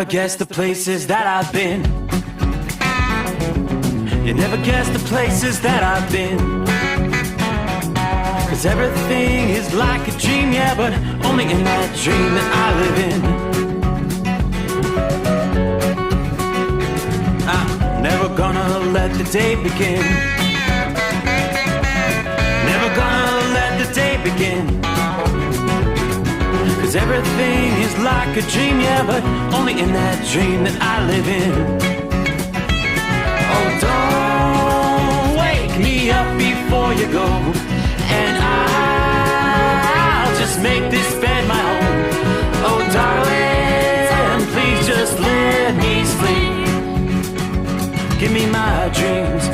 never guess the places that I've been. You never guess the places that I've been. 'Cause everything is like a dream, yeah, but only in that dream that I live in. I'm never gonna let the day begin. Never gonna let the day begin. 'Cause everything is like a dream, yeah, but only in that dream that I live in. Oh, don't wake me up before you go, and I'll just make this bed my home. Oh, darling, please just let me sleep. Give me my dreams.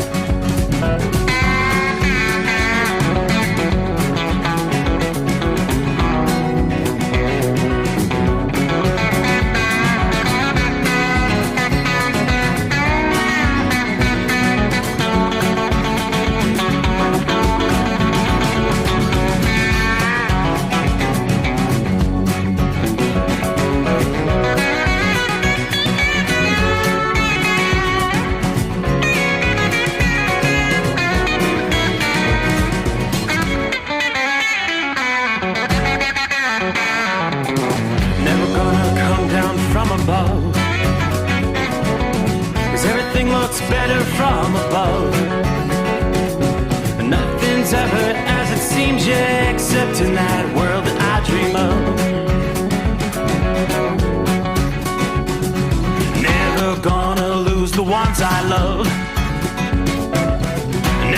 Better from above. Nothing's ever as it seems, yeah, except in that world that I dream of. Never gonna lose the ones I love.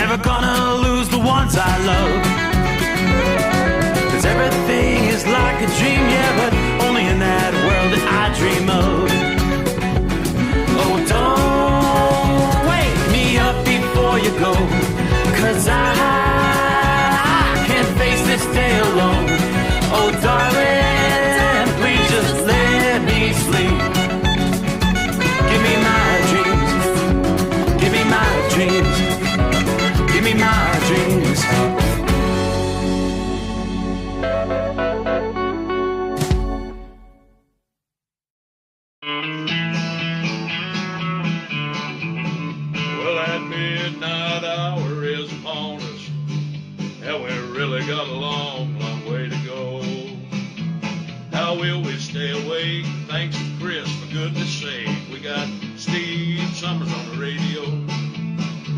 Never gonna lose the ones I love. 'Cause everything is like a dream, yeah, but only in that world that I dream of. Oh, don't wake me up before you go, 'cause I can't face this day alone. Oh, darling, please just let me sleep. Give me my dreams. Give me my dreams. Give me my dreams. Sommers on the radio.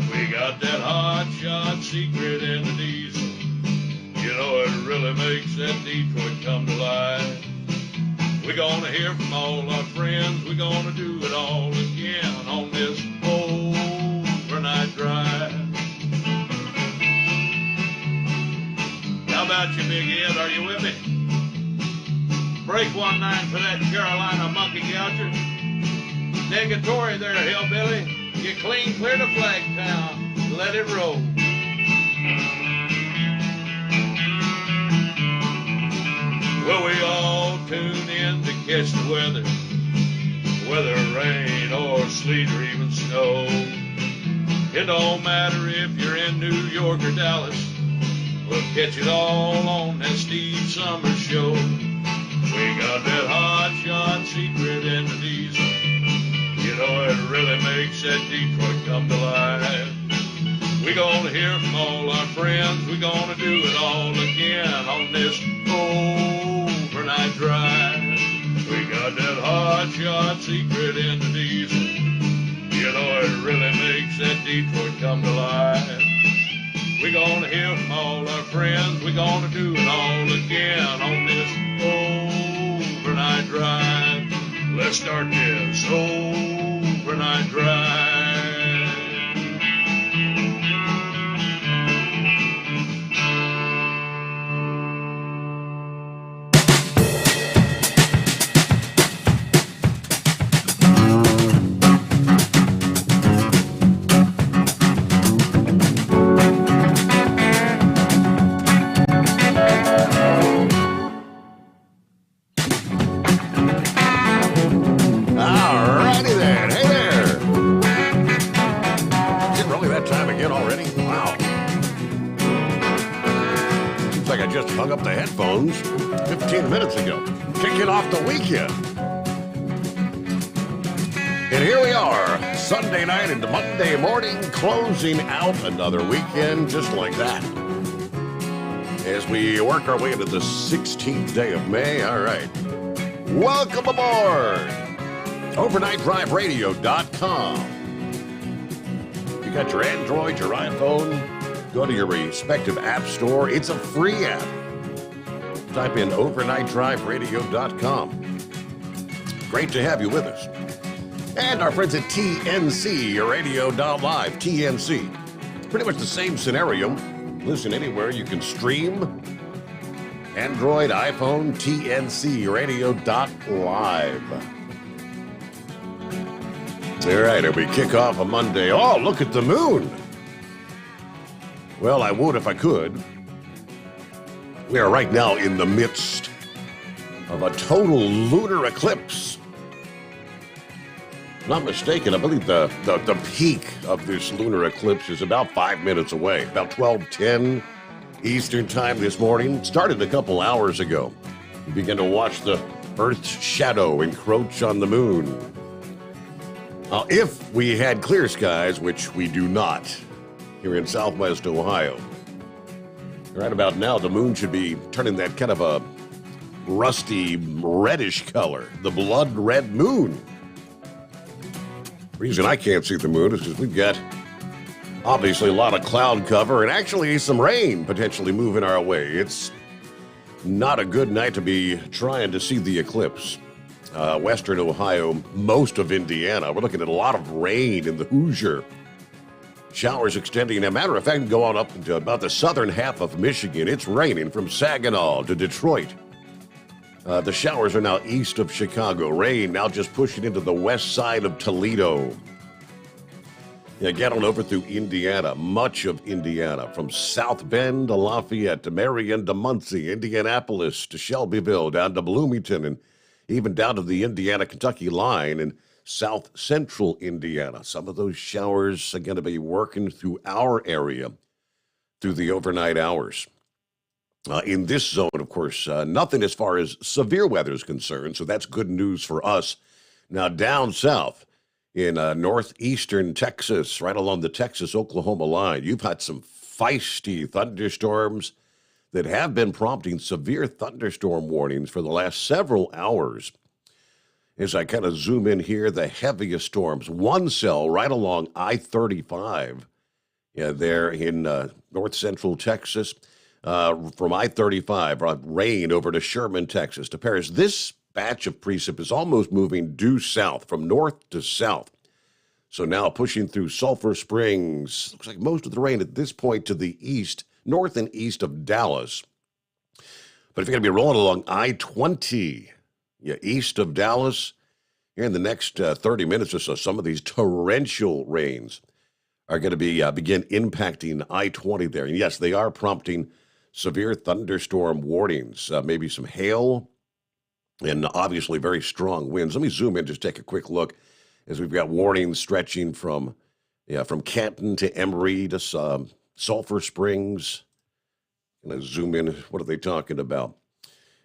We got that hot shot secret in the diesel. You know it really makes that Detroit come to life. We're gonna hear from all our friends. We're gonna do it all again on this overnight drive. How about you, Big Ed? Are you with me? Break 1-9 for that Carolina monkey gouger. Negatory there, hillbilly. Get clean clear to Flagtown. Let it roll. Well, we all tune in to catch the weather. Whether rain or sleet or even snow. It don't matter if you're in New York or Dallas. We'll catch it all on that Steve Sommers show. We got that hot shot secret in the diesel. You know it really makes that Detroit come to life. We're gonna hear from all our friends. We're gonna do it all again on this overnight drive. We got that hot shot secret in the diesel. You know it really makes that Detroit come to life. We're gonna hear from all our friends. We're gonna do it all again on this overnight drive. Let's start this overnight drive. Hung up the headphones 15 minutes ago. Kicking off the weekend. And here we are, Sunday night into Monday morning, closing out another weekend just like that. As we work our way into the 16th day of May, all right. Welcome aboard, OvernightDriveRadio.com. You got your Android, your iPhone, go to your respective app store. It's a free app. Type in OvernightDriveRadio.com. Great to have you with us. And our friends at TNC Radio.live. TNC. Pretty much the same scenario. Listen anywhere you can stream. Android, iPhone, TNC Radio.live. All right, and we kick off a Monday. Oh, look at the moon. Well, I would if I could. We are right now in the midst of a total lunar eclipse. If I'm not mistaken, I believe the peak of this lunar eclipse is about 5 minutes away, about 12:10 Eastern time this morning. It started a couple hours ago. You begin to watch the Earth's shadow encroach on the moon. Now, if we had clear skies, which we do not here in southwest Ohio, right about now the moon should be turning that kind of a rusty reddish color, the blood red moon. The reason I can't see the moon is because we've got obviously a lot of cloud cover and actually some rain potentially moving our way. It's not a good night to be trying to see the eclipse. Western Ohio, most of Indiana, we're looking at a lot of rain in the Hoosier. Showers extending. As a matter of fact, go on up into about the southern half of Michigan. It's raining from Saginaw to Detroit. The showers are now east of Chicago. Rain now just pushing into the west side of Toledo. Yeah, get on over through Indiana, much of Indiana, from South Bend to Lafayette to Marion to Muncie, Indianapolis to Shelbyville, down to Bloomington, and even down to the Indiana-Kentucky line in south central Indiana. Some of those showers are going to be working through our area through the overnight hours. In this zone, of course, nothing as far as severe weather is concerned, so that's good news for us. Now, down south in northeastern Texas, right along the Texas-Oklahoma line, you've had some feisty thunderstorms that have been prompting severe thunderstorm warnings for the last several hours. As I kind of zoom in here, the heaviest storms, one cell right along I-35, there in north central Texas. From I-35, rain over to Sherman, Texas, to Paris. This batch of precip is almost moving due south, from north to south. So now pushing through Sulphur Springs. Looks like most of the rain at this point to the east, north and east of Dallas. But if you're going to be rolling along I-20, east of Dallas, here in the next 30 minutes or so, some of these torrential rains are going to be begin impacting I-20 there. And yes, they are prompting severe thunderstorm warnings, maybe some hail, and obviously very strong winds. Let me zoom in, just take a quick look, as we've got warnings stretching from Canton to Emory to Sulphur Springs. And I zoom in, what are they talking about?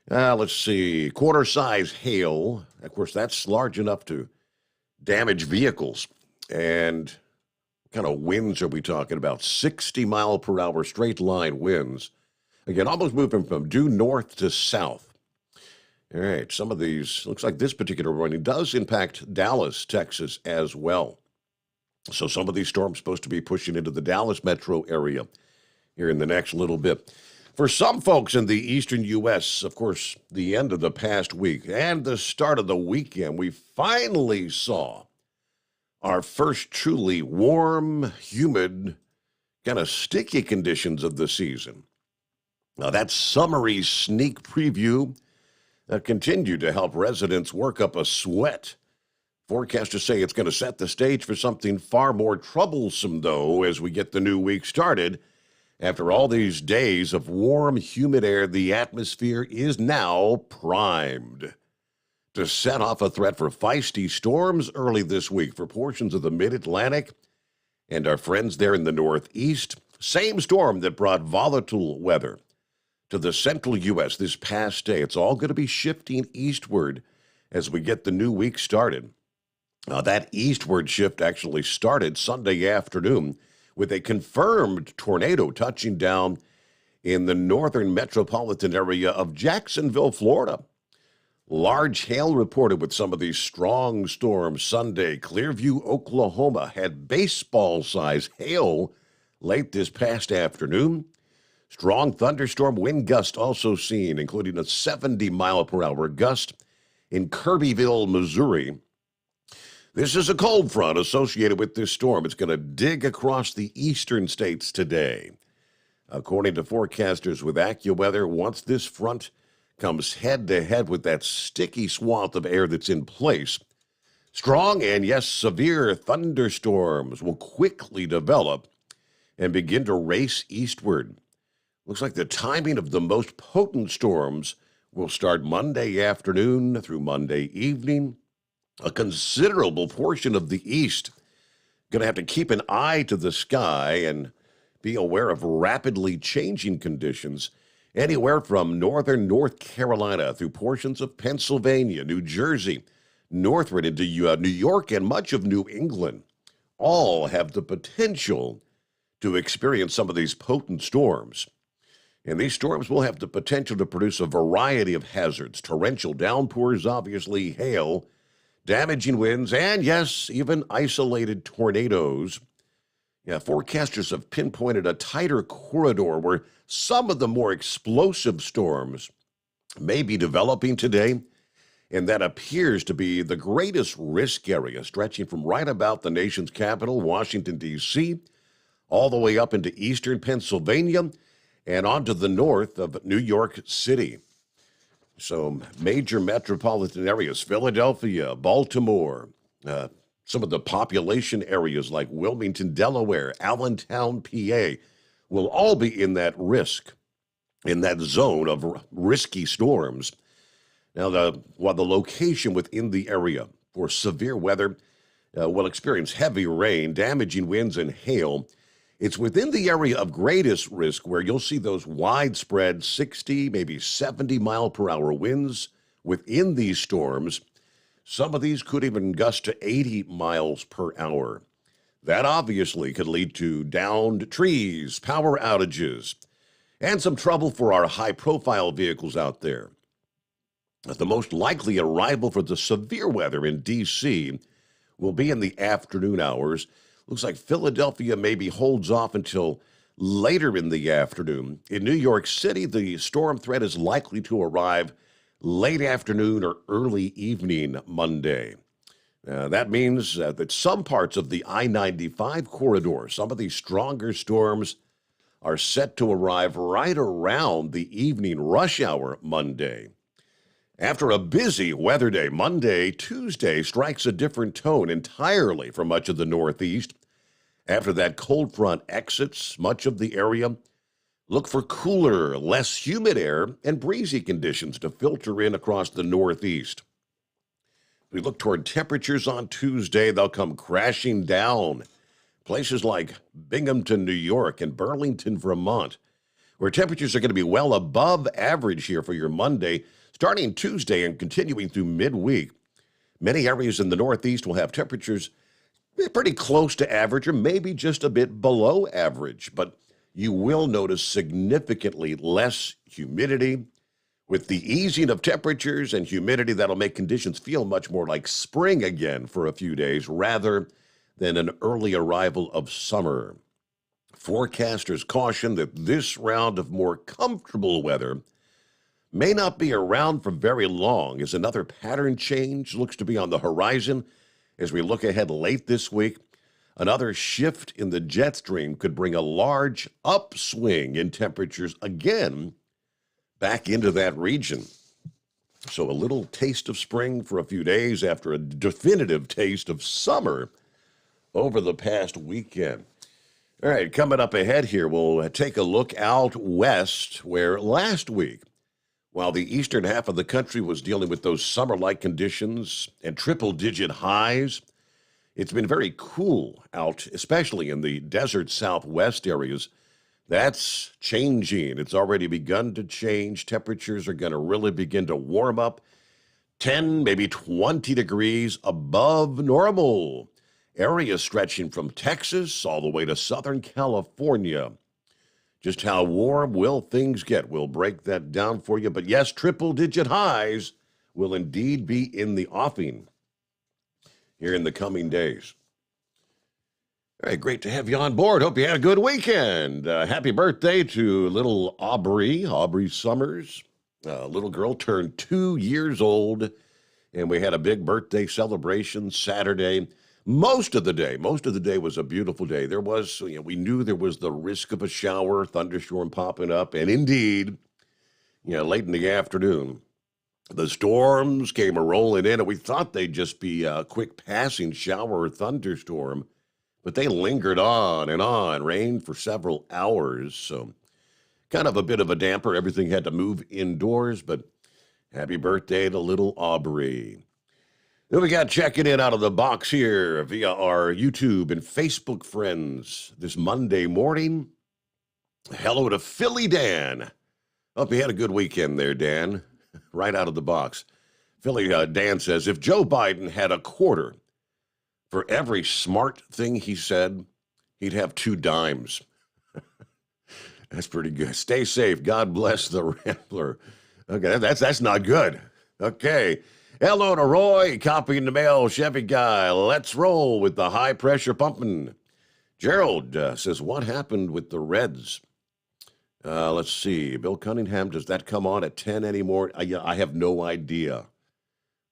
Let's see, quarter-size hail. Of course, that's large enough to damage vehicles. And what kind of winds are we talking about? 60-mile-per-hour straight-line winds. Again, almost moving from due north to south. All right, some of these, looks like this particular warning does impact Dallas, Texas as well. So some of these storms supposed to be pushing into the Dallas metro area here in the next little bit. For some folks in the eastern U.S., of course, the end of the past week and the start of the weekend, we finally saw our first truly warm, humid, kind of sticky conditions of the season. Now, that summery sneak preview continued to help residents work up a sweat. Forecasters say it's going to set the stage for something far more troublesome, though, as we get the new week started. After all these days of warm, humid air, the atmosphere is now primed to set off a threat for feisty storms early this week for portions of the mid-Atlantic and our friends there in the Northeast. Same storm that brought volatile weather to the central U.S. this past day. It's all going to be shifting eastward as we get the new week started. That eastward shift actually started Sunday afternoon with a confirmed tornado touching down in the northern metropolitan area of Jacksonville, Florida. Large hail reported with some of these strong storms Sunday. Clearview, Oklahoma had baseball-size hail late this past afternoon. Strong thunderstorm wind gust also seen, including a 70-mile-per-hour gust in Kirbyville, Missouri. This is a cold front associated with this storm. It's going to dig across the eastern states today. According to forecasters with AccuWeather, once this front comes head-to-head with that sticky swath of air that's in place, strong and, yes, severe thunderstorms will quickly develop and begin to race eastward. Looks like the timing of the most potent storms will start Monday afternoon through Monday evening. A considerable portion of the east going to have to keep an eye to the sky and be aware of rapidly changing conditions anywhere from northern North Carolina through portions of Pennsylvania, New Jersey, northward into New York and much of New England. All have the potential to experience some of these potent storms. And these storms will have the potential to produce a variety of hazards, torrential downpours, obviously, hail, damaging winds, and yes, even isolated tornadoes. Yeah, forecasters have pinpointed a tighter corridor where some of the more explosive storms may be developing today, and that appears to be the greatest risk area, stretching from right about the nation's capital, Washington, D.C., all the way up into eastern Pennsylvania and onto the north of New York City. So major metropolitan areas, Philadelphia, Baltimore, some of the population areas like Wilmington, Delaware, Allentown, PA, will all be in that risk, in that zone of risky storms. Now, while the location within the area for severe weather will experience heavy rain, damaging winds, and hail, it's within the area of greatest risk where you'll see those widespread 60, maybe 70-mile-per-hour winds within these storms. Some of these could even gust to 80 miles per hour. That obviously could lead to downed trees, power outages, and some trouble for our high-profile vehicles out there. The most likely arrival for the severe weather in D.C. will be in the afternoon hours. Looks like Philadelphia maybe holds off until later in the afternoon. In New York City, the storm threat is likely to arrive late afternoon or early evening Monday. That means that some parts of the I-95 corridor, some of these stronger storms, are set to arrive right around the evening rush hour Monday. After a busy weather day, Monday, Tuesday strikes a different tone entirely for much of the Northeast. After that cold front exits much of the area, look for cooler, less humid air and breezy conditions to filter in across the Northeast. We look toward temperatures on Tuesday, they'll come crashing down. Places like Binghamton, New York, and Burlington, Vermont, where temperatures are going to be well above average here for your Monday, starting Tuesday and continuing through midweek. Many areas in the Northeast will have temperatures pretty close to average or maybe just a bit below average, but you will notice significantly less humidity. With the easing of temperatures and humidity, that'll make conditions feel much more like spring again for a few days rather than an early arrival of summer. Forecasters caution that this round of more comfortable weather may not be around for very long, as another pattern change looks to be on the horizon as we look ahead late this week. Another shift in the jet stream could bring a large upswing in temperatures again back into that region. So a little taste of spring for a few days after a definitive taste of summer over the past weekend. All right, coming up ahead here, we'll take a look out west, where last week, while the eastern half of the country was dealing with those summer-like conditions and triple-digit highs, it's been very cool out, especially in the desert southwest areas. That's changing. It's already begun to change. Temperatures are going to really begin to warm up. 10, maybe 20 degrees above normal. Areas stretching from Texas all the way to Southern California. Just how warm will things get? We'll break that down for you. But yes, triple-digit highs will indeed be in the offing here in the coming days. All right, great to have you on board. Hope you had a good weekend. Happy birthday to little Aubrey Sommers. Little girl turned 2 years old, and we had a big birthday celebration Saturday. Most of the day was a beautiful day. There was, we knew there was the risk of a shower, thunderstorm popping up, and indeed, late in the afternoon, the storms came rolling in, and we thought they'd just be a quick passing shower or thunderstorm, but they lingered on, rained for several hours, so kind of a bit of a damper. Everything had to move indoors, but happy birthday to little Aubrey. Then we got checking in out of the box here via our YouTube and Facebook friends this Monday morning. Hello to Philly Dan. Hope you had a good weekend there, Dan. Right out of the box. Philly Dan says, if Joe Biden had a quarter for every smart thing he said, he'd have 2 dimes. That's pretty good. Stay safe. God bless the Rambler. Okay, that's not good. Okay. Hello to Roy, copying the mail, Chevy guy. Let's roll with the high pressure pumping. Gerald says, what happened with the Reds? Let's see. Bill Cunningham, does that come on at 10 anymore? I have no idea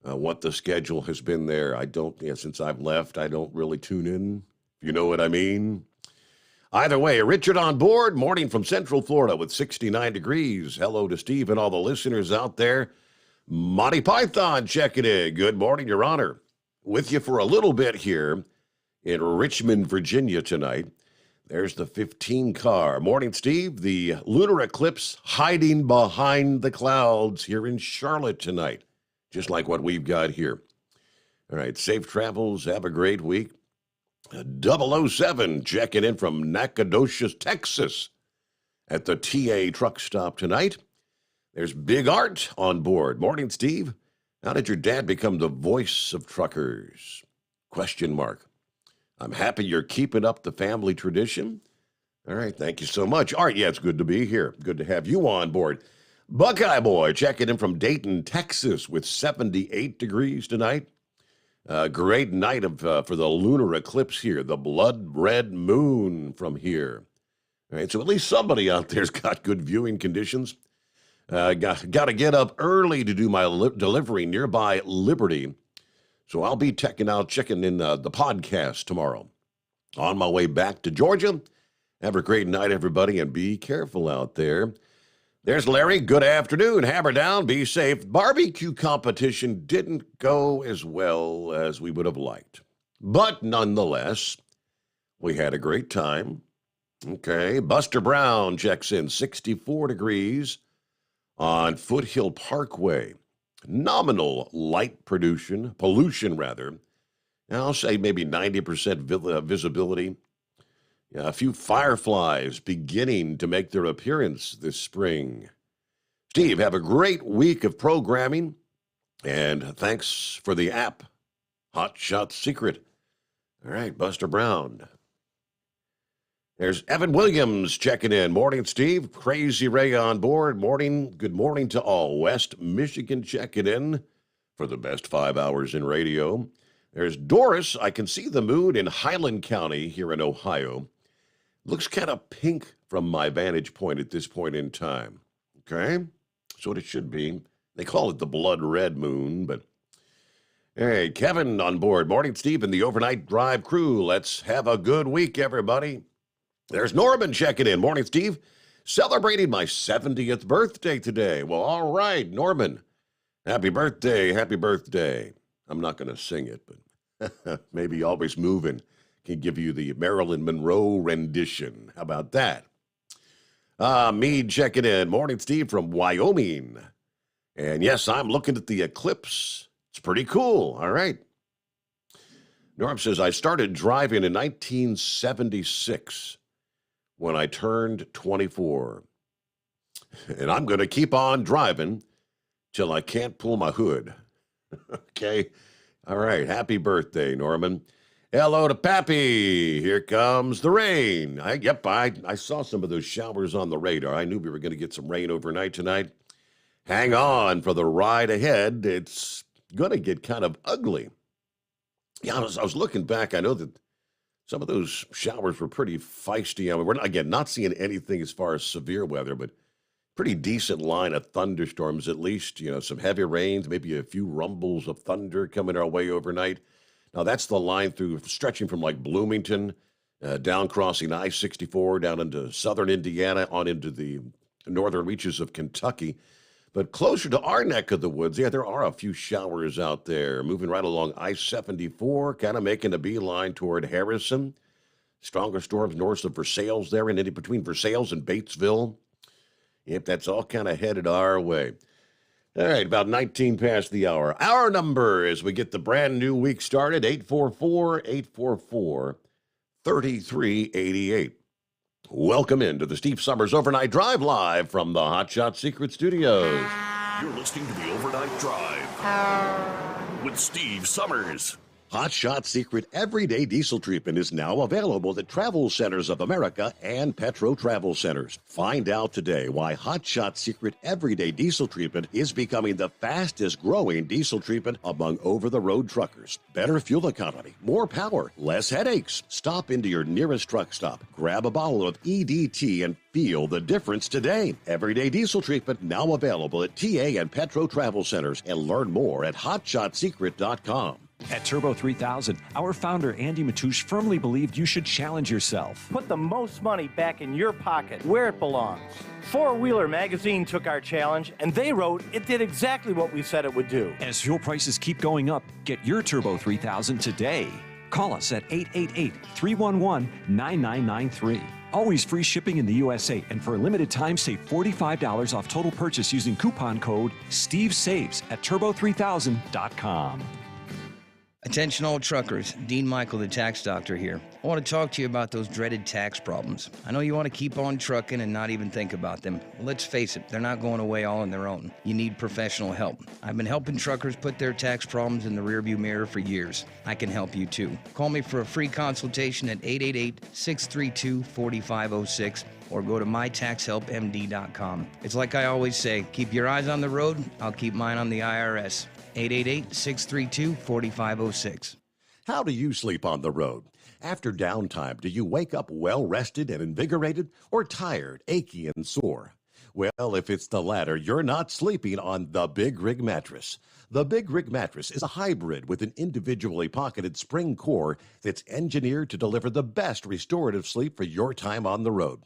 what the schedule has been there. Since I've left, I don't really tune in, if you know what I mean. Either way, Richard on board, morning from Central Florida with 69 degrees. Hello to Steve and all the listeners out there. Monty Python checking in. Good morning, Your Honor. With you for a little bit here in Richmond, Virginia tonight. There's the 15 car. Morning, Steve. The lunar eclipse hiding behind the clouds here in Charlotte tonight, just like what we've got here. All right, safe travels. Have a great week. 007 checking in from Nacogdoches, Texas at the TA truck stop tonight. There's Big Art on board. Morning, Steve. How did your dad become the voice of truckers? ? I'm happy you're keeping up the family tradition. All right, thank you so much. Art, yeah, it's good to be here. Good to have you on board. Buckeye Boy checking in from Dayton, Texas with 78 degrees tonight. Great night for the lunar eclipse here, the blood red moon from here. All right, so at least somebody out there's got good viewing conditions. Got to get up early to do my delivery nearby Liberty. So I'll be checking in the podcast tomorrow. On my way back to Georgia. Have a great night, everybody, and be careful out there. There's Larry. Good afternoon. Hammer down. Be safe. Barbecue competition didn't go as well as we would have liked. But nonetheless, we had a great time. Okay. Buster Brown checks in 64 degrees on Foothill Parkway. Nominal light pollution. I'll say maybe 90% visibility. A few fireflies beginning to make their appearance this spring. Steve, have a great week of programming, and thanks for the app, Hot Shot Secret. All right, Buster Brown. There's Evan Williams checking in. Morning, Steve. Crazy Ray on board. Morning. Good morning to all. West Michigan checking in for the best 5 hours in radio. There's Doris. I can see the moon in Highland County here in Ohio. Looks kind of pink from my vantage point at this point in time. Okay? That's what it should be. They call it the blood red moon, but hey, Kevin on board. Morning, Steve, and the overnight drive crew. Let's have a good week, everybody. There's Norman checking in. Morning, Steve. Celebrating my 70th birthday today. Well, all right, Norman. Happy birthday. Happy birthday. I'm not going to sing it, but maybe Always Moving can give you the Marilyn Monroe rendition. How about that? Mead checking in. Morning, Steve, from Wyoming. And yes, I'm looking at the eclipse. It's pretty cool. All right. Norm says, I started driving in 1976 when I turned 24. And I'm going to keep on driving till I can't pull my hood. Okay. All right. Happy birthday, Norman. Hello to Pappy. Here comes the rain. I saw some of those showers on the radar. I knew we were going to get some rain overnight tonight. Hang on for the ride ahead. It's going to get kind of ugly. Yeah, I was looking back. I know that some of those showers were pretty feisty. I mean, we're not, again, not seeing anything as far as severe weather, but pretty decent line of thunderstorms at least. Some heavy rains, maybe a few rumbles of thunder coming our way overnight. Now, that's the line through stretching from like Bloomington, down crossing I-64, down into southern Indiana, on into the northern reaches of Kentucky. But closer to our neck of the woods, yeah, there are a few showers out there, moving right along I-74, kind of making a beeline toward Harrison. Stronger storms north of Versailles there, and in between Versailles and Batesville. Yep, that's all kind of headed our way. All right, about 19 past the hour. Our number as we get the brand new week started, 844-844-3388. Welcome into the Steve Sommers Overnight Drive live from the Hot Shot Secret Studios. You're listening to the Overnight Drive with Steve Sommers. Hot Shot Secret Everyday Diesel Treatment is now available at Travel Centers of America and Petro Travel Centers. Find out today why Hot Shot Secret Everyday Diesel Treatment is becoming the fastest growing diesel treatment among over-the-road truckers. Better fuel economy, more power, less headaches. Stop into your nearest truck stop, grab a bottle of EDT and feel the difference today. Everyday Diesel Treatment now available at TA and Petro Travel Centers, and learn more at hotshotsecret.com. At Turbo 3000, our founder Andy Matouche firmly believed you should challenge yourself. Put the most money back in your pocket, where it belongs. Four Wheeler magazine took our challenge, and they wrote it did exactly what we said it would do. As fuel prices keep going up, get your Turbo 3000 today. Call us at 888-311-9993. Always free shipping in the USA, and for a limited time, save $45 off total purchase using coupon code STEVESAVES at turbo3000.com. Attention all truckers, Dean Michael, the tax doctor here. I want to talk to you about those dreaded tax problems. I know you want to keep on trucking and not even think about them. Let's face it, they're not going away all on their own. You need professional help. I've been helping truckers put their tax problems in the rearview mirror for years. I can help you too. Call me for a free consultation at 888-632-4506 or go to mytaxhelpmd.com. It's like I always say, keep your eyes on the road, I'll keep mine on the IRS. 888-632-4506. How do you sleep on the road? After downtime, do you wake up well-rested and invigorated, or tired, achy, and sore? Well, if it's the latter, you're not sleeping on the Big Rig Mattress. The Big Rig Mattress is a hybrid with an individually pocketed spring core that's engineered to deliver the best restorative sleep for your time on the road.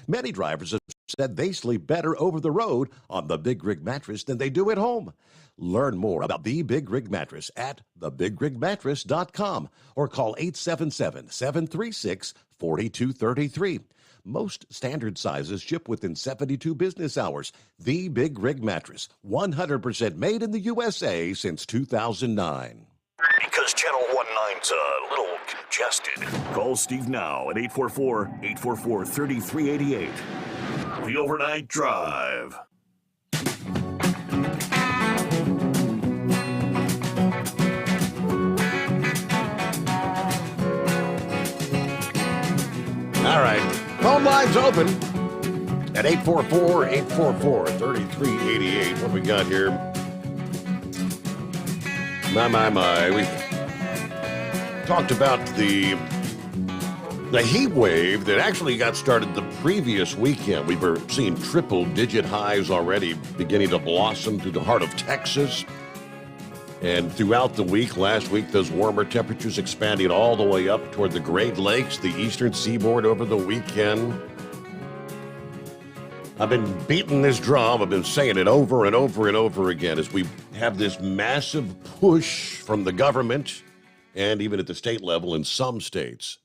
Many drivers have said they sleep better over the road on the Big Rig Mattress than they do at home. Learn more about the Big Rig Mattress at thebigrigmattress.com or call 877-736-4233. Most standard sizes ship within 72 business hours. The Big Rig Mattress, 100% made in the USA since 2009. Because Channel 19's a little congested. Call Steve now at 844-844-3388. The Overnight Drive. All right. Phone lines open at 844-844-3388. What we got here? My. We talked about the heat wave that actually got started the previous weekend. We were seeing triple-digit highs already beginning to blossom through the heart of Texas. And throughout the week, last week, those warmer temperatures expanding all the way up toward the Great Lakes, the eastern seaboard over the weekend. I've been beating this drum. I've been saying it over and over and over again as we have this massive push from the government and even at the state level in some states,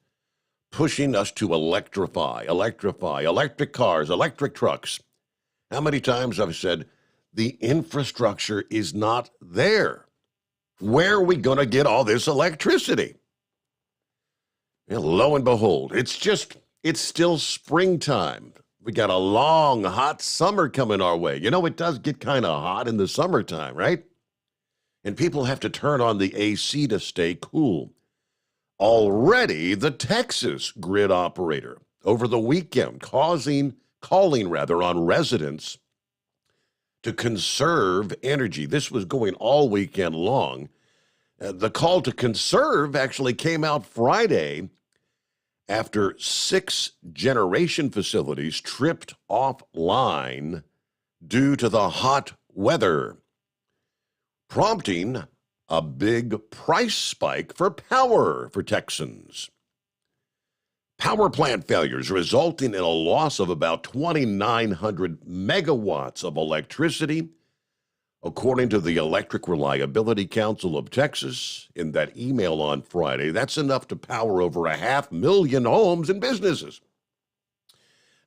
pushing us to electrify, electric cars, electric trucks. How many times I've said the infrastructure is not there? Where are we going to get all this electricity? And lo and behold, it's still springtime. We got a long, hot summer coming our way. You know, it does get kind of hot in the summertime, right? and people have to turn on the AC to stay cool. Already, the Texas grid operator over the weekend calling on residents to conserve energy. This was going all weekend long. The call to conserve actually came out Friday after 6 generation facilities tripped offline due to the hot weather, prompting a big price spike for power for Texans. Power plant failures resulting in a loss of about 2,900 megawatts of electricity, according to the Electric Reliability Council of Texas. In that email on Friday, that's enough to power over 500,000 homes and businesses.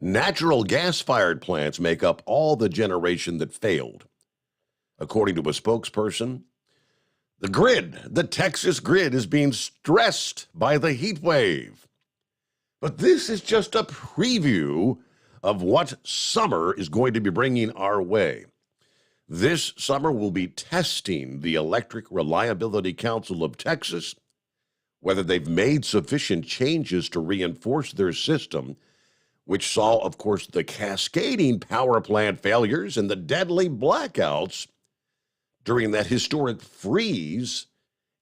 Natural gas-fired plants make up all the generation that failed. According to a spokesperson, the Texas grid is being stressed by the heat wave. But this is just a preview of what summer is going to be bringing our way. This summer, we'll be testing the Electric Reliability Council of Texas, whether they've made sufficient changes to reinforce their system, which saw, of course, the cascading power plant failures and the deadly blackouts during that historic freeze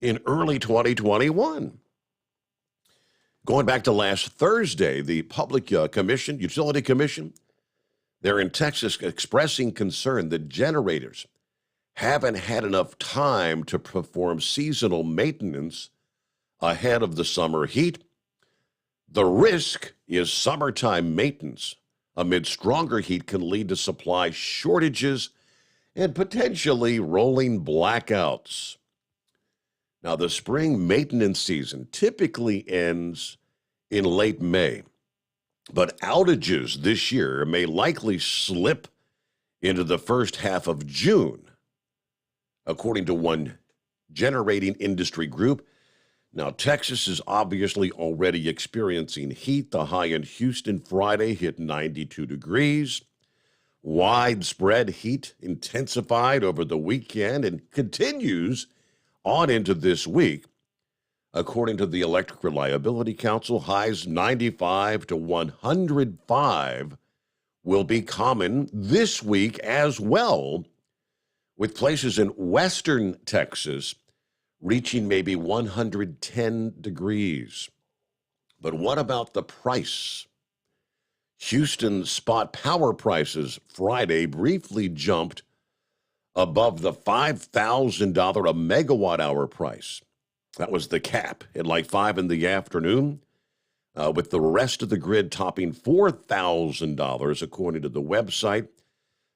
in early 2021. Going back to last Thursday, the Public Utility Commission, they're in Texas expressing concern that generators haven't had enough time to perform seasonal maintenance ahead of the summer heat. The risk is summertime maintenance amid stronger heat can lead to supply shortages and potentially rolling blackouts. Now, the spring maintenance season typically ends in late May, but outages this year may likely slip into the first half of June, according to one generating industry group. Now, Texas is obviously already experiencing heat. The high in Houston Friday hit 92 degrees. Widespread heat intensified over the weekend and continues on into this week. According to the Electric Reliability Council, highs 95 to 105 will be common this week as well, with places in western Texas reaching maybe 110 degrees. But what about the price? Houston spot power prices Friday briefly jumped above the $5,000 a megawatt hour price. That was the cap at like 5 in the afternoon, with the rest of the grid topping $4,000, according to the website.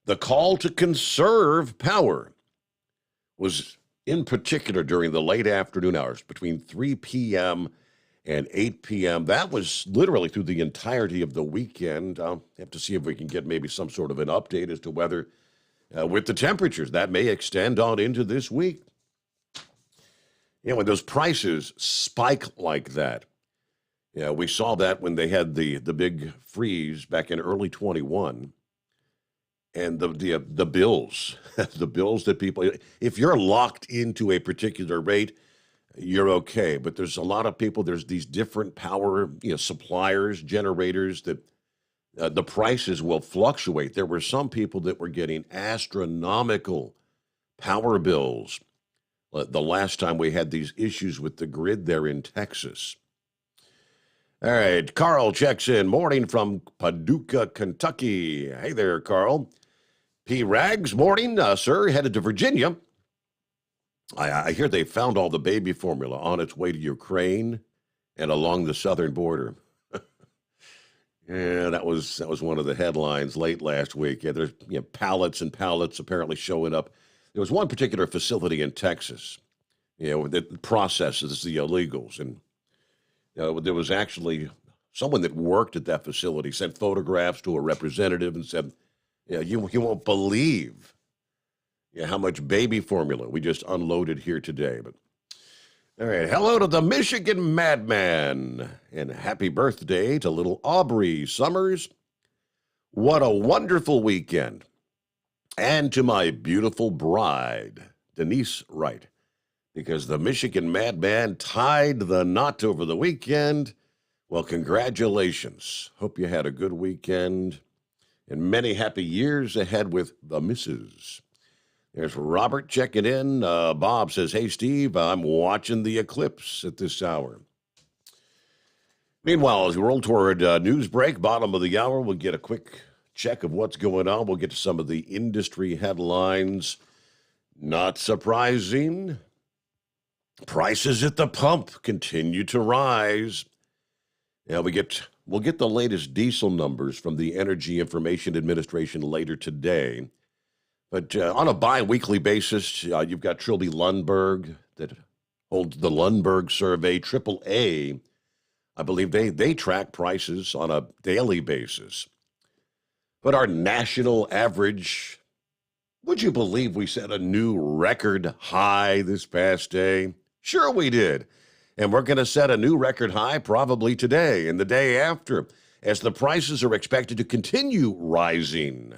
The call to conserve power was in particular during the late afternoon hours, between 3 p.m. and 8 p.m. That was literally through the entirety of the weekend. I'll have to see if we can get maybe some sort of an update as to whether, with the temperatures, that may extend on into this week. When those prices spike like that, we saw that when they had the big freeze back in early 21. And the bills, the bills that people, if you're locked into a particular rate, you're okay. But there's a lot of people, there's these different power suppliers, generators that the prices will fluctuate. There were some people that were getting astronomical power bills the last time we had these issues with the grid there in Texas. All right, Carl checks in. Morning from Paducah, Kentucky. Hey there, Carl. P. Rags, morning, sir. Headed to Virginia. I hear they found all the baby formula on its way to Ukraine and along the southern border. Yeah, that was one of the headlines late last week. Yeah, there's pallets and pallets apparently showing up. There was one particular facility in Texas, that processes the illegals, and there was actually someone that worked at that facility sent photographs to a representative and said, you won't believe how much baby formula we just unloaded here today. But all right, hello to the Michigan Madman, and happy birthday to little Aubrey Sommers. What a wonderful weekend. And to my beautiful bride, Denise Wright, because the Michigan Madman tied the knot over the weekend. Well, congratulations. Hope you had a good weekend and many happy years ahead with the missus. There's Robert checking in. Bob says, hey, Steve, I'm watching the eclipse at this hour. Meanwhile, as we roll toward news break, bottom of the hour, we'll get a quick check of what's going on. We'll get to some of the industry headlines. Not surprising. Prices at the pump continue to rise. Yeah, we'll get the latest diesel numbers from the Energy Information Administration later today. But on a bi-weekly basis, you've got Trilby Lundberg that holds the Lundberg survey. AAA, I believe they track prices on a daily basis. But our national average, would you believe we set a new record high this past day? Sure we did. And we're going to set a new record high probably today and the day after, as the prices are expected to continue rising.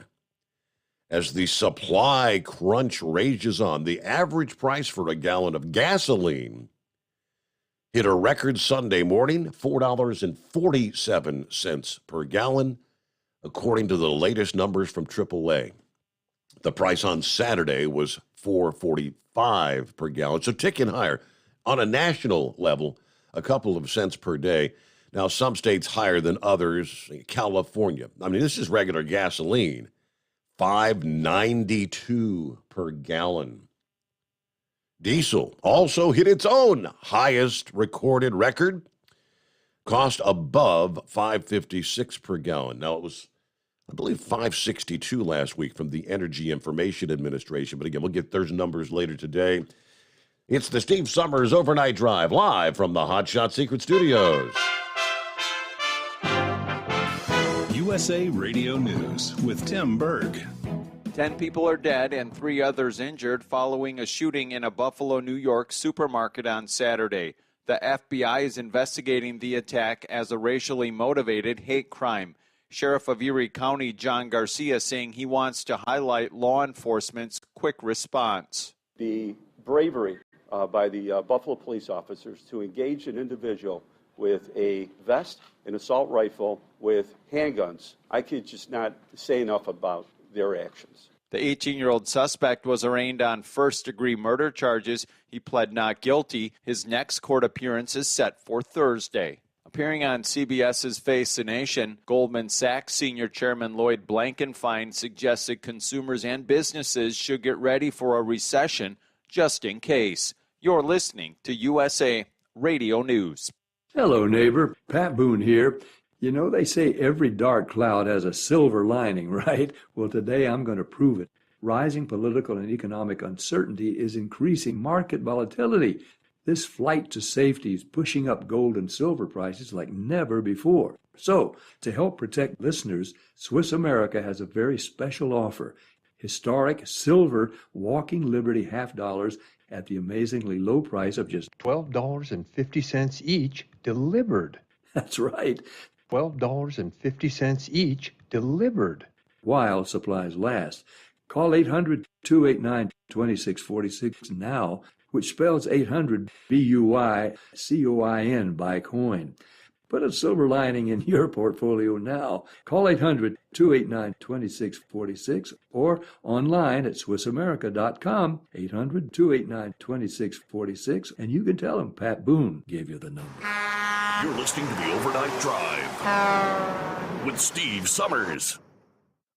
As the supply crunch rages on, the average price for a gallon of gasoline hit a record Sunday morning, $4.47 per gallon, according to the latest numbers from AAA. The price on Saturday was $4.45 per gallon, so ticking higher. On a national level, a couple of cents per day. Now, some states higher than others. California, I mean, this is regular gasoline, $5.92 per gallon. Diesel also hit its own highest recorded record, cost above $5.56 per gallon. Now, it was, I believe, $5.62 last week from the Energy Information Administration. But again, we'll get those numbers later today. It's the Steve Sommers Overnight Drive, live from the Hot Shot Secret Studios. USA Radio News with Tim Berg. 10 people are dead and 3 others injured following a shooting in a Buffalo, New York supermarket on Saturday. The FBI is investigating the attack as a racially motivated hate crime. Sheriff of Erie County John Garcia saying he wants to highlight law enforcement's quick response. The bravery by the Buffalo police officers to engage an individual with a vest, an assault rifle, with handguns. I could just not say enough about their actions. The 18-year-old suspect was arraigned on first-degree murder charges. He pled not guilty. His next court appearance is set for Thursday. Appearing on CBS's Face the Nation, Goldman Sachs Senior Chairman Lloyd Blankfein suggested consumers and businesses should get ready for a recession just in case. You're listening to USA Radio News. Hello, neighbor. Pat Boone here. You know, they say every dark cloud has a silver lining, right? Well, today I'm going to prove it. Rising political and economic uncertainty is increasing market volatility. This flight to safety is pushing up gold and silver prices like never before. So, to help protect listeners, Swiss America has a very special offer. Historic silver Walking Liberty $half at the amazingly low price of just $12.50 each delivered. That's right. $12.50 each delivered. While supplies last. Call 800-289-2646 now, which spells 800 BUYCOIN by coin. Put a silver lining in your portfolio now. Call 800-289-2646 or online at SwissAmerica.com, 800-289-2646, and you can tell them Pat Boone gave you the number. You're listening to the Overnight Drive with Steve Sommers.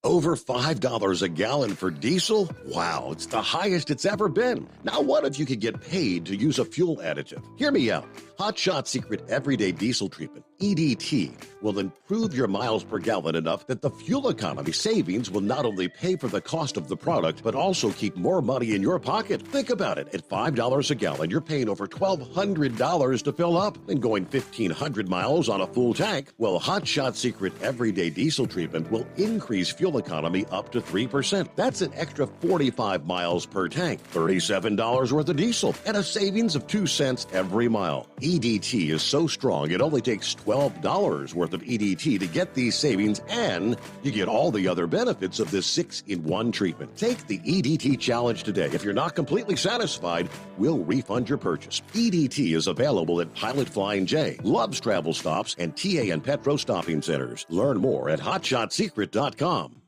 Over $5 a gallon for diesel? Wow, it's the highest it's ever been. Now what if you could get paid to use a fuel additive? Hear me out. Hot Shot Secret Everyday Diesel Treatment, EDT, will improve your miles per gallon enough that the fuel economy savings will not only pay for the cost of the product, but also keep more money in your pocket. Think about it. At $5 a gallon, you're paying over $1,200 to fill up and going 1,500 miles on a full tank. Well, Hot Shot Secret Everyday Diesel Treatment will increase fuel economy up to 3%. That's an extra 45 miles per tank, $37 worth of diesel, and a savings of 2 cents every mile. EDT is so strong, it only takes $12 worth of EDT to get these savings, and you get all the other benefits of this 6-in-1 treatment. Take the EDT challenge today. If you're not completely satisfied, we'll refund your purchase. EDT is available at Pilot Flying J, Love's Travel Stops, and TA and Petro Stopping Centers. Learn more at hotshotsecret.com.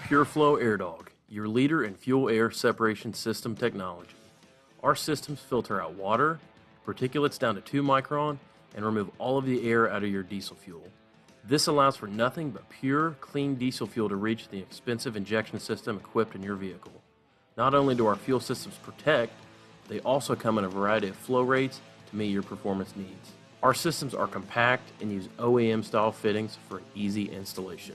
PureFlow Air Dog, your leader in fuel air separation system technology. Our systems filter out water, particulates down to 2 micron, and remove all of the air out of your diesel fuel. This allows for nothing but pure, clean diesel fuel to reach the expensive injection system equipped in your vehicle. Not only do our fuel systems protect, they also come in a variety of flow rates to meet your performance needs. Our systems are compact and use OEM-style fittings for easy installation.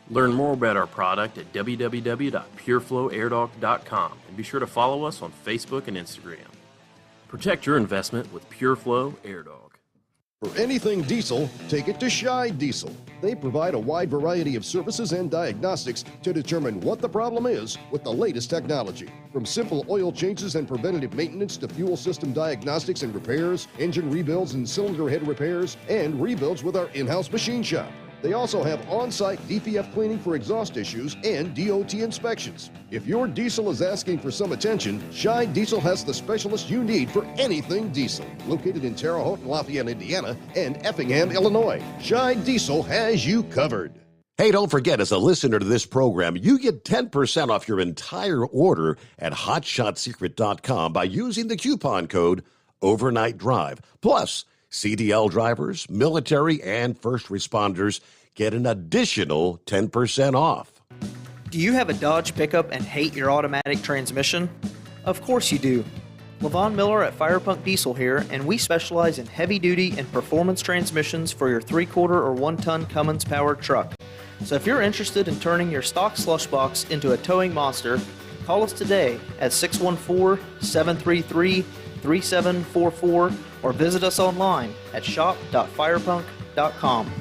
Learn more about our product at www.pureflowairdog.com and be sure to follow us on Facebook and Instagram. Protect your investment with PureFlow Air Dog. For anything diesel, take it to Scheid Diesel. They provide a wide variety of services and diagnostics to determine what the problem is with the latest technology. From simple oil changes and preventative maintenance to fuel system diagnostics and repairs, engine rebuilds and cylinder head repairs, and rebuilds with our in-house machine shop. They also have on-site DPF cleaning for exhaust issues and DOT inspections. If your diesel is asking for some attention, Scheid Diesel has the specialist you need for anything diesel. Located in Terre Haute, Lafayette, Indiana, and Effingham, Illinois, Scheid Diesel has you covered. Hey, don't forget, as a listener to this program, you get 10% off your entire order at hotshotsecret.com by using the coupon code Overnight Drive. Plus, CDL drivers, military, and first responders get an additional 10% off. Do you have a Dodge pickup and hate your automatic transmission? Of course you do. LaVon Miller at Firepunk Diesel here, and we specialize in heavy-duty and performance transmissions for your 3-quarter or 1-ton Cummins-powered truck. So if you're interested in turning your stock slush box into a towing monster, call us today at 614-733-3744 or visit us online at shop.firepunk.com.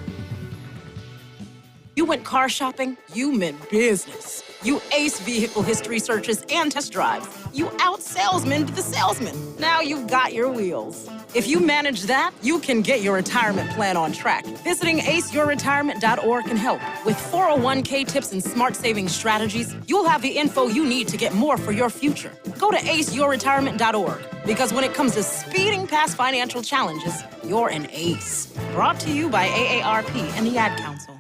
You went car shopping? You meant business. You ace vehicle history searches and test drives. You out-salesman the salesman. Now you've got your wheels. If you manage that, you can get your retirement plan on track. Visiting aceyourretirement.org can help. With 401k tips and smart savings strategies, you'll have the info you need to get more for your future. Go to aceyourretirement.org, because when it comes to speeding past financial challenges, you're an ace. Brought to you by AARP and the Ad Council.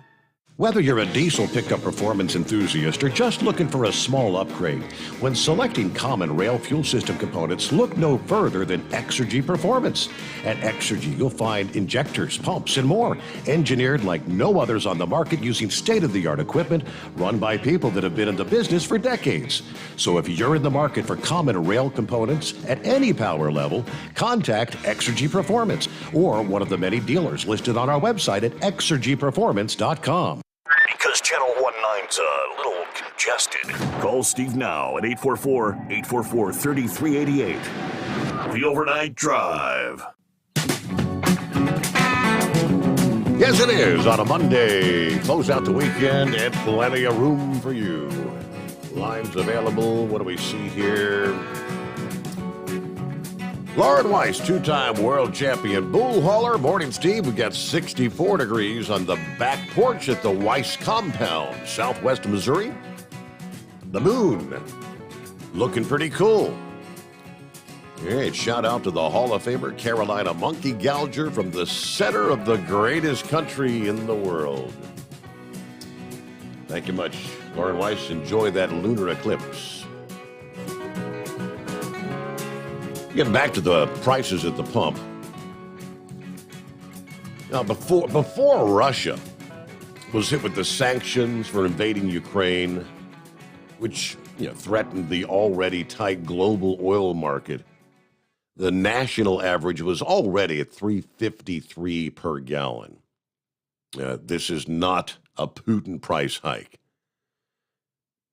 Whether you're a diesel pickup performance enthusiast or just looking for a small upgrade, when selecting common rail fuel system components, look no further than Exergy Performance. At Exergy, you'll find injectors, pumps, and more, engineered like no others on the market using state-of-the-art equipment run by people that have been in the business for decades. So if you're in the market for common rail components at any power level, contact Exergy Performance or one of the many dealers listed on our website at exergyperformance.com. Because Channel 19's a little congested. Call Steve now at 844-844-3388. The Overnight Drive. Yes, it is on a Monday. Close out the weekend and plenty of room for you. Lines available. What do we see here? Lauren Weiss, 2-time world champion bull hauler. Morning, Steve. We got 64 degrees on the back porch at the Weiss compound, southwest Missouri. The moon looking pretty cool. Hey, shout out to the Hall of Famer Carolina Monkey Gouger from the center of the greatest country in the world. Thank you much, Lauren Weiss. Enjoy that lunar eclipse. Getting back to the prices at the pump. Now, before Russia was hit with the sanctions for invading Ukraine, which threatened the already tight global oil market, the national average was already at $3.53 per gallon. This is not a Putin price hike.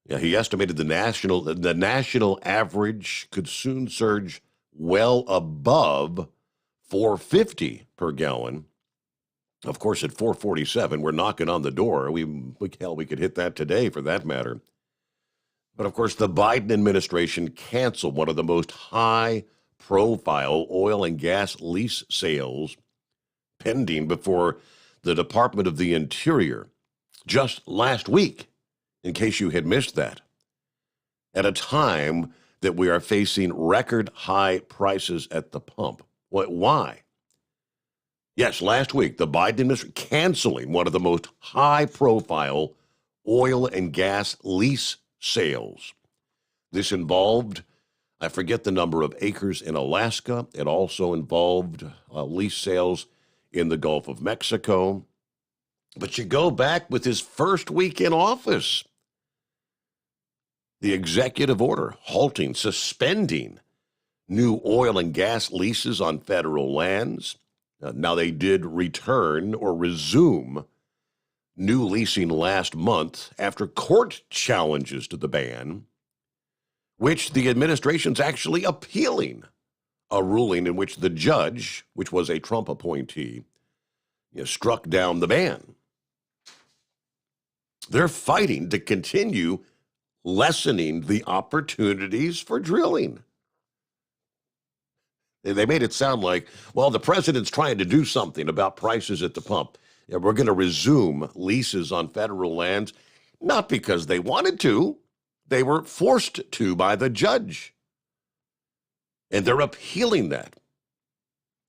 He estimated the national average could soon surge well above $4.50 per gallon. Of course, at $4.47, we're knocking on the door. We could hit that today, for that matter. But of course, the Biden administration canceled one of the most high profile oil and gas lease sales pending before the Department of the Interior just last week, in case you had missed that, at a time that we are facing record high prices at the pump. Why? Yes, last week, the Biden administration canceling one of the most high-profile oil and gas lease sales. This involved, I forget the number of acres in Alaska. It also involved lease sales in the Gulf of Mexico. But you go back with his first week in office, the executive order halting, suspending new oil and gas leases on federal lands. Now, they did return or resume new leasing last month after court challenges to the ban, which the administration's actually appealing, a ruling in which the judge, which was a Trump appointee, struck down the ban. They're fighting to continue lessening the opportunities for drilling. They made it sound like, well, the president's trying to do something about prices at the pump. We're going to resume leases on federal lands, not because they wanted to. They were forced to by the judge. And they're appealing that.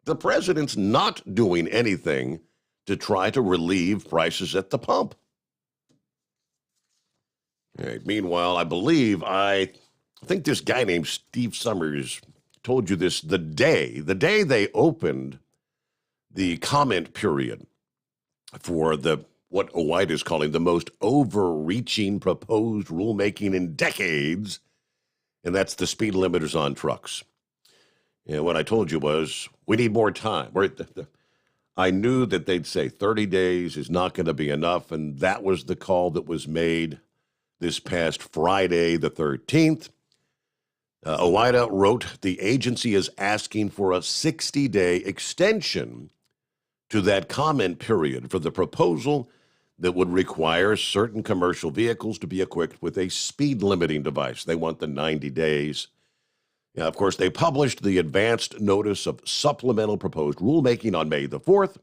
The president's not doing anything to try to relieve prices at the pump. Right. Meanwhile, I think this guy named Steve Sommers told you this the day they opened the comment period for what White is calling the most overreaching proposed rulemaking in decades, and that's the speed limiters on trucks. And what I told you was we need more time. I knew that they'd say 30 days is not going to be enough, and that was the call that was made this past Friday, the 13th. OIDA wrote the agency is asking for a 60-day extension to that comment period for the proposal that would require certain commercial vehicles to be equipped with a speed limiting device. They want the 90 days. Now, of course, they published the advanced notice of supplemental proposed rulemaking on May the 4th.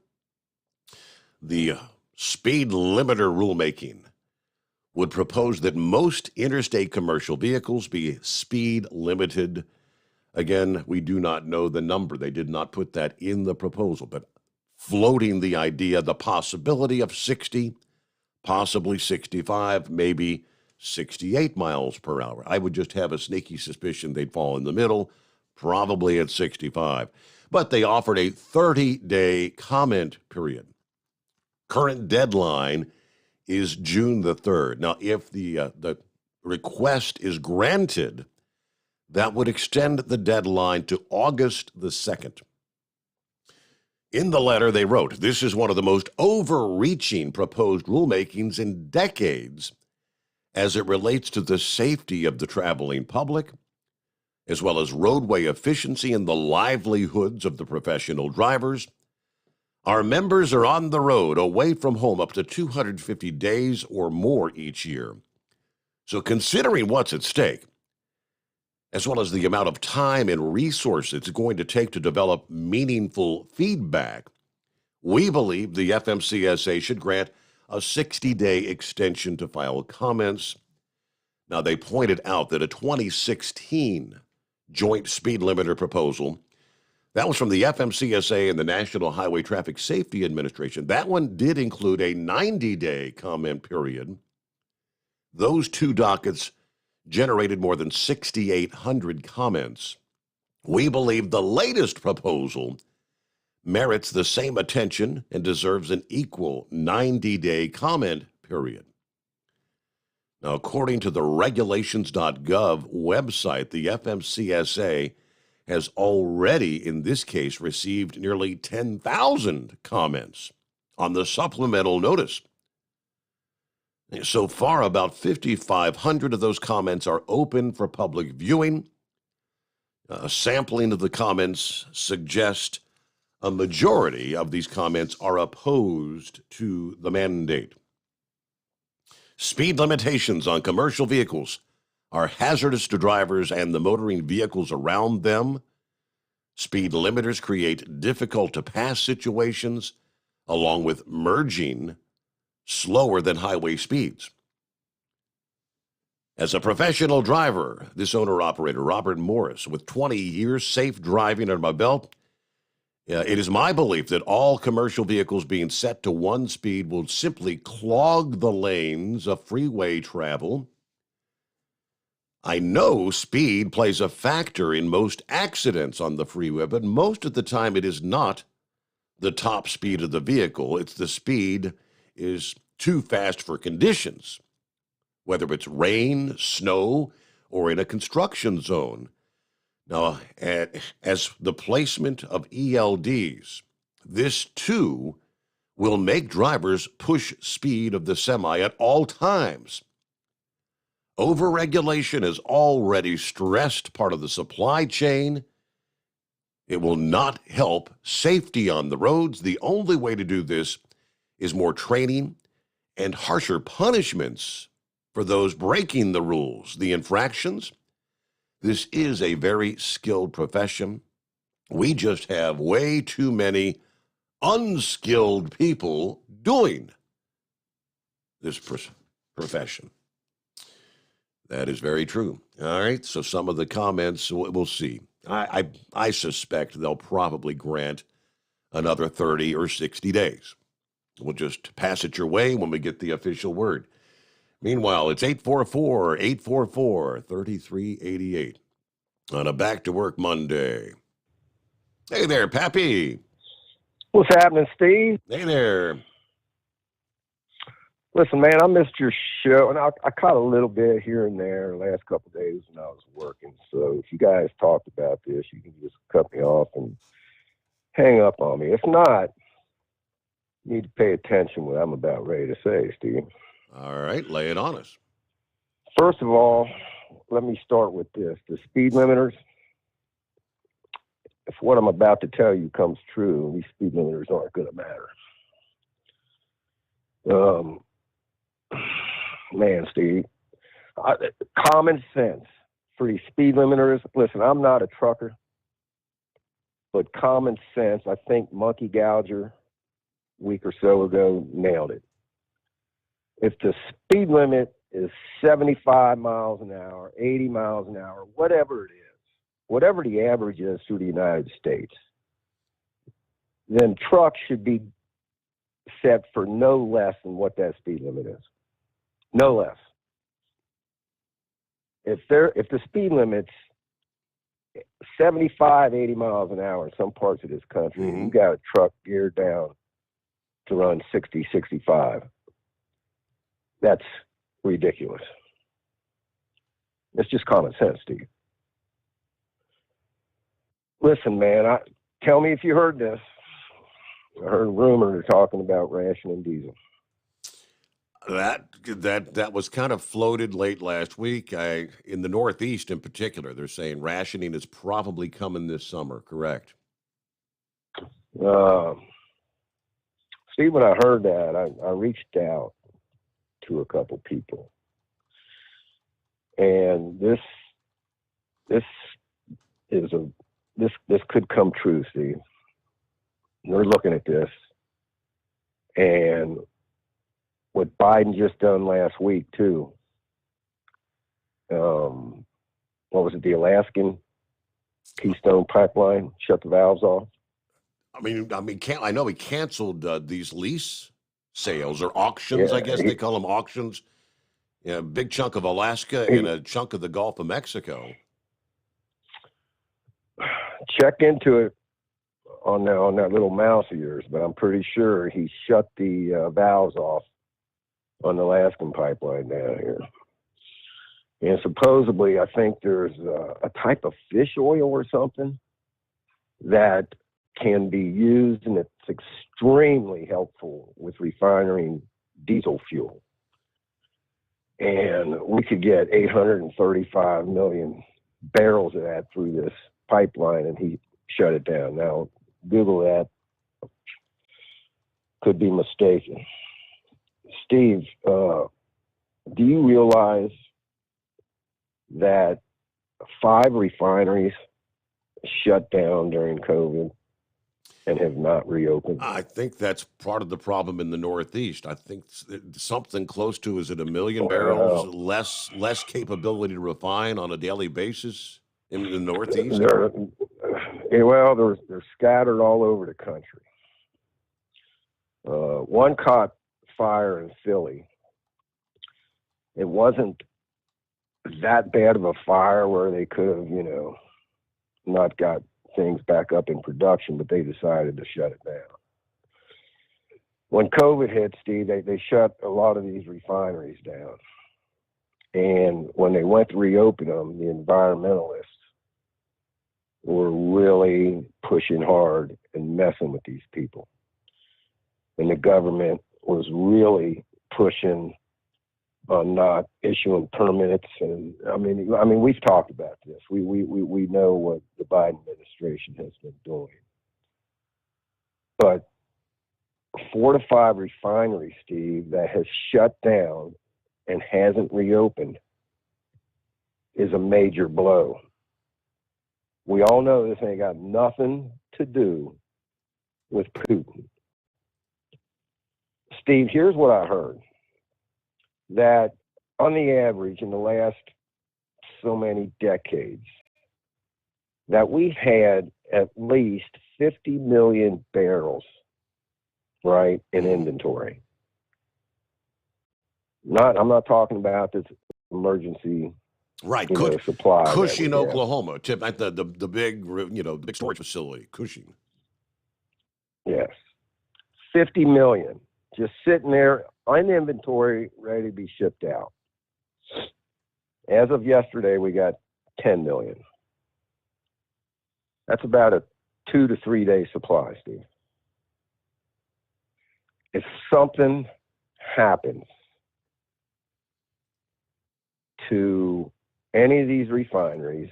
The speed limiter rulemaking would propose that most interstate commercial vehicles be speed limited. Again, we do not know the number. They did not put that in the proposal, but floating the idea, the possibility of 60, possibly 65, maybe 68 miles per hour. I would just have a sneaky suspicion they'd fall in the middle, probably at 65. But they offered a 30-day comment period. Current deadline is June the 3rd. Now, if the request is granted, that would extend the deadline to August the 2nd. In the letter, they wrote, this is one of the most overreaching proposed rulemakings in decades as it relates to the safety of the traveling public, as well as roadway efficiency and the livelihoods of the professional drivers. Our members are on the road away from home up to 250 days or more each year. So considering what's at stake, as well as the amount of time and resources it's going to take to develop meaningful feedback, we believe the FMCSA should grant a 60-day extension to file comments. Now, they pointed out that a 2016 joint speed limiter proposal, that was from the FMCSA and the National Highway Traffic Safety Administration. That one did include a 90-day comment period. Those two dockets generated more than 6,800 comments. We believe the latest proposal merits the same attention and deserves an equal 90-day comment period. Now, according to the regulations.gov website, the FMCSA has already, in this case, received nearly 10,000 comments on the supplemental notice. So far, about 5,500 of those comments are open for public viewing. A sampling of the comments suggest a majority of these comments are opposed to the mandate. Speed limitations on commercial vehicles are hazardous to drivers and the motoring vehicles around them. Speed limiters create difficult-to-pass situations, along with merging slower than highway speeds. As a professional driver, this owner-operator, Robert Morris, with 20 years safe driving under my belt, it is my belief that all commercial vehicles being set to one speed will simply clog the lanes of freeway travel. I know speed plays a factor in most accidents on the freeway, but most of the time it is not the top speed of the vehicle. It's the speed is too fast for conditions, whether it's rain, snow, or in a construction zone. Now, as the placement of ELDs, this too will make drivers push speed of the semi at all times. Overregulation is already stressed part of the supply chain. It will not help safety on the roads. The only way to do this is more training and harsher punishments for those breaking the rules, the infractions. This is a very skilled profession. We just have way too many unskilled people doing this profession. That is very true. All right, so some of the comments, we'll see. I suspect they'll probably grant another 30 or 60 days. We'll just pass it your way when we get the official word. Meanwhile, it's 844-844-3388 on a back-to-work Monday. Hey there, Pappy. What's happening, Steve? Hey there. Listen, man, I missed your show, and I caught a little bit here and there the last couple of days when I was working. So if you guys talked about this, you can just cut me off and hang up on me. If not, you need to pay attention what I'm about ready to say, Steve. All right, lay it on us. First of all, let me start with this. The speed limiters, if what I'm about to tell you comes true, these speed limiters aren't going to matter. Man, Steve, common sense for these speed limiters. Listen, I'm not a trucker, but common sense, I think Monkey Gouger a week or so ago nailed it. If the speed limit is 75 miles an hour, 80 miles an hour, whatever it is, whatever the average is through the United States, then trucks should be set for no less than what that speed limit is. No less. If the speed limit's 75, 80 miles an hour in some parts of this country, and you got a truck geared down to run 60, 65, that's ridiculous. It's just common sense, Steve. Listen, man, tell me if you heard this. I heard a rumor they're talking about rationing diesel. That was kind of floated late last week. In the Northeast in particular, they're saying rationing is probably coming this summer, correct? Steve, when I heard that, I reached out to a couple people. And this could come true, Steve. We're looking at this, and what Biden just done last week too. What was it? The Alaskan Keystone Pipeline shut the valves off. I know he canceled these lease sales or auctions. Yeah, I guess they call them auctions. Yeah, a big chunk of Alaska and a chunk of the Gulf of Mexico. Check into it on that little mouse of yours, but I'm pretty sure he shut the valves off on the Alaskan pipeline down here. And supposedly, I think there's a type of fish oil or something that can be used, and it's extremely helpful with refining diesel fuel. And we could get 835 million barrels of that through this pipeline, and he shut it down. Now, Google that. Could be mistaken. Steve, do you realize that 5 refineries shut down during COVID and have not reopened? I think that's part of the problem in the Northeast. I think something close to, is it 1 million barrels less capability to refine on a daily basis in the Northeast? They're scattered all over the country. One caught fire in Philly. It wasn't that bad of a fire where they could have, not got things back up in production, but they decided to shut it down. When COVID hit, Steve, they shut a lot of these refineries down. And when they went to reopen them, the environmentalists were really pushing hard and messing with these people. And the government was really pushing on not issuing permits. And I mean, we've talked about this. We know what the Biden administration has been doing. But 4 to 5 refineries, Steve, that has shut down and hasn't reopened is a major blow. We all know this ain't got nothing to do with Putin. Steve, here's what I heard. That on the average in the last so many decades, that we've had at least 50 million barrels, right, in inventory. I'm not talking about this emergency supply. Cushing, Oklahoma, at the big, big storage facility, Cushing. Yes. 50 million just sitting there on inventory, ready to be shipped out. As of yesterday, we got 10 million. That's about a 2 to 3 day supply, Steve. If something happens to any of these refineries,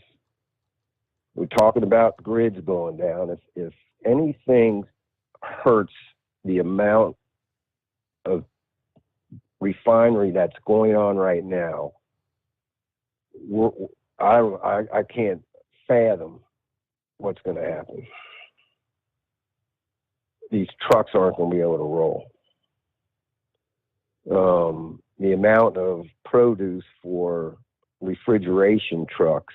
we're talking about grids going down. If anything hurts the amount of refinery that's going on right now, I can't fathom what's going to happen. These trucks aren't going to be able to roll. The amount of produce for refrigeration trucks.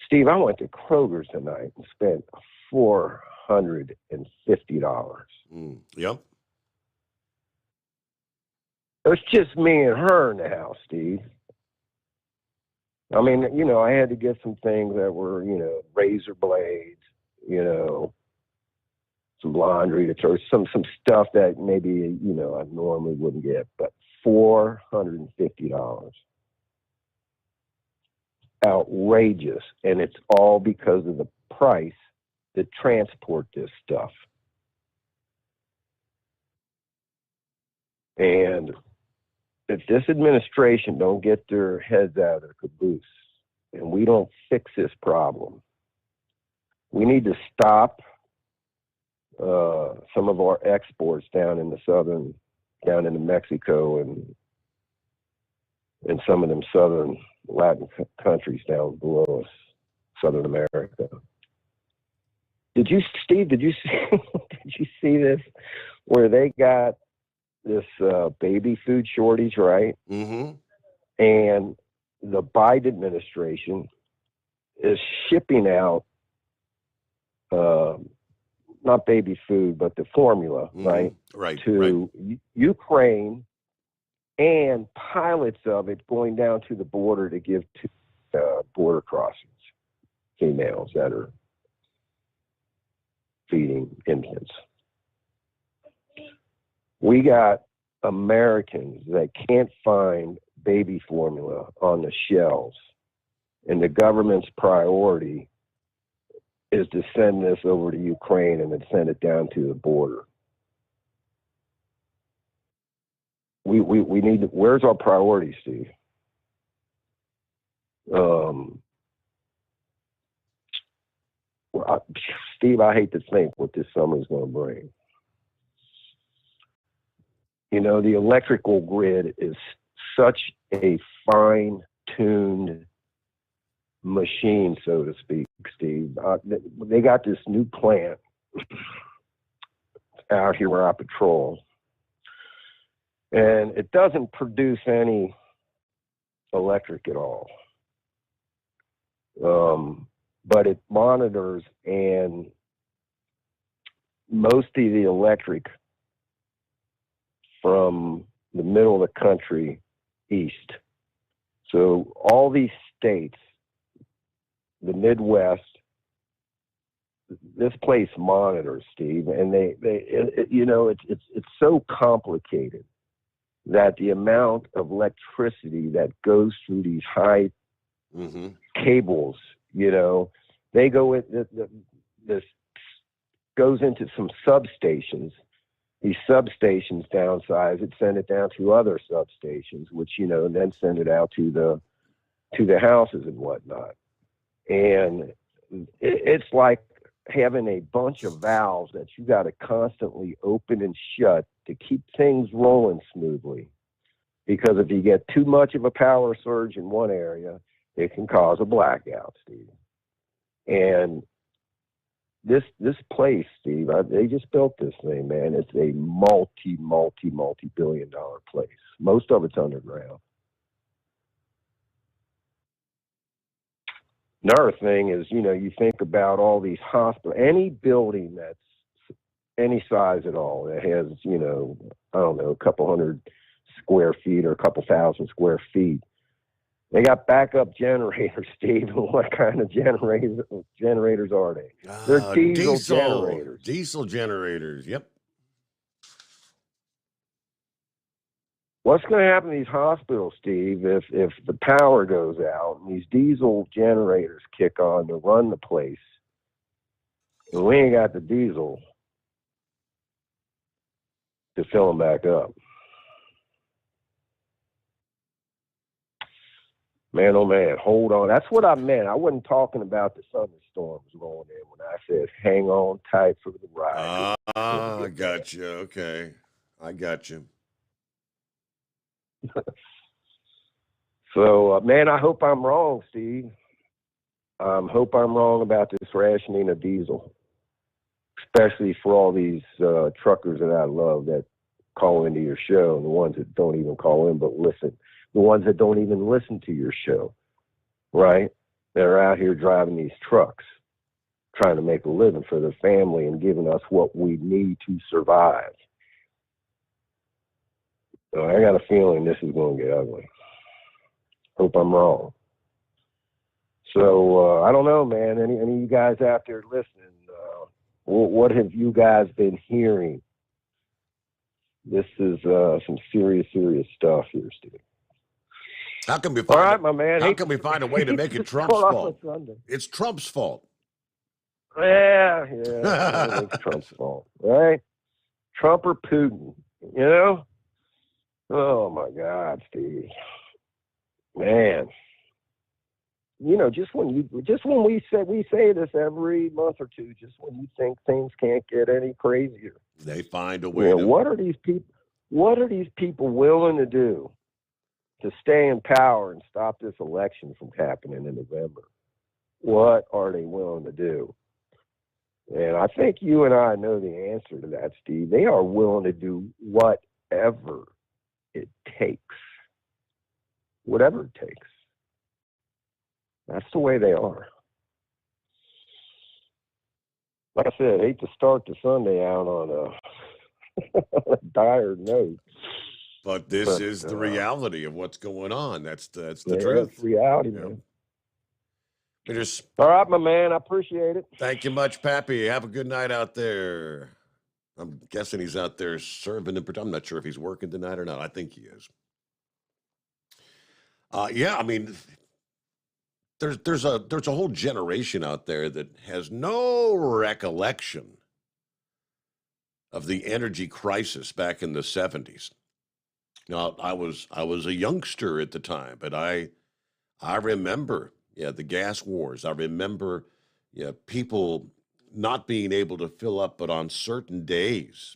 Steve, I went to Kroger's tonight and spent $450. Yep. It was just me and her in the house, Steve. I mean, I had to get some things that were, razor blades, some laundry detergent, some stuff that maybe, I normally wouldn't get, but $450. Outrageous. And it's all because of the price to transport this stuff. And if this administration don't get their heads out of the caboose and we don't fix this problem, we need to stop some of our exports down into Mexico and some of them southern Latin countries down below us, Southern America. Steve, did you see this where they got this baby food shortage, right? Mm-hmm. And the Biden administration is shipping out not baby food, but the formula, right, to Ukraine, and pilots of it going down to the border to give to border crossings, females that are feeding infants. We got Americans that can't find baby formula on the shelves, and the government's priority is to send this over to Ukraine and then send it down to the border. We need to, where's our priority, Steve? Steve, I hate to think what this summer is going to bring. The electrical grid is such a fine-tuned machine, so to speak, Steve. They got this new plant out here where I patrol, and it doesn't produce any electric at all. But it monitors, and most of the electric from the middle of the country east. So all these states, the Midwest, this place monitors, Steve, and it's so complicated that the amount of electricity that goes through these high cables, they go in, this goes into some substations. These substations downsize it, send it down to other substations, which, and then send it out to the houses and whatnot. And it's like having a bunch of valves that you got to constantly open and shut to keep things rolling smoothly. Because if you get too much of a power surge in one area, it can cause a blackout, Steve. And this place, Steve, they just built this thing, man. It's a multi-billion-dollar place. Most of it's underground. Another thing is, you think about all these hospitals, any building that's any size at all that has, I don't know, a couple hundred square feet or a couple thousand square feet. They got backup generators, Steve. What kind of generators are they? They're diesel generators. Diesel generators, yep. What's going to happen to these hospitals, Steve, if the power goes out and these diesel generators kick on to run the place, and we ain't got the diesel to fill them back up? Man, oh man, hold on. That's what I meant. I wasn't talking about the thunderstorms rolling in when I said hang on tight for the ride. I got you. Okay. I got you. So, man, I hope I'm wrong, Steve. Hope I'm wrong about this rationing of diesel, especially for all these truckers that I love that call into your show, and the ones that don't even call in but listen. The ones that don't even listen to your show, right? They're out here driving these trucks, trying to make a living for their family and giving us what we need to survive. So I got a feeling this is going to get ugly. Hope I'm wrong. So I don't know, man. Any of you guys out there listening, what have you guys been hearing? This is some serious stuff here, Steve. How can we find? All right, my man. How can we find a way to make it Trump's fault? It's Trump's fault. Yeah, it's Trump's fault, right? Trump or Putin, Oh my God, Steve, man. Just when we say this every month or two, just when you think things can't get any crazier, they find a way. What are these people willing to do to stay in power and stop this election from happening in November? What are they willing to do? And I think you and I know the answer to that, Steve. They are willing to do whatever it takes. Whatever it takes. That's the way they are. Like I said, I hate to start the Sunday out on a dire note. But this is the reality of what's going on. That's the truth. That's reality, man. All right, my man. I appreciate it. Thank you much, Pappy. Have a good night out there. I'm guessing he's out there serving. I'm not sure if he's working tonight or not. I think he is. Yeah, I mean, there's a whole generation out there that has no recollection of the energy crisis back in the 70s. Now, I was a youngster at the time, but I remember, the gas wars. I remember, people not being able to fill up, but on certain days,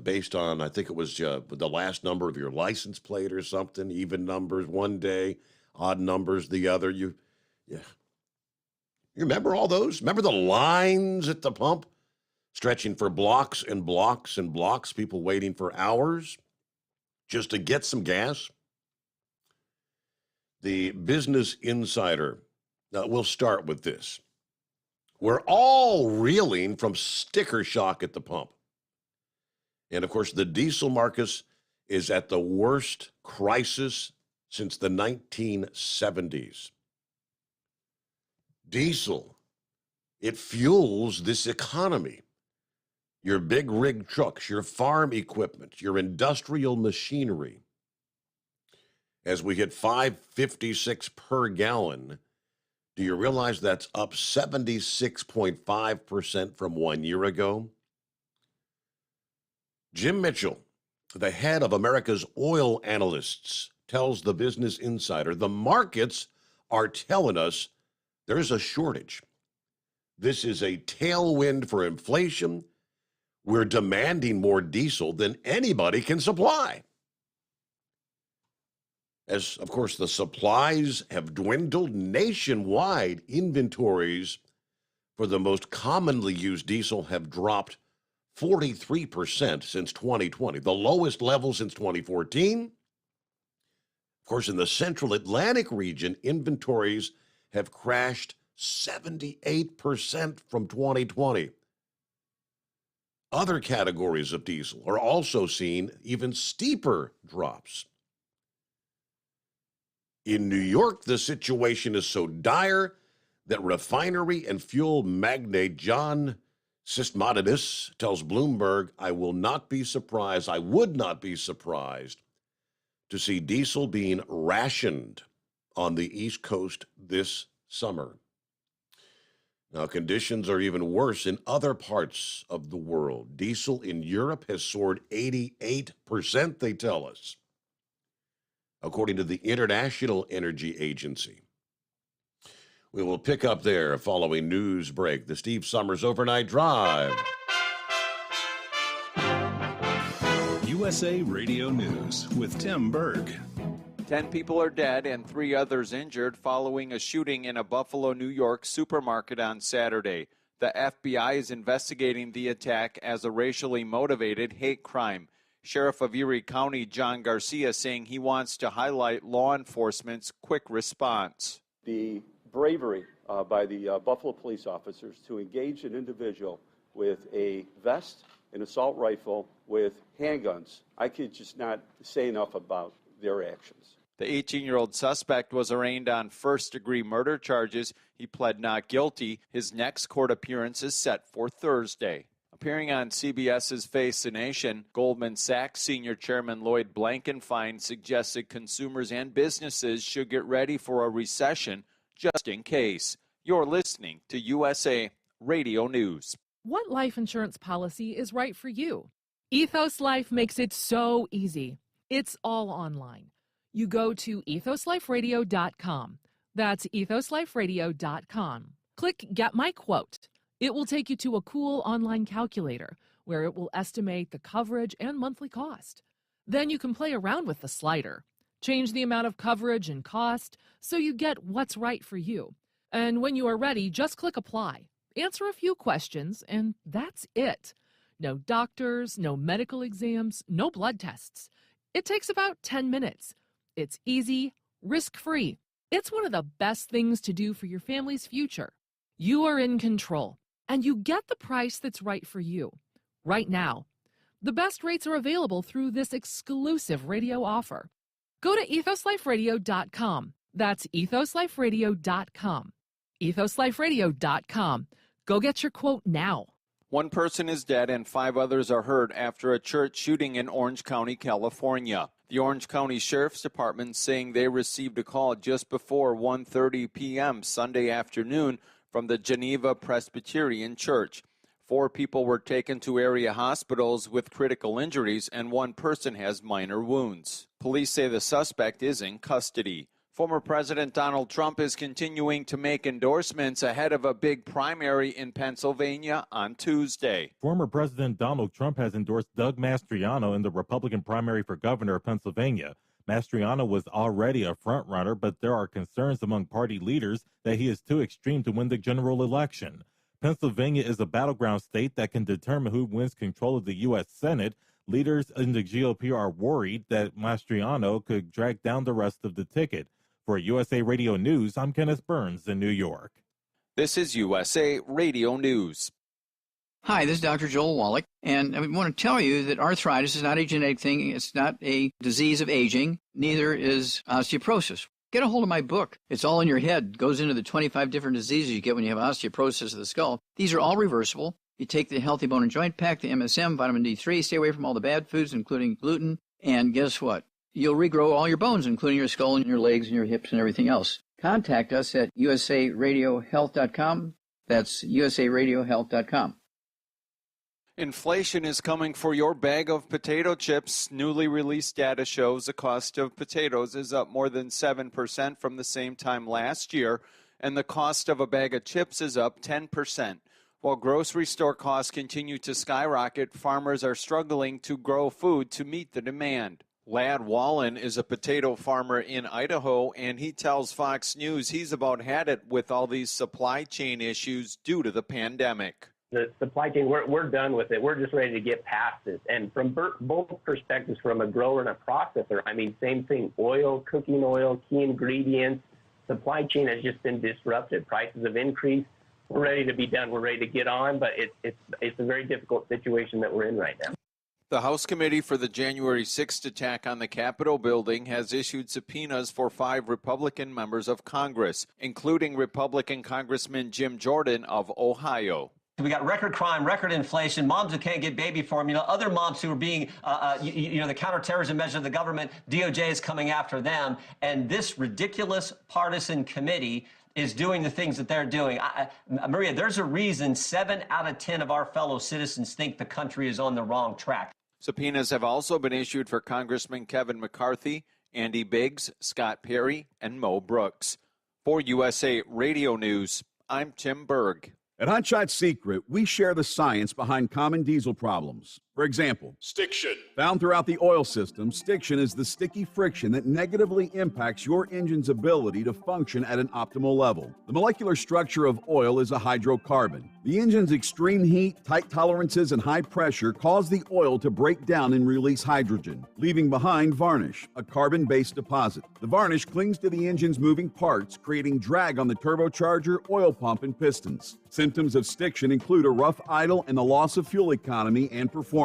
based on, I think it was the last number of your license plate or something, even numbers one day, odd numbers the other. Yeah. You remember all those? Remember the lines at the pump? Stretching for blocks and blocks and blocks, people waiting for hours just to get some gas? The Business Insider, we'll start with this. We're all reeling from sticker shock at the pump. And of course, the diesel market is at the worst crisis since the 1970s. Diesel, it fuels this economy. Your big rig trucks, your farm equipment, your industrial machinery. As we hit $5.56 per gallon, do you realize that's up 76.5% from 1 year ago? Jim Mitchell, the head of America's oil analysts, tells the Business Insider, the markets are telling us there's a shortage. This is a tailwind for inflation. We're demanding more diesel than anybody can supply. As, of course, the supplies have dwindled nationwide, inventories for the most commonly used diesel have dropped 43% since 2020, the lowest level since 2014. Of course, in the central Atlantic region, inventories have crashed 78% from 2020. Other categories of diesel are also seeing even steeper drops. In New York, the situation is so dire that refinery and fuel magnate John Sistmatides tells Bloomberg, I would not be surprised to see diesel being rationed on the East Coast this summer. Now, conditions are even worse in other parts of the world. Diesel in Europe has soared 88%, they tell us, according to the International Energy Agency. We will pick up there following news break. The Steve Sommers Overnight Drive. USA Radio News with Tim Berg. 10 people are dead and 3 others injured following a shooting in a Buffalo, New York supermarket on Saturday. The FBI is investigating the attack as a racially motivated hate crime. Sheriff of Erie County John Garcia saying he wants to highlight law enforcement's quick response. The bravery by the Buffalo police officers to engage an individual with a vest, an assault rifle, with handguns. I could just not say enough about their actions. The 18-year-old suspect was arraigned on first-degree murder charges. He pled not guilty. His next court appearance is set for Thursday. Appearing on CBS's Face the Nation, Goldman Sachs Senior Chairman Lloyd Blankfein suggested consumers and businesses should get ready for a recession just in case. You're listening to USA Radio News. What life insurance policy is right for you? Ethos Life makes it so easy. It's all online. You go to ethosliferadio.com. That's ethosliferadio.com. Click Get My Quote. It will take you to a cool online calculator where it will estimate the coverage and monthly cost. Then you can play around with the slider. Change the amount of coverage and cost so you get what's right for you. And when you are ready, just click Apply. Answer a few questions, and that's it. No doctors, no medical exams, no blood tests. It takes about 10 minutes. It's easy, risk-free. It's one of the best things to do for your family's future. You are in control, and you get the price that's right for you. Right now. The best rates are available through this exclusive radio offer. Go to ethosliferadio.com. That's ethosliferadio.com. ethosliferadio.com. Go get your quote now. 1 person is dead and 5 others are hurt after a church shooting in Orange County, California. The Orange County Sheriff's Department saying they received a call just before 1:30 p.m. Sunday afternoon from the Geneva Presbyterian Church. 4 people were taken to area hospitals with critical injuries and 1 person has minor wounds. Police say the suspect is in custody. Former President Donald Trump is continuing to make endorsements ahead of a big primary in Pennsylvania on Tuesday. Former President Donald Trump has endorsed Doug Mastriano in the Republican primary for governor of Pennsylvania. Mastriano was already a front-runner, but there are concerns among party leaders that he is too extreme to win the general election. Pennsylvania is a battleground state that can determine who wins control of the U.S. Senate. Leaders in the GOP are worried that Mastriano could drag down the rest of the ticket. For USA Radio News, I'm Kenneth Burns in New York. This is USA Radio News. Hi, this is Dr. Joel Wallach, and I want to tell you that arthritis is not a genetic thing. It's not a disease of aging. Neither is osteoporosis. Get a hold of my book. It's all in your head. It goes into the 25 different diseases you get when you have osteoporosis of the skull. These are all reversible. You take the Healthy Bone and Joint Pack, the MSM, vitamin D3, stay away from all the bad foods, including gluten, and guess what? You'll regrow all your bones, including your skull and your legs and your hips and everything else. Contact us at usaradiohealth.com. That's usaradiohealth.com. Inflation is coming for your bag of potato chips. Newly released data shows the cost of potatoes is up more than 7% from the same time last year, and the cost of a bag of chips is up 10%. While grocery store costs continue to skyrocket, farmers are struggling to grow food to meet the demand. Lad Wallen is a potato farmer in Idaho, and he tells Fox News he's about had it with all these supply chain issues due to the pandemic. The supply chain, we're done with it. We're just ready to get past this. And from both perspectives, from a grower and a processor, I mean, same thing, oil, cooking oil, key ingredients, supply chain has just been disrupted. Prices have increased. We're ready to be done. We're ready to get on, but it's a very difficult situation that we're in right now. The House Committee for the January 6th attack on the Capitol building has issued subpoenas for 5 Republican members of Congress, including Republican Congressman Jim Jordan of Ohio. We got record crime, record inflation, moms who can't get baby formula, other moms who are being, the counterterrorism measure of the government, DOJ is coming after them. And this ridiculous partisan committee is doing the things that they're doing. Maria, there's a reason 7 out of 10 of our fellow citizens think the country is on the wrong track. Subpoenas have also been issued for Congressman Kevin McCarthy, Andy Biggs, Scott Perry, and Mo Brooks. For USA Radio News, I'm Tim Berg. At Hot Shot Secret, we share the science behind common diesel problems. For example, stiction. Found throughout the oil system, stiction is the sticky friction that negatively impacts your engine's ability to function at an optimal level. The molecular structure of oil is a hydrocarbon. The engine's extreme heat, tight tolerances, and high pressure cause the oil to break down and release hydrogen, leaving behind varnish, a carbon-based deposit. The varnish clings to the engine's moving parts, creating drag on the turbocharger, oil pump, and pistons. Symptoms of stiction include a rough idle and the loss of fuel economy and performance.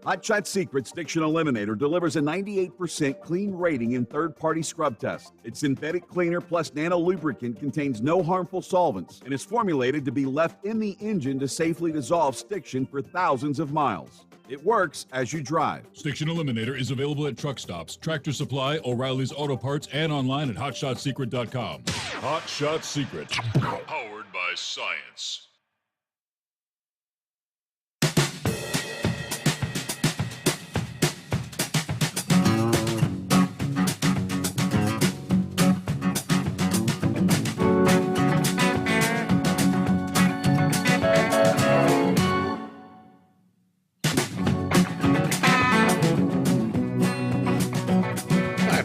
Hot Shot Secret Stiction Eliminator delivers a 98% clean rating in third-party scrub tests. Its synthetic cleaner plus nano lubricant contains no harmful solvents and is formulated to be left in the engine to safely dissolve stiction for thousands of miles. It works as you drive. Stiction Eliminator is available at truck stops, Tractor Supply, O'Reilly's Auto Parts, and online at hotshotsecret.com. Hot Shot Secret. Powered by science.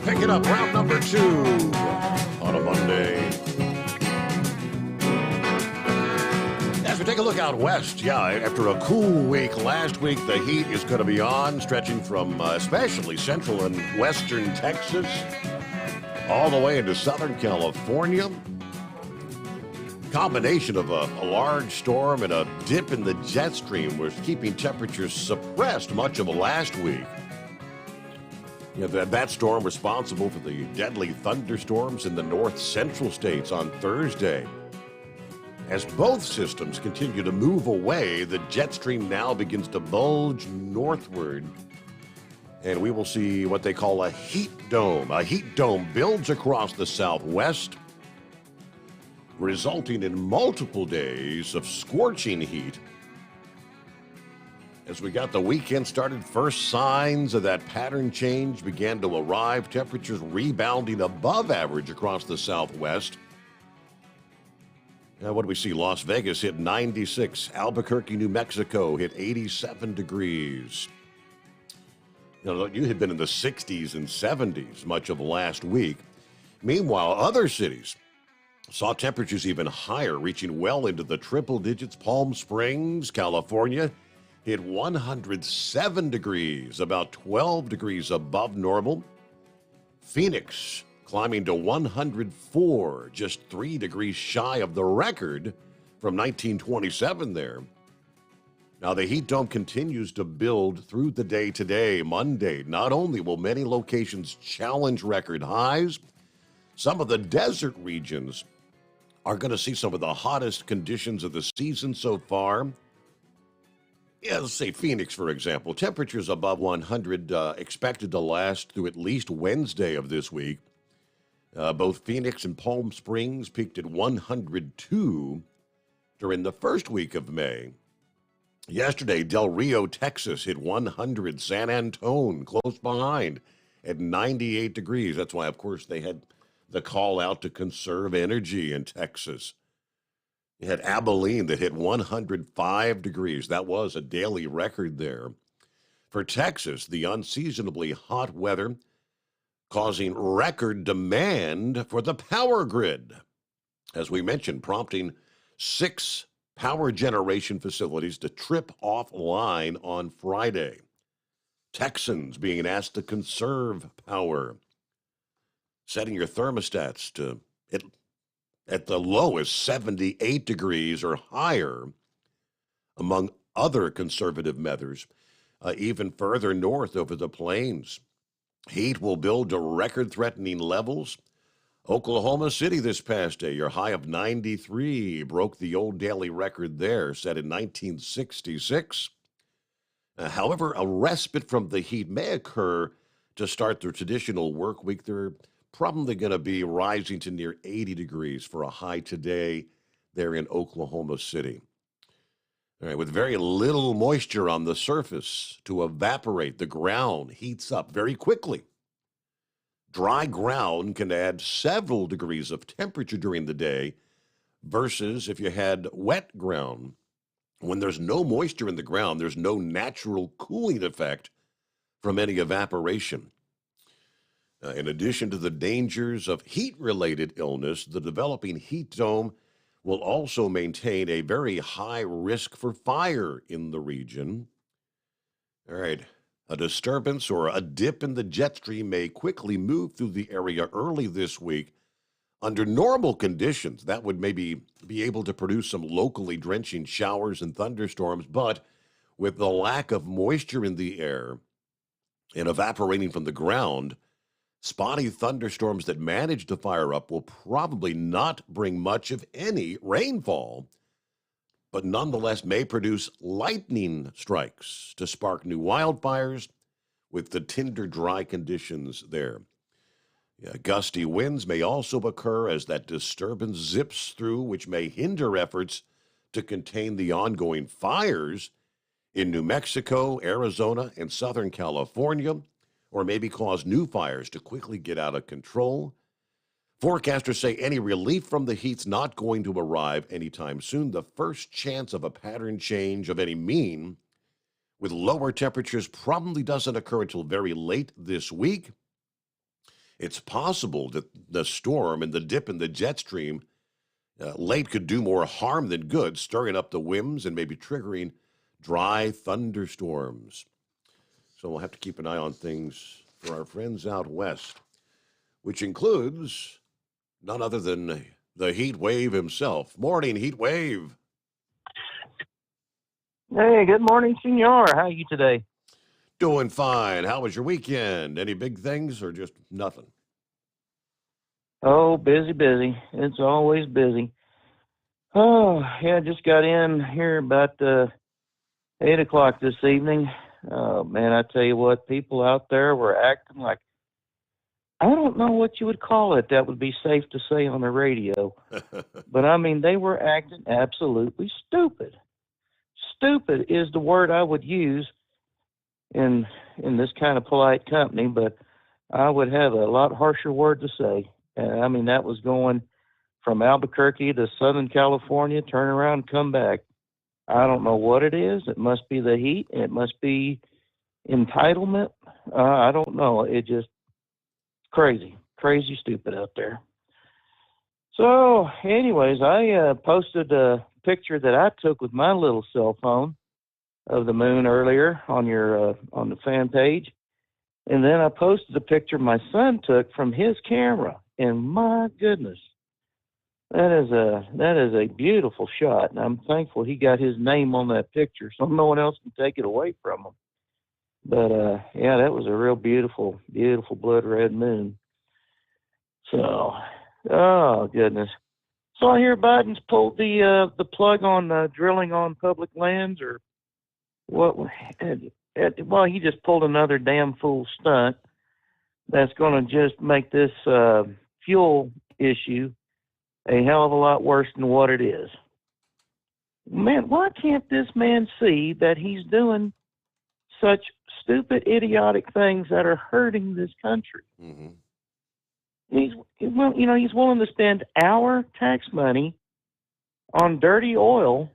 Picking up round number 2 on a Monday. As we take a look out west, after a cool week last week, the heat is going to be on, stretching from especially central and western Texas all the way into southern California. Combination of a large storm and a dip in the jet stream was keeping temperatures suppressed much of last week. That storm responsible for the deadly thunderstorms in the north central states on Thursday. As both systems continue to move away, the jet stream now begins to bulge northward, and we will see what they call a heat dome. A heat dome builds across the southwest, resulting in multiple days of scorching heat. As we got the weekend started, first signs of that pattern change began to arrive, temperatures rebounding above average across the southwest. Now, what do we see? Las Vegas hit 96. Albuquerque, New Mexico hit 87 degrees. You had been in the 60s and 70s much of last week. Meanwhile, other cities saw temperatures even higher, reaching well into the triple digits. Palm Springs, California, hit 107 degrees, about 12 degrees above normal. Phoenix climbing to 104, just 3 degrees shy of the record from 1927 there. Now, the heat dome continues to build through the day today, Monday. Not only will many locations challenge record highs, some of the desert regions are going to see some of the hottest conditions of the season so far. Yeah, let's say Phoenix, for example. Temperatures above 100 expected to last through at least Wednesday of this week. Both Phoenix and Palm Springs peaked at 102 during the first week of May. Yesterday, Del Rio, Texas hit 100. San Antone, close behind, at 98 degrees. That's why, of course, they had the call out to conserve energy in Texas. You had Abilene that hit 105 degrees. That was a daily record there. For Texas, the unseasonably hot weather causing record demand for the power grid. As we mentioned, prompting 6 power generation facilities to trip offline on Friday. Texans being asked to conserve power. Setting your thermostats to at the lowest 78 degrees or higher, among other conservative measures. Even further north over the plains, heat will build to record-threatening levels. Oklahoma City this past day, your high of 93, broke the old daily record there, set in 1966. However, a respite from the heat may occur to start the traditional work week. They're probably going to be rising to near 80 degrees for a high today there in Oklahoma City. All right, with very little moisture on the surface to evaporate, the ground heats up very quickly. Dry ground can add several degrees of temperature during the day versus if you had wet ground. When there's no moisture in the ground, there's no natural cooling effect from any evaporation. In addition to the dangers of heat-related illness, the developing heat dome will also maintain a very high risk for fire in the region. All right. A disturbance or a dip in the jet stream may quickly move through the area early this week. Under normal conditions, that would maybe be able to produce some locally drenching showers and thunderstorms, but with the lack of moisture in the air and evaporating from the ground, spotty thunderstorms that manage to fire up will probably not bring much of any rainfall, but nonetheless may produce lightning strikes to spark new wildfires with the tinder dry conditions there. Gusty winds may also occur as that disturbance zips through, which may hinder efforts to contain the ongoing fires in New Mexico, Arizona, and Southern California, or maybe cause new fires to quickly get out of control. Forecasters say any relief from the heat's not going to arrive anytime soon. The first chance of a pattern change of any mean with lower temperatures probably doesn't occur until very late this week. It's possible that the storm and the dip in the jet stream late could do more harm than good, stirring up the winds and maybe triggering dry thunderstorms. So we'll have to keep an eye on things for our friends out west, which includes none other than the heat wave himself. Morning, heat wave. Hey, good morning, senor. How are you today? Doing fine. How was your weekend? Any big things or just nothing? Oh, busy. It's always busy. Oh, yeah, just got in here about 8 o'clock this evening. Oh, man, I tell you what, people out there were acting like, I don't know what you would call it that would be safe to say on the radio. But, I mean, they were acting absolutely stupid. Stupid is the word I would use in this kind of polite company, but I would have a lot harsher word to say. I mean, that was going from Albuquerque to Southern California, turn around and come back. I don't know what it is. It must be the heat. It must be entitlement. I don't know. It just crazy stupid out there. So, anyways, I posted a picture that I took with my little cell phone of the moon earlier on your on the fan page, and then I posted a picture my son took from his camera. And my goodness, that is a beautiful shot, and I'm thankful he got his name on that picture, so no one else can take it away from him. But yeah, that was a real beautiful blood red moon. So, oh goodness. So I hear Biden's pulled the plug on drilling on public lands, or what? Well, he just pulled another damn fool stunt that's going to just make this fuel issue a hell of a lot worse than what it is. Man, why can't this man see that he's doing such stupid, idiotic things that are hurting this country? Mm-hmm. He's willing to spend our tax money on dirty oil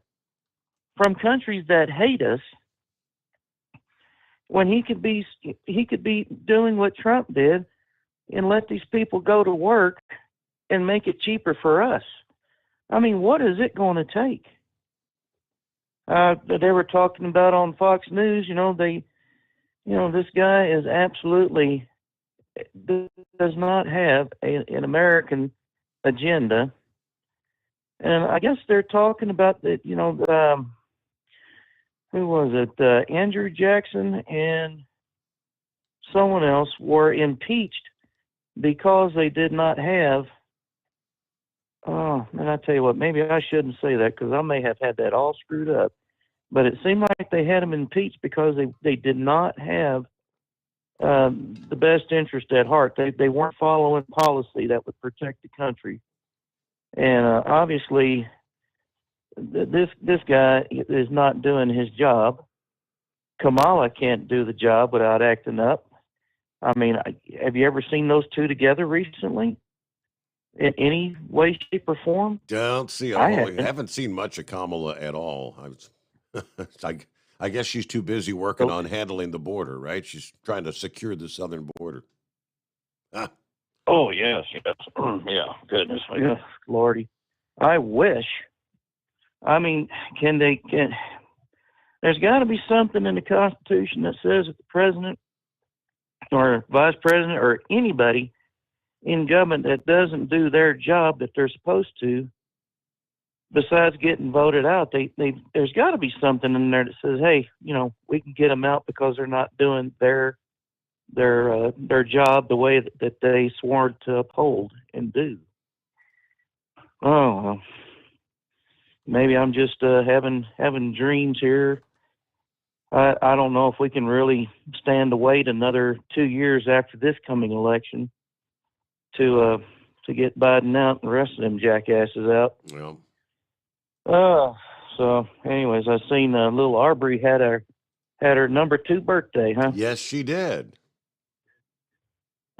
from countries that hate us, when he could be doing what Trump did and let these people go to work and make it cheaper for us. I mean, what is it going to take? They were talking about on Fox News, this guy is absolutely does not have an American agenda. And I guess they're talking about that, who was it? Andrew Jackson and someone else were impeached because they did not have. Oh, man, I tell you what, maybe I shouldn't say that because I may have had that all screwed up. But it seemed like they had them impeached because they did not have the best interest at heart. They weren't following policy that would protect the country. And obviously, this guy is not doing his job. Kamala can't do the job without acting up. I mean, have you ever seen those two together recently? In any way, shape, or form? Don't see. I haven't seen much of Kamala at all. I guess she's too busy working on handling the border, right? She's trying to secure the southern border. Huh? Oh, yes. Yeah, goodness. Yeah, Lordy. I wish. I mean, there's got to be something in the Constitution that says that the president or vice president or anybody in government that doesn't do their job that they're supposed to, besides getting voted out, there's got to be something in there that says, hey, we can get them out because they're not doing their job the way that they swore to uphold and do. Oh, well, maybe I'm just having dreams here. I don't know if we can really stand to wait another 2 years after this coming election to get Biden out and the rest of them jackasses out. Well. So anyways, I seen little Arbery had her number 2 birthday, huh? Yes, she did.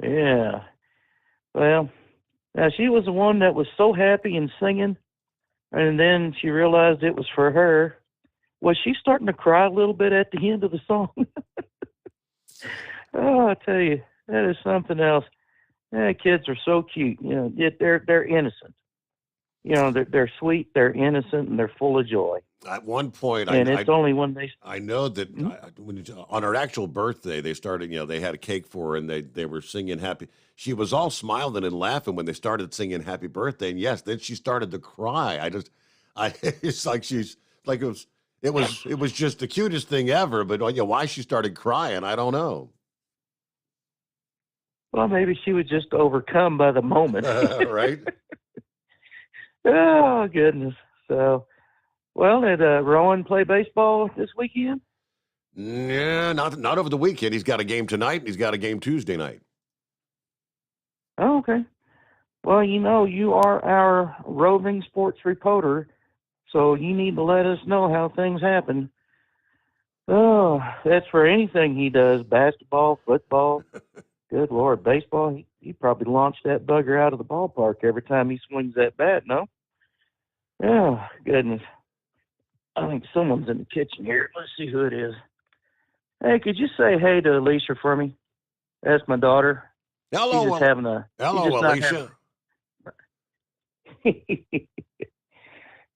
Yeah. Well, now she was the one that was so happy and singing, and then she realized it was for her. Was she starting to cry a little bit at the end of the song? Oh, I tell you, that is something else. Yeah, kids are so cute. They're innocent. They're sweet, they're innocent, and they're full of joy. At one point, only when they. I know that on her actual birthday, they started. They had a cake for her, and they were singing happy. She was all smiling and laughing when they started singing "Happy Birthday," and yes, then she started to cry. It's like it was just the cutest thing ever. But why she started crying, I don't know. Well, maybe she was just overcome by the moment. Right? Oh, goodness. So, well, did Rowan play baseball this weekend? Yeah, not over the weekend. He's got a game tonight, and he's got a game Tuesday night. Oh, okay. Well, you are our roving sports reporter, so you need to let us know how things happen. Oh, that's for anything he does, basketball, football. Good Lord, baseball, he probably launched that bugger out of the ballpark every time he swings that bat, no? Oh, goodness. I think someone's in the kitchen here. Let's see who it is. Hey, could you say hey to Alicia for me? That's my daughter. Hello, She's just having a. hello, Alicia.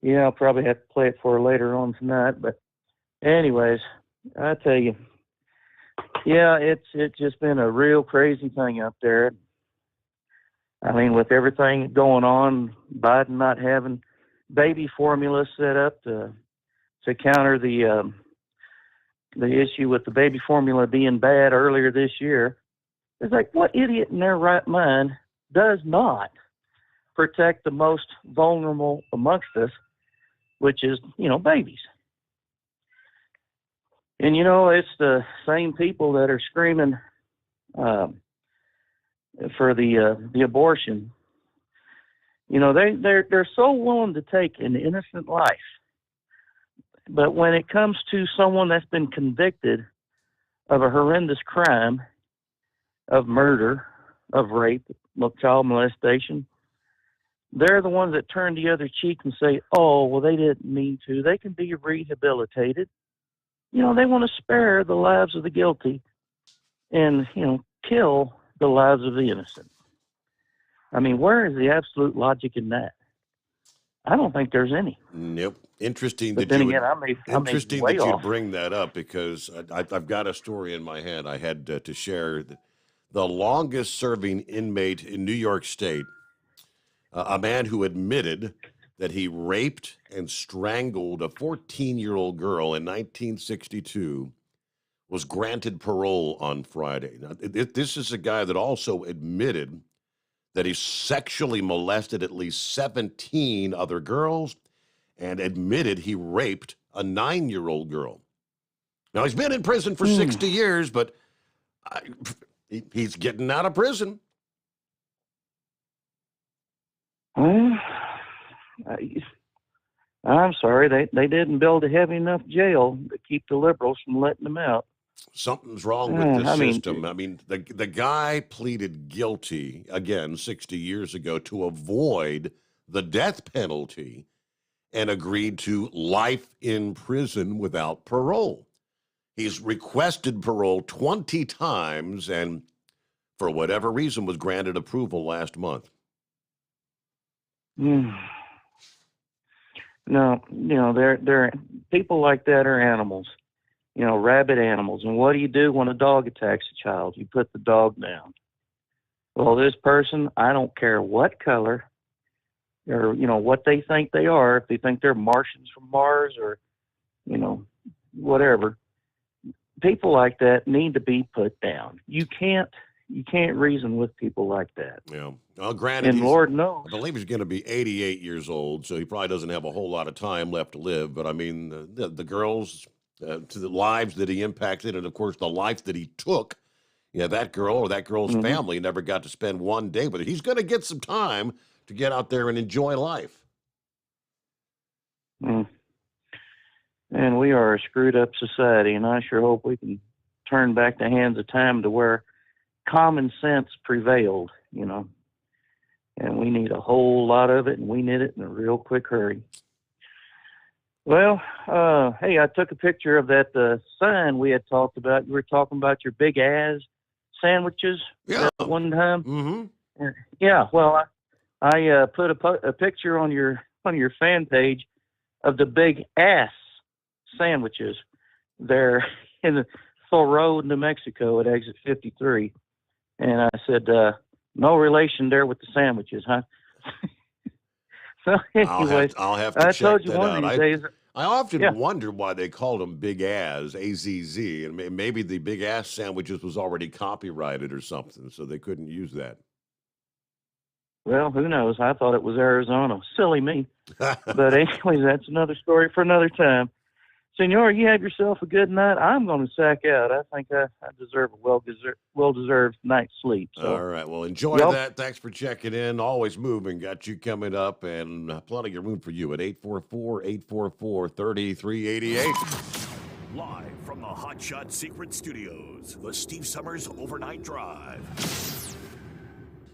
Yeah, I'll probably have to play it for her later on tonight. But anyways, I tell you, yeah, it's just been a real crazy thing up there. I mean, with everything going on, Biden not having baby formula set up to counter the issue with the baby formula being bad earlier this year. It's like, what idiot in their right mind does not protect the most vulnerable amongst us, which is, babies. And, it's the same people that are screaming for the abortion. They're so willing to take an innocent life. But when it comes to someone that's been convicted of a horrendous crime, of murder, of rape, of child molestation, they're the ones that turn the other cheek and say, oh, well, they didn't mean to. They can be rehabilitated. They want to spare the lives of the guilty and, kill the lives of the innocent. I mean, where is the absolute logic in that? I don't think there's any. Nope. Interesting But that then you again, I may be way you off. bring that up, because I've got a story in my head I had to share. The longest serving inmate in New York State, a man who admitted that he raped and strangled a 14-year-old girl in 1962, was granted parole on Friday. Now, this is a guy that also admitted that he sexually molested at least 17 other girls and admitted he raped a 9-year-old girl. Now, he's been in prison for 60 years, but he's getting out of prison. Well, I'm sorry, they didn't build a heavy enough jail to keep the liberals from letting them out. Something's wrong with the system. I mean, the guy pleaded guilty, again, 60 years ago, to avoid the death penalty and agreed to life in prison without parole. He's requested parole 20 times and, for whatever reason, was granted approval last month. No, they're people like that are animals. Rabid animals. And what do you do when a dog attacks a child? You put the dog down. Well, this person, I don't care what color or, what they think they are, if they think they're Martians from Mars or, whatever. People like that need to be put down. You can't reason with people like that. Yeah. Well, granted, and Lord knows, I believe he's going to be 88 years old, so he probably doesn't have a whole lot of time left to live. But I mean, the girls, to the lives that he impacted, and of course the life that he took. That girl or that girl's family never got to spend one day with her. He's going to get some time to get out there and enjoy life. And we are a screwed up society, and I sure hope we can turn back the hands of time to where common sense prevailed, and we need a whole lot of it, and we need it in a real quick hurry. Well, hey, I took a picture of that sign we had talked about. You were talking about your big ass sandwiches at one time. Mm-hmm. Yeah, well, I put a picture on your fan page of the big ass sandwiches there in the Full Road, New Mexico at exit 53. And I said, no relation there with the sandwiches, huh? So anyways, I'll have to I check told you that one out. of these days. I often wonder why they called them Big Ass, A-Z-Z, and maybe the Big Ass sandwiches was already copyrighted or something, so they couldn't use that. Well, who knows? I thought it was Arizona. Silly me. But anyways, that's another story for another time. Senor, you have yourself a good night. I'm going to sack out. I think I deserve a well-deserved night's sleep. So. All right. Well, enjoy that. Thanks for checking in. Always moving. Got you coming up, and plenty of room for you at 844-844-3388. Live from the Hot Shot Secret Studios, the Steve Summers Overnight Drive.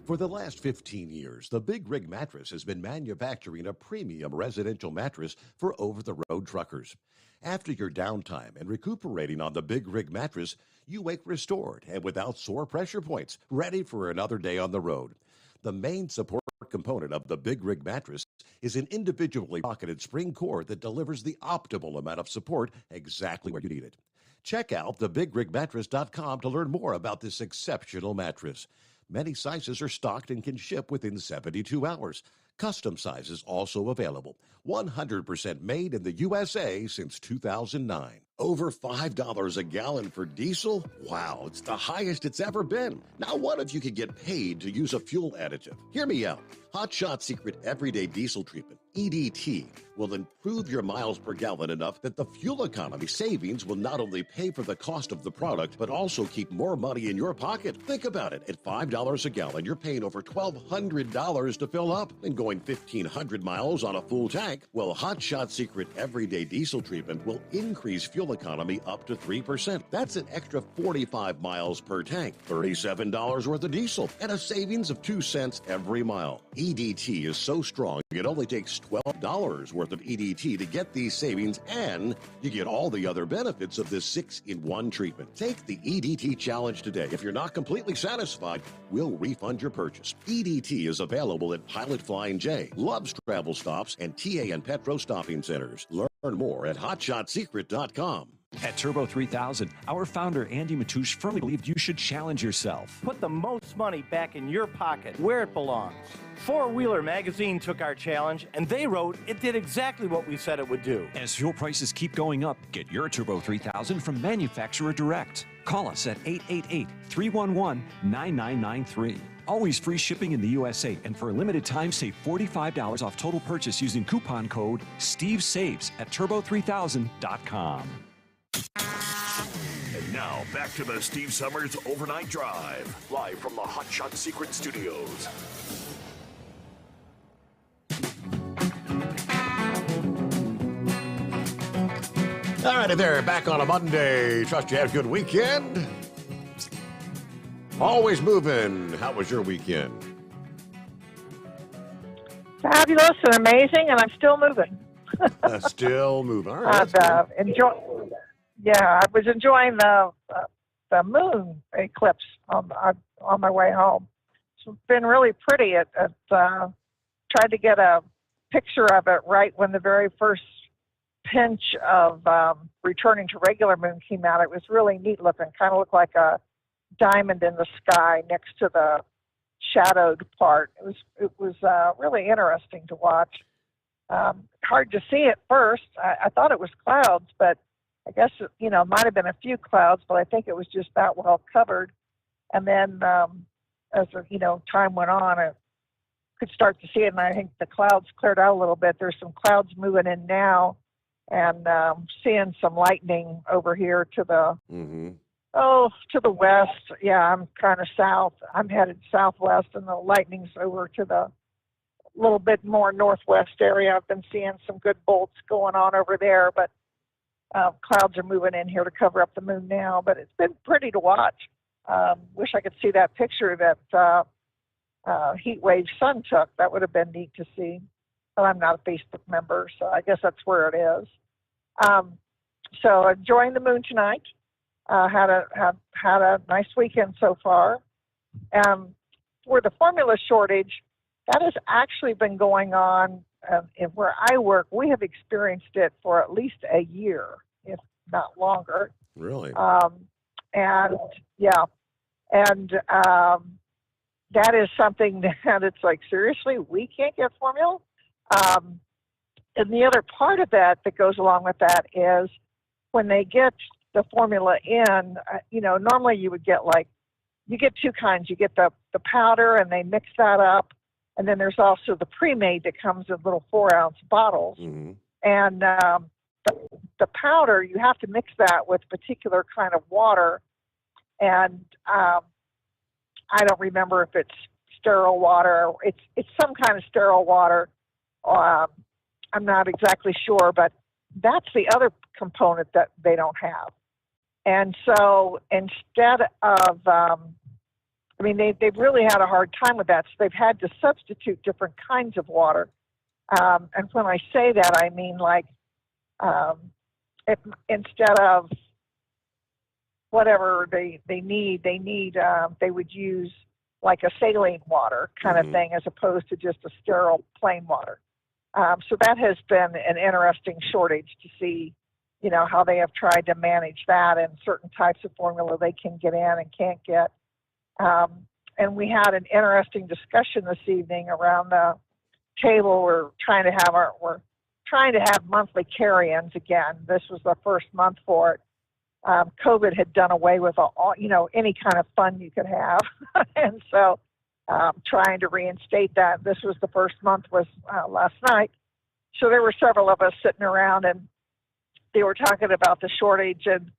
For the last 15 years, the Big Rig Mattress has been manufacturing a premium residential mattress for over-the-road truckers. After your downtime and recuperating on the Big Rig Mattress, you wake restored and without sore pressure points, ready for another day on the road. The main support component of the Big Rig Mattress is an individually pocketed spring core that delivers the optimal amount of support exactly where you need it. Check out thebigrigmattress.com to learn more about this exceptional mattress. Many sizes are stocked and can ship within 72 hours. Custom sizes also available. 100% made in the USA since 2009. Over $5 a gallon for diesel? Wow, it's the highest it's ever been. Now what if you could get paid to use a fuel additive? Hear me out. Hot Shot Secret Everyday Diesel Treatment, EDT, will improve your miles per gallon enough that the fuel economy savings will not only pay for the cost of the product, but also keep more money in your pocket. Think about it. At $5 a gallon, you're paying over $1,200 to fill up and going 1,500 miles on a full tank. Well, Hot Shot Secret Everyday Diesel Treatment will increase fuel economy up to 3%. That's an extra 45 miles per tank, $37 worth of diesel, and a savings of 2 cents every mile. EDT is so strong, it only takes $12 worth of EDT to get these savings, and you get all the other benefits of this 6-in-1 treatment. Take the EDT challenge today. If you're not completely satisfied, we'll refund your purchase. EDT is available at Pilot Flying J, Love's Travel Stops, and TA and Petro Stopping Centers. Learn more at hotshotsecret.com. At Turbo 3000, our founder Andy Matouche firmly believed you should challenge yourself. Put the most money back in your pocket, where it belongs. Four Wheeler magazine took our challenge, and they wrote it did exactly what we said it would do. As fuel prices keep going up, get your Turbo 3000 from manufacturer direct. Call us at 888-311-9993. Always free shipping in the USA, and for a limited time, save $45 off total purchase using coupon code STEVESAVES at turbo3000.com. And now, back to the Steve Sommers Overnight Drive, live from the Hot Shot Secret Studios. All righty there, back on a Monday. Trust you had a good weekend. Always moving. How was your weekend? Fabulous and amazing, and I'm still moving. Still moving. All right. I was enjoying the moon eclipse on my way home. It's been really pretty. Tried to get a picture of it right when the very first pinch of returning to regular moon came out. It was really neat looking. Kind of looked like a diamond in the sky next to the shadowed part. It was really interesting to watch. Hard to see at first. I thought it was clouds, but I guess it might have been a few clouds, but I think it was just that well covered. And then as time went on, I could start to see it, and I think the clouds cleared out a little bit. There's some clouds moving in now, and seeing some lightning over here to the to the west. Yeah, I'm kind of south. I'm headed southwest, and the lightning's over to the little bit more northwest area. I've been seeing some good bolts going on over there, but clouds are moving in here to cover up the moon now. But it's been pretty to watch. Wish I could see that picture that heat wave sun took. That would have been neat to see. But I'm not a Facebook member, so I guess that's where it is. So enjoying the moon tonight. Had a nice weekend so far. For the formula shortage, that has actually been going on where I work. We have experienced it for at least a year, if not longer. Really? That is something that it's like, seriously, we can't get formula? And the other part of that goes along with that is when they get the formula in, normally you would get you get two kinds. You get the powder, and they mix that up. And then there's also the pre-made that comes in little 4-ounce bottles. Mm-hmm. And the powder, you have to mix that with a particular kind of water. And I don't remember if it's sterile water. It's some kind of sterile water. I'm not exactly sure, but that's the other component that they don't have. And so instead of I mean, they've really had a hard time with that, so they've had to substitute different kinds of water. And when I say that, I mean like if, instead of whatever they would use like a saline water kind of thing as opposed to just a sterile plain water. So that has been an interesting shortage to see, you know, how they have tried to manage that and certain types of formula they can get in and can't get. And we had an interesting discussion this evening around the table. We're trying to have monthly carry-ins again. This was the first month for it. COVID had done away with all, you know, any kind of fun you could have. And so trying to reinstate that. This was the first month was last night. So there were several of us sitting around and they were talking about the shortage and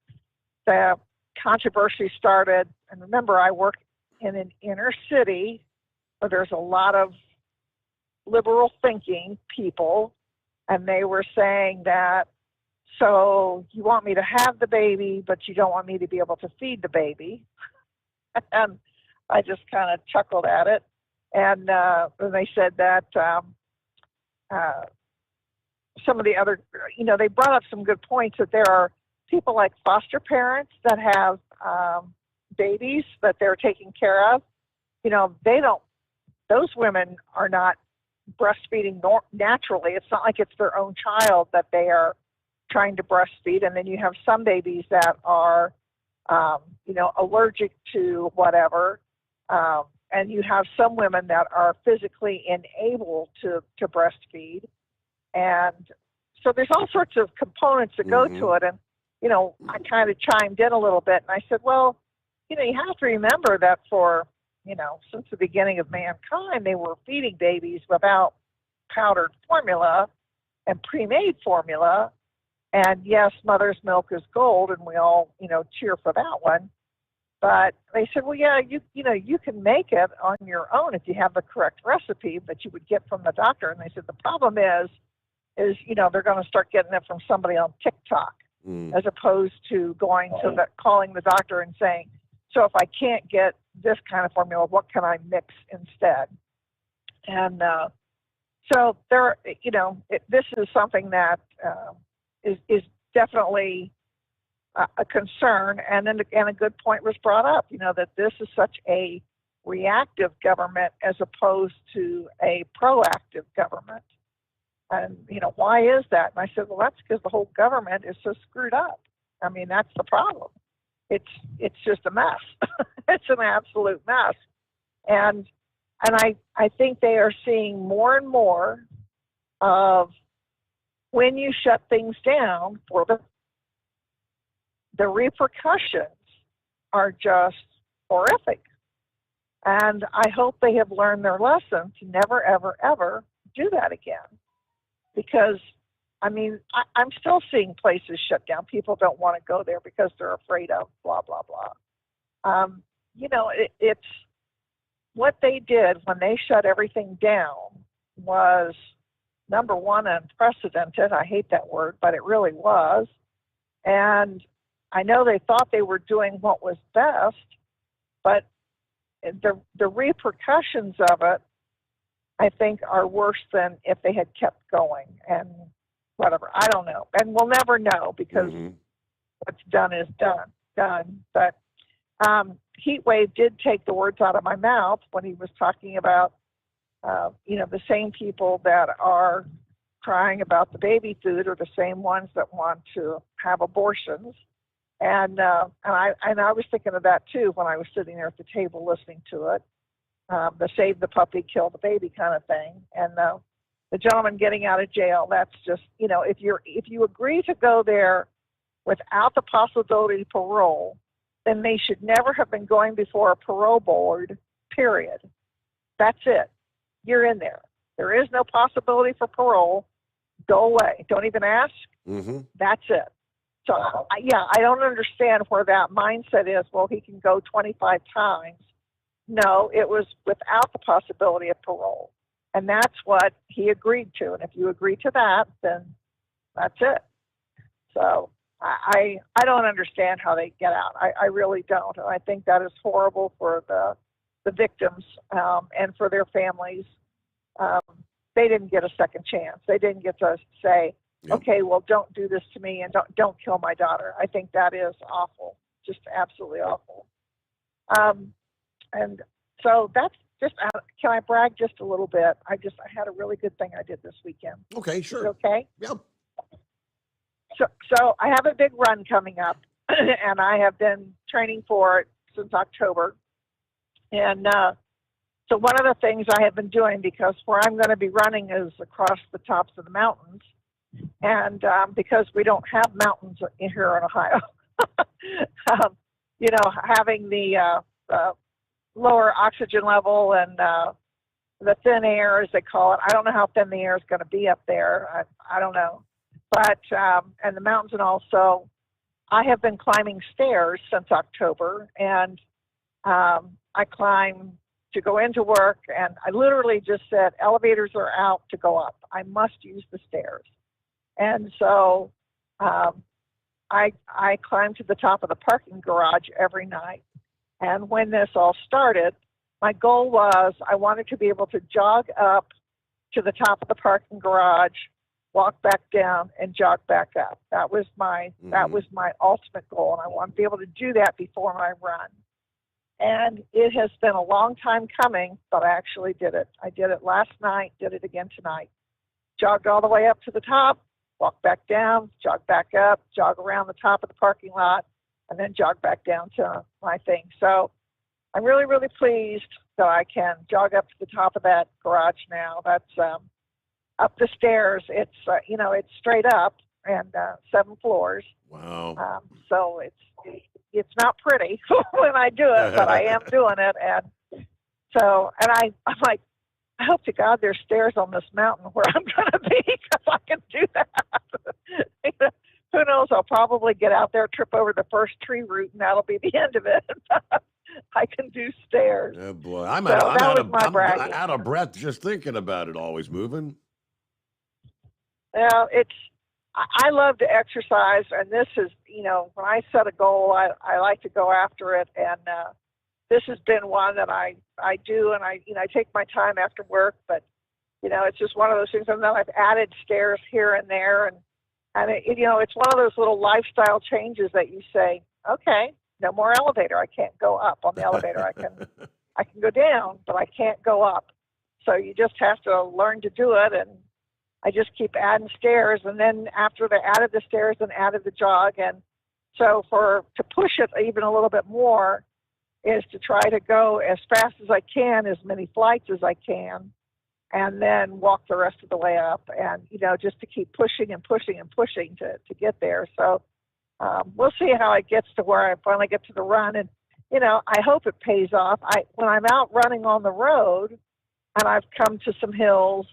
the controversy started. And remember, I work in an inner city where there's a lot of liberal thinking people, and they were saying that, so you want me to have the baby, but you don't want me to be able to feed the baby. And I just kind of chuckled at it. And they said that some of the other, you know, they brought up some good points that there are people like foster parents that have babies that they're taking care of. You know, those women are not breastfeeding naturally. It's not like it's their own child that they are trying to breastfeed. And then you have some babies that are, you know, allergic to whatever. And you have some women that are physically unable to breastfeed. And so there's all sorts of components that go to it. And, you know, I kind of chimed in a little bit and I said, well, you know, you have to remember that for, you know, since the beginning of mankind, they were feeding babies without powdered formula and pre-made formula. And yes, mother's milk is gold, and we all, you know, cheer for that one. But they said, well, yeah, you know, you can make it on your own if you have the correct recipe that you would get from the doctor. And they said the problem is, you know, they're going to start getting it from somebody on TikTok as opposed to going to calling the doctor and saying, so if I can't get this kind of formula, what can I mix instead? And so there, you know, this is something that is definitely a concern. And then a good point was brought up, you know, that this is such a reactive government as opposed to a proactive government. And, you know, why is that? And I said, well, that's because the whole government is so screwed up. I mean, that's the problem. It's just a mess. It's an absolute mess. And I think they are seeing more and more of when you shut things down, for the repercussions are just horrific. And I hope they have learned their lesson to never, ever, ever do that again. Because, I mean, I'm still seeing places shut down. People don't want to go there because they're afraid of blah, blah, blah. You know, it's what they did when they shut everything down was, number one, unprecedented. I hate that word, but it really was. And I know they thought they were doing what was best, but the repercussions of it, I think, are worse than if they had kept going and whatever. I don't know. And we'll never know because what's done is done. But Heatwave did take the words out of my mouth when he was talking about, you know, the same people that are crying about the baby food are the same ones that want to have abortions. And I was thinking of that too when I was sitting there at the table listening to it. The save the puppy, kill the baby kind of thing. And the gentleman getting out of jail, that's just, you know, if you agree to go there without the possibility of parole, then they should never have been going before a parole board, period. That's it. You're in there. There is no possibility for parole. Go away. Don't even ask. That's it. So, yeah, I don't understand where that mindset is. Well, he can go 25 times. No, it was without the possibility of parole. And that's what he agreed to. And if you agree to that, then that's it. So I don't understand how they get out. I really don't. And I think that is horrible for the the victims and for their families. They didn't get a second chance. They didn't get to say, okay, well, don't do this to me and don't kill my daughter. I think that is awful, just absolutely awful. And so that's just, can I brag just a little bit? I had a really good thing I did this weekend. Okay, sure. Is it okay? Yep. So I have a big run coming up, and I have been training for it since October. And so one of the things I have been doing, because where I'm going to be running is across the tops of the mountains, and because we don't have mountains here in Ohio, having the lower oxygen level and the thin air, as they call it. I don't know how thin the air is going to be up there. I don't know. But, and the mountains, and also, I have been climbing stairs since October, and I climb to go into work, and I literally just said, elevators are out to go up. I must use the stairs. And so I climb to the top of the parking garage every night. And when this all started, my goal was I wanted to be able to jog up to the top of the parking garage, walk back down, and jog back up. That was my ultimate goal, and I want to be able to do that before my run. And it has been a long time coming, but I actually did it. I did it last night, did it again tonight. Jogged all the way up to the top, walked back down, jog back up, jog around the top of the parking lot, and then jog back down to my thing. So I'm really, really pleased that I can jog up to the top of that garage now. That's up the stairs. It's, it's straight up and 7 floors. Wow. So it's not pretty when I do it, but I am doing it. And so, and I'm like, I hope to God there's stairs on this mountain where I'm going to be, because I can do that. Who knows? I'll probably get out there, trip over the first tree root, and that'll be the end of it. I can do stairs. Oh boy, I'm So out I'm of breath just thinking about it. Always moving. Well, I love to exercise, and this is, when I set a goal, I like to go after it, and this has been one that I do, and I take my time after work, but, it's just one of those things. And then I've added stairs here and there, and it's one of those little lifestyle changes that you say, okay, no more elevator. I can't go up on the elevator. I can go down, but I can't go up. So you just have to learn to do it, and I just keep adding stairs. And then after they added the stairs and added the jog, and so to push it even a little bit more is to try to go as fast as I can, as many flights as I can, and then walk the rest of the way up, and just to keep pushing and pushing and pushing to get there. So we'll see how it gets to where I finally get to the run, and I hope it pays off. When I'm out running on the road and I've come to some hills,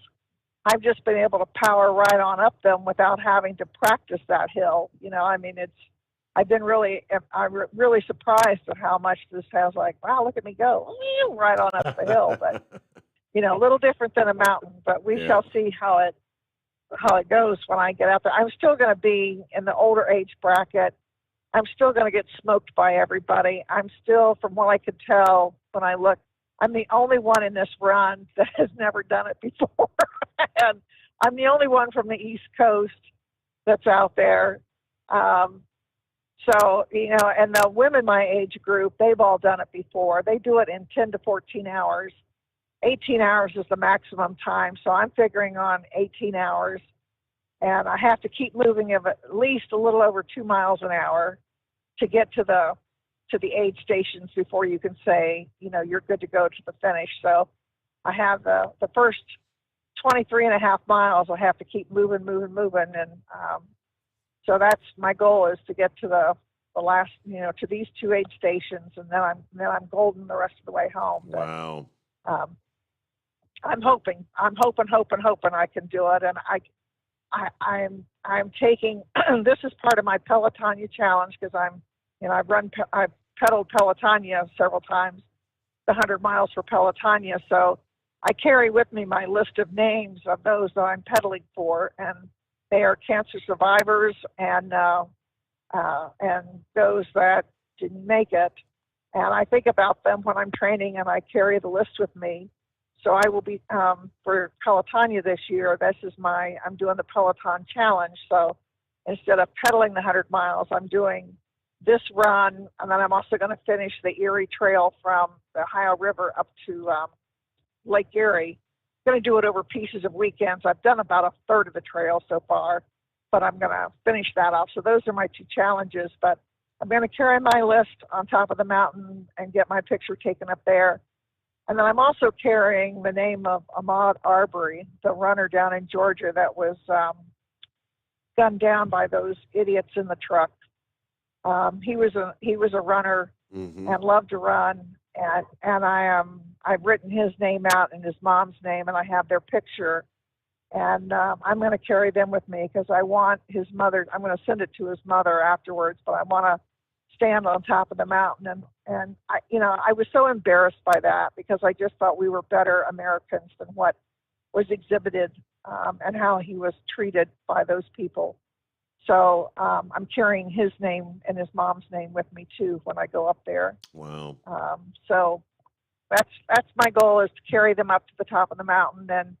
I've just been able to power right on up them without having to practice that hill. I'm really surprised at how much this has, like, wow, look at me go right on up the hill. But a little different than a mountain, but we shall see how it goes when I get out there. I'm still going to be in the older age bracket. I'm still going to get smoked by everybody. I'm still, from what I could tell when I look, I'm the only one in this run that has never done it before. And I'm the only one from the East Coast that's out there. So, and the women my age group, they've all done it before. They do it in 10 to 14 hours. 18 hours is the maximum time. So I'm figuring on 18 hours. And I have to keep moving at least a little over 2 miles an hour to get to the aid stations before you can say, you're good to go to the finish. So I have the first 23 and a half miles. I have to keep moving. And so that's my goal, is to get to the last, to these 2 aid stations. And then I'm golden the rest of the way home. Wow. But, I'm hoping I can do it. And I'm taking, this is part of my Pelotonia challenge, because I've pedaled Pelotonia several times, the 100 miles for Pelotonia. So I carry with me my list of names of those that I'm pedaling for, and they are cancer survivors and those that didn't make it. And I think about them when I'm training, and I carry the list with me. So I will be, for Pelotonia this year, I'm doing the Peloton Challenge. So instead of pedaling the 100 miles, I'm doing this run, and then I'm also going to finish the Erie Trail from the Ohio River up to Lake Erie. I'm going to do it over pieces of weekends. I've done about a third of the trail so far, but I'm going to finish that off. So those are my two challenges, but I'm going to carry my list on top of the mountain and get my picture taken up there. And then I'm also carrying the name of Ahmaud Arbery, the runner down in Georgia that was gunned down by those idiots in the truck. He was a runner and loved to run, and I've written his name out and his mom's name, and I have their picture, and I'm going to carry them with me because I want his mother. I'm going to send it to his mother afterwards, but I want to stand on top of the mountain, and I was so embarrassed by that because I just thought we were better Americans than what was exhibited and how he was treated by those people. So I'm carrying his name and his mom's name with me too when I go up there. Wow. So that's my goal, is to carry them up to the top of the mountain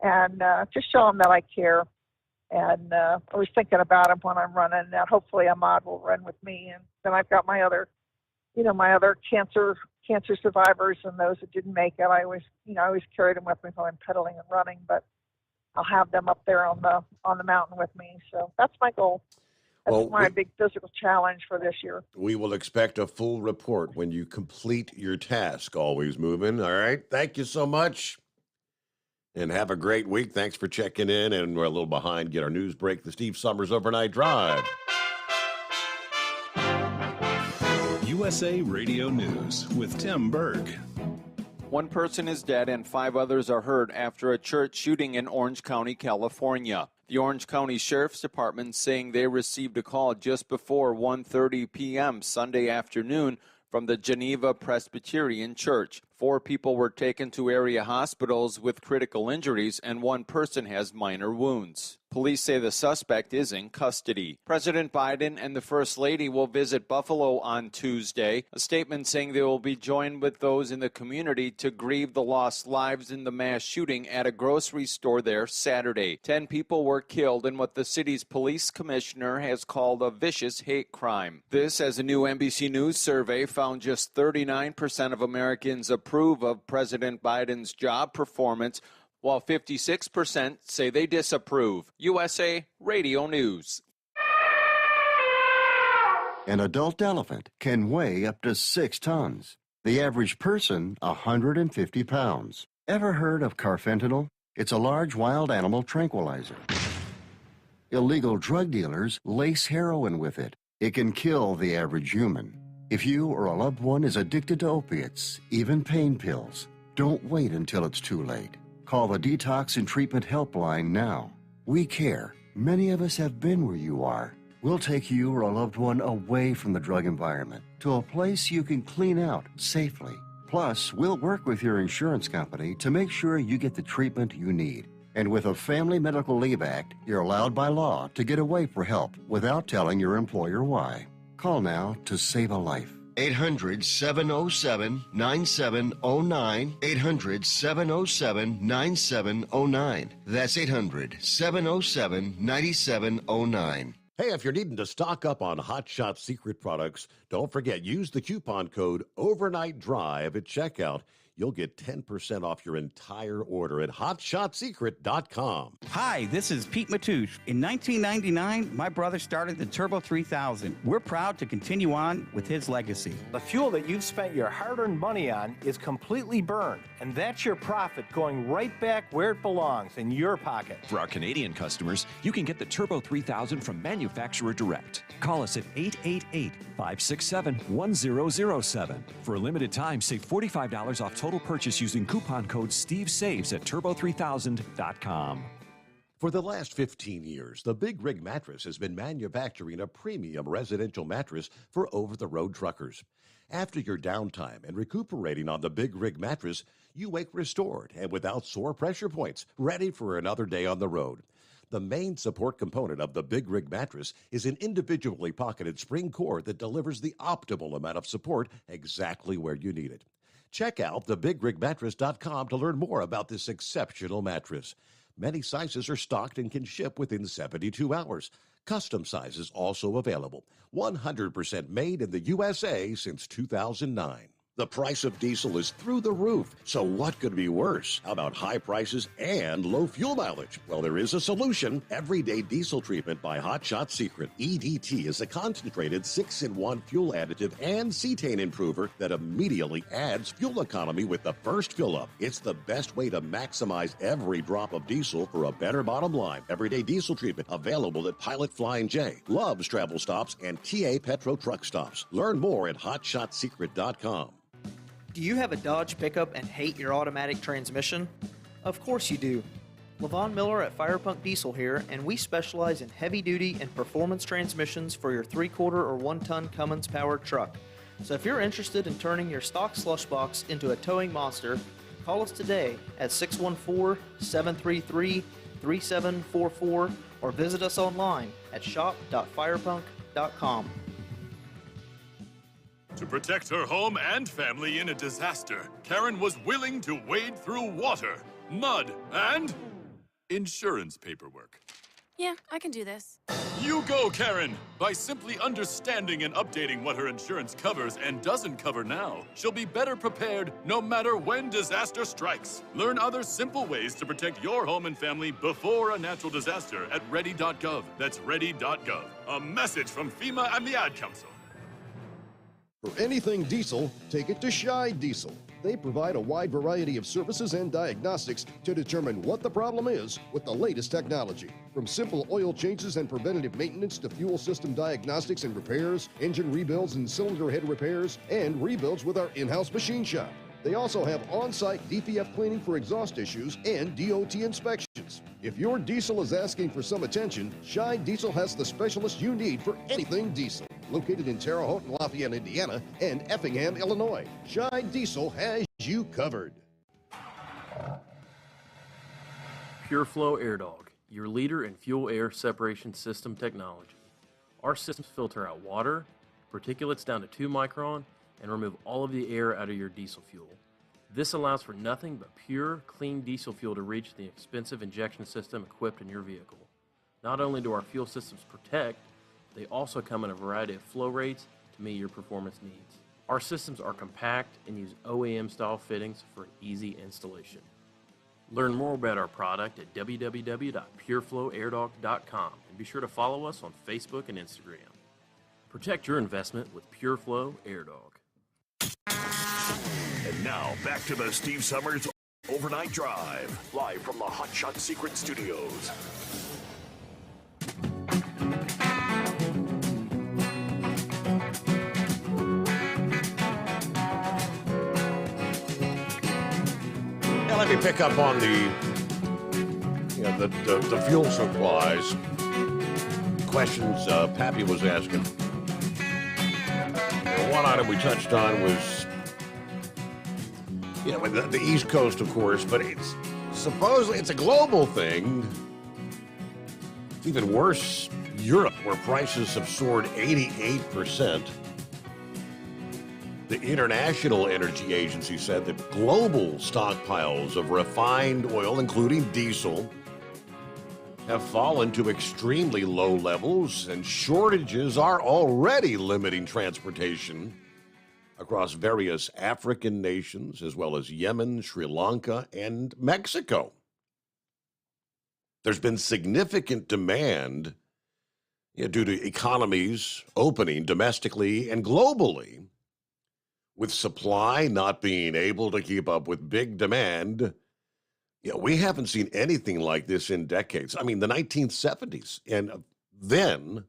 and just show them that I care. And I was thinking about him when I'm running. And hopefully Ahmaud will run with me. And then I've got my other cancer survivors and those that didn't make it. I always carry them with me when I'm pedaling and running, but I'll have them up there on the mountain with me. So that's my goal. That's my big physical challenge for this year. We will expect a full report when you complete your task. Always moving. All right. Thank you so much. And have a great week. Thanks for checking in. And we're a little behind. Get our news break. The Steve Sommers Overnight Drive. USA Radio News with Tim Berg. One person is dead and 5 others are hurt after a church shooting in Orange County, California. The Orange County Sheriff's Department saying they received a call just before 1:30 p.m. Sunday afternoon from the Geneva Presbyterian Church. 4 people were taken to area hospitals with critical injuries, and 1 person has minor wounds. Police say the suspect is in custody. President Biden and the First Lady will visit Buffalo on Tuesday. A statement saying they will be joined with those in the community to grieve the lost lives in the mass shooting at a grocery store there Saturday. 10 people were killed in what the city's police commissioner has called a vicious hate crime. This, as a new NBC News survey found just 39% of Americans approve of President Biden's job performance, while 56% say they disapprove. USA Radio News. An adult elephant can weigh up to 6 tons. The average person, 150 pounds. Ever heard of carfentanil? It's a large wild animal tranquilizer. Illegal drug dealers lace heroin with it. It can kill the average human. If you or a loved one is addicted to opiates, even pain pills, don't wait until it's too late. Call the Detox and Treatment Helpline now. We care. Many of us have been where you are. We'll take you or a loved one away from the drug environment to a place you can clean out safely. Plus, we'll work with your insurance company to make sure you get the treatment you need. And with a Family Medical Leave Act, you're allowed by law to get away for help without telling your employer why. Call now to save a life. 800-707-9709. 800-707-9709. That's 800-707-9709. Hey, if you're needing to stock up on Hot Shot Secret products, don't forget, use the coupon code Overnight Drive at checkout. You'll get 10% off your entire order at hotshotsecret.com. Hi, this is Pete Matouche. In 1999, my brother started the Turbo 3000. We're proud to continue on with his legacy. The fuel that you've spent your hard-earned money on is completely burned, and that's your profit going right back where it belongs, in your pocket. For our Canadian customers, you can get the Turbo 3000 from manufacturer direct. Call us at 888-567-1007. For a limited time, save $45 off total purchase using coupon code SteveSaves at turbo3000.com. For the last 15 years, the Big Rig Mattress has been manufacturing a premium residential mattress for over-the-road truckers. After your downtime and recuperating on the Big Rig Mattress, you wake restored and without sore pressure points, ready for another day on the road. The main support component of the Big Rig mattress is an individually pocketed spring core that delivers the optimal amount of support exactly where you need it. Check out thebigrigmattress.com to learn more about this exceptional mattress. Many sizes are stocked and can ship within 72 hours. Custom sizes also available. 100% made in the USA since 2009. The price of diesel is through the roof, so what could be worse? How about high prices and low fuel mileage? Well, there is a solution. Everyday Diesel Treatment by Hot Shot Secret. EDT is a concentrated 6-in-1 fuel additive and cetane improver that immediately adds fuel economy with the first fill-up. It's the best way to maximize every drop of diesel for a better bottom line. Everyday Diesel Treatment available at Pilot Flying J, Love's Travel Stops, and TA Petro Truck Stops. Learn more at hotshotsecret.com. Do you have a Dodge pickup and hate your automatic transmission? Of course you do. LaVon Miller at Firepunk Diesel here, and we specialize in heavy-duty and performance transmissions for your 3-quarter or 1-ton Cummins-powered truck. So if you're interested in turning your stock slush box into a towing monster, call us today at 614-733-3744 or visit us online at shop.firepunk.com. To protect her home and family in a disaster, Karen was willing to wade through water, mud, and insurance paperwork. Yeah, I can do this. You go, Karen! By simply understanding and updating what her insurance covers and doesn't cover now, she'll be better prepared no matter when disaster strikes. Learn other simple ways to protect your home and family before a natural disaster at ready.gov. That's ready.gov. A message from FEMA and the Ad Council. For anything diesel, take it to Scheid Diesel. They provide a wide variety of services and diagnostics to determine what the problem is with the latest technology. From simple oil changes and preventative maintenance to fuel system diagnostics and repairs, engine rebuilds and cylinder head repairs, and rebuilds with our in-house machine shop. They also have on-site DPF cleaning for exhaust issues and DOT inspections. If your diesel is asking for some attention, Scheid Diesel has the specialist you need for anything diesel. Located in Terre Haute and Lafayette, Indiana, and Effingham, Illinois. Scheid Diesel has you covered. PureFlow Air Dog, your leader in fuel air separation system technology. Our systems filter out water, particulates down to 2 micron, and remove all of the air out of your diesel fuel. This allows for nothing but pure, clean diesel fuel to reach the expensive injection system equipped in your vehicle. Not only do our fuel systems protect, they also come in a variety of flow rates to meet your performance needs. Our systems are compact and use OEM-style fittings for an easy installation. Learn more about our product at www.pureflowairdog.com and be sure to follow us on Facebook and Instagram. Protect your investment with PureFlow Air Dog. And now, back to the Steve Sommers Overnight Drive, live from the Hot Shot Secret Studios. Now let me pick up on the fuel supplies questions Pappy was asking. One item we touched on was the East Coast, of course, but it's supposedly it's a global thing. It's even worse, Europe, where prices have soared 88%. The International Energy Agency said that global stockpiles of refined oil, including diesel, have fallen to extremely low levels, and shortages are already limiting transportation across various African nations, as well as Yemen, Sri Lanka, and Mexico. There's been significant demand due to economies opening domestically and globally, with supply not being able to keep up with big demand. We haven't seen anything like this in decades. I mean, the 1970s. And then,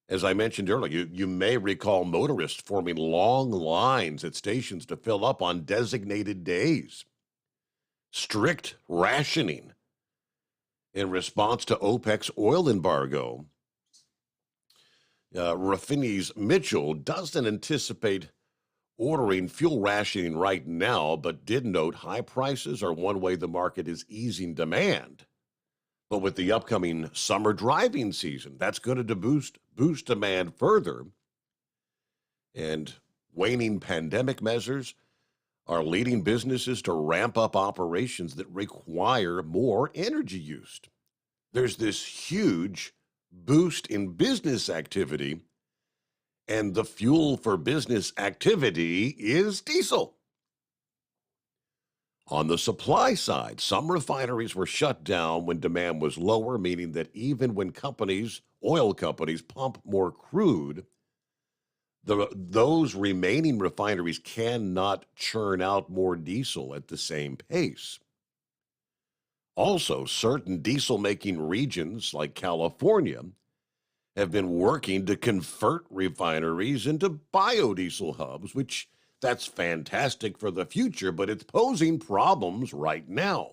as I mentioned earlier, you may recall motorists forming long lines at stations to fill up on designated days. Strict rationing in response to OPEC's oil embargo. Raffine's Mitchell doesn't anticipate ordering fuel rationing right now, but did note high prices are one way the market is easing demand. But with the upcoming summer driving season, that's going to boost demand further. And waning pandemic measures are leading businesses to ramp up operations that require more energy use. There's this huge boost in business activity, and the fuel for business activity is diesel. On the supply side, some refineries were shut down when demand was lower, meaning that even when oil companies pump more crude, those remaining refineries cannot churn out more diesel at the same pace. Also, certain diesel-making regions like California have been working to convert refineries into biodiesel hubs, which that's fantastic for the future, but it's posing problems right now.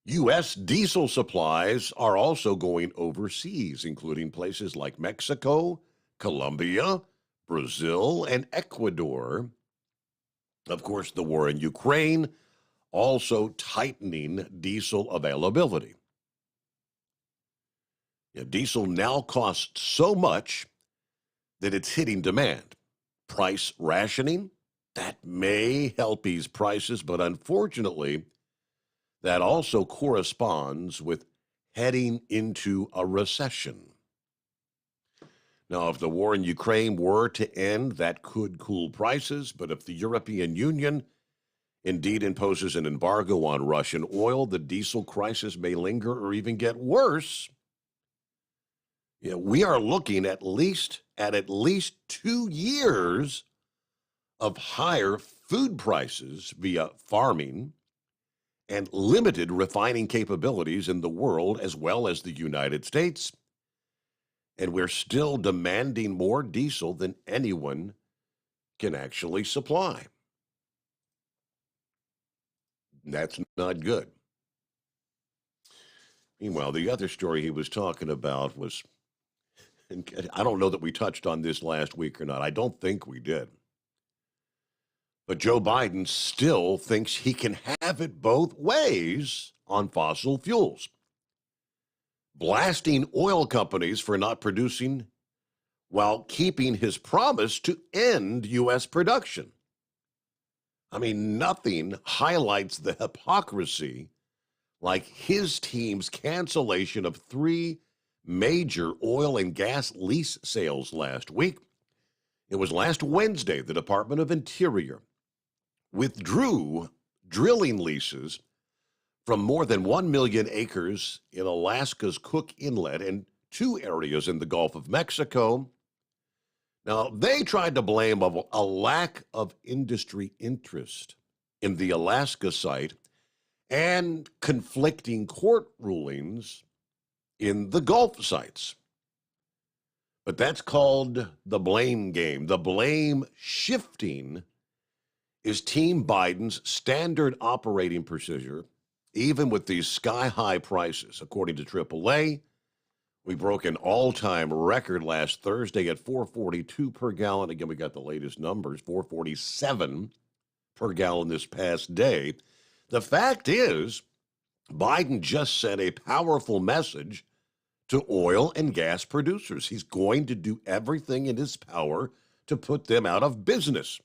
U.S. diesel supplies are also going overseas, including places like Mexico, Colombia, Brazil, and Ecuador. Of course, the war in Ukraine also tightening diesel availability. Diesel now costs so much that it's hitting demand. Price rationing, that may help ease prices, but unfortunately, that also corresponds with heading into a recession. Now, if the war in Ukraine were to end, that could cool prices, but if the European Union indeed imposes an embargo on Russian oil, the diesel crisis may linger or even get worse. We are looking at least 2 years of higher food prices via farming and limited refining capabilities in the world as well as the United States. And we're still demanding more diesel than anyone can actually supply. That's not good. Meanwhile, the other story he was talking about was, and I don't know that we touched on this last week or not. I don't think we did. But Joe Biden still thinks he can have it both ways on fossil fuels, blasting oil companies for not producing while keeping his promise to end U.S. production. I mean, nothing highlights the hypocrisy like his team's cancellation of 3 major oil and gas lease sales last week. It was last Wednesday the Department of Interior withdrew drilling leases from more than 1 million acres in Alaska's Cook Inlet and 2 areas in the Gulf of Mexico. Now, they tried to blame a lack of industry interest in the Alaska site and conflicting court rulings in the Gulf sites. But that's called the blame game. The blame shifting is Team Biden's standard operating procedure, even with these sky-high prices. According to AAA, we broke an all-time record last Thursday at $4.42 per gallon. Again, we got the latest numbers, $4.47 per gallon this past day. The fact is, Biden just sent a powerful message to oil and gas producers. He's going to do everything in his power to put them out of business.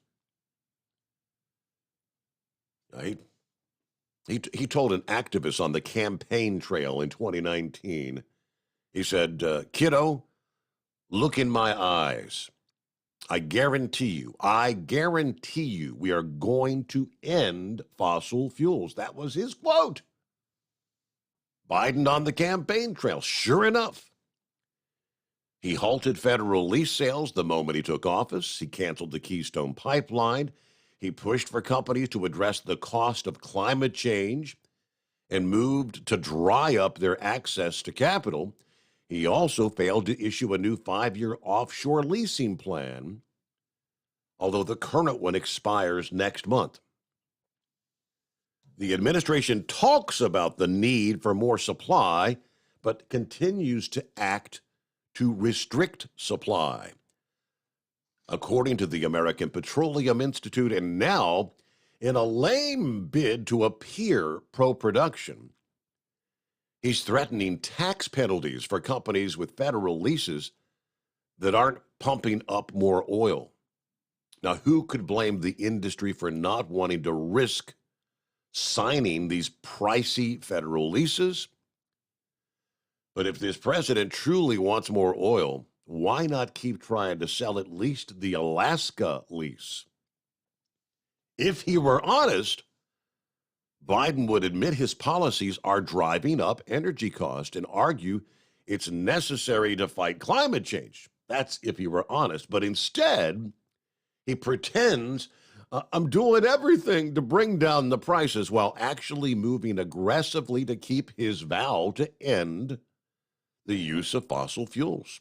He told an activist on the campaign trail in 2019, he said, kiddo, look in my eyes. I guarantee you, we are going to end fossil fuels. That was his quote. Biden on the campaign trail, sure enough. He halted federal lease sales the moment he took office. He canceled the Keystone Pipeline. He pushed for companies to address the cost of climate change and moved to dry up their access to capital. He also failed to issue a new 5-year offshore leasing plan, although the current one expires next month. The administration talks about the need for more supply, but continues to act to restrict supply. According to the American Petroleum Institute, and now in a lame bid to appear pro-production, He's threatening tax penalties for companies with federal leases that aren't pumping up more oil. Now, who could blame the industry for not wanting to risk signing these pricey federal leases? But if this president truly wants more oil, why not keep trying to sell at least the Alaska lease? If he were honest, Biden would admit his policies are driving up energy costs and argue it's necessary to fight climate change. That's if he were honest. But instead, he pretends I'm doing everything to bring down the prices while actually moving aggressively to keep his vow to end the use of fossil fuels.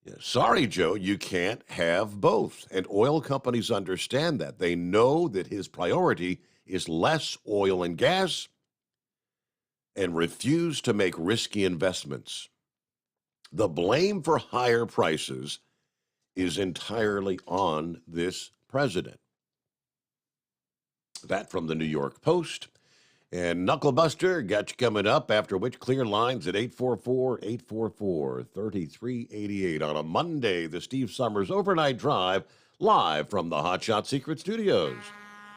Yeah, sorry, Joe, you can't have both. And oil companies understand that. They know that his priority is less oil and gas and refuse to make risky investments. The blame for higher prices is entirely on this president. That from the New York Post. And Knucklebuster got you coming up, after which clear lines at 844-844-3388 on a Monday, the Steve Sommers Overnight Drive, live from the Hot Shot Secret Studios.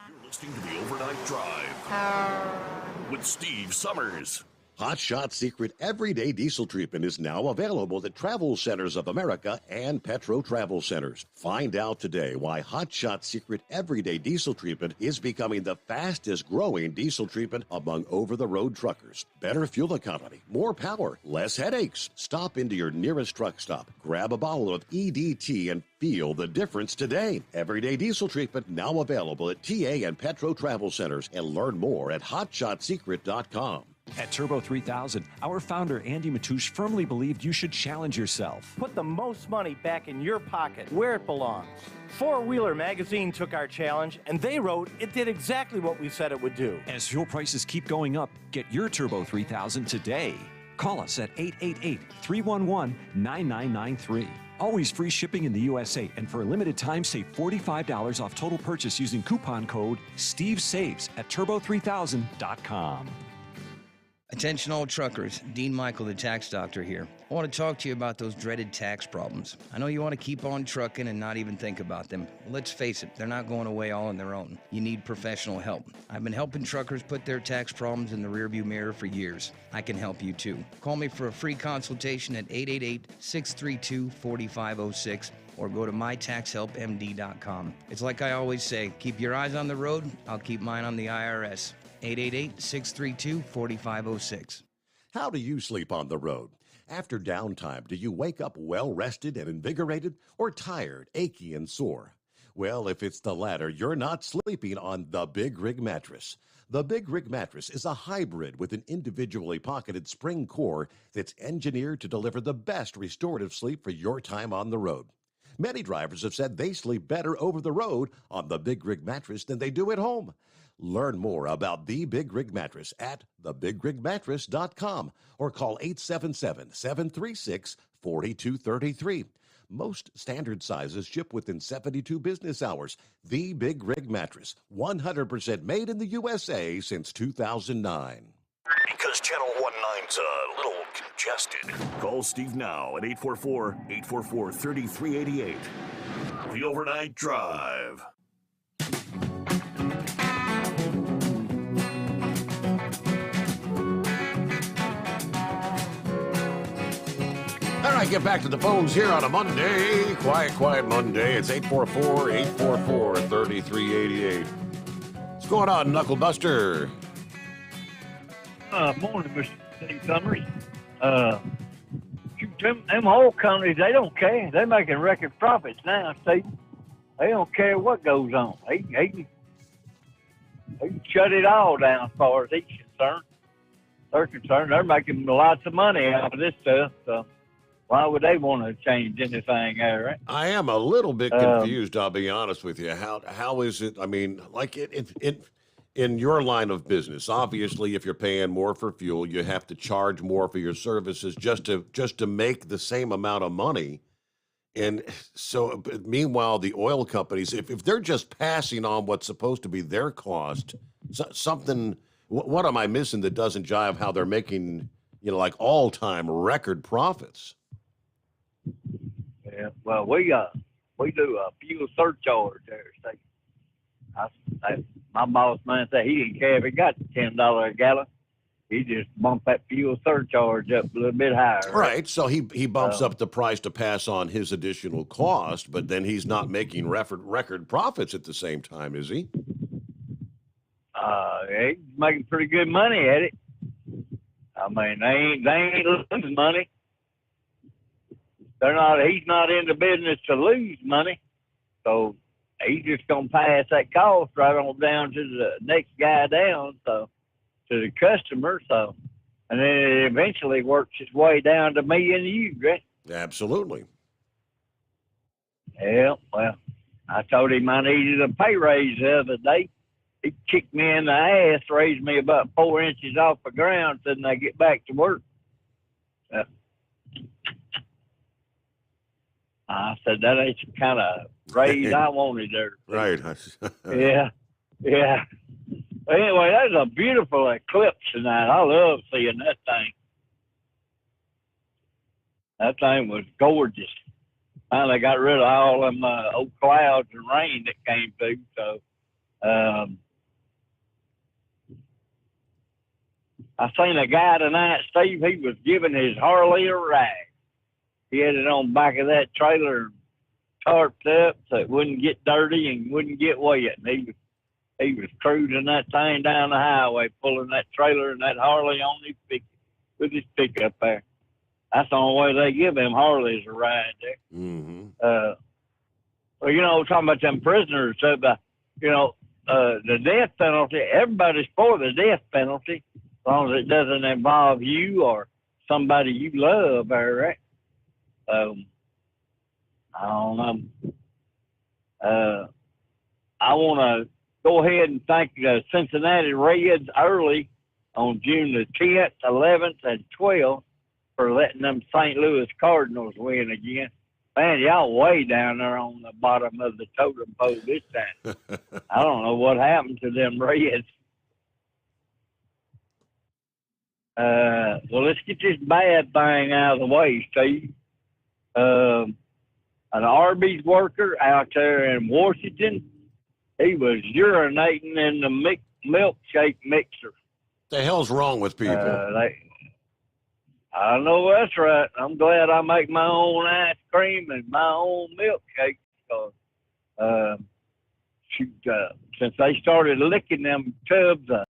You're listening to the Overnight Drive with Steve Sommers. Hot Shot Secret Everyday Diesel Treatment is now available at Travel Centers of America and Petro Travel Centers. Find out today why Hot Shot Secret Everyday Diesel Treatment is becoming the fastest growing diesel treatment among over-the-road truckers. Better fuel economy, more power, less headaches. Stop into your nearest truck stop, grab a bottle of EDT, and feel the difference today. Everyday Diesel Treatment now available at TA and Petro Travel Centers, and learn more at hotshotsecret.com. At Turbo 3000, our founder Andy Matoush firmly believed you should challenge yourself. Put the most money back in your pocket, where it belongs. Four Wheeler Magazine took our challenge, and they wrote it did exactly what we said it would do. As fuel prices keep going up, get your Turbo 3000 today. Call us at 888-311-9993. Always free shipping in the USA, and for a limited time, save $45 off total purchase using coupon code STEVESAVES at turbo3000.com. Attention all truckers, Dean Michael, the tax doctor here. I want to talk to you about those dreaded tax problems. I know you want to keep on trucking and not even think about them. Let's face it, they're not going away all on their own. You need professional help. I've been helping truckers put their tax problems in the rearview mirror for years. I can help you too. Call me for a free consultation at 888-632-4506 or go to mytaxhelpmd.com. It's like I always say, keep your eyes on the road, I'll keep mine on the IRS. 888-632-4506. How do you sleep on the road? After downtime, do you wake up well-rested and invigorated, or tired, achy, and sore? Well, if it's the latter, you're not sleeping on the Big Rig Mattress. The Big Rig Mattress is a hybrid with an individually pocketed spring core that's engineered to deliver the best restorative sleep for your time on the road. Many drivers have said they sleep better over the road on the Big Rig Mattress than they do at home. Learn more about the Big Rig Mattress at thebigrigmattress.com or call 877-736-4233. Most standard sizes ship within 72 business hours. The Big Rig Mattress, 100% made in the USA since 2009. Because Channel 19's a little congested. Call Steve now at 844-844-3388. The Overnight Drive. All right, get back to the phones here on a Monday. Quiet Monday. It's 844-844-3388. What's going on, Knucklebuster? Morning, Mr. Steve Sommers. Them oil companies, they don't care. They're making record profits now, Steve. They don't care what goes on. They can shut it all down as far as he's concerned. They're concerned. They're making lots of money out of this stuff. So why would they want to change anything there, right? I am a little bit confused, I'll be honest with you. How is it? I mean, like in your line of business, obviously, if you're paying more for fuel, you have to charge more for your services just to make the same amount of money. And so, meanwhile, the oil companies, if they're just passing on what's supposed to be their cost, something What am I missing that doesn't jive how they're making, like all-time record profits? Yeah, well, we do a fuel surcharge there. My boss man said he didn't care if it got $10 a gallon. He just bumped that fuel surcharge up a little bit higher. Right. So he bumps up the price to pass on his additional cost, but then he's not making record profits at the same time, is he? He's making pretty good money at it. I mean, they ain't losing money. He's not in the business to lose money. So he's just gonna pass that cost right on down to the next guy down, so to the customer, so and then it eventually works its way down to me and you, right? Absolutely. Yeah, well, I told him I needed a pay raise the other day. He kicked me in the ass, raised me about 4 inches off the ground, said I get back to work. I said, that ain't the kind of raise I wanted there. Right. Yeah. Anyway, that was a beautiful eclipse tonight. I love seeing that thing. That thing was gorgeous. Finally got rid of all them old clouds and rain that came through. So I seen a guy tonight, Steve, he was giving his Harley a ride. He had it on the back of that trailer tarped up so it wouldn't get dirty and wouldn't get wet. And he was cruising that thing down the highway, pulling that trailer and that Harley on with his pickup there. That's the only way they give them Harleys a ride there. Mm-hmm. Well, talking about them prisoners, the death penalty, everybody's for the death penalty as long as it doesn't involve you or somebody you love, all right? I don't know. I want to go ahead and thank the Cincinnati Reds early on June the 10th, 11th, and 12th for letting them St. Louis Cardinals win again. Man, y'all way down there on the bottom of the totem pole this time. I don't know what happened to them Reds. Well, let's get this bad thing out of the way, Steve. An Arby's worker out there in Washington, he was urinating in the milkshake mixer. The hell's wrong with people? I know that's right. I'm glad I make my own ice cream and my own milkshake. Since they started licking them tubs of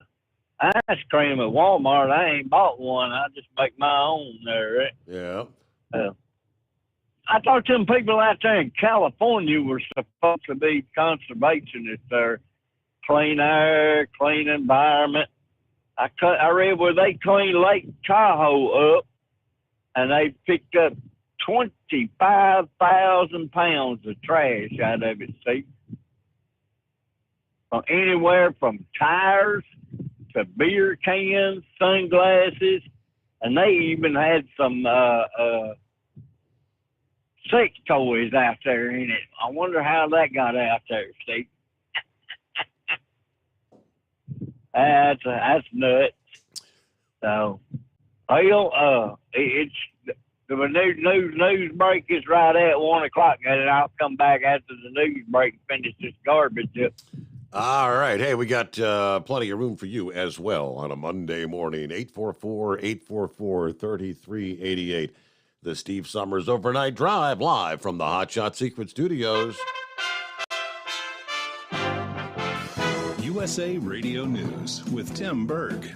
ice cream at Walmart, I ain't bought one. I just make my own there, right? Yeah. I thought them people out there in California were supposed to be conservationists there. Clean air, clean environment. I read where they cleaned Lake Tahoe up and they picked up 25,000 pounds of trash out of it, see? From anywhere from tires to beer cans, sunglasses, and they even had some sex toys out there in it. I wonder how that got out there, Steve. That's nuts. So, it's the news break is right at 1 o'clock, and I'll come back after the news break and finish this garbage up. All right. Hey, we got plenty of room for you as well on a Monday morning. 844-844-3388. The Steve Sommers Overnight Drive, live from the Hot Shot Secret Studios. USA Radio News with Tim Berg.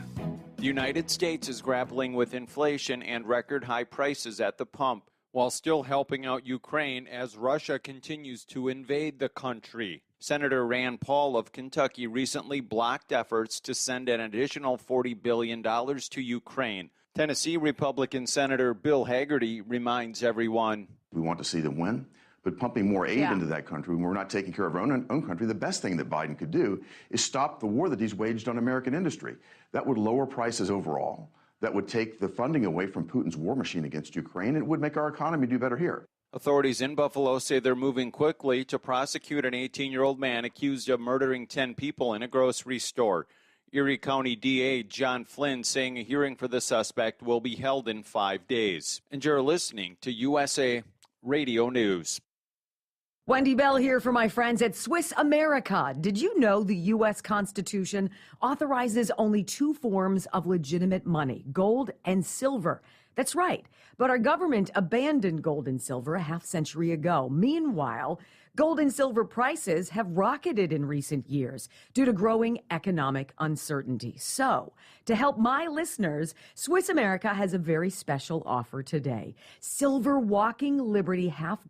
The United States is grappling with inflation and record high prices at the pump, while still helping out Ukraine as Russia continues to invade the country. Senator Rand Paul of Kentucky recently blocked efforts to send an additional $40 billion to Ukraine. Tennessee Republican Senator Bill Hagerty reminds everyone, we want to see them win, but pumping more aid into that country when we're not taking care of our own country, the best thing that Biden could do is stop the war that he's waged on American industry. That would lower prices overall. That would take the funding away from Putin's war machine against Ukraine. It would make our economy do better here. Authorities in Buffalo say they're moving quickly to prosecute an 18-year-old man accused of murdering 10 people in a grocery store. Erie County DA John Flynn saying a hearing for the suspect will be held in 5 days. And you're listening to USA Radio News. Wendy Bell here for my friends at Swiss America. Did you know the U.S. Constitution authorizes only 2 forms of legitimate money, gold and silver? That's right. But our government abandoned gold and silver a half-century ago. Meanwhile, gold and silver prices have rocketed in recent years due to growing economic uncertainty. So, to help my listeners, Swiss America has a very special offer today. Silver Walking Liberty $half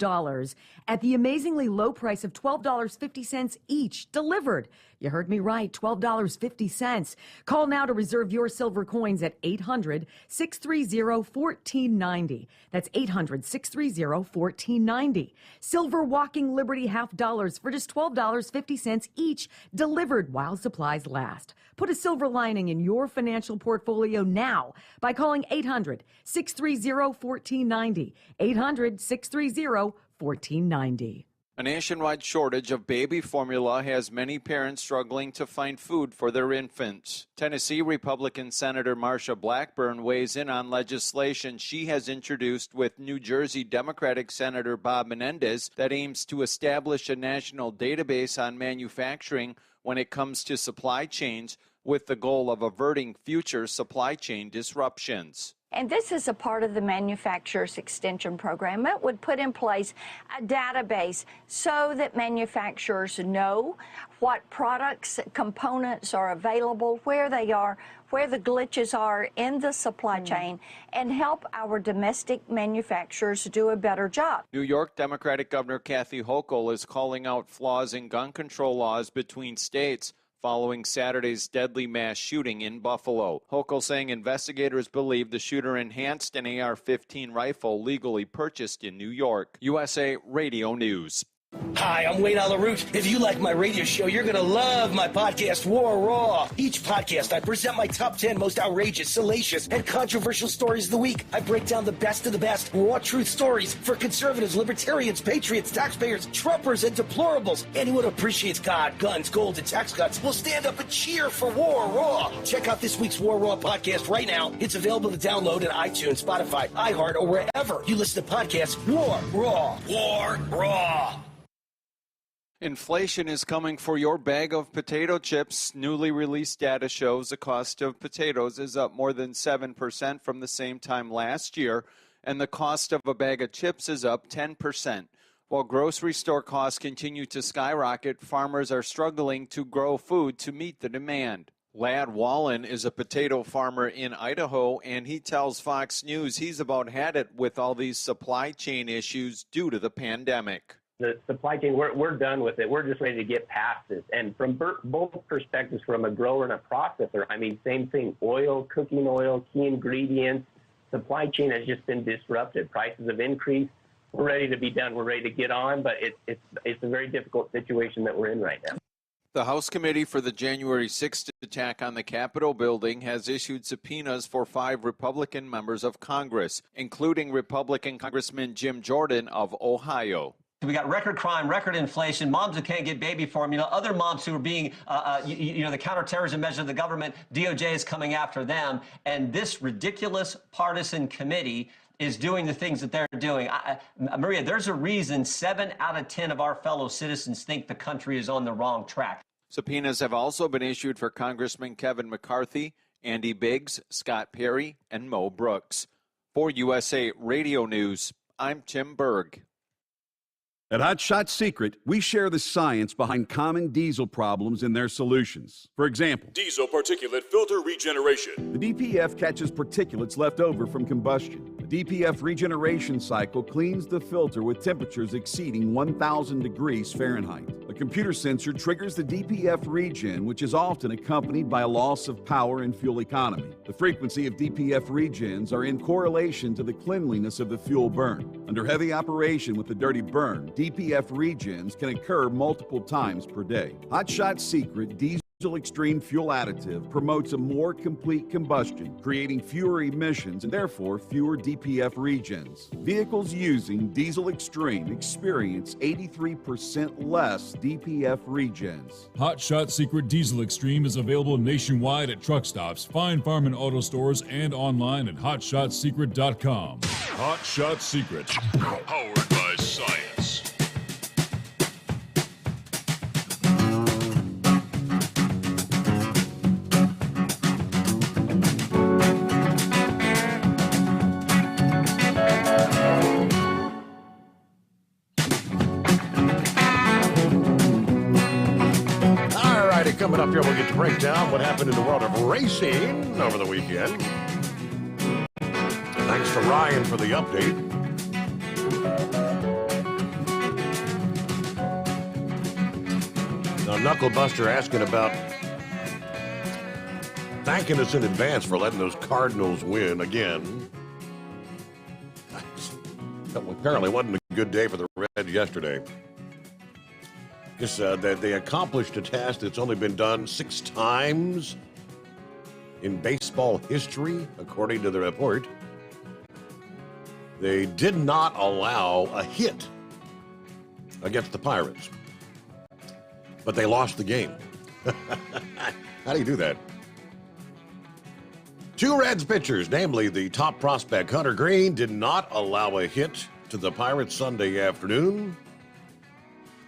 at the amazingly low price of $12.50 each, delivered. You heard me right, $12.50. Call now to reserve your silver coins at 800-630-1490. That's 800-630-1490. Silver Walking Liberty $half for just $12.50 each, delivered while supplies last. Put a silver lining in your financial portfolio now by calling 800-630-1490. 800-630-1490. A nationwide shortage of baby formula has many parents struggling to find food for their infants. Tennessee Republican Senator Marsha Blackburn weighs in on legislation she has introduced with New Jersey Democratic Senator Bob Menendez that aims to establish a national database on manufacturing when it comes to supply chains, with the goal of averting future supply chain disruptions. And this is a part of the Manufacturers Extension Program. It would put in place a database so that manufacturers know what products, components are available, where they are, where the glitches are in the supply chain, and help our domestic manufacturers do a better job. New York Democratic Governor Kathy Hochul is calling out flaws in gun control laws between states following Saturday's deadly mass shooting in Buffalo. Hochul saying investigators believe the shooter enhanced an AR-15 rifle legally purchased in New York. USA Radio News. Hi, I'm Wayne Alaroot. If you like my radio show, you're going to love my podcast, War Raw. Each podcast, I present my top 10 most outrageous, salacious, and controversial stories of the week. I break down the best of the best raw truth stories for conservatives, libertarians, patriots, taxpayers, Trumpers, and deplorables. Anyone who appreciates God, guns, gold, and tax cuts will stand up and cheer for War Raw. Check out this week's War Raw podcast right now. It's available to download in iTunes, Spotify, iHeart, or wherever you listen to podcasts. War Raw. War Raw. Inflation is coming for your bag of potato chips. Newly released data shows the cost of potatoes is up more than 7% from the same time last year, and the cost of a bag of chips is up 10%. While grocery store costs continue to skyrocket, farmers are struggling to grow food to meet the demand. Lad Wallen is a potato farmer in Idaho, and he tells Fox News he's about had it with all these supply chain issues due to the pandemic. The supply chain, we're done with it. We're just ready to get past this. And from both perspectives, from a grower and a processor, I mean, same thing, oil, cooking oil, key ingredients, supply chain has just been disrupted. Prices have increased. We're ready to be done. We're ready to get on, but it's a very difficult situation that we're in right now. The House Committee for the January 6th attack on the Capitol building has issued subpoenas for 5 Republican members of Congress, including Republican Congressman Jim Jordan of Ohio. We got record crime, record inflation, moms who can't get baby formula, other moms who are being, the counterterrorism measure of the government, DOJ is coming after them. And this ridiculous partisan committee is doing the things that they're doing. Maria, there's a reason 7 out of 10 of our fellow citizens think the country is on the wrong track. Subpoenas have also been issued for Congressman Kevin McCarthy, Andy Biggs, Scott Perry, and Mo Brooks. For USA Radio News, I'm Tim Berg. At Hot Shot Secret, we share the science behind common diesel problems and their solutions. For example, diesel particulate filter regeneration. The DPF catches particulates left over from combustion. The DPF regeneration cycle cleans the filter with temperatures exceeding 1,000 degrees Fahrenheit. A computer sensor triggers the DPF regen, which is often accompanied by a loss of power and fuel economy. The frequency of DPF regens are in correlation to the cleanliness of the fuel burn. Under heavy operation with the dirty burn, DPF regens can occur multiple times per day. Hot Shot Secret diesel Diesel Extreme fuel additive promotes a more complete combustion, creating fewer emissions and therefore fewer DPF regens. Vehicles using Diesel Extreme experience 83% less DPF regens. Hot Shot Secret Diesel Extreme is available nationwide at truck stops, Fine Farm and auto stores, and online at hotshotsecret.com. Hot Shot Secret, powered by science. Coming up here, we'll get to break down what happened in the world of racing over the weekend. Thanks to Ryan for the update. Now, Knucklebuster asking about thanking us in advance for letting those Cardinals win again. Apparently wasn't a good day for the Reds yesterday. That they accomplished a task that's only been done 6 times in baseball history, according to the report. They did not allow a hit against the Pirates, but they lost the game. How do you do that? 2 Reds pitchers, namely the top prospect Hunter Green, did not allow a hit to the Pirates Sunday afternoon.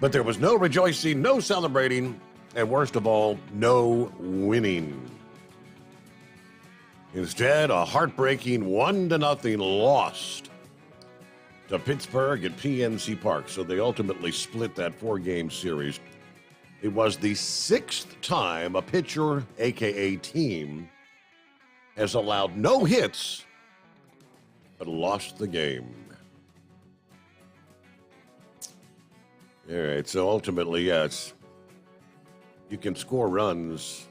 But there was no rejoicing, no celebrating, and worst of all, no winning. Instead, a heartbreaking 1-0 loss to Pittsburgh at PNC Park. So they ultimately split that 4-game series. It was the 6th time a pitcher, a.k.a. team, has allowed no hits but lost the game. All right, so ultimately, yes, you can score runs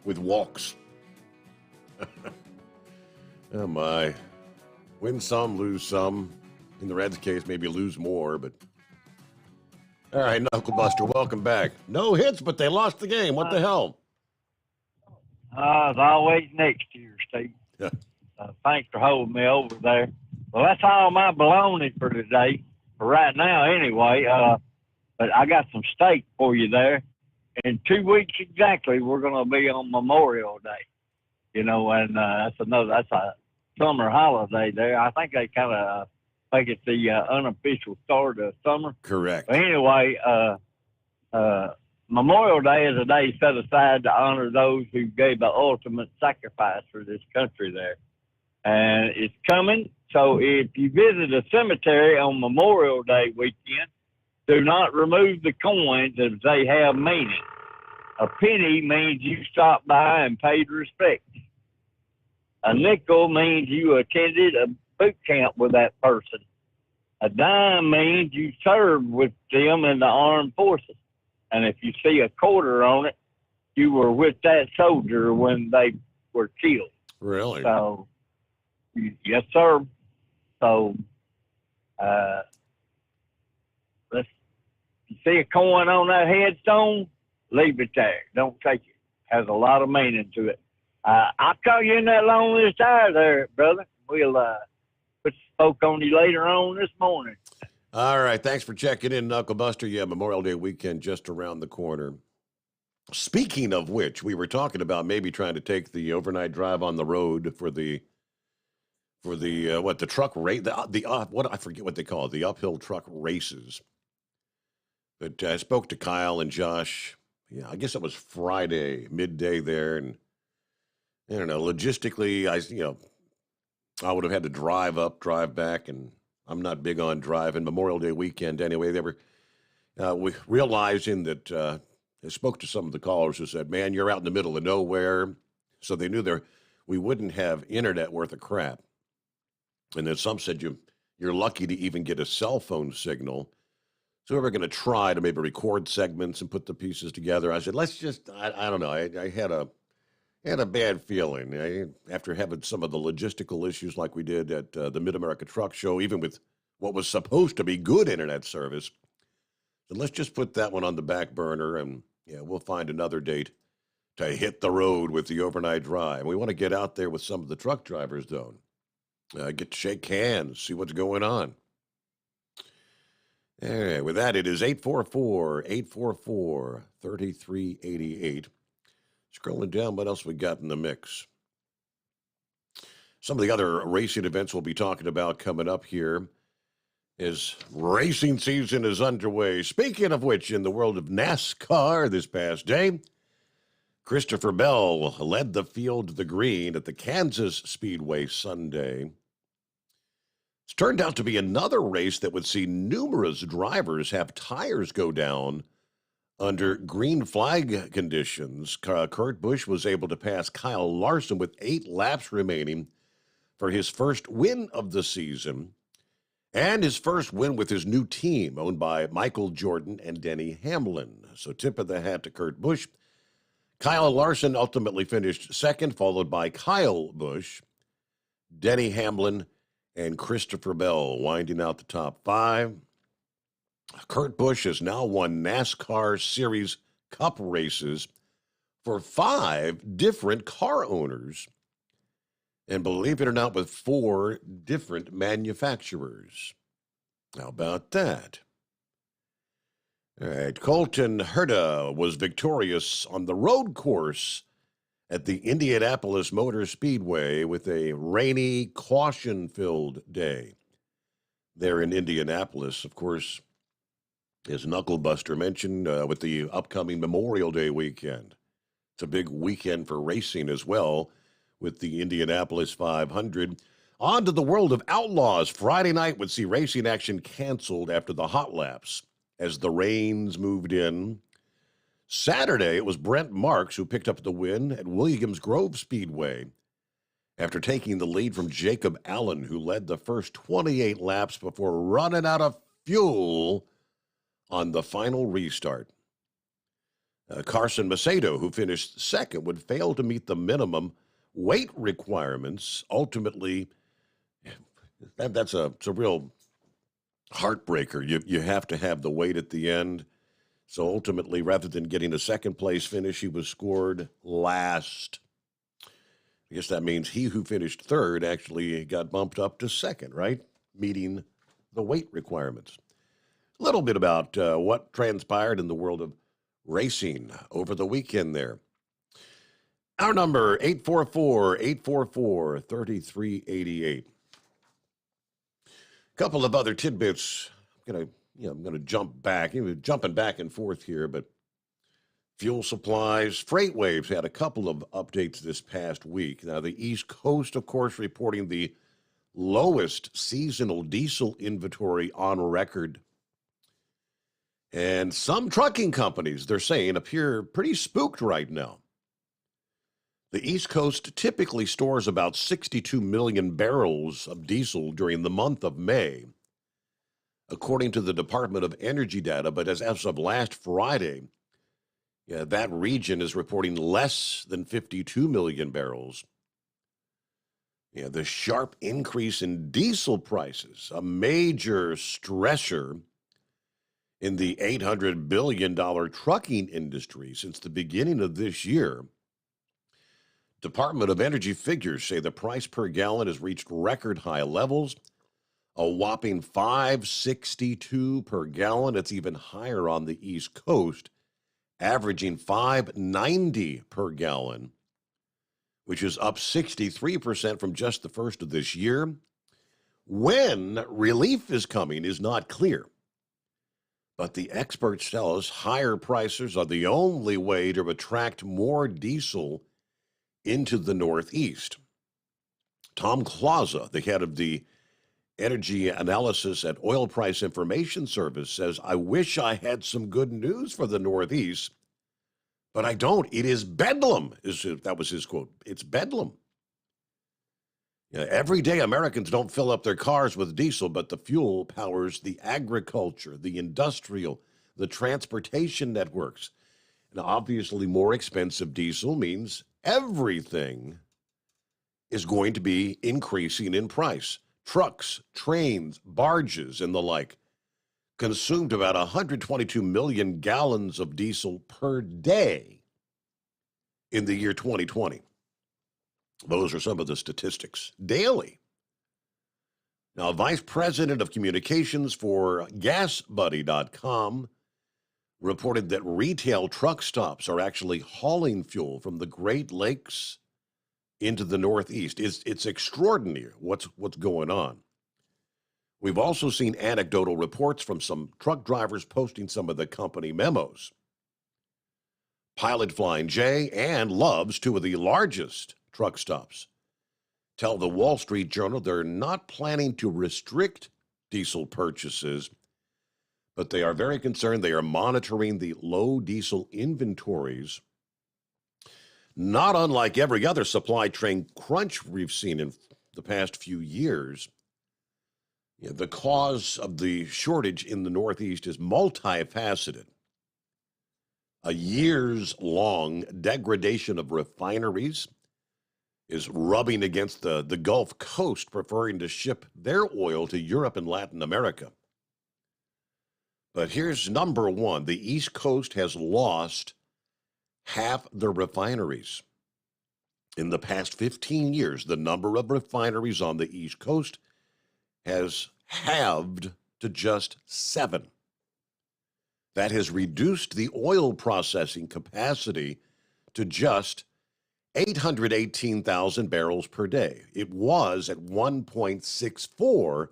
with walks. Oh, my. Win some, lose some. In the Reds' case, maybe lose more, but... All right, Knucklebuster, welcome back. No hits, but they lost the game. What the hell? It's always next year, Steve. Yeah. Thanks for holding me over there. Well, that's all my baloney for today. For right now, anyway. But I got some steak for you there. In 2 weeks exactly, we're going to be on Memorial Day. You know, and that's a summer holiday there. I think they kind of make it the unofficial start of summer. Correct. But anyway, Memorial Day is a day set aside to honor those who gave the ultimate sacrifice for this country there. And it's coming. So if you visit a cemetery on Memorial Day weekend, do not remove the coins as they have meaning. A penny means you stopped by and paid respect. A nickel means you attended a boot camp with that person. A dime means you served with them in the armed forces. And if you see a quarter on it, you were with that soldier when they were killed. Really? So, yes, sir. So, you see a coin on that headstone, leave it there. Don't take it. Has a lot of meaning to it. I'll call you in that long list there, brother. We'll put spoke on you later on this morning. All right. Thanks for checking in, Knucklebuster. Yeah, Memorial Day weekend just around the corner. Speaking of which, we were talking about maybe trying to take the overnight drive on the road for the truck race, I forget what they call it, the uphill truck races. But I spoke to Kyle and Josh. Yeah, I guess it was Friday, midday there, and I don't know, logistically, I would have had to drive up, drive back, and I'm not big on driving. Memorial Day weekend anyway. They were realizing that I spoke to some of the callers who said, man, you're out in the middle of nowhere. So they knew we wouldn't have internet worth of crap. And then some said you're lucky to even get a cell phone signal. So we were going to try to maybe record segments and put the pieces together. I said, let's just, I don't know. I had a bad feeling after having some of the logistical issues like we did at the Mid-America Truck Show, even with what was supposed to be good internet service. So let's just put that one on the back burner. And Yeah, we'll find another date to hit the road with the overnight drive. We want to get out there with some of the truck drivers, though. Get to shake hands, see what's going on. All right, with that, it is 844-844-3388. Scrolling down, what else we got in the mix? Some of the other racing events we'll be talking about coming up here is racing season is underway. Speaking of which, in the world of NASCAR this past day, Christopher Bell led the field to the green at the Kansas Speedway Sunday. It's turned out to be another race that would see numerous drivers have tires go down under green flag conditions. Kurt Busch was able to pass Kyle Larson with 8 laps remaining for his first win of the season and his first win with his new team owned by Michael Jordan and Denny Hamlin. So tip of the hat to Kurt Busch. Kyle Larson ultimately finished second, followed by Kyle Busch, Denny Hamlin, and Christopher Bell winding out the top 5. Kurt Busch has now won NASCAR Series Cup races for 5 different car owners, and believe it or not, with 4 different manufacturers. How about that? All right, Colton Herta was victorious on the road course at the Indianapolis Motor Speedway with a rainy, caution-filled day there in Indianapolis. Of course, as Knucklebuster mentioned, with the upcoming Memorial Day weekend. It's a big weekend for racing as well with the Indianapolis 500. On to the world of outlaws. Friday night would see racing action canceled after the hot laps as the rains moved in. Saturday, it was Brent Marks who picked up the win at Williams Grove Speedway after taking the lead from Jacob Allen, who led the first 28 laps before running out of fuel on the final restart. Carson Macedo, who finished second, would fail to meet the minimum weight requirements. Ultimately, that's a real heartbreaker. You have to have the weight at the end. So ultimately, rather than getting a second-place finish, he was scored last. I guess that means he who finished third actually got bumped up to second, right? Meeting the weight requirements. A little bit about what transpired in the world of racing over the weekend there. Our number, 844-844-3388. A couple of other tidbits. I'm going to jump back. Jumping back and forth here, but fuel supplies, FreightWaves had a couple of updates this past week. Now, the East Coast, of course, reporting the lowest seasonal diesel inventory on record. And some trucking companies, they're saying, appear pretty spooked right now. The East Coast typically stores about 62 million barrels of diesel during the month of May, according to the Department of Energy data. But as of last Friday, that region is reporting less than 52 million barrels. The sharp increase in diesel prices, a major stressor in the $800 billion trucking industry since the beginning of this year. Department of Energy figures say the price per gallon has reached record high levels, a whopping $5.62 per gallon. It's even higher on the East Coast, averaging $5.90 per gallon, which is up 63% from just the first of this year. When relief is coming is not clear, but the experts tell us higher prices are the only way to attract more diesel into the Northeast. Tom Clausa, the head of the energy analysis at Oil Price Information Service, says, "I wish I had some good news for the Northeast, but I don't. It is bedlam." That was his quote. It's bedlam. Every day Americans don't fill up their cars with diesel, but the fuel powers the agriculture, the industrial, the transportation networks. And obviously more expensive diesel means everything is going to be increasing in price. Trucks, trains, barges, and the like. consumed about 122 million gallons of diesel per day in the year 2020. Those are some of the statistics daily. Now, Vice President of Communications for GasBuddy.com reported that retail truck stops are actually hauling fuel from the Great Lakes into the Northeast. It's extraordinary what's going on. We've also seen anecdotal reports from some truck drivers posting some of the company memos. Pilot Flying J and Love's, two of the largest truck stops, tell the Wall Street Journal they're not planning to restrict diesel purchases, but they are very concerned. They are monitoring the low diesel inventories, not unlike every other supply chain crunch we've seen in the past few years. The cause of the shortage in the Northeast is multifaceted. A years-long degradation of refineries is rubbing against the Gulf Coast, preferring to ship their oil to Europe and Latin America. But here's number one. The East Coast has lost half the refineries. In the past 15 years, the number of refineries on the East Coast has halved to just 7. That has reduced the oil processing capacity to just 818,000 barrels per day. It was at 1.64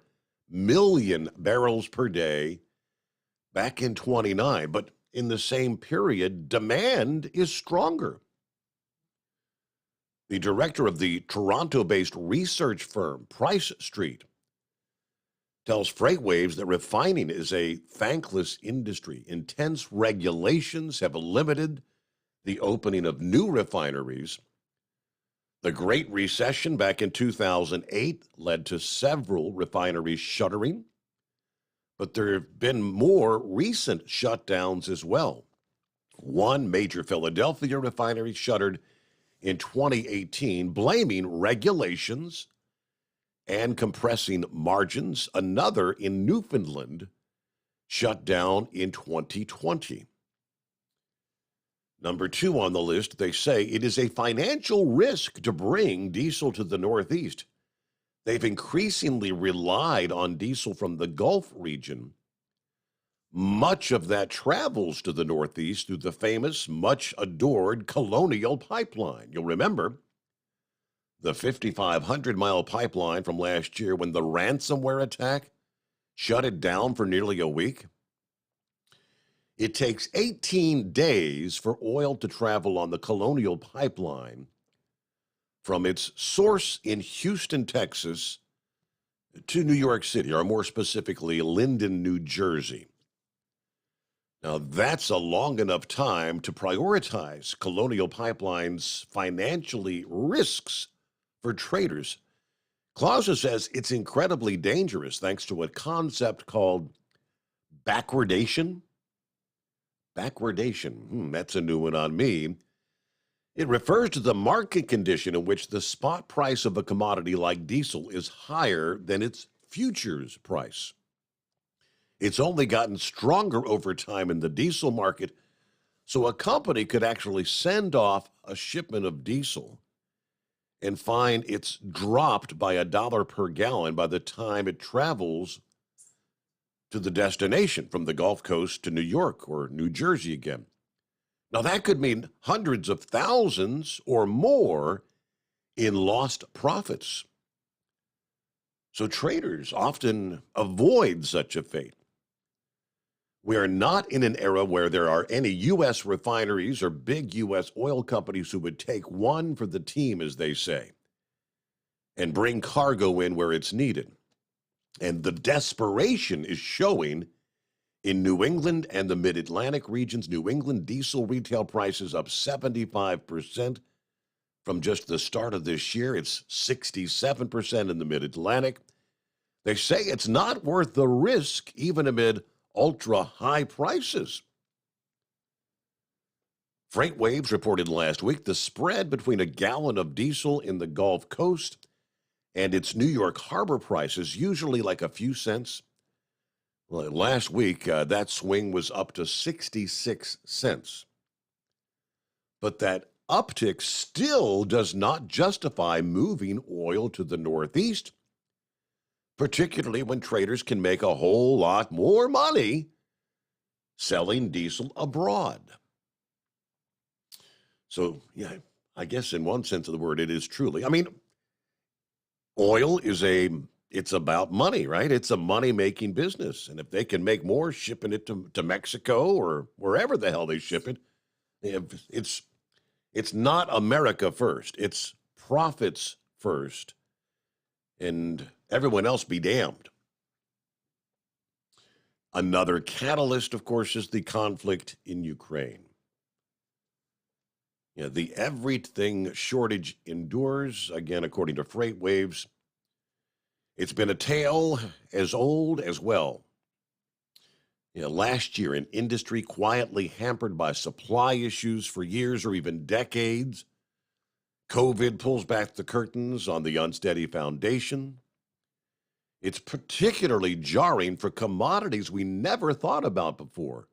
million barrels per day back in 29, but in the same period, demand is stronger. The director of the Toronto-based research firm Price Street tells FreightWaves that refining is a thankless industry. Intense regulations have limited the opening of new refineries. The Great Recession back in 2008 led to several refineries shuttering, but there have been more recent shutdowns as well. One major Philadelphia refinery shuttered in 2018, blaming regulations and compressing margins. Another in Newfoundland shut down in 2020. Number 2 on the list, they say it is a financial risk to bring diesel to the Northeast. They've increasingly relied on diesel from the Gulf region. Much of that travels to the Northeast through the famous, much adored Colonial Pipeline. You'll remember the 5,500-mile pipeline from last year when the ransomware attack shut it down for nearly a week. It takes 18 days for oil to travel on the Colonial Pipeline from its source in Houston, Texas, to New York City, or more specifically, Linden, New Jersey. Now, that's a long enough time to prioritize Colonial Pipeline's financially risks for traders. Clausa says it's incredibly dangerous thanks to a concept called backwardation. Backwardation, that's a new one on me. It refers to the market condition in which the spot price of a commodity like diesel is higher than its futures price. It's only gotten stronger over time in the diesel market, so a company could actually send off a shipment of diesel and find it's dropped by $1 per gallon by the time it travels to the destination from the Gulf Coast to New York or New Jersey again. Now, that could mean hundreds of thousands or more in lost profits. So traders often avoid such a fate. We are not in an era where there are any U.S. refineries or big U.S. oil companies who would take one for the team, as they say, and bring cargo in where it's needed. And the desperation is showing in New England and the Mid-Atlantic regions. New England diesel retail prices up 75% from just the start of this year. It's 67% in the Mid-Atlantic. They say it's not worth the risk, even amid ultra-high prices. FreightWaves reported last week the spread between a gallon of diesel in the Gulf Coast and its New York Harbor price is usually like a few cents. Well, last week, that swing was up to 66 cents. But that uptick still does not justify moving oil to the Northeast, particularly when traders can make a whole lot more money selling diesel abroad. So, yeah, I guess in one sense of the word, it is truly. I mean, oil is it's about money, right? It's a money-making business. And if they can make more shipping it to Mexico or wherever the hell they ship it, it's not America first. It's profits first. And everyone else be damned. Another catalyst, of course, is the conflict in Ukraine. The everything shortage endures, again, according to Freight Waves. It's been a tale as old as well. Last year, an industry quietly hampered by supply issues for years or even decades. COVID pulls back the curtains on the unsteady foundation. It's particularly jarring for commodities we never thought about before.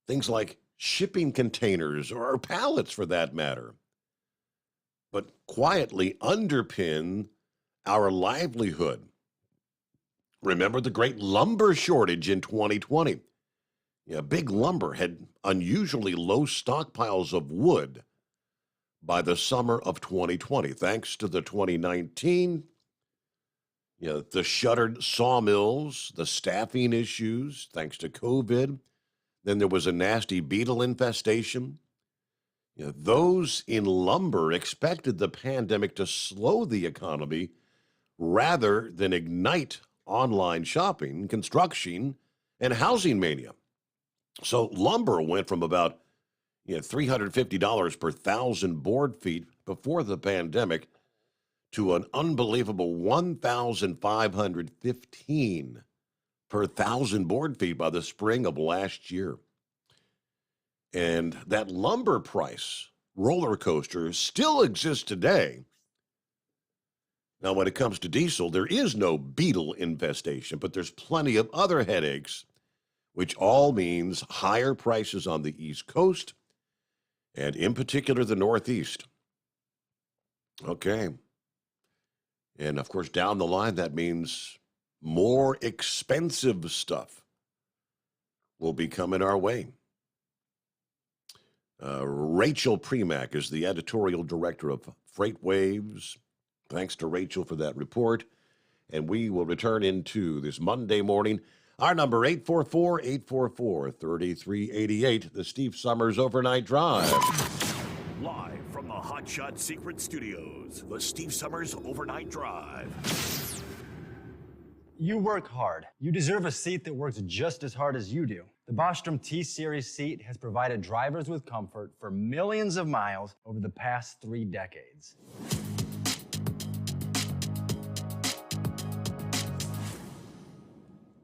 Things like shipping containers or pallets, for that matter. But quietly underpin our livelihood. Remember the great lumber shortage in 2020. Big lumber had unusually low stockpiles of wood by the summer of 2020, thanks to the 2019, the shuttered sawmills, the staffing issues, thanks to COVID. Then there was a nasty beetle infestation. Those in lumber expected the pandemic to slow the economy rather than ignite online shopping, construction, and housing mania. So lumber went from about $350 per thousand board feet before the pandemic to an unbelievable $1,515 per thousand board feet by the spring of last year. And that lumber price roller coaster still exists today. Now, when it comes to diesel, there is no beetle infestation, but there's plenty of other headaches, which all means higher prices on the East Coast, and in particular the Northeast. Okay. And, of course, down the line, that means more expensive stuff will be coming our way. Rachel Premack is the editorial director of Freight Waves. Thanks to Rachel for that report. And we will return into this Monday morning. Our number, 844-844-3388, the Steve Sommers Overnight Drive. Live from the Hot Shot Secret Studios, the Steve Sommers Overnight Drive. You work hard. You deserve a seat that works just as hard as you do. The Bostrom T-Series seat has provided drivers with comfort for millions of miles over the past 3 decades.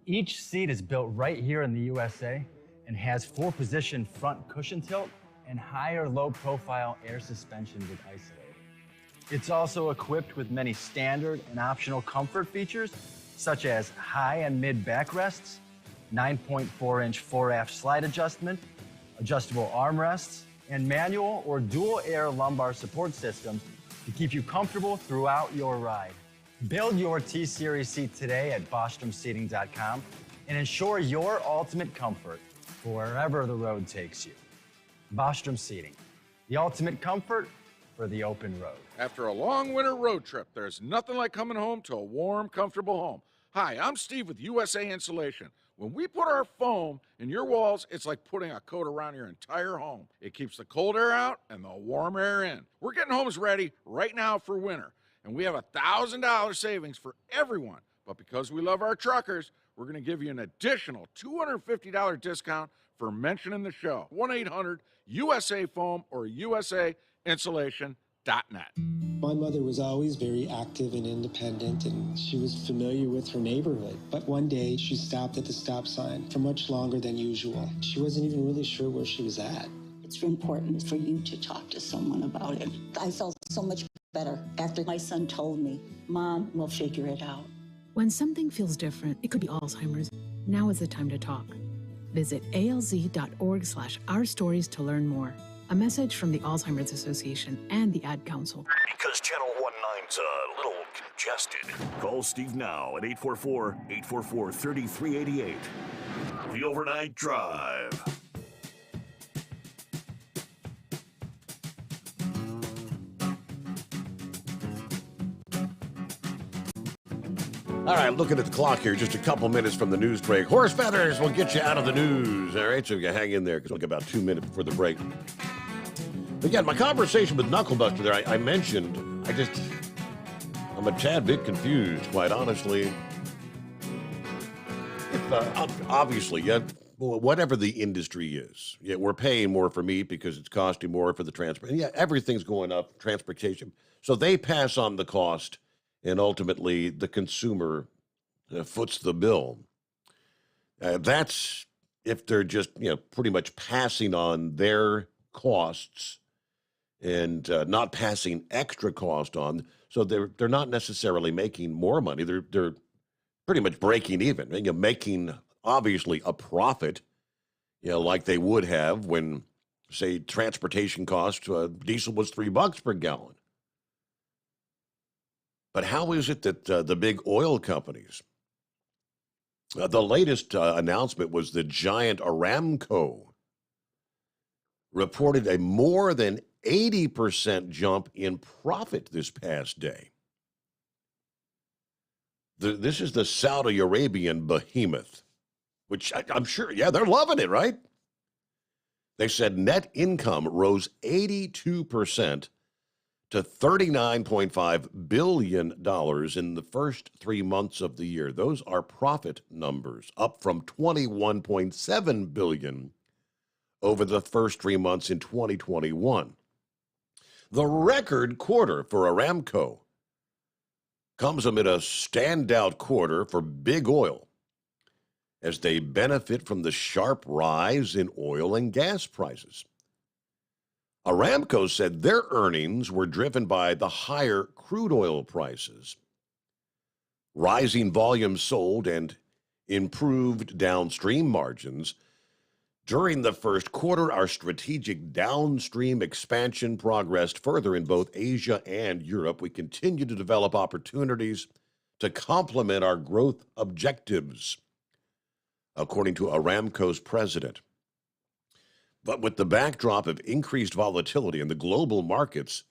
Each seat is built right here in the USA and has 4-position front cushion tilt and higher low-profile air suspension with Isolator. It's also equipped with many standard and optional comfort features, such as high and mid backrests, 9.4-inch fore-aft slide adjustment, adjustable armrests, and manual or dual air lumbar support systems to keep you comfortable throughout your ride. Build your T-Series seat today at BostromSeating.com and ensure your ultimate comfort for wherever the road takes you. Bostrom Seating, the ultimate comfort for the open road. After a long winter road trip, there's nothing like coming home to a warm, comfortable home. Hi, I'm Steve with USA Insulation. When we put our foam in your walls, it's like putting a coat around your entire home. It keeps the cold air out and the warm air in. We're getting homes ready right now for winter, and we have $1,000 savings for everyone. But because we love our truckers, we're going to give you an additional $250 discount for mentioning the show. 1-800-USA-FOAM or USAinsulation.net. My mother was always very active and independent, and she was familiar with her neighborhood. But one day, she stopped at the stop sign for much longer than usual. She wasn't even really sure where she was at. It's important for you to talk to someone about it. I felt so much better after my son told me, Mom, we'll figure it out. When something feels different, it could be Alzheimer's. Now is the time to talk. Visit alz.org/ourstories to learn more. A message from the Alzheimer's Association and the Ad Council. Because Channel 19's a little congested. Call Steve now at 844-844-3388. The Overnight Drive. All right, looking at the clock here, just a couple minutes from the news break. Horse feathers will get you out of the news. All right, so you hang in there because we'll get about 2 minutes before the break. But yeah, my conversation with Knucklebuster there, I mentioned, I'm a tad bit confused, quite honestly. Obviously, yeah, whatever the industry is, yeah, we're paying more for meat because it's costing more for the transport. Yeah, everything's going up, transportation. So they pass on the cost, and ultimately the consumer foots the bill. That's if they're just, pretty much passing on their costs and not passing extra cost on. So they're not necessarily making more money. They're pretty much breaking even. Making obviously a profit, like they would have when, say, transportation costs, diesel was $3 per gallon. But how is it that the big oil companies, the latest announcement was the giant Aramco reported a more than 80% jump in profit this past day. This is the Saudi Arabian behemoth, which I'm sure, they're loving it, right? They said net income rose 82% to $39.5 billion in the first 3 months of the year. Those are profit numbers, up from $21.7 billion over the first 3 months in 2021. The record quarter for Aramco comes amid a standout quarter for big oil as they benefit from the sharp rise in oil and gas prices. Aramco said their earnings were driven by the higher crude oil prices, rising volumes sold, and improved downstream margins. During the first quarter, our strategic downstream expansion progressed further in both Asia and Europe. We continue to develop opportunities to complement our growth objectives, according to Aramco's president. But with the backdrop of increased volatility in the global markets,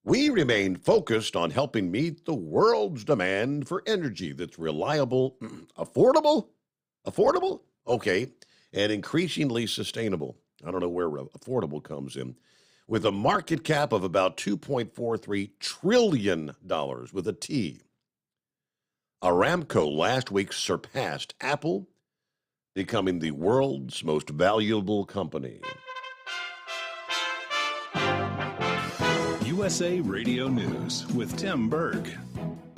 we remain focused on helping meet the world's demand for energy that's reliable, affordable, okay, and increasingly sustainable. I don't know where affordable comes in. With a market cap of about $2.43 trillion with a T. Aramco last week surpassed Apple, becoming the world's most valuable company. USA Radio News with Tim Berg.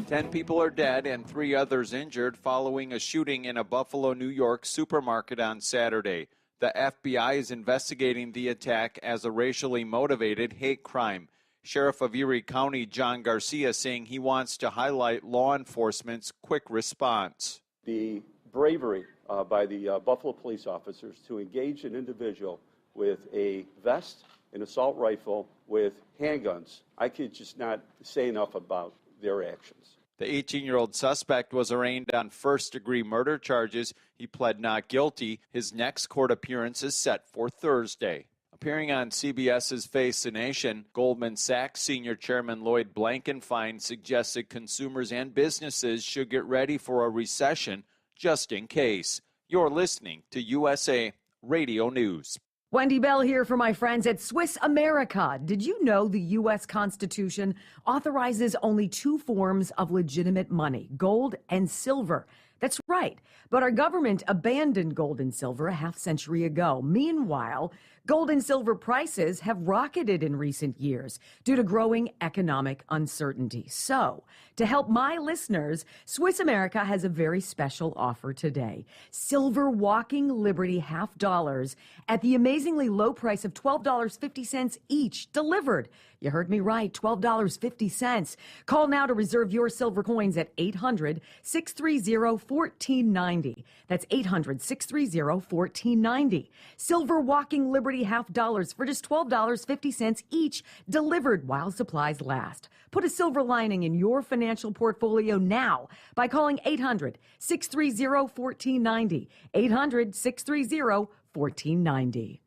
10 people are dead and 3 others injured following a shooting in a Buffalo, New York supermarket on Saturday. The FBI is investigating the attack as a racially motivated hate crime. Sheriff of Erie County John Garcia saying he wants to highlight law enforcement's quick response. The bravery by the Buffalo police officers to engage an individual with a vest, an assault rifle, with handguns. I could just not say enough about their actions. The 18-year-old suspect was arraigned on first-degree murder charges. He pled not guilty. His next court appearance is set for Thursday. Appearing on CBS's Face the Nation, Goldman Sachs Senior Chairman Lloyd Blankfein suggested consumers and businesses should get ready for a recession just in case. You're listening to USA Radio News. Wendy Bell here for my friends at Swiss America. Did you know the U.S. Constitution authorizes only 2 forms of legitimate money, gold and silver? That's right. But our government abandoned gold and silver a half-century ago. Meanwhile, Gold and silver prices have rocketed in recent years due to growing economic uncertainty. So, to help my listeners, Swiss America has a very special offer today. Silver Walking Liberty half dollars at the amazingly low price of $12.50 each, delivered. You heard me right, $12.50. Call now to reserve your silver coins at 800-630-1490. That's 800-630-1490. Silver Walking Liberty half dollars for just $12.50 each, delivered while supplies last. Put a silver lining in your financial portfolio now by calling 800-630-1490. 800-630-1490.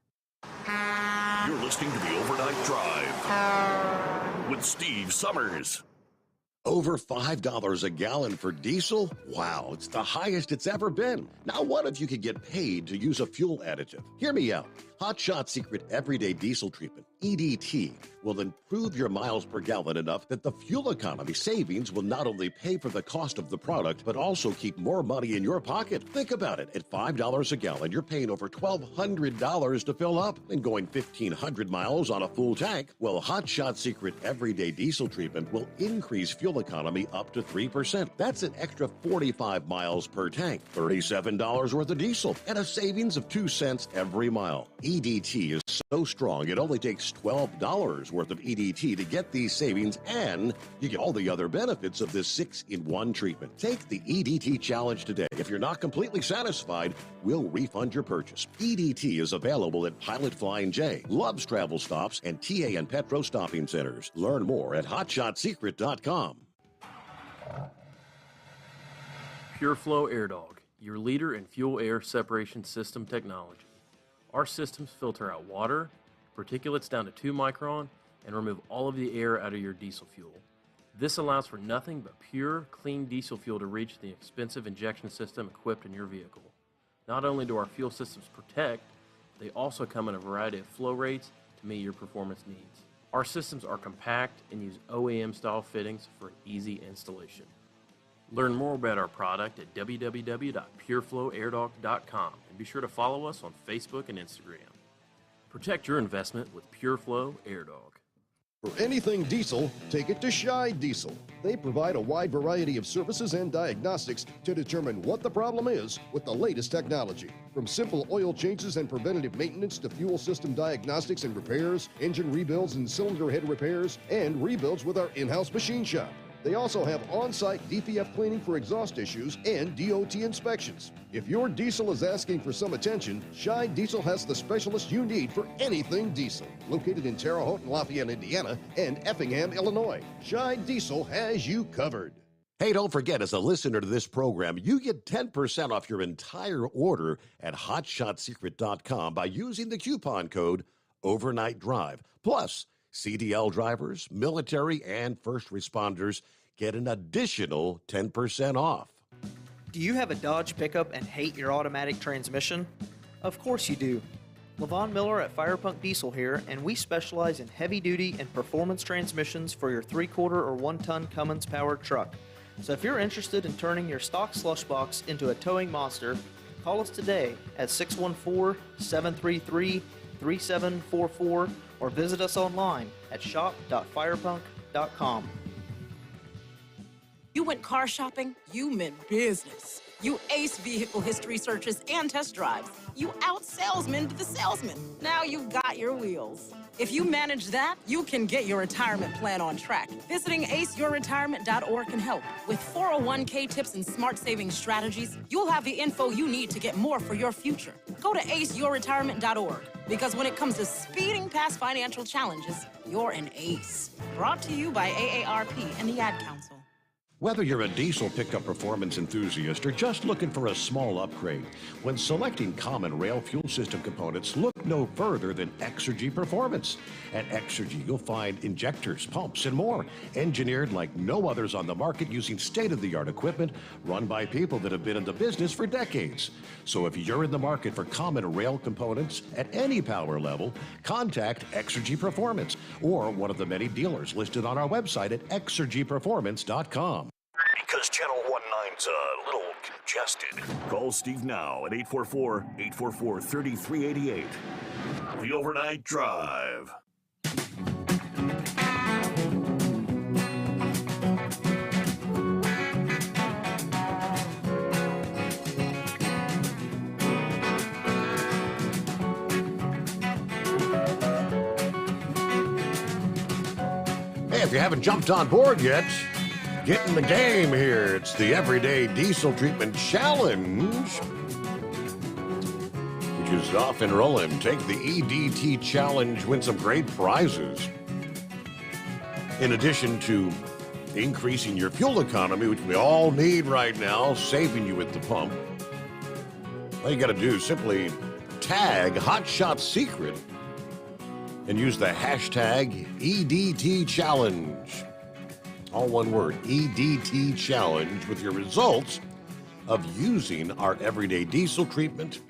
You're listening to the Overnight Drive with Steve Sommers. Over $5 a gallon for diesel? Wow, it's the highest it's ever been. Now, what if you could get paid to use a fuel additive? Hear me out. Hot Shot Secret Everyday Diesel Treatment, EDT, will improve your miles per gallon enough that the fuel economy savings will not only pay for the cost of the product, but also keep more money in your pocket. Think about it. At $5 a gallon, you're paying over $1,200 to fill up and going 1,500 miles on a full tank. Well, Hot Shot Secret Everyday Diesel Treatment will increase fuel economy up to 3%. That's an extra 45 miles per tank, $37 worth of diesel, and a savings of 2 cents every mile. EDT is so strong, it only takes $12 worth of EDT to get these savings, and you get all the other benefits of this 6-in-1 treatment. Take the EDT challenge today. If you're not completely satisfied, we'll refund your purchase. EDT is available at Pilot Flying J, Love's Travel Stops, and TA and Petro Stopping Centers. Learn more at hotshotsecret.com. PureFlow Air Dog, your leader in fuel air separation system technology. Our systems filter out water, particulates down to 2 micron, and remove all of the air out of your diesel fuel. This allows for nothing but pure, clean diesel fuel to reach the expensive injection system equipped in your vehicle. Not only do our fuel systems protect, they also come in a variety of flow rates to meet your performance needs. Our systems are compact and use OEM-style fittings for an easy installation. Learn more about our product at www.pureflowairdog.com and be sure to follow us on Facebook and Instagram. Protect your investment with PureFlow Air Dog. For anything diesel, take it to Scheid Diesel. They provide a wide variety of services and diagnostics to determine what the problem is with the latest technology. From simple oil changes and preventative maintenance to fuel system diagnostics and repairs, engine rebuilds and cylinder head repairs, and rebuilds with our in-house machine shop. They also have on-site DPF cleaning for exhaust issues and DOT inspections. If your diesel is asking for some attention, Scheid Diesel has the specialist you need for anything diesel. Located in Terre Haute and Lafayette, Indiana, and Effingham, Illinois, Scheid Diesel has you covered. Hey, don't forget, as a listener to this program, you get 10% off your entire order at hotshotsecret.com by using the coupon code Overnight Drive. Plus, CDL drivers, military, and first responders get an additional 10% off. Do you have a Dodge pickup and hate your automatic transmission? Of course you do. Levon Miller at Firepunk Diesel here, and we specialize in heavy-duty and performance transmissions for your 3-quarter or 1-ton Cummins-powered truck. So if you're interested in turning your stock slush box into a towing monster, call us today at 614-733-3744 or visit us online at shop.firepunk.com. You went car shopping, you meant business. You ace vehicle history searches and test drives. You out-salesman the salesman. Now you've got your wheels. If you manage that, you can get your retirement plan on track. Visiting aceyourretirement.org can help. With 401k tips and smart savings strategies, you'll have the info you need to get more for your future. Go to aceyourretirement.org, because when it comes to speeding past financial challenges, you're an ace. Brought to you by AARP and the Ad Council. Whether you're a diesel pickup performance enthusiast or just looking for a small upgrade, when selecting common rail fuel system components, look no further than Exergy Performance. At Exergy, you'll find injectors, pumps, and more, engineered like no others on the market using state-of-the-art equipment run by people that have been in the business for decades. So if you're in the market for common rail components at any power level, contact Exergy Performance or one of the many dealers listed on our website at exergyperformance.com. Because Channel 19's a little congested. Call Steve now at 844-844-3388. The Overnight Drive. Hey, if you haven't jumped on board yet, get in the game here. It's the Everyday Diesel Treatment Challenge, which is off and rolling. Take the EDT Challenge, win some great prizes. In addition to increasing your fuel economy, which we all need right now, saving you at the pump, all you got to do is simply tag Hot Shot Secret and use the hashtag EDT Challenge. All one word, EDT Challenge, with your results of using our Everyday Diesel Treatment.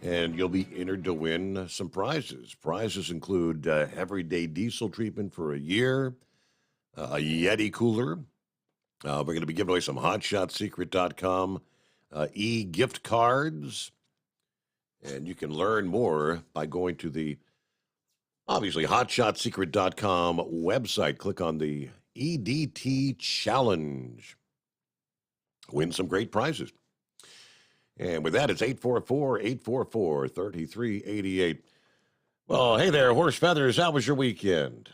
And you'll be entered to win some prizes. Prizes include Everyday Diesel Treatment for a year, a Yeti cooler. We're going to be giving away some HotShotSecret.com e-gift cards. And you can learn more by going to the, obviously, HotShotSecret.com website. Click on the EDT Challenge. Win some great prizes. And with that, it's 844-844-3388. Well, hey there, Horse Feathers. How was your weekend?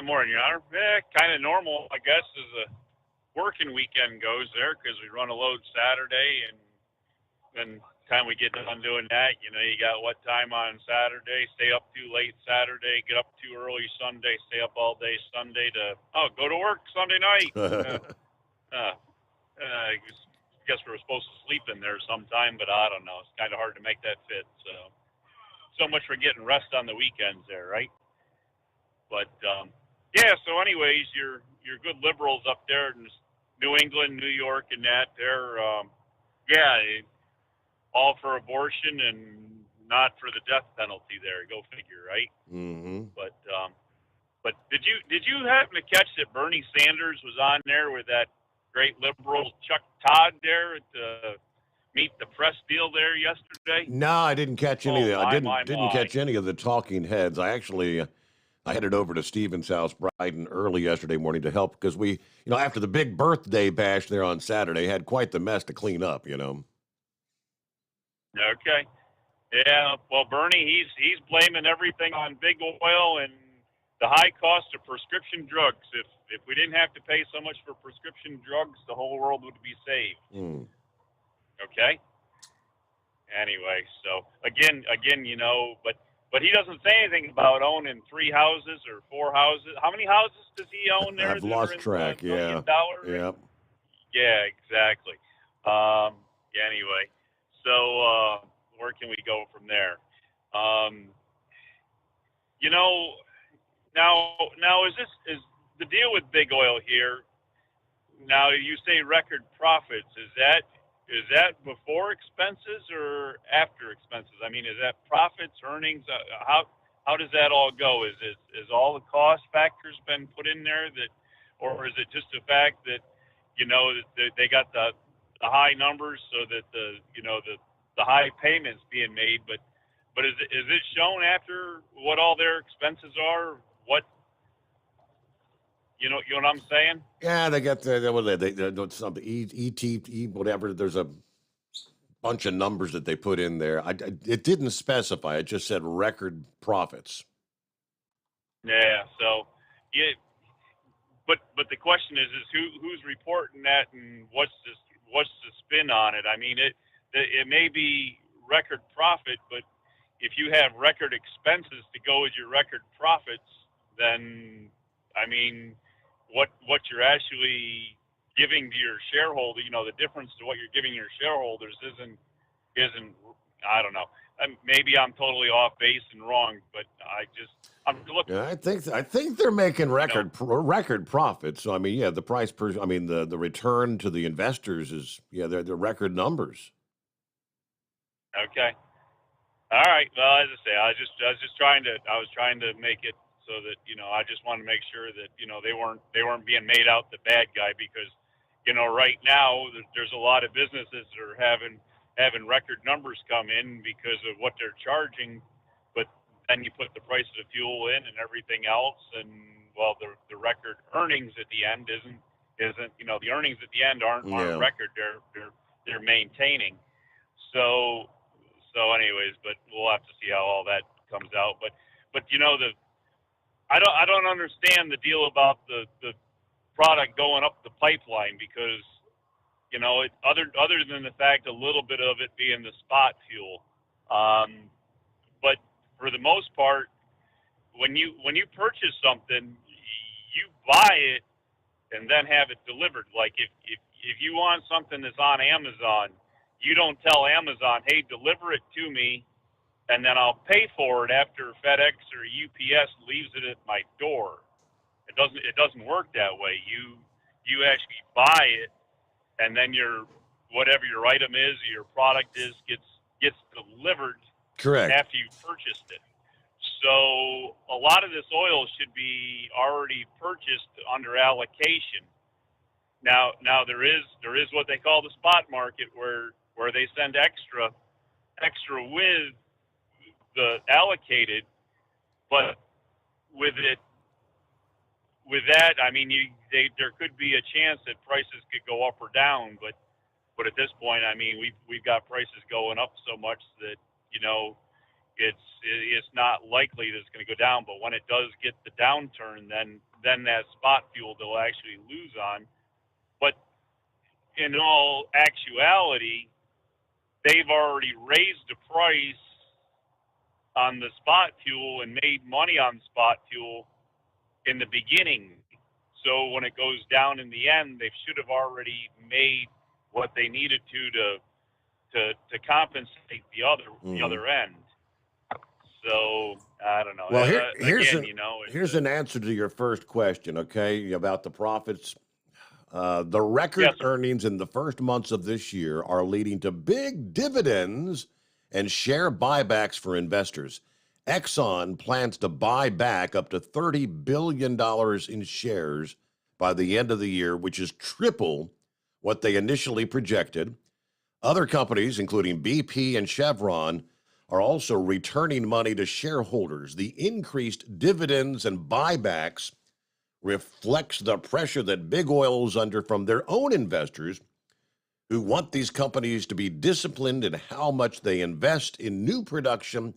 Morning, Your Honor. Kind of normal, I guess, as a working weekend goes there, because we run a load Saturday, and then time we get done doing that, you got what time on Saturday, stay up too late Saturday, get up too early Sunday, stay up all day Sunday to, go to work Sunday night. I guess we were supposed to sleep in there sometime, but I don't know. It's kind of hard to make that fit. So much for getting rest on the weekends there, right? But so anyways, your good liberals up there in New England, New York, and that, they're all for abortion and not for the death penalty there. Go figure, right? Mm-hmm. But did you happen to catch that Bernie Sanders was on there with that great liberal Chuck Todd there at the Meet the Press deal there yesterday? No, I didn't catch any of that. I didn't catch any of the talking heads. I headed over to Stephen's house bright and early yesterday morning to help, because we, after the big birthday bash there on Saturday, had quite the mess to clean up, Okay. Yeah, well, Bernie, he's blaming everything on big oil and the high cost of prescription drugs. If we didn't have to pay so much for prescription drugs, the whole world would be saved. Okay? Anyway, so again, but he doesn't say anything about owning 3 houses or 4 houses. How many houses does he own there? I've lost track, yeah. Yep. Yeah, exactly. Anyway, so where can we go from there? Now is the deal with big oil here? Now you say record profits. Is that before expenses or after expenses? I mean, is that profits, earnings? How does that all go? Is all the cost factors been put in there, or is it just the fact that that they got the high numbers so that the high payments being made, but is it shown after what all their expenses are? What you know what I'm saying? Yeah, they got some ET whatever. There's a bunch of numbers that they put in there. It didn't specify. It just said record profits. Yeah. So but the question is who's reporting that, and what's the spin on it? I mean, it may be record profit, but if you have record expenses to go with your record profits, then I mean, what you're actually giving to your shareholder, the difference to what you're giving your shareholders isn't I don't know. Maybe I'm totally off base and wrong, but I'm looking. Yeah, I think they're making record profits. So I mean, yeah, the price per, I mean, the return to the investors is, they're record numbers. Okay. All right. Well, as I say, I was trying to make it so that I just wanted to make sure that they weren't being made out the bad guy, because right now there's a lot of businesses that are having having record numbers come in because of what they're charging, but then you put the price of the fuel in and everything else, and well, the record earnings at the end isn't the earnings at the end aren't record. They're maintaining. So anyways, but we'll have to see how all that comes out. But I don't understand the deal about the product going up the pipeline, because other than the fact a little bit of it being the spot fuel, but for the most part, when you purchase something, you buy it and then have it delivered. Like if you want something that's on Amazon, you don't tell Amazon, hey, deliver it to me, and then I'll pay for it after FedEx or UPS leaves it at my door. It doesn't work that way. You actually buy it, and then whatever your item is, or your product is, gets delivered. Correct. After you purchased it. So a lot of this oil should be already purchased under allocation. Now there is what they call the spot market, where they send extra with the allocated, but with that, I mean, there could be a chance that prices could go up or down, but at this point, I mean, we've got prices going up so much that it's not likely that it's going to go down. But when it does get the downturn, then that spot fuel they'll actually lose on. But in all actuality, they've already raised the price on the spot fuel and made money on spot fuel in the beginning. So when it goes down in the end, they should have already made what they needed to compensate the other end. So I don't know. Well, here's here's an answer to your first question, okay, about the profits. The record earnings in the first months of this year are leading to big dividends and share buybacks for investors. Exxon plans to buy back up to $30 billion in shares by the end of the year, which is triple what they initially projected. Other companies, including BP and Chevron, are also returning money to shareholders. The increased dividends and buybacks reflects the pressure that big oil is under from their own investors, who want these companies to be disciplined in how much they invest in new production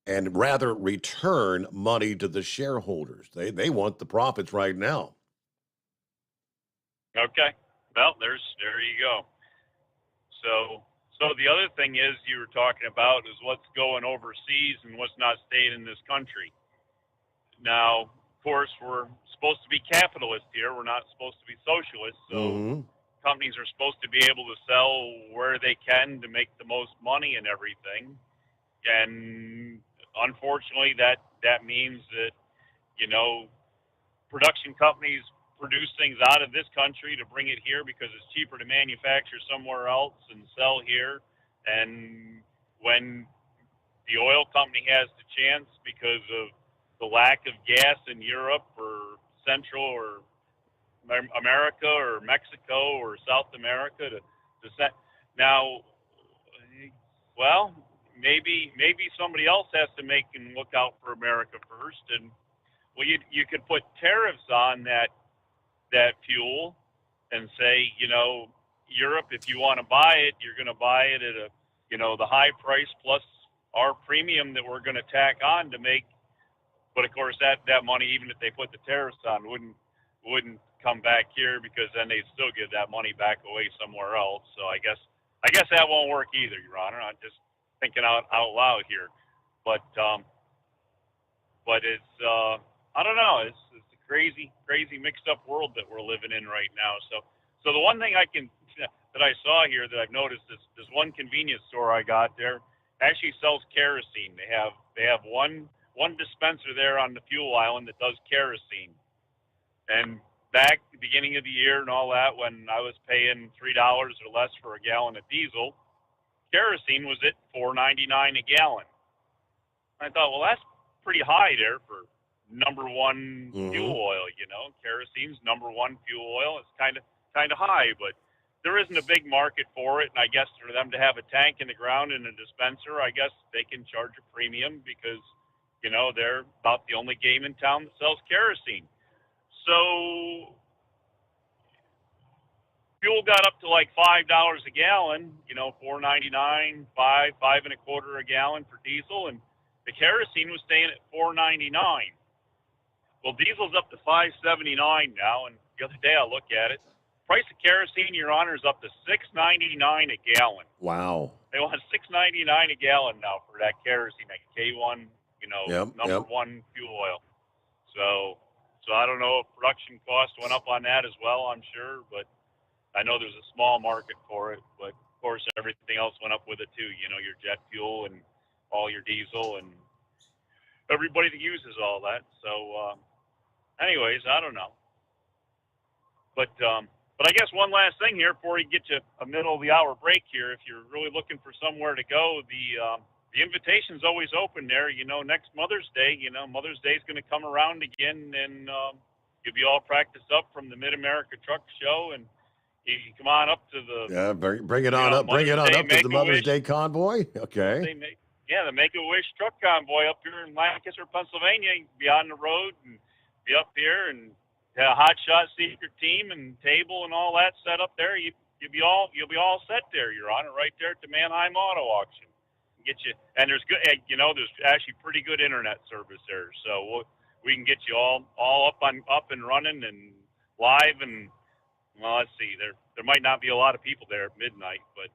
and rather return money to the shareholders. They want the profits right now. Okay. Well, there you go. So the other thing is you were talking about is what's going overseas and what's not staying in this country. Now, of course, we're supposed to be capitalists here. We're not supposed to be socialists. So companies are supposed to be able to sell where they can to make the most money and everything. And unfortunately, that means that, production companies produce things out of this country to bring it here because it's cheaper to manufacture somewhere else and sell here. And when the oil company has the chance, because of the lack of gas in Europe or Central or America or Mexico or South America to set now, well, maybe somebody else has to make and look out for America first. And well, you could put tariffs on that fuel and say, Europe, if you want to buy it, you're going to buy it at the high price plus our premium that we're going to tack on to make. But of course, that money, even if they put the tariffs on, wouldn't come back here, because then they'd still give that money back away somewhere else. So I guess that won't work either, Your Honor. I'm just thinking out loud here, but it's I don't know. It's a crazy mixed up world that we're living in right now. So the one thing that I saw here that I've noticed is this one convenience store I got there actually sells kerosene. They have one dispenser there on the fuel island that does kerosene. And back at the beginning of the year and all that, when I was paying $3 or less for a gallon of diesel, kerosene was at $4.99 a gallon. I thought, well, that's pretty high there for number one fuel oil. Kerosene's number one fuel oil. It's kind of high, but there isn't a big market for it, and I guess for them to have a tank in the ground and a dispenser, I guess they can charge a premium because, you know, they're about the only game in town that sells kerosene. So fuel got up to like $5 a gallon, you know, $4.99, $5 and a quarter a gallon for diesel, and the kerosene was staying at $4.99. Well, diesel's up to $5.79 now, and the other day I look at it, price of kerosene, Your Honor, is up to $6.99 a gallon. Wow. They want $6.99 a gallon now for that kerosene, that K1, you know, number one fuel oil. So I don't know if production cost went up on that as well, I'm sure, but I know there's a small market for it, but of course everything else went up with it too. You know, your jet fuel and all your diesel and everybody that uses all that. So, anyways, I don't know. But I guess one last thing here before we get to a middle of the hour break here. If you're really looking for somewhere to go, the invitation's always open there. You know, next Mother's Day, you know, Mother's Day is going to come around again, and you'll be all practiced up from the Mid-America Truck Show, and you can come on up to the bring it on up. Bring it on up to the Mother's Day convoy. Okay. The Make-A-Wish truck convoy up here in Lancaster, Pennsylvania. You can be on the road and be up here and have a hot shot secret team and table and all that set up there. You'll be all set there, Your Honor, right there at the Manheim Auto Auction. Get you, and there's good, you know, there's actually pretty good internet service there, so we can get you all up and running and live. And well, let's see, there might not be a lot of people there at midnight, but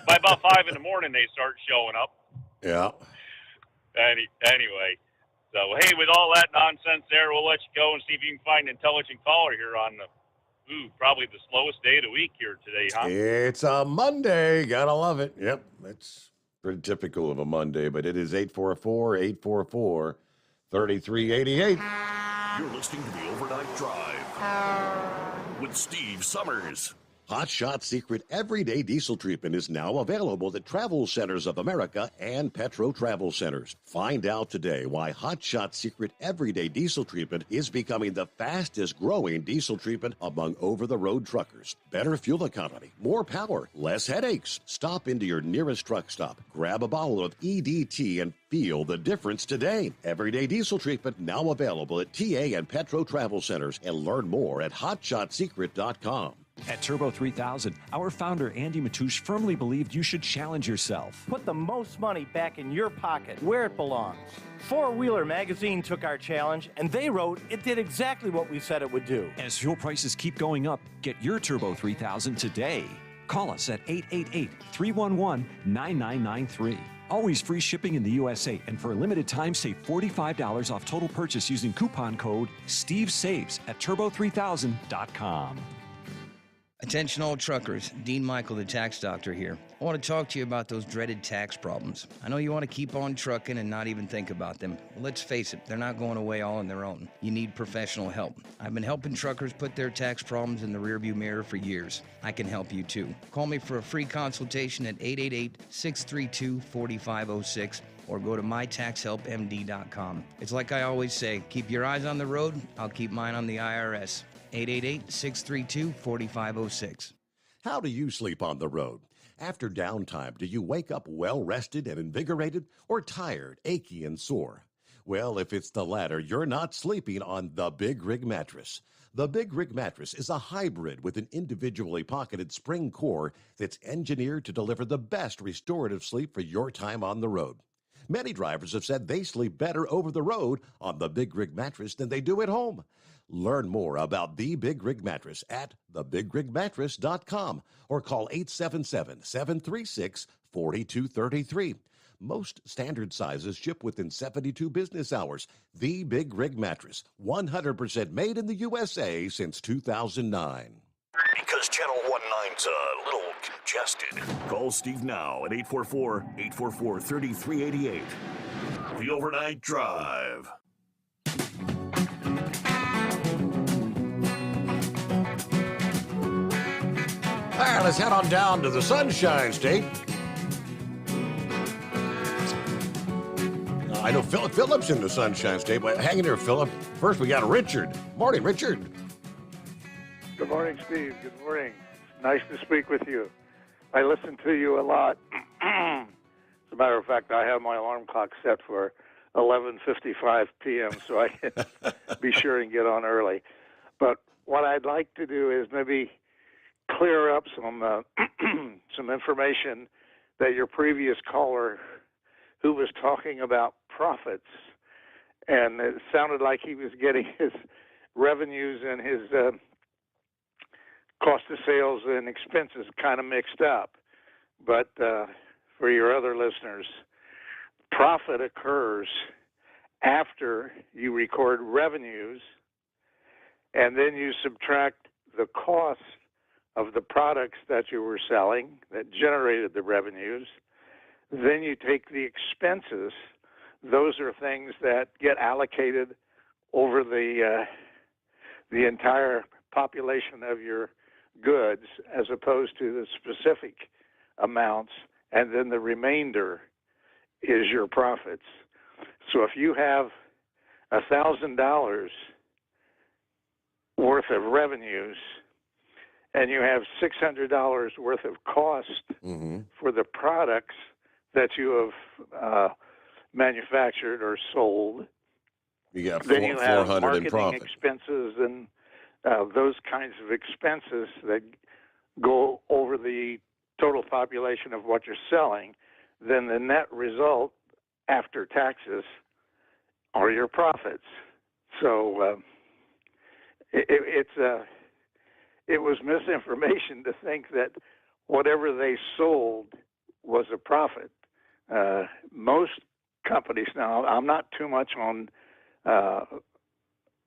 by about 5 in the morning they start showing up. Yeah. Anyway, so hey, with all that nonsense there, we'll let you go and see if you can find an intelligent caller here on probably the slowest day of the week here today, huh? It's a Monday. Gotta love it. Yep, that's pretty typical of a Monday, but it is 844-844-3388. You're listening to the Overnight Drive with Steve Sommers. Hot Shot Secret Everyday Diesel Treatment is now available at Travel Centers of America and Petro Travel Centers. Find out today why Hot Shot Secret Everyday Diesel Treatment is becoming the fastest growing diesel treatment among over-the-road truckers. Better fuel economy, more power, less headaches. Stop into your nearest truck stop, grab a bottle of EDT, and feel the difference today. Everyday Diesel Treatment now available at TA and Petro Travel Centers, and learn more at hotshotsecret.com. At Turbo 3000, our founder Andy Matouche firmly believed you should challenge yourself. Put the most money back in your pocket, where it belongs. Four Wheeler magazine took our challenge, and they wrote it did exactly what we said it would do. As fuel prices keep going up, get your Turbo 3000 today. Call us at 888-311-9993. Always free shipping in the USA, and for a limited time, save $45 off total purchase using coupon code STEVESAVES at turbo3000.com. Attention all truckers, Dean Michael, the tax doctor here. I want to talk to you about those dreaded tax problems. I know you want to keep on trucking and not even think about them. Well, let's face it, they're not going away all on their own. You need professional help. I've been helping truckers put their tax problems in the rearview mirror for years. I can help you too. Call me for a free consultation at 888-632-4506 or go to mytaxhelpmd.com. It's like I always say, keep your eyes on the road, I'll keep mine on the IRS. 888-632-4506. How do you sleep on the road? After downtime, do you wake up well-rested and invigorated, or tired, achy, and sore? Well, if it's the latter, you're not sleeping on the Big Rig Mattress. The Big Rig Mattress is a hybrid with an individually pocketed spring core that's engineered to deliver the best restorative sleep for your time on the road. Many drivers have said they sleep better over the road on the Big Rig Mattress than they do at home. Learn more about the Big Rig Mattress at thebigrigmattress.com or call 877-736-4233. Most standard sizes ship within 72 business hours. The Big Rig Mattress, 100% made in the USA since 2009. Because Channel 19's a little congested. Call Steve now at 844-844-3388. The Overnight Drive. All right, let's head on down to the Sunshine State. I know Philip's in the Sunshine State, but hang in there, Philip. First, we got Richard. Morning, Richard. Good morning, Steve. Good morning. Nice to speak with you. I listen to you a lot. As a matter of fact, I have my alarm clock set for 11:55 p.m. so I can be sure and get on early. But what I'd like to do is maybe clear up some some information that your previous caller, who was talking about profits, and it sounded like he was getting his revenues and his cost of sales and expenses kind of mixed up. But for your other listeners, profit occurs after you record revenues, and then you subtract the cost of the products that you were selling that generated the revenues. Then you take the expenses. Those are things that get allocated over the entire population of your goods as opposed to the specific amounts, and then the remainder is your profits. So if you have $1,000 worth of revenues and you have $600 worth of cost for the products that you have manufactured or sold, you got then you have 400 in marketing profit. expenses and those kinds of expenses that go over the total population of what you're selling. Then the net result after taxes are your profits. So it was misinformation to think that whatever they sold was a profit. Most companies now, I'm not too much on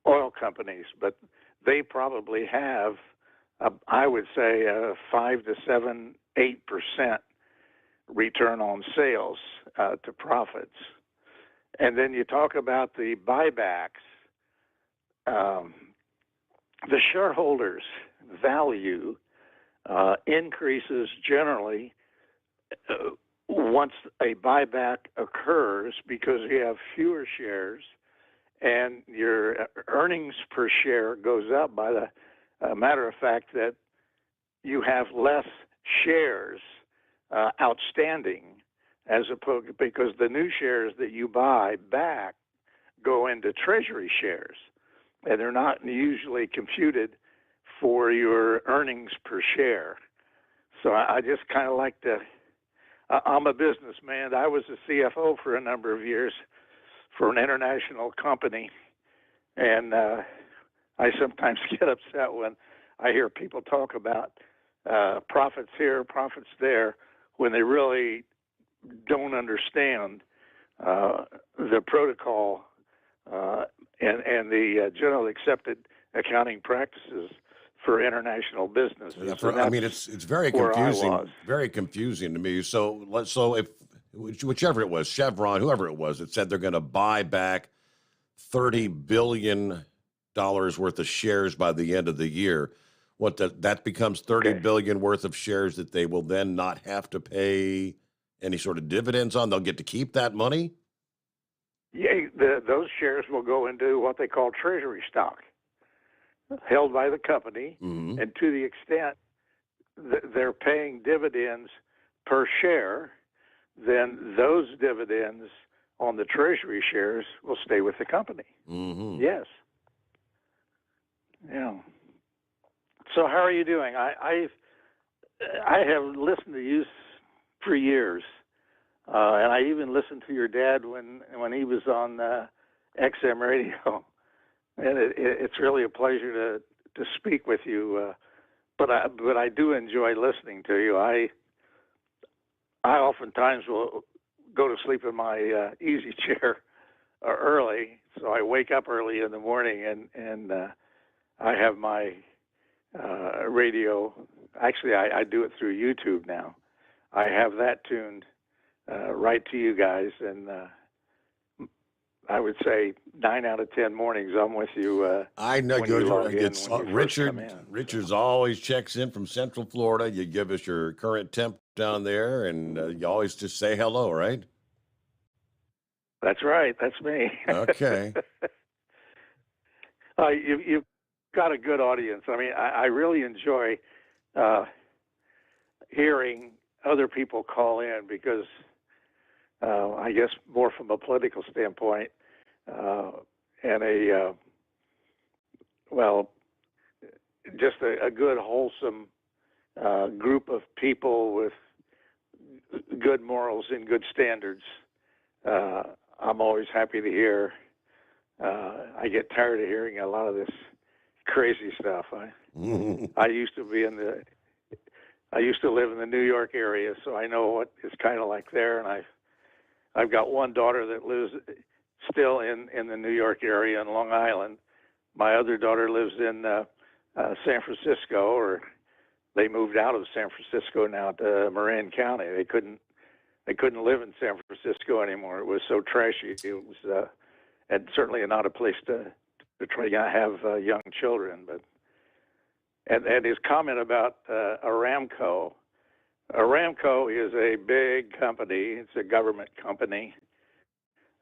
oil companies, but they probably have, I would say, a 5 to 7, 8% return on sales to profits. And then you talk about the buybacks. The shareholders' value increases generally once a buyback occurs because you have fewer shares and your earnings per share goes up by the matter of fact that you have less shares outstanding as opposed, because the new shares that you buy back go into treasury shares and they're not usually computed for your earnings per share. So I just kind of like to, I'm a businessman. I was a CFO for a number of years for an international company, and I sometimes get upset when I hear people talk about profits here, profits there, when they really don't understand the protocol and the generally accepted accounting practices for international businesses. I mean, it's very confusing. Very confusing to me. So if whichever it was, Chevron, whoever it was, it said they're going to buy back $30 billion worth of shares by the end of the year. That becomes $30 billion worth of shares that they will then not have to pay any sort of dividends on. They'll get to keep that money. Yeah, those shares will go into what they call treasury stock, held by the company, and to the extent they're paying dividends per share, then those dividends on the treasury shares will stay with the company. Yes. Yeah. So how are you doing? I have listened to you for years, and I even listened to your dad when he was on XM radio, and it's really a pleasure to speak with you. But I do enjoy listening to you. I oftentimes will go to sleep in my easy chair early, so I wake up early in the morning, and I have my radio. Actually, I do it through YouTube now. I have that tuned right to you guys, and I would say 9 out of 10 mornings I'm with you. I know Richard. Richard's always checks in from Central Florida. You give us your current temp down there, and you always just say hello, right? That's right. That's me. Okay. You've got a good audience. I mean, I really enjoy hearing other people call in because I guess more from a political standpoint and just a good, wholesome group of people with good morals and good standards. I'm always happy to hear. I get tired of hearing a lot of this crazy stuff. I used to live in the New York area, so I know what it's kind of like there. And I've got one daughter that lives still in the New York area in Long Island. My other daughter lives in San Francisco, or they moved out of San Francisco now to Marin County. They couldn't live in San Francisco anymore. It was so trashy. It was, and certainly not a place to try to have young children. But and his comment about Aramco. Aramco is a big company. It's a government company.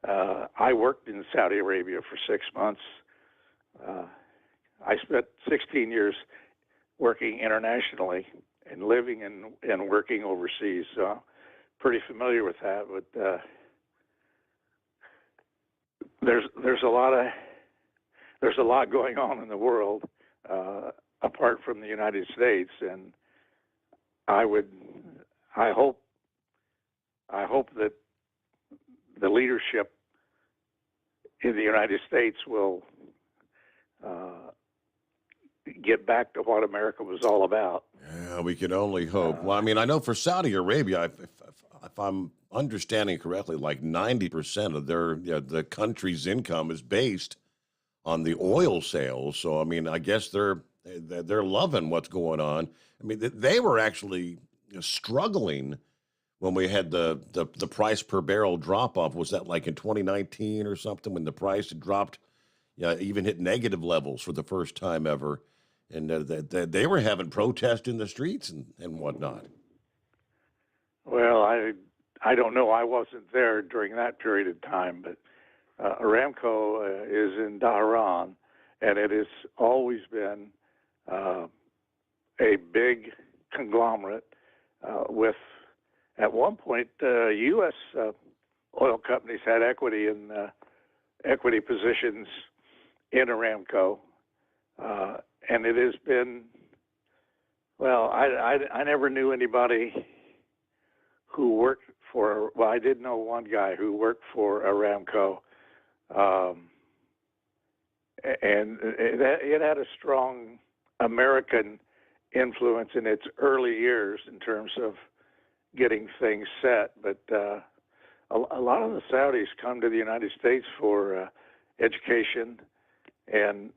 I worked in Saudi Arabia for 6 months. I spent 16 years working internationally and living and working overseas. So I'm pretty familiar with that. But there's a lot going on in the world apart from the United States, and I hope that the leadership in the United States will get back to what America was all about. Yeah, we can only hope. Well, I mean, I know for Saudi Arabia, if I'm understanding correctly, like 90% of the country's income is based on the oil sales. So, I mean, I guess they're loving what's going on. I mean, they were actually struggling when we had the price per barrel drop off. Was that like in 2019 or something, when the price had dropped, even hit negative levels for the first time ever? And they were having protests in the streets and whatnot. Well, I don't know. I wasn't there during that period of time, but Aramco is in Dhahran, and it has always been a big conglomerate with, at one point, U.S. Oil companies had equity positions in Aramco. And it has been, well, I never knew anybody who worked for, well, I did know one guy who worked for Aramco. And it had a strong American influence in its early years in terms of getting things set. But a lot of the Saudis come to the United States for education, and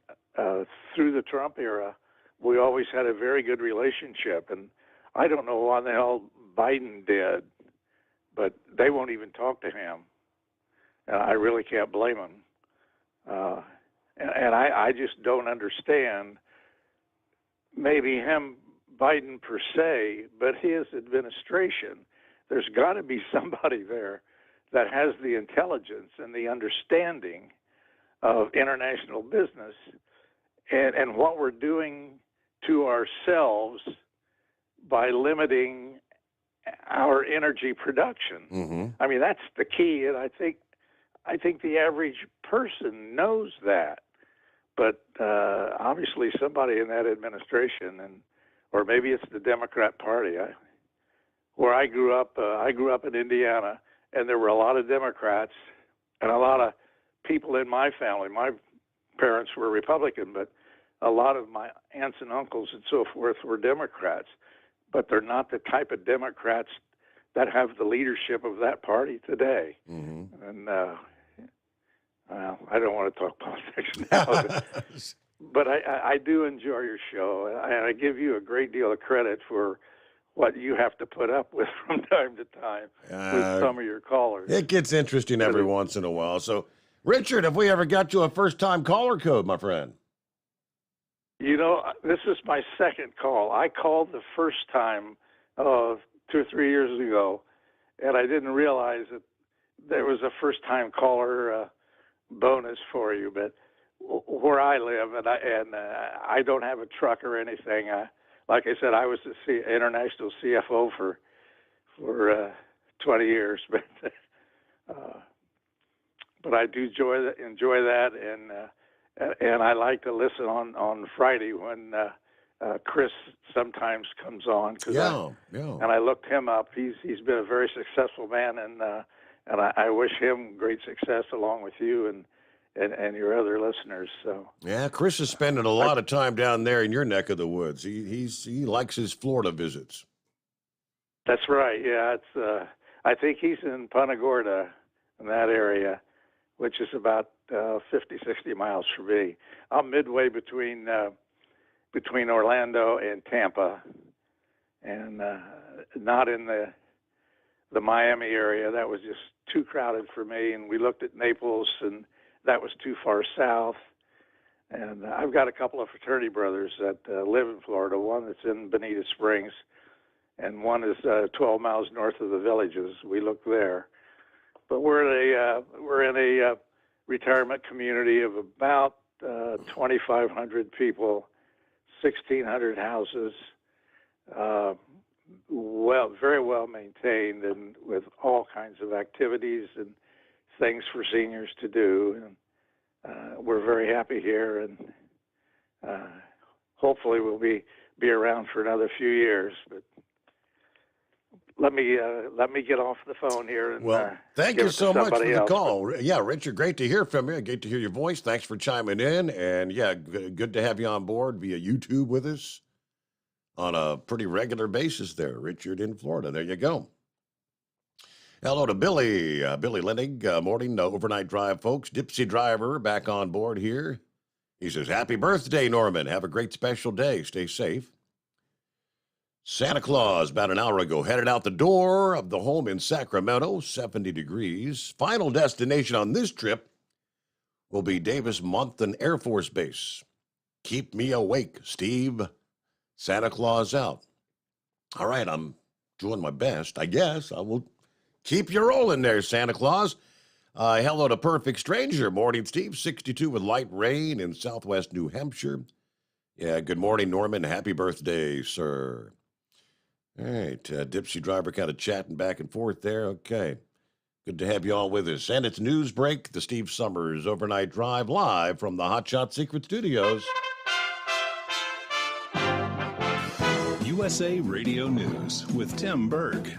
through the Trump era, we always had a very good relationship. And I don't know what the hell Biden did, but they won't even talk to him. And I really can't blame him. And I just don't understand, maybe Biden per se, but his administration. There's got to be somebody there that has the intelligence and the understanding of international business and what we're doing to ourselves by limiting our energy production. Mm-hmm. I mean, that's the key, and I think the average person knows that. But obviously somebody in that administration, or maybe it's the Democrat Party. Where I grew up in Indiana, and there were a lot of Democrats and a lot of people in my family. My parents were Republican, but a lot of my aunts and uncles and so forth were Democrats. But they're not the type of Democrats that have the leadership of that party today. Mm-hmm. And well, I don't want to talk politics now, but I do enjoy your show, and I give you a great deal of credit for what you have to put up with from time to time with some of your callers. It gets interesting every once in a while. So, Richard, have we ever got you a first-time caller code, my friend? You know, this is my second call. I called the first time 2 or 3 years ago, and I didn't realize that there was a first-time caller bonus for you. But where I live, and I don't have a truck or anything, like I said, I was the international CFO for 20 years, but I do enjoy that, and I like to listen on Friday when Chris sometimes comes on. And I looked him up. He's been a very successful man, and I wish him great success along with you and your other listeners. So yeah, Chris is spending a lot of time down there in your neck of the woods. He likes his Florida visits. That's right. Yeah, it's. I think he's in Punta Gorda, in that area, which is about 50, 60 miles from me. I'm midway between Orlando and Tampa, and not in the Miami area. That was just too crowded for me. And we looked at Naples, and that was too far south. And I've got a couple of fraternity brothers that live in Florida. One that's in Bonita Springs, and one is 12 miles north of the Villages. We look there, but we're in a retirement community of about 2,500 people, 1,600 houses, very well maintained, and with all kinds of activities and things for seniors to do. And we're very happy here, and hopefully we'll be around for another few years. But let me get off the phone here. And, thank you so much for the call. But, yeah, Richard, great to hear from you. Great to hear your voice. Thanks for chiming in. And, yeah, good to have you on board via YouTube with us on a pretty regular basis there, Richard in Florida. There you go. Hello to Billy. Billy Lennig, morning, overnight drive, folks. Dipsy driver back on board here. He says, happy birthday, Norman. Have a great special day. Stay safe. Santa Claus, about an hour ago, headed out the door of the home in Sacramento, 70 degrees. Final destination on this trip will be Davis-Monthan Air Force Base. Keep me awake, Steve. Santa Claus out. All right, I'm doing my best, I guess. I will keep you rolling there, Santa Claus. Hello to Perfect Stranger. Morning, Steve. 62 with light rain in southwest New Hampshire. Yeah, good morning, Norman. Happy birthday, sir. All right, Dipsy driver kind of chatting back and forth there. Okay, good to have you all with us. And it's News Break, the Steve Sommers Overnight Drive, live from the Hot Shot Secret Studios. USA Radio News with Tim Berg.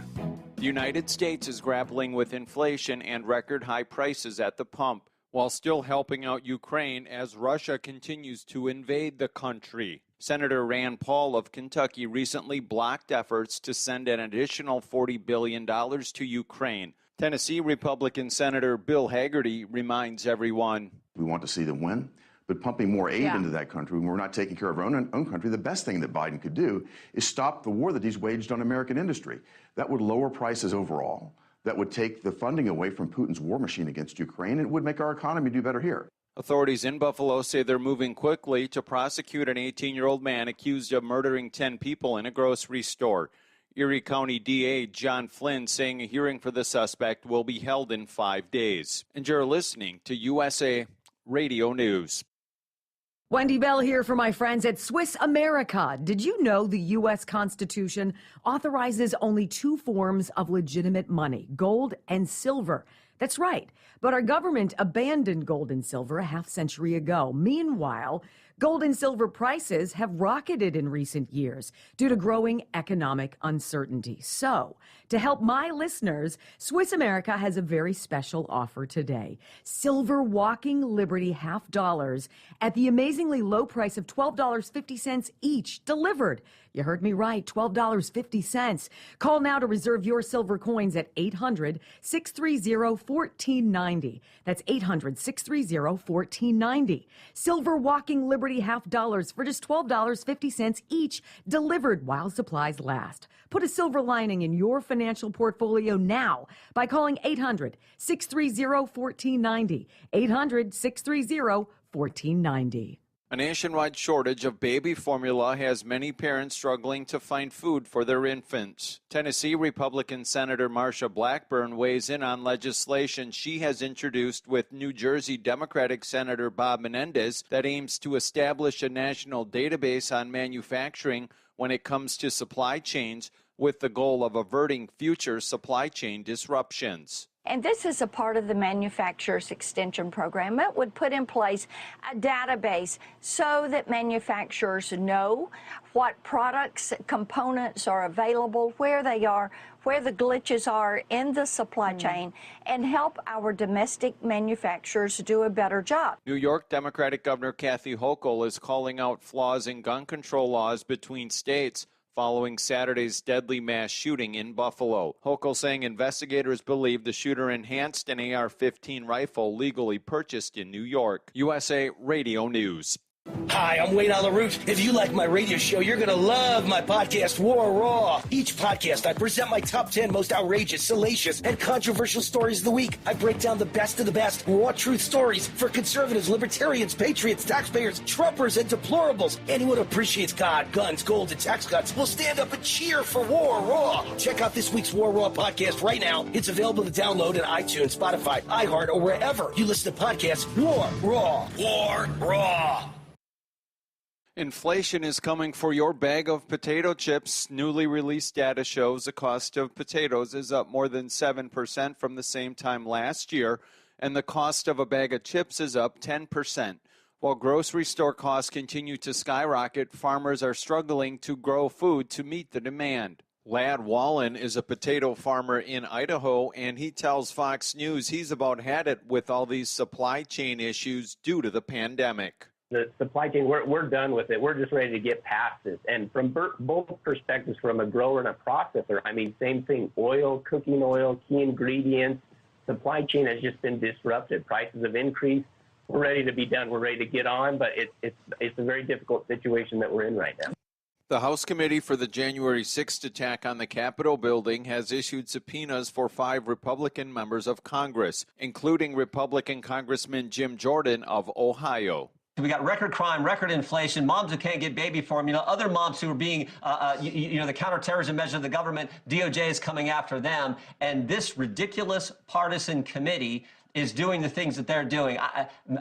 The United States is grappling with inflation and record high prices at the pump, while still helping out Ukraine as Russia continues to invade the country. Senator Rand Paul of Kentucky recently blocked efforts to send an additional $40 billion to Ukraine. Tennessee Republican Senator Bill Hagerty reminds everyone, we want to see them win, but pumping more aid into that country when we're not taking care of our own country, the best thing that Biden could do is stop the war that he's waged on American industry. That would lower prices overall. That would take the funding away from Putin's war machine against Ukraine, and it would make our economy do better here. Authorities in Buffalo say they're moving quickly to prosecute an 18-year-old man accused of murdering 10 people in a grocery store. Erie County DA John Flynn saying a hearing for the suspect will be held in 5 days. And you're listening to USA Radio News. Wendy Bell here for my friends at Swiss America. Did you know the U.S. Constitution authorizes only two forms of legitimate money, gold and silver? That's right. But our government abandoned gold and silver a half-century ago. Meanwhile, gold and silver prices have rocketed in recent years due to growing economic uncertainty. So, to help my listeners, Swiss America has a very special offer today. Silver Walking Liberty $half at the amazingly low price of $12.50 each, delivered. You heard me right, $12.50. Call now to reserve your silver coins at 800-630-1490. That's 800-630-1490. Silver Walking Liberty $half for just $12.50 each, delivered while supplies last. Put a silver lining in your financial portfolio now by calling 800-630-1490. 800-630-1490. A nationwide shortage of baby formula has many parents struggling to find food for their infants. Tennessee Republican Senator Marsha Blackburn weighs in on legislation she has introduced with New Jersey Democratic Senator Bob Menendez that aims to establish a national database on manufacturing when it comes to supply chains, with the goal of averting future supply chain disruptions. And this is a part of the Manufacturers Extension Program. It would put in place a database so that manufacturers know what products, components are available, where they are, where the glitches are in the supply chain, and help our domestic manufacturers do a better job. New York Democratic Governor Kathy Hochul is calling out flaws in gun control laws between states following Saturday's deadly mass shooting in Buffalo. Hochul saying investigators believe the shooter enhanced an AR-15 rifle legally purchased in New York. USA Radio News. Hi, I'm Wayne Alaroot. If you like my radio show, you're going to love my podcast, War Raw. Each podcast, I present my top 10 most outrageous, salacious, and controversial stories of the week. I break down the best of the best raw truth stories for conservatives, libertarians, patriots, taxpayers, Trumpers, and deplorables. Anyone who appreciates God, guns, gold, and tax cuts will stand up and cheer for War Raw. Check out this week's War Raw podcast right now. It's available to download on iTunes, Spotify, iHeart, or wherever you listen to podcasts. War Raw. War Raw. Inflation is coming for your bag of potato chips. Newly released data shows the cost of potatoes is up more than 7% from the same time last year, and the cost of a bag of chips is up 10%. While grocery store costs continue to skyrocket, farmers are struggling to grow food to meet the demand. Lad Wallen is a potato farmer in Idaho, and he tells Fox News he's about had it with all these supply chain issues due to the pandemic. The supply chain, we're done with it. We're just ready to get past this. And from both perspectives, from a grower and a processor, I mean, same thing, oil, cooking oil, key ingredients, supply chain has just been disrupted. Prices have increased. We're ready to be done. We're ready to get on, but it's a very difficult situation that we're in right now. The House Committee for the January 6th attack on the Capitol building has issued subpoenas for 5 Republican members of Congress, including Republican Congressman Jim Jordan of Ohio. We got record crime, record inflation, moms who can't get baby formula, other moms who are being, the counterterrorism measure of the government, DOJ is coming after them. And this ridiculous partisan committee is doing the things that they're doing.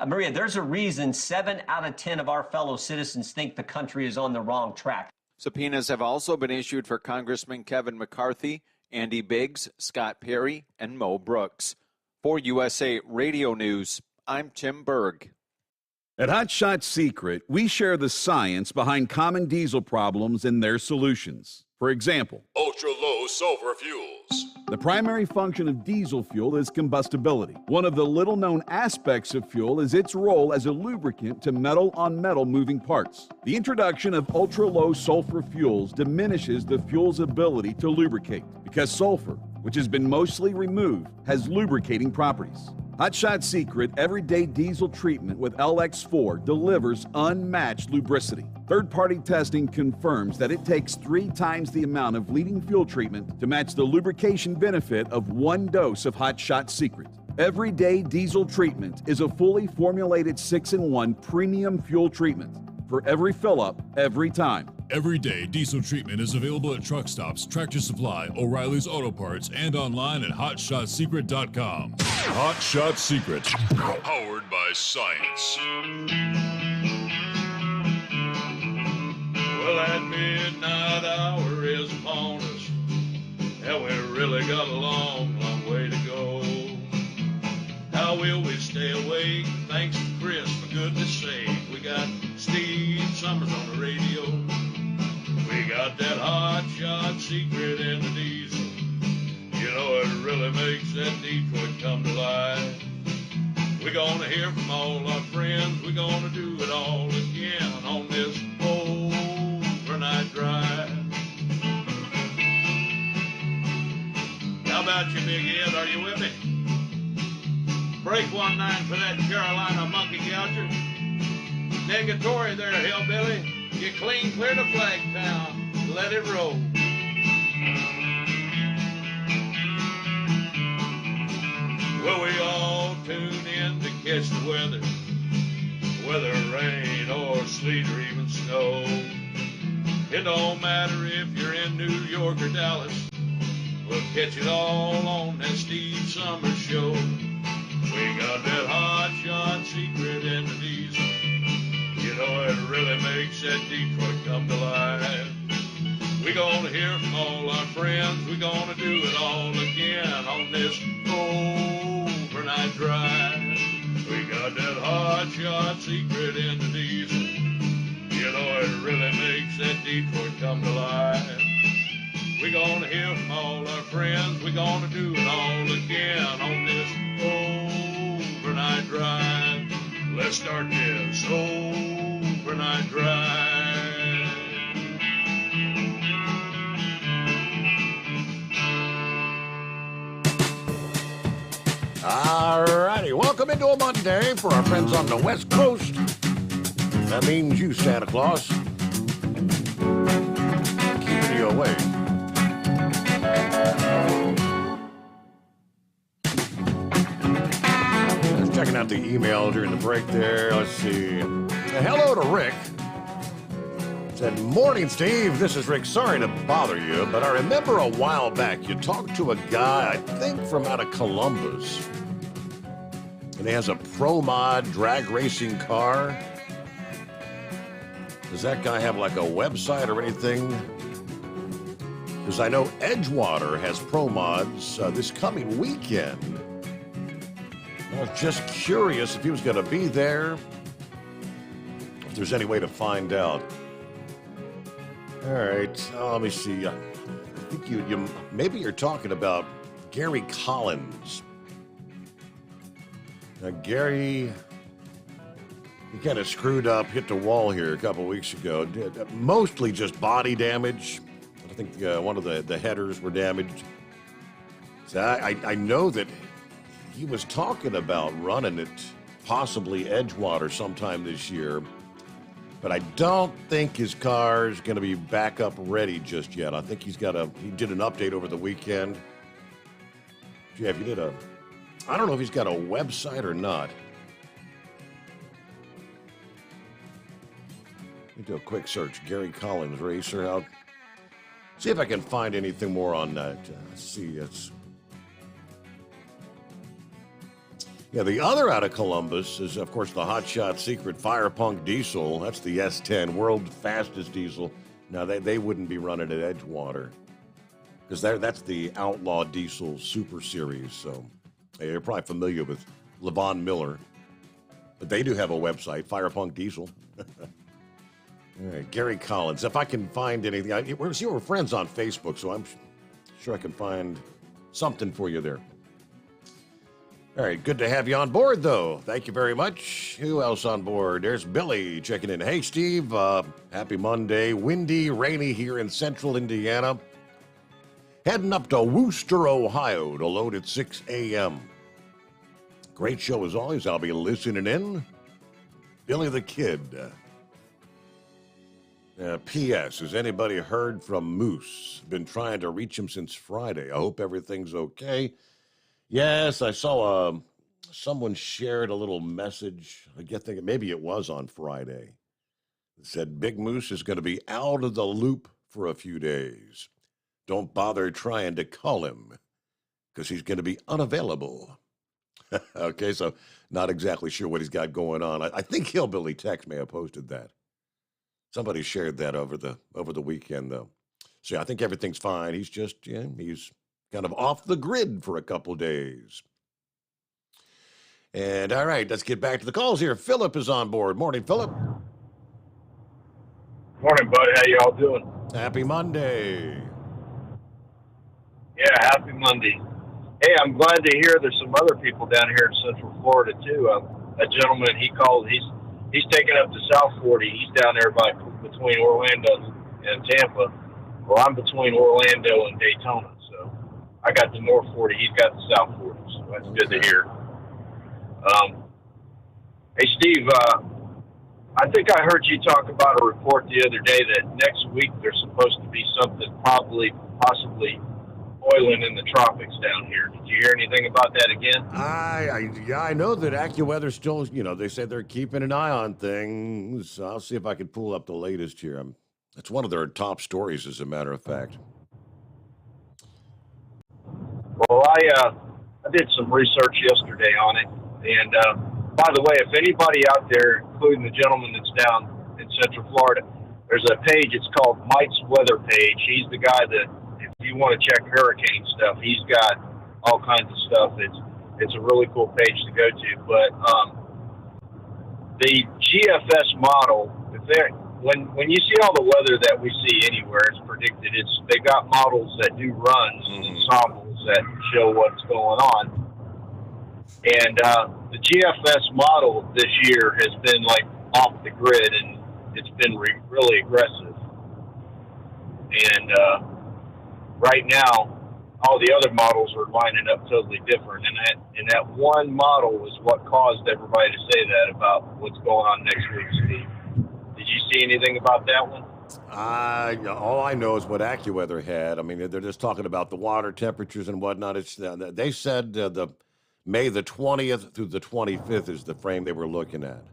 Maria, there's a reason 7 out of 10 of our fellow citizens think the country is on the wrong track. Subpoenas have also been issued for Congressman Kevin McCarthy, Andy Biggs, Scott Perry, and Mo Brooks. For USA Radio News, I'm Tim Berg. At Hot Shot Secret, we share the science behind common diesel problems and their solutions. For example, ultra-low sulfur fuels. The primary function of diesel fuel is combustibility. One of the little-known aspects of fuel is its role as a lubricant to metal-on-metal moving parts. The introduction of ultra-low sulfur fuels diminishes the fuel's ability to lubricate because sulfur, which has been mostly removed, has lubricating properties. Hot Shot Secret Everyday Diesel Treatment with LX4 delivers unmatched lubricity. Third-party testing confirms that it takes 3 times the amount of leading fuel treatment to match the lubrication benefit of 1 dose of Hot Shot Secret. Everyday Diesel Treatment is a fully formulated 6-in-1 premium fuel treatment for every fill-up, every time. Everyday Diesel Treatment is available at truck stops, Tractor Supply, O'Reilly's Auto Parts, and online at HotShotSecret.com. Hot Shot Secret, powered by science. Well, that midnight hour is upon us, and we really got a long, long way to go. How will we stay awake? Thanks to Chris, for goodness sake. We got Steve Sommers on the radio. We got that hot shot secret in the diesel. You know, it really makes that Detroit come to life. We're gonna hear from all our friends. We're gonna do it all again on this overnight drive. How about you, Big Ed? Are you with me? Break 1-9 for that Carolina monkey gouger. Negatory there, hillbilly. You clean clear to Flagtown. Let it roll. Well, we all tune in to catch the weather. Whether rain or sleet or even snow. It don't matter if you're in New York or Dallas. We'll catch it all on that Steve Sommers show. We got that hot shot secret in the diesel. You know, it really makes that Detroit come to life. We're gonna hear from all our friends. We're gonna do it all again on this overnight drive. We got that hot shot secret in the diesel. You know it really makes that Detroit come to life. We're gonna hear from all our friends. We're gonna do it all again on this overnight drive. Let's start this overnight drive. All righty, welcome into a Monday for our friends on the West Coast. That means you, Santa Claus. Keeping you away. I was checking out the email during the break there. Let's see. Hello to Rick. Said, morning, Steve. This is Rick. Sorry to bother you, but I remember a while back you talked to a guy, I think from out of Columbus, and he has a Pro Mod drag racing car. Does that guy have like a website or anything? Because I know Edgewater has Pro Mods this coming weekend. I was just curious if he was going to be there, if there's any way to find out. All right, let me see. I think you maybe you're talking about Gary Collins. Now, Gary, he kind of screwed up, hit the wall here a couple weeks ago. Mostly just body damage. I think one of the headers were damaged. So I know that he was talking about running it, possibly Edgewater sometime this year. But I don't think his car is going to be back up ready just yet. I think he did an update over the weekend. Jeff, I don't know if he's got a website or not. Let me do a quick search. Gary Collins Racer. See if I can find anything more on that. Yeah, the other out of Columbus is, of course, the Hotshot Secret Fire Punk Diesel. That's the S10, world fastest diesel. Now, they wouldn't be running at Edgewater because that's the Outlaw Diesel Super Series. So you're probably familiar with Levon Miller. But they do have a website, Fire Punk Diesel. All right, Gary Collins. If I can find anything, we're friends on Facebook, so I'm sure I can find something for you there. All right, good to have you on board, though. Thank you very much. Who else on board? There's Billy checking in. Hey, Steve. Happy Monday. Windy, rainy here in central Indiana. Heading up to Wooster, Ohio to load at 6 a.m. Great show as always. I'll be listening in. Billy the Kid. P.S. Has anybody heard from Moose? Been trying to reach him since Friday. I hope everything's okay. Yes, I saw someone shared a little message. I guess maybe it was on Friday. It said Big Moose is going to be out of the loop for a few days. Don't bother trying to call him because he's going to be unavailable. Okay, so not exactly sure what he's got going on. I think Hillbilly Tex may have posted that. Somebody shared that over the weekend, though. So I think everything's fine. He's just, he's kind of off the grid for a couple days. And all right, let's get back to the calls here. Philip is on board. Morning, Philip. Morning, buddy. How y'all doing? Happy Monday. Yeah, happy Monday. Hey, I'm glad to hear there's some other people down here in Central Florida, too. A gentleman, he called, he's taking up to South 40. He's down there between Orlando and Tampa. Well, I'm between Orlando and Daytona. I got the North 40. He's got the South 40. So that's good to hear. Hey, Steve, I think I heard you talk about a report the other day that next week there's supposed to be something possibly boiling in the tropics down here. Did you hear anything about that again? I know that AccuWeather still, they say they're keeping an eye on things. I'll see if I can pull up the latest here. It's one of their top stories, as a matter of fact. Well, I did some research yesterday on it, and by the way, if anybody out there, including the gentleman that's down in Central Florida, there's a page. It's called Mike's Weather Page. He's the guy that, if you want to check hurricane stuff, he's got all kinds of stuff. It's a really cool page to go to. But the GFS model, when you see all the weather that we see anywhere, it's predicted. They've got models that do runs, ensembles that show what's going on. And the GFS model this year has been like off the grid, and it's been really aggressive. And right now, all the other models are lining up totally different. And that one model is what caused everybody to say that about what's going on next week, Steve. Did you see anything about that one? All I know is what AccuWeather had. I mean, they're just talking about the water temperatures and whatnot. They said the May the 20th through the 25th is the frame they were looking at.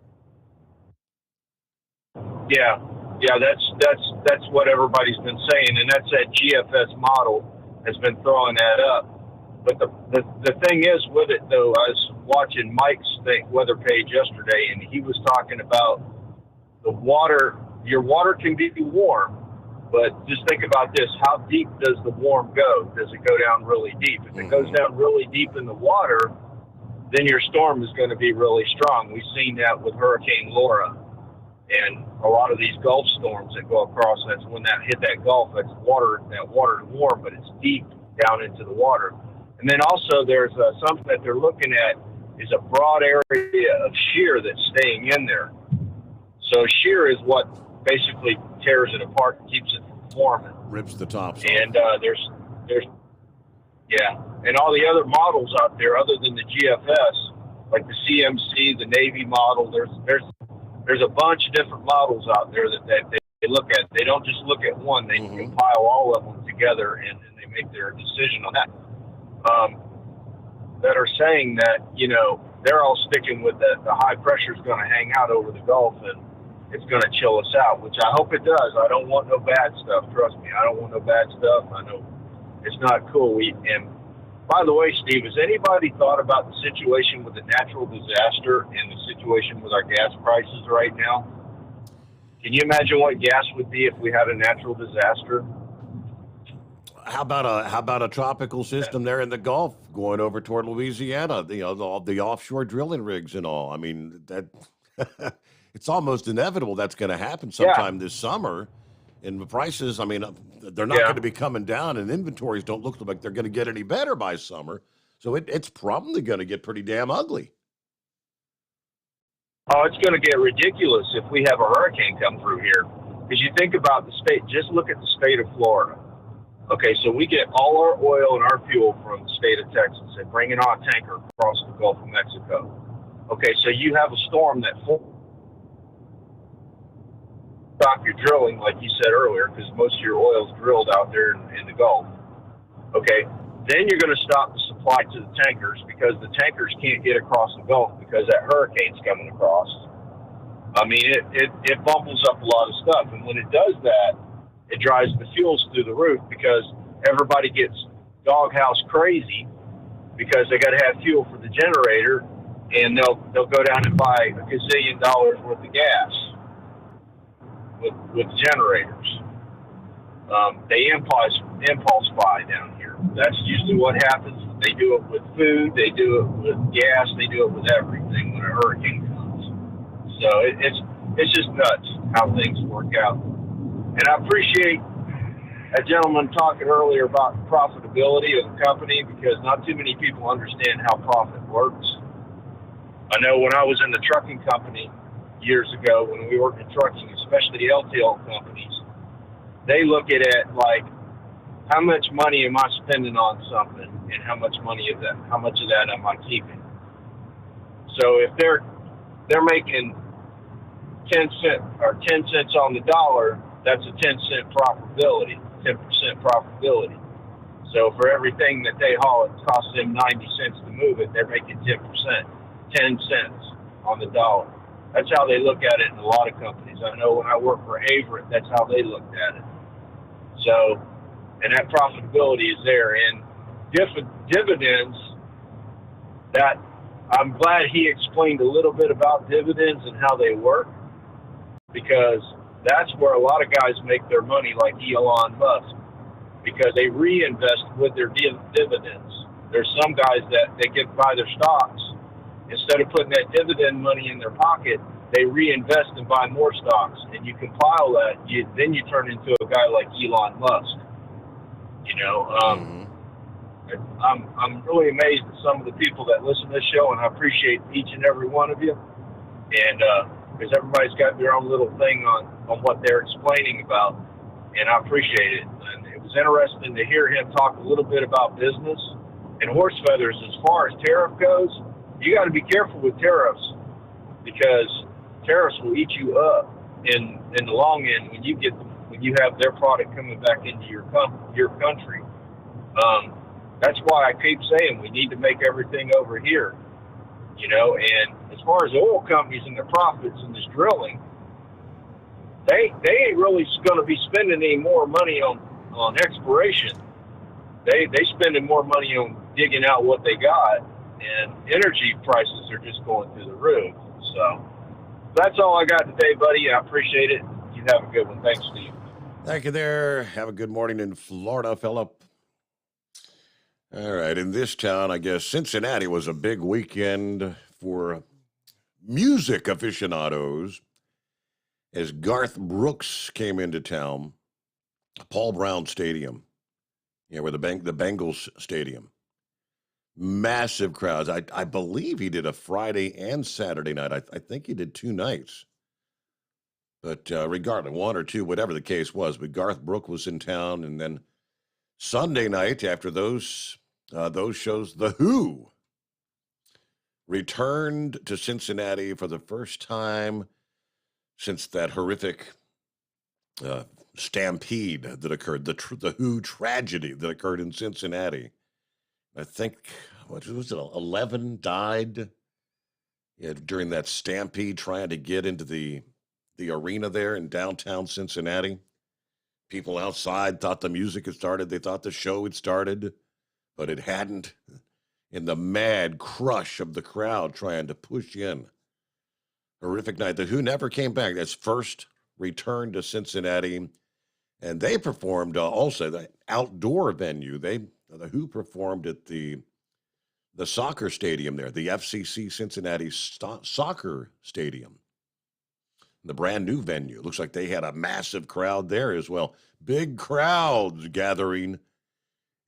Yeah, that's what everybody's been saying, and that's that GFS model has been throwing that up. But the thing is with it, though, I was watching Mike's weather page yesterday, and he was talking about the water. Your water can be warm, but just think about this: how deep does the warm go? Does it go down really deep? If it goes down really deep in the water, then your storm is going to be really strong. We've seen that with Hurricane Laura. And a lot of these Gulf storms that go across, that's when that hit that Gulf, that water is warm, but it's deep down into the water. And then also there's something that they're looking at is a broad area of shear that's staying in there. So shear is what basically tears it apart and keeps it from forming. Rips the tops off. And there's and all the other models out there other than the GFS, like the CMC, the Navy model, there's a bunch of different models out there that they look at. They don't just look at one. They compile all of them together, and they make their decision on that. That are saying that, they're all sticking with the high pressure is going to hang out over the Gulf, and it's going to chill us out, which I hope it does. I don't want no bad stuff. Trust me, I don't want no bad stuff. I know it's not cool. And by the way, Steve, has anybody thought about the situation with the natural disaster and the situation with our gas prices right now? Can you imagine what gas would be if we had a natural disaster? How about a tropical system there in the Gulf going over toward Louisiana? The offshore drilling rigs and all. I mean, that it's almost inevitable that's going to happen sometime this summer. And the prices, I mean, they're not going to be coming down, and inventories don't look like they're going to get any better by summer. So it's probably going to get pretty damn ugly. Oh, it's going to get ridiculous if we have a hurricane come through here. Because you think about the state, just look at the state of Florida. Okay, so we get all our oil and our fuel from the state of Texas and bring it on a tanker across the Gulf of Mexico. Okay, so you have a storm that stop your drilling, like you said earlier, because most of your oil is drilled out there in the Gulf. Okay, then you're going to stop the supply to the tankers because the tankers can't get across the Gulf because that hurricane's coming across. I mean, it bumbles up a lot of stuff, and when it does that, it drives the fuels through the roof because everybody gets doghouse crazy because they got to have fuel for the generator, and they'll go down and buy $1 gazillion worth of gas with generators. They impulse buy down here. That's usually what happens. They do it with food, they do it with gas, they do it with everything when a hurricane comes. So it's just nuts how things work out. And I appreciate a gentleman talking earlier about profitability of the company because not too many people understand how profit works. I know when I was in the trucking company years ago, when we worked in trucking, especially the LTL companies, they look at it like, how much money am I spending on something, and how much of that am I keeping? So if they're making 10 cents on the dollar, that's a 10-cent profitability, 10% profitability. So for everything that they haul, it costs them 90 cents to move it. They're making 10%, 10 cents on the dollar. That's how they look at it in a lot of companies. I know when I worked for Averitt, that's how they looked at it. So, and that profitability is there. And dividends, that I'm glad he explained a little bit about dividends and how they work, because that's where a lot of guys make their money, like Elon Musk, because they reinvest with their dividends. There's some guys that they get by their stocks. Instead of putting that dividend money in their pocket, they reinvest and buy more stocks, and you compile that. Then you turn into a guy like Elon Musk. I'm really amazed at some of the people that listen to this show, and I appreciate each and every one of you. And because everybody's got their own little thing on what they're explaining about, and I appreciate it. And it was interesting to hear him talk a little bit about business and horse feathers. As far as tariff goes, you got to be careful with tariffs, because tariffs will eat you up in the long end when you have their product coming back into your country. That's why I keep saying we need to make everything over here. And as far as oil companies and their profits in this drilling, they ain't really going to be spending any more money on exploration. They spending more money on digging out what they got, and energy prices are just going through the roof. So that's all I got today, buddy. I appreciate it. You have a good one. Thanks, Steve. Thank you there. Have a good morning in Florida, Philip. All right, in this town, I guess Cincinnati was a big weekend for music aficionados as Garth Brooks came into town, Paul Brown Stadium, where the Bengals Stadium. Massive crowds. I believe he did a Friday and Saturday night. I think he did 2 nights. But regardless, 1 or 2, whatever the case was, but Garth Brooks was in town, and then Sunday night, after those shows, The Who returned to Cincinnati for the first time since that horrific stampede that occurred, the Who tragedy that occurred in Cincinnati. I think, what was it, 11 died during that stampede trying to get into the arena there in downtown Cincinnati. People outside thought the music had started. They thought the show had started, but it hadn't. In the mad crush of the crowd trying to push in. Horrific night. The Who never came back. That's first return to Cincinnati. And they performed also the outdoor venue. The Who performed at the soccer stadium there, the FCC Cincinnati Soccer Stadium. The brand new venue. Looks like they had a massive crowd there as well. Big crowds gathering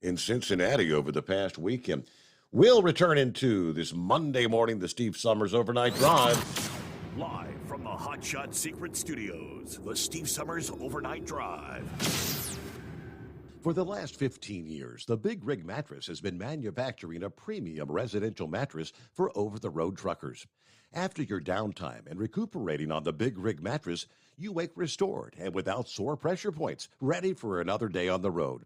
in Cincinnati over the past weekend. We'll return into this Monday morning, the Steve Sommers Overnight Drive. Live from the Hot Shot Secret Studios, the Steve Sommers Overnight Drive. For the last 15 years, the Big Rig Mattress has been manufacturing a premium residential mattress for over-the-road truckers. After your downtime and recuperating on the Big Rig Mattress, you wake restored and without sore pressure points, ready for another day on the road.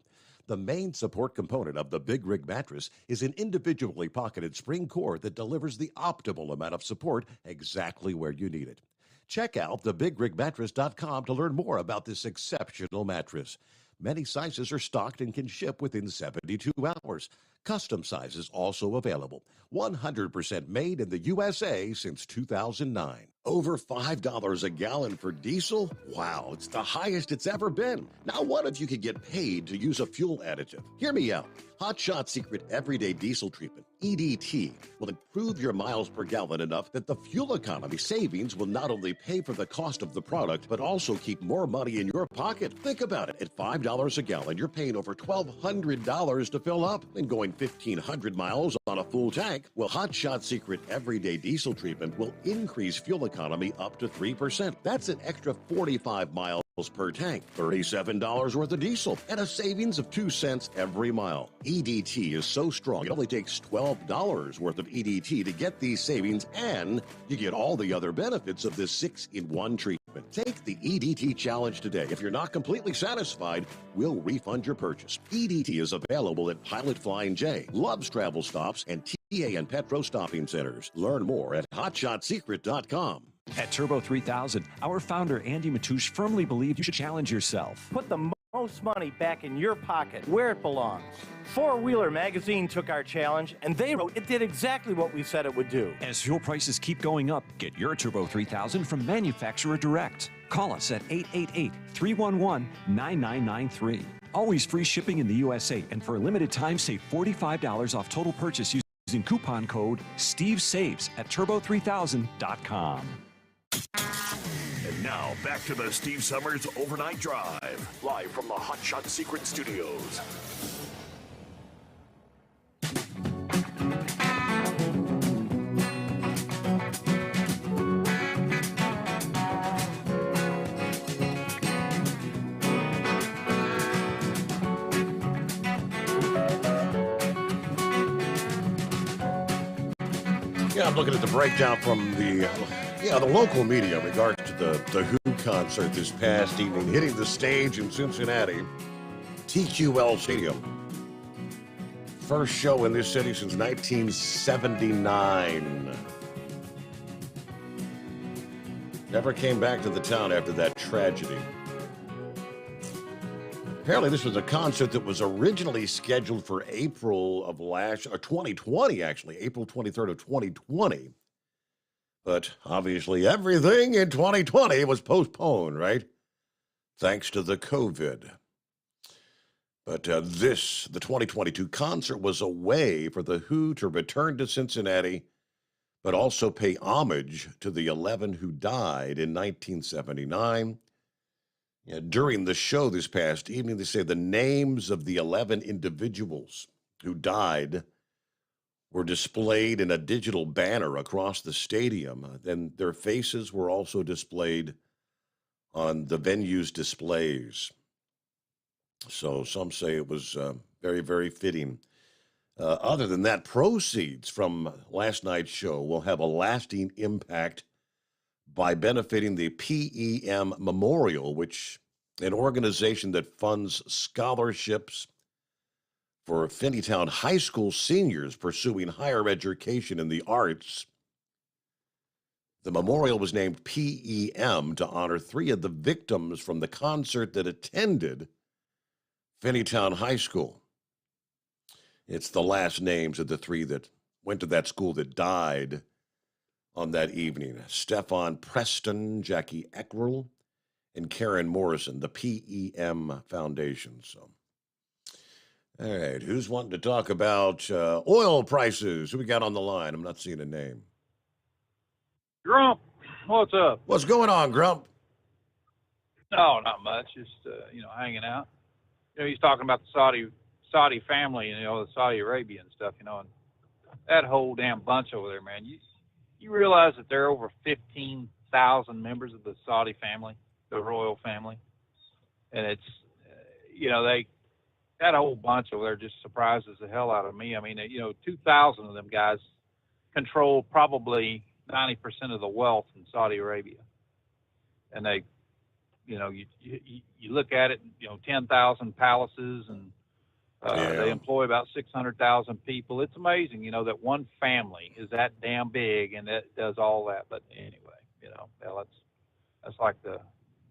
The main support component of the Big Rig Mattress is an individually pocketed spring core that delivers the optimal amount of support exactly where you need it. Check out thebigrigmattress.com to learn more about this exceptional mattress. Many sizes are stocked and can ship within 72 hours. Custom sizes also available. 100% made in the USA since 2009. Over $5 a gallon for diesel? Wow, it's the highest it's ever been. Now what if you could get paid to use a fuel additive? Hear me out. Hot Shot Secret Everyday Diesel Treatment, EDT, will improve your miles per gallon enough that the fuel economy savings will not only pay for the cost of the product, but also keep more money in your pocket. Think about it. At $5 a gallon, you're paying over $1,200 to fill up and going 1,500 miles on a full tank. Well, Hot Shot Secret Everyday Diesel Treatment will increase fuel economy up to 3%. That's an extra 45 miles per tank, $37 worth of diesel, and a savings of 2 cents every mile. EDT is so strong, it only takes $12 worth of EDT to get these savings, and you get all the other benefits of this 6-in-1 treatment. Take the EDT challenge today. If you're not completely satisfied, we'll refund your purchase. EDT is available at Pilot Flying J, Love's Travel Stops, and TA and Petro Stopping Centers. Learn more at hotshotsecret.com. At Turbo 3000, our founder Andy Matouche firmly believes you should challenge yourself. Put the most money back in your pocket, where it belongs. Four Wheeler Magazine took our challenge, and they wrote it did exactly what we said it would do. As fuel prices keep going up, get your Turbo 3000 from manufacturer direct. Call us at 888-311-9993. Always free shipping in the USA, and for a limited time, save $45 off total purchase using coupon code SteveSaves at turbo3000.com. And now, back to the Steve Summers Overnight Drive, live from the Hot Shot Secret Studios. Yeah, I'm looking at the breakdown from the local media in regards to the Who concert this past evening, hitting the stage in Cincinnati, TQL Stadium. First show in this city since 1979. Never came back to the town after that tragedy. Apparently, this was a concert that was originally scheduled for April of 2020, actually, April 23rd of 2020. But obviously, everything in 2020 was postponed, right? Thanks to the COVID. But the 2022 concert was a way for the Who to return to Cincinnati, but also pay homage to the 11 who died in 1979. During the show this past evening, they say the names of the 11 individuals who died were displayed in a digital banner across the stadium. Then their faces were also displayed on the venue's displays. So some say it was very, very fitting. Other than that, proceeds from last night's show will have a lasting impact by benefiting the PEM Memorial, which an organization that funds scholarships for Finneytown High School seniors pursuing higher education in the arts. The memorial was named PEM to honor 3 of the victims from the concert that attended Finneytown High School. It's the last names of the 3 that went to that school that died on that evening. Stefan Preston, Jackie Eckrell, and Karen Morrison, the PEM Foundation. So, all right, who's wanting to talk about oil prices? Who we got on the line? I'm not seeing a name. Grump, what's up? What's going on, Grump? No, not much. Just hanging out. He's talking about the Saudi family and the Saudi Arabia and stuff. And that whole damn bunch over there, man. You realize that there are over 15,000 members of the Saudi family, the royal family, and it's they that whole bunch over there just surprises the hell out of me. I mean, 2,000 of them guys control probably 90% of the wealth in Saudi Arabia, and they, you look at it, 10,000 palaces, and they employ about 600,000 people. It's amazing, that one family is that damn big and that does all that. But anyway, that's like the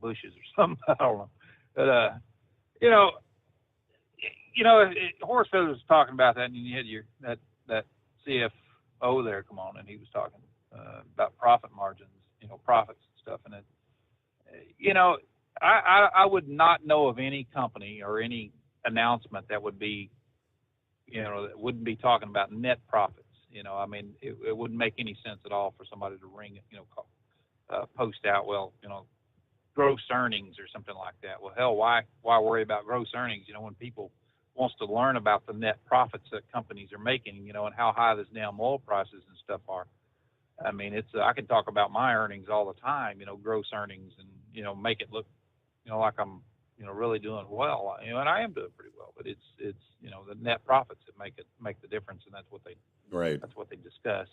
Bushes or something. I don't know. But Horace Feathers was talking about that, and you had that CFO there come on, and he was talking about profit margins, profits and stuff. And I would not know of any company or any announcement that would be, that wouldn't be talking about net profits. I mean, it wouldn't make any sense at all for somebody to post out, gross earnings or something like that. Well, hell, why worry about gross earnings? When people wants to learn about the net profits that companies are making, and how high this damn oil prices and stuff are. I mean, I can talk about my earnings all the time, gross earnings, and make it look, like I'm, really doing well. And I am doing pretty well. But it's the net profits that make the difference, and that's what they discuss.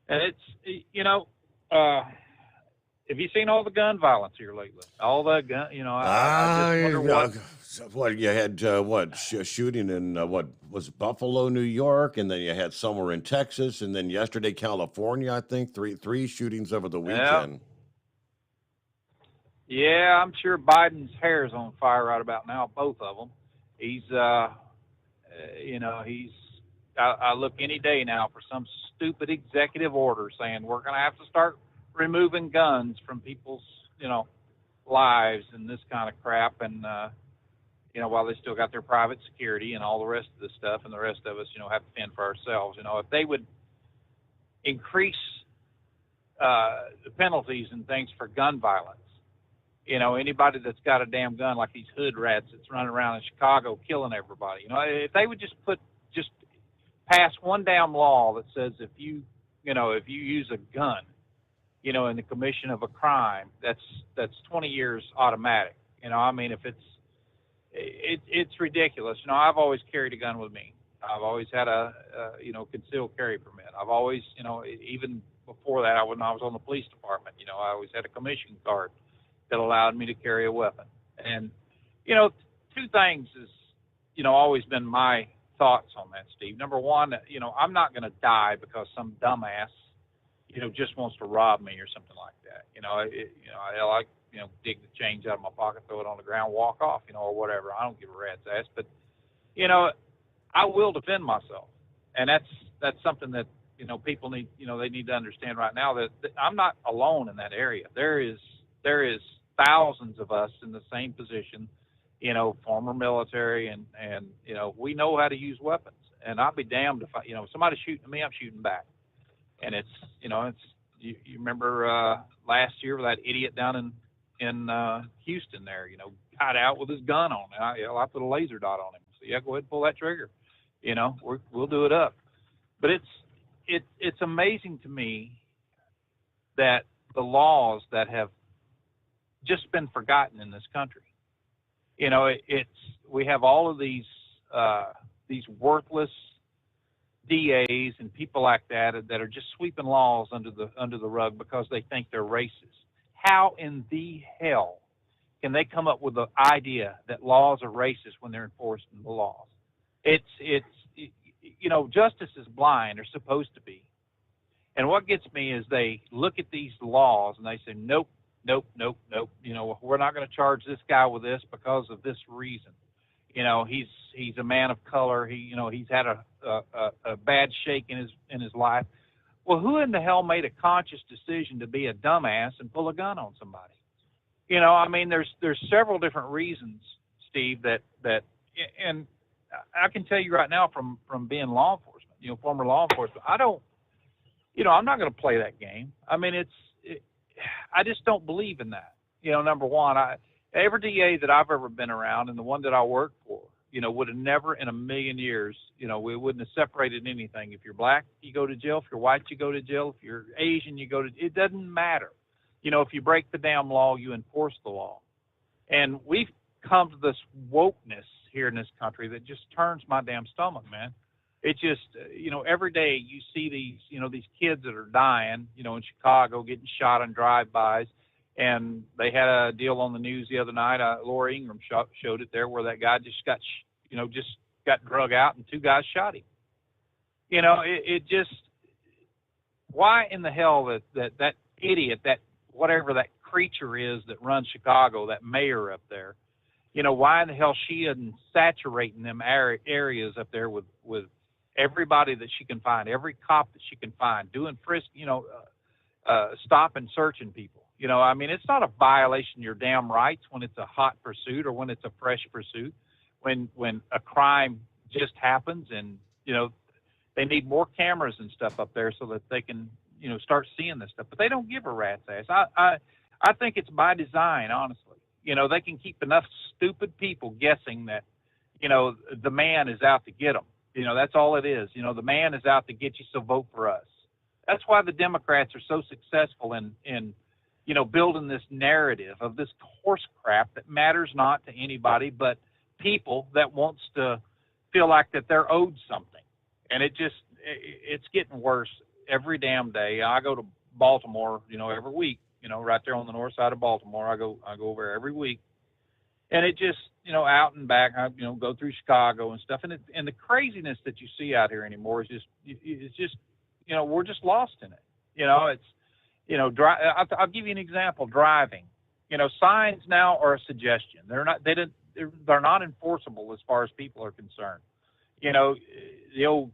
And it's have you seen all the gun violence here lately? All that gun, I just wonder what you had. Shooting in what was Buffalo, New York, and then you had somewhere in Texas, and then yesterday California. I think three shootings over the weekend. Yeah, I'm sure Biden's hair is on fire right about now, both of them. He's, he's, I look any day now for some stupid executive order saying we're going to have to start removing guns from people's, lives and this kind of crap. And, while they still got their private security and all the rest of the stuff, and the rest of us, have to fend for ourselves. If they would increase the penalties and things for gun violence, anybody that's got a damn gun, like these hood rats that's running around in Chicago killing everybody, if they would just pass one damn law that says if you use a gun, in the commission of a crime, that's 20 years automatic. If it's ridiculous. I've always carried a gun with me. I've always had a concealed carry permit. I've always, even before that, when I was on the police department, I always had a commission card that allowed me to carry a weapon. And, two things is, always been my thoughts on that, Steve. Number one, I'm not going to die because some dumbass, just wants to rob me or something like that. I like, dig the change out of my pocket, throw it on the ground, walk off, or whatever. I don't give a rat's ass. But, I will defend myself. And that's something that, people need, they need to understand right now that I'm not alone in that area. There is thousands of us in the same position, former military, and we know how to use weapons. And I'll be damned if somebody's shooting at me, I'm shooting back. And it's you remember last year with that idiot down in Houston there, got out with his gun on. I put a laser dot on him. So yeah, go ahead and pull that trigger. We'll do it up. But it's amazing to me that the laws that have just been forgotten in this country. We have all of these worthless DAs and people like that are just sweeping laws under the rug because they think they're racist. How in the hell can they come up with the idea that laws are racist when they're enforcing the laws? Justice is blind, or supposed to be. And what gets me is they look at these laws and they say, nope. We're not going to charge this guy with this because of this reason. He's a man of color. He's had a bad shake in his life. Well, who in the hell made a conscious decision to be a dumbass and pull a gun on somebody? There's several different reasons, Steve, that and I can tell you right now from being law enforcement, former law enforcement, I'm not going to play that game. I just don't believe in that. Number one, every DA that I've ever been around, and the one that I worked for, would have never in a million years, we wouldn't have separated anything. If you're black, you go to jail. If you're white, you go to jail. If you're Asian, you go to, it doesn't matter. If you break the damn law, you enforce the law. And we've come to this wokeness here in this country that just turns my damn stomach, man. It just, every day you see these kids that are dying, in Chicago, getting shot on drive-bys. And they had a deal on the news the other night. Laura Ingraham showed it there, where that guy just got drug out and two guys shot him. It just, why in the hell that idiot, that whatever that creature is that runs Chicago, that mayor up there, why in the hell she isn't saturating them areas up there with everybody that she can find, every cop that she can find, doing frisk, stop and searching people. It's not a violation of your damn rights when it's a hot pursuit or when it's a fresh pursuit, when a crime just happens and, they need more cameras and stuff up there so that they can, start seeing this stuff. But they don't give a rat's ass. I think it's by design, honestly. They can keep enough stupid people guessing that, the man is out to get them. That's all it is. The man is out to get you, so vote for us. That's why the Democrats are so successful in building this narrative of this horse crap that matters not to anybody but people that wants to feel like that they're owed something. And it's getting worse every damn day. I go to Baltimore, every week, right there on the north side of Baltimore. I go over there every week. And it just, out and back, I, go through Chicago and stuff. And the craziness that you see out here anymore is just, we're just lost in it. I'll give you an example, driving. Signs now are a suggestion. They're not enforceable as far as people are concerned. The old,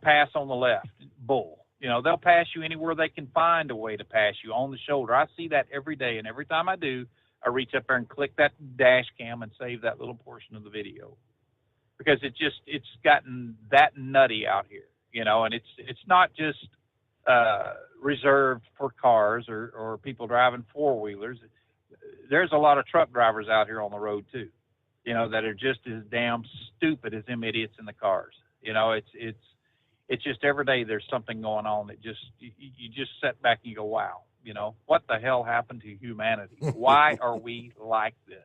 pass on the left, bull. They'll pass you anywhere they can find a way to pass you on the shoulder. I see that every day, and every time I do, I reach up there and click that dash cam and save that little portion of the video, because it's gotten that nutty out here, and it's not just reserved for cars or people driving four-wheelers. There's a lot of truck drivers out here on the road too, that are just as damn stupid as them idiots in the cars. It's just every day there's something going on that you just sit back and you go, wow, what the hell happened to humanity? Why are we like this?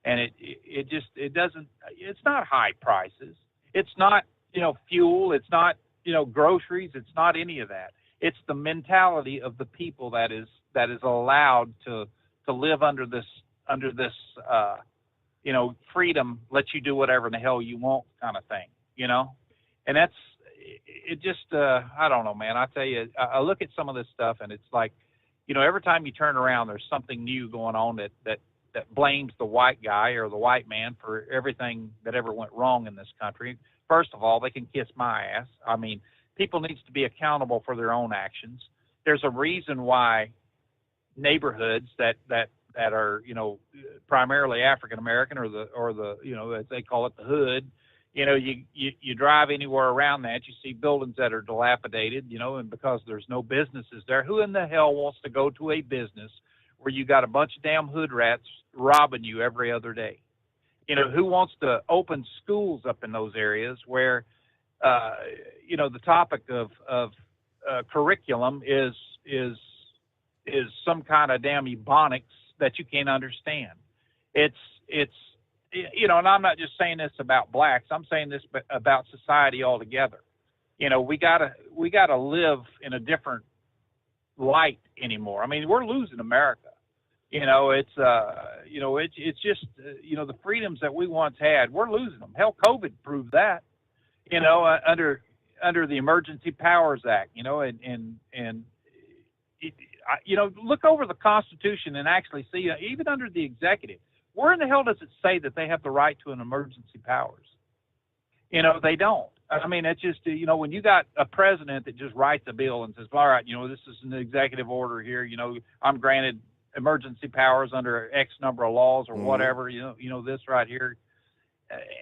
And it doesn't, it's not high prices. It's not, fuel. It's not, groceries. It's not any of that. It's the mentality of the people that is allowed to live under this, freedom, let you do whatever in the hell you want kind of thing, and that's, it just, I don't know, man. I tell you, I look at some of this stuff and it's like, every time you turn around, there's something new going on that blames the white guy or the white man for everything that ever went wrong in this country. First of all, they can kiss my ass. I mean, people need to be accountable for their own actions. There's a reason why neighborhoods that are, primarily African American or the as they call it, the hood, you drive anywhere around that, you see buildings that are dilapidated, and because there's no businesses there, who in the hell wants to go to a business where you got a bunch of damn hood rats robbing you every other day? Who wants to open schools up in those areas where, the topic of curriculum is some kind of damn ebonics that you can't understand? It's and I'm not just saying this about blacks. I'm saying this about society altogether. We gotta live in a different light anymore. I mean, we're losing America. It's just the freedoms that we once had, we're losing them. Hell, COVID proved that. Under the Emergency Powers Act. Look over the Constitution and actually see, even under the executive, where in the hell does it say that they have the right to an emergency powers? They don't. I mean, it's just, when you got a president that just writes a bill and says, all right, this is an executive order here, I'm granted emergency powers under X number of laws or whatever, this right here.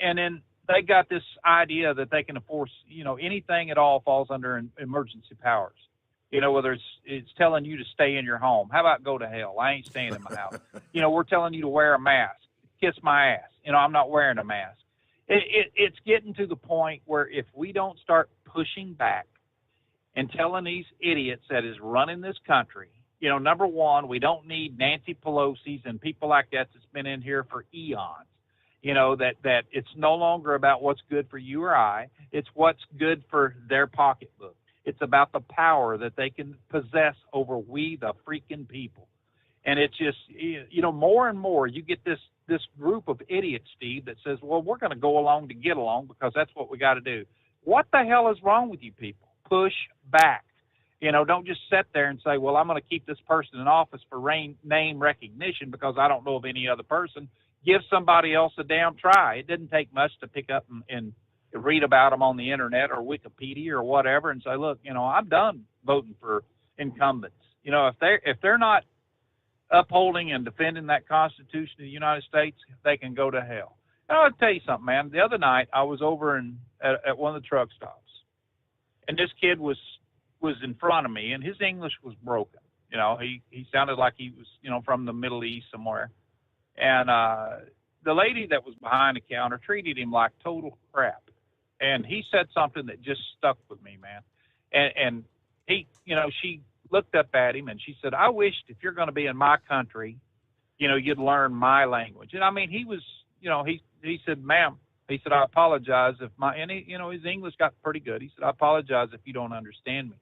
And then they got this idea that they can enforce, anything at all falls under emergency powers. Whether it's telling you to stay in your home. How about go to hell? I ain't staying in my house. We're telling you to wear a mask. Kiss my ass. I'm not wearing a mask. It's getting to the point where if we don't start pushing back and telling these idiots that is running this country, number one, we don't need Nancy Pelosi's and people like that that's been in here for eons. That it's no longer about what's good for you or I. It's what's good for their pocketbook. It's about the power that they can possess over we, the freaking people. And it's just, more and more you get this group of idiots, Steve, that says, well, we're going to go along to get along because that's what we got to do. What the hell is wrong with you people? Push back. Don't just sit there and say, well, I'm going to keep this person in office for name recognition because I don't know of any other person. Give somebody else a damn try. It didn't take much to pick up and read about them on the internet or Wikipedia or whatever and say, look, I'm done voting for incumbents. If they're not upholding and defending that Constitution of the United States, they can go to hell. And I'll tell you something, man. The other night I was over at one of the truck stops, and this kid was in front of me, and his English was broken. He sounded like he was, from the Middle East somewhere. And the lady that was behind the counter treated him like total crap. And he said something that just stuck with me, man. And he, she looked up at him and she said, I wished if you're going to be in my country, you'd learn my language. And I mean, he was, he said, ma'am, he said, I apologize if and his English got pretty good. He said, I apologize if you don't understand me.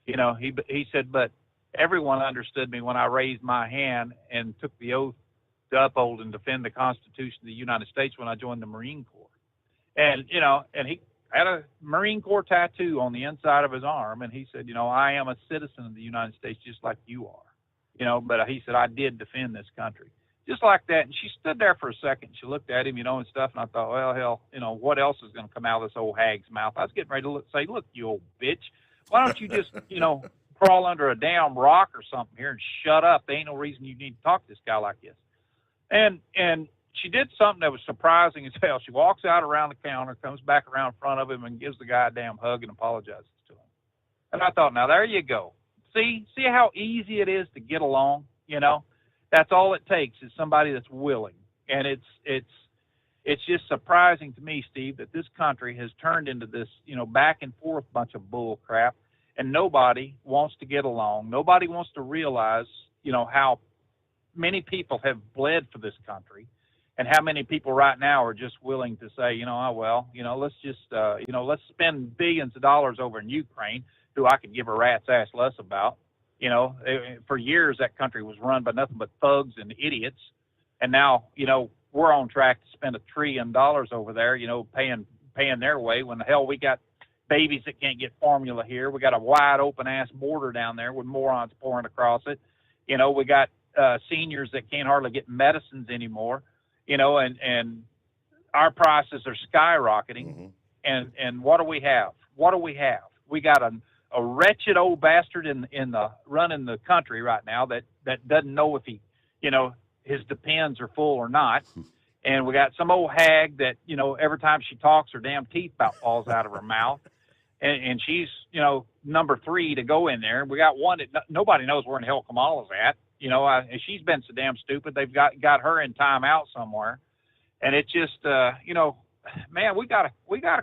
He said, but everyone understood me when I raised my hand and took the oath to uphold and defend the Constitution of the United States when I joined the Marine Corps. And, and he had a Marine Corps tattoo on the inside of his arm. And he said, I am a citizen of the United States just like you are. but he said, I did defend this country. Just like that. And she stood there for a second. She looked at him, and stuff. And I thought, well, hell, what else is going to come out of this old hag's mouth? I was getting ready to say, look, you old bitch, why don't you just, crawl under a damn rock or something here and shut up? There ain't no reason you need to talk to this guy like this. And she did something that was surprising as hell. She walks out around the counter, comes back around in front of him, and gives the guy a damn hug and apologizes to him. And I thought, now there you go. See how easy it is to get along. That's all it takes is somebody that's willing. And it's just surprising to me, Steve, that this country has turned into this back and forth bunch of bull crap, and nobody wants to get along. Nobody wants to realize how many people have bled for this country, and how many people right now are just willing to say, let's just, let's spend billions of dollars over in Ukraine, who I could give a rat's ass less about. For years that country was run by nothing but thugs and idiots, and now, we're on track to spend $1 trillion over there, paying their way, when the hell we got babies that can't get formula here. We got a wide open ass border down there with morons pouring across it. We got seniors that can't hardly get medicines anymore. And our prices are skyrocketing. Mm-hmm. And what do we have? We got a wretched old bastard in the running the country right now that doesn't know if he, his depends are full or not. And we got some old hag that, every time she talks, her damn teeth about falls out of her mouth. And she's, number 3 to go in there. We got one that nobody knows where in the hell Kamala's at. And she's been so damn stupid. They've got her in timeout somewhere. And it's just, man, we gotta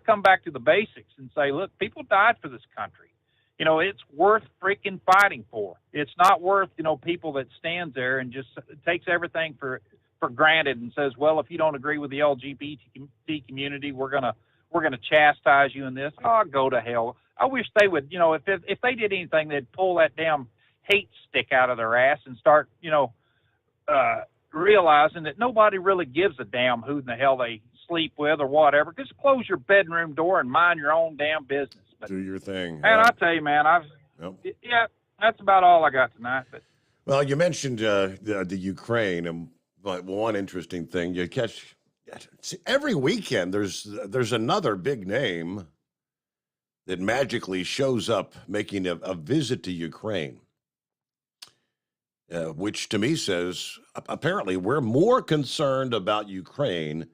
come back to the basics and say, look, people died for this country. It's worth freaking fighting for. It's not worth, people that stands there and just takes everything for granted and says, well, if you don't agree with the LGBT community, we're gonna chastise you in this. Oh, go to hell. I wish they would, if they did anything, they'd pull that damn hate stick out of their ass and start, realizing that nobody really gives a damn who in the hell they sleep with or whatever. Just close your bedroom door and mind your own damn business. But, do your thing. And I tell you, man, that's about all I got tonight. But well, you mentioned the Ukraine, and one interesting thing you catch every weekend. There's another big name that magically shows up making a visit to Ukraine, which to me says apparently we're more concerned about Ukraine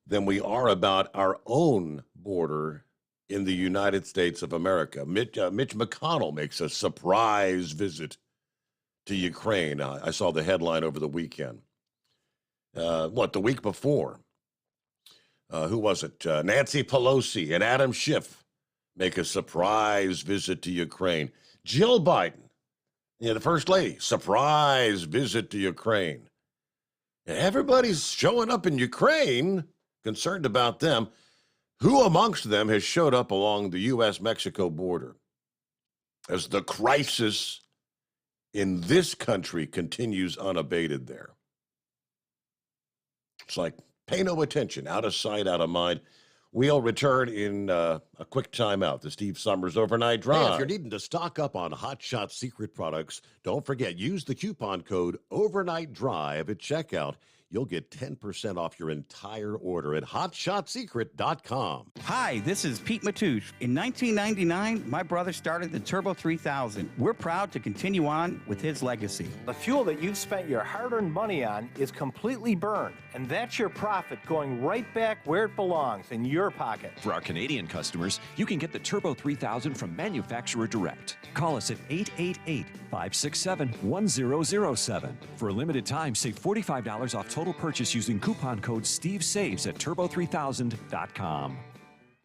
than we are about our own border in the United States of America. Mitch McConnell makes a surprise visit to Ukraine. I saw the headline over the weekend. The week before? Who was it? Nancy Pelosi and Adam Schiff make a surprise visit to Ukraine. Jill Biden, the First Lady, surprise visit to Ukraine. And everybody's showing up in Ukraine, concerned about them. Who amongst them has showed up along the U.S.-Mexico border as the crisis in this country continues unabated there? It's like, pay no attention, out of sight, out of mind. We'll return in a quick timeout. The Steve Sommers Overnight Drive. Hey, if you're needing to stock up on Hot Shot Secret products, don't forget, use the coupon code Overnight Drive at checkout. You'll get 10% off your entire order at hotshotsecret.com. Hi, this is Pete Matouche. In 1999, my brother started the Turbo 3000. We're proud to continue on with his legacy. The fuel that you've spent your hard-earned money on is completely burned, and that's your profit going right back where it belongs, in your pocket. For our Canadian customers, you can get the Turbo 3000 from manufacturer direct. Call us at 888-567-1007. For a limited time, save $45 off total purchase using coupon code SteveSaves at turbo3000.com.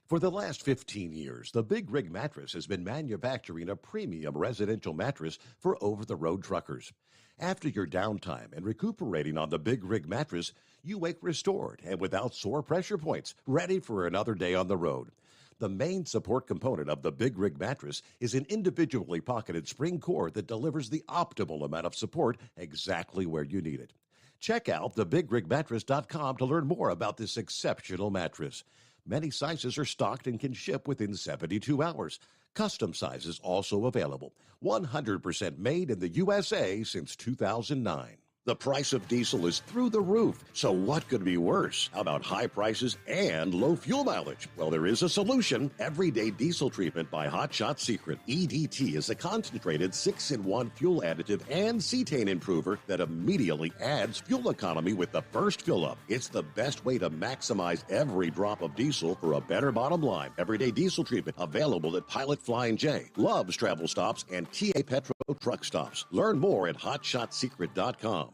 For the last 15 years, the Big Rig Mattress has been manufacturing a premium residential mattress for over-the-road truckers. After your downtime and recuperating on the Big Rig Mattress, you wake restored and without sore pressure points, ready for another day on the road. The main support component of the Big Rig Mattress is an individually pocketed spring core that delivers the optimal amount of support exactly where you need it. Check out thebigrigmattress.com to learn more about this exceptional mattress. Many sizes are stocked and can ship within 72 hours. Custom sizes also available. 100% made in the USA since 2009. The price of diesel is through the roof, so what could be worse? How about high prices and low fuel mileage? Well, there is a solution. Everyday Diesel Treatment by Hot Shot Secret. EDT is a concentrated 6-in-1 fuel additive and cetane improver that immediately adds fuel economy with the first fill-up. It's the best way to maximize every drop of diesel for a better bottom line. Everyday Diesel Treatment available at Pilot Flying J, Love's Travel Stops, and TA Petro Truck Stops. Learn more at hotshotsecret.com.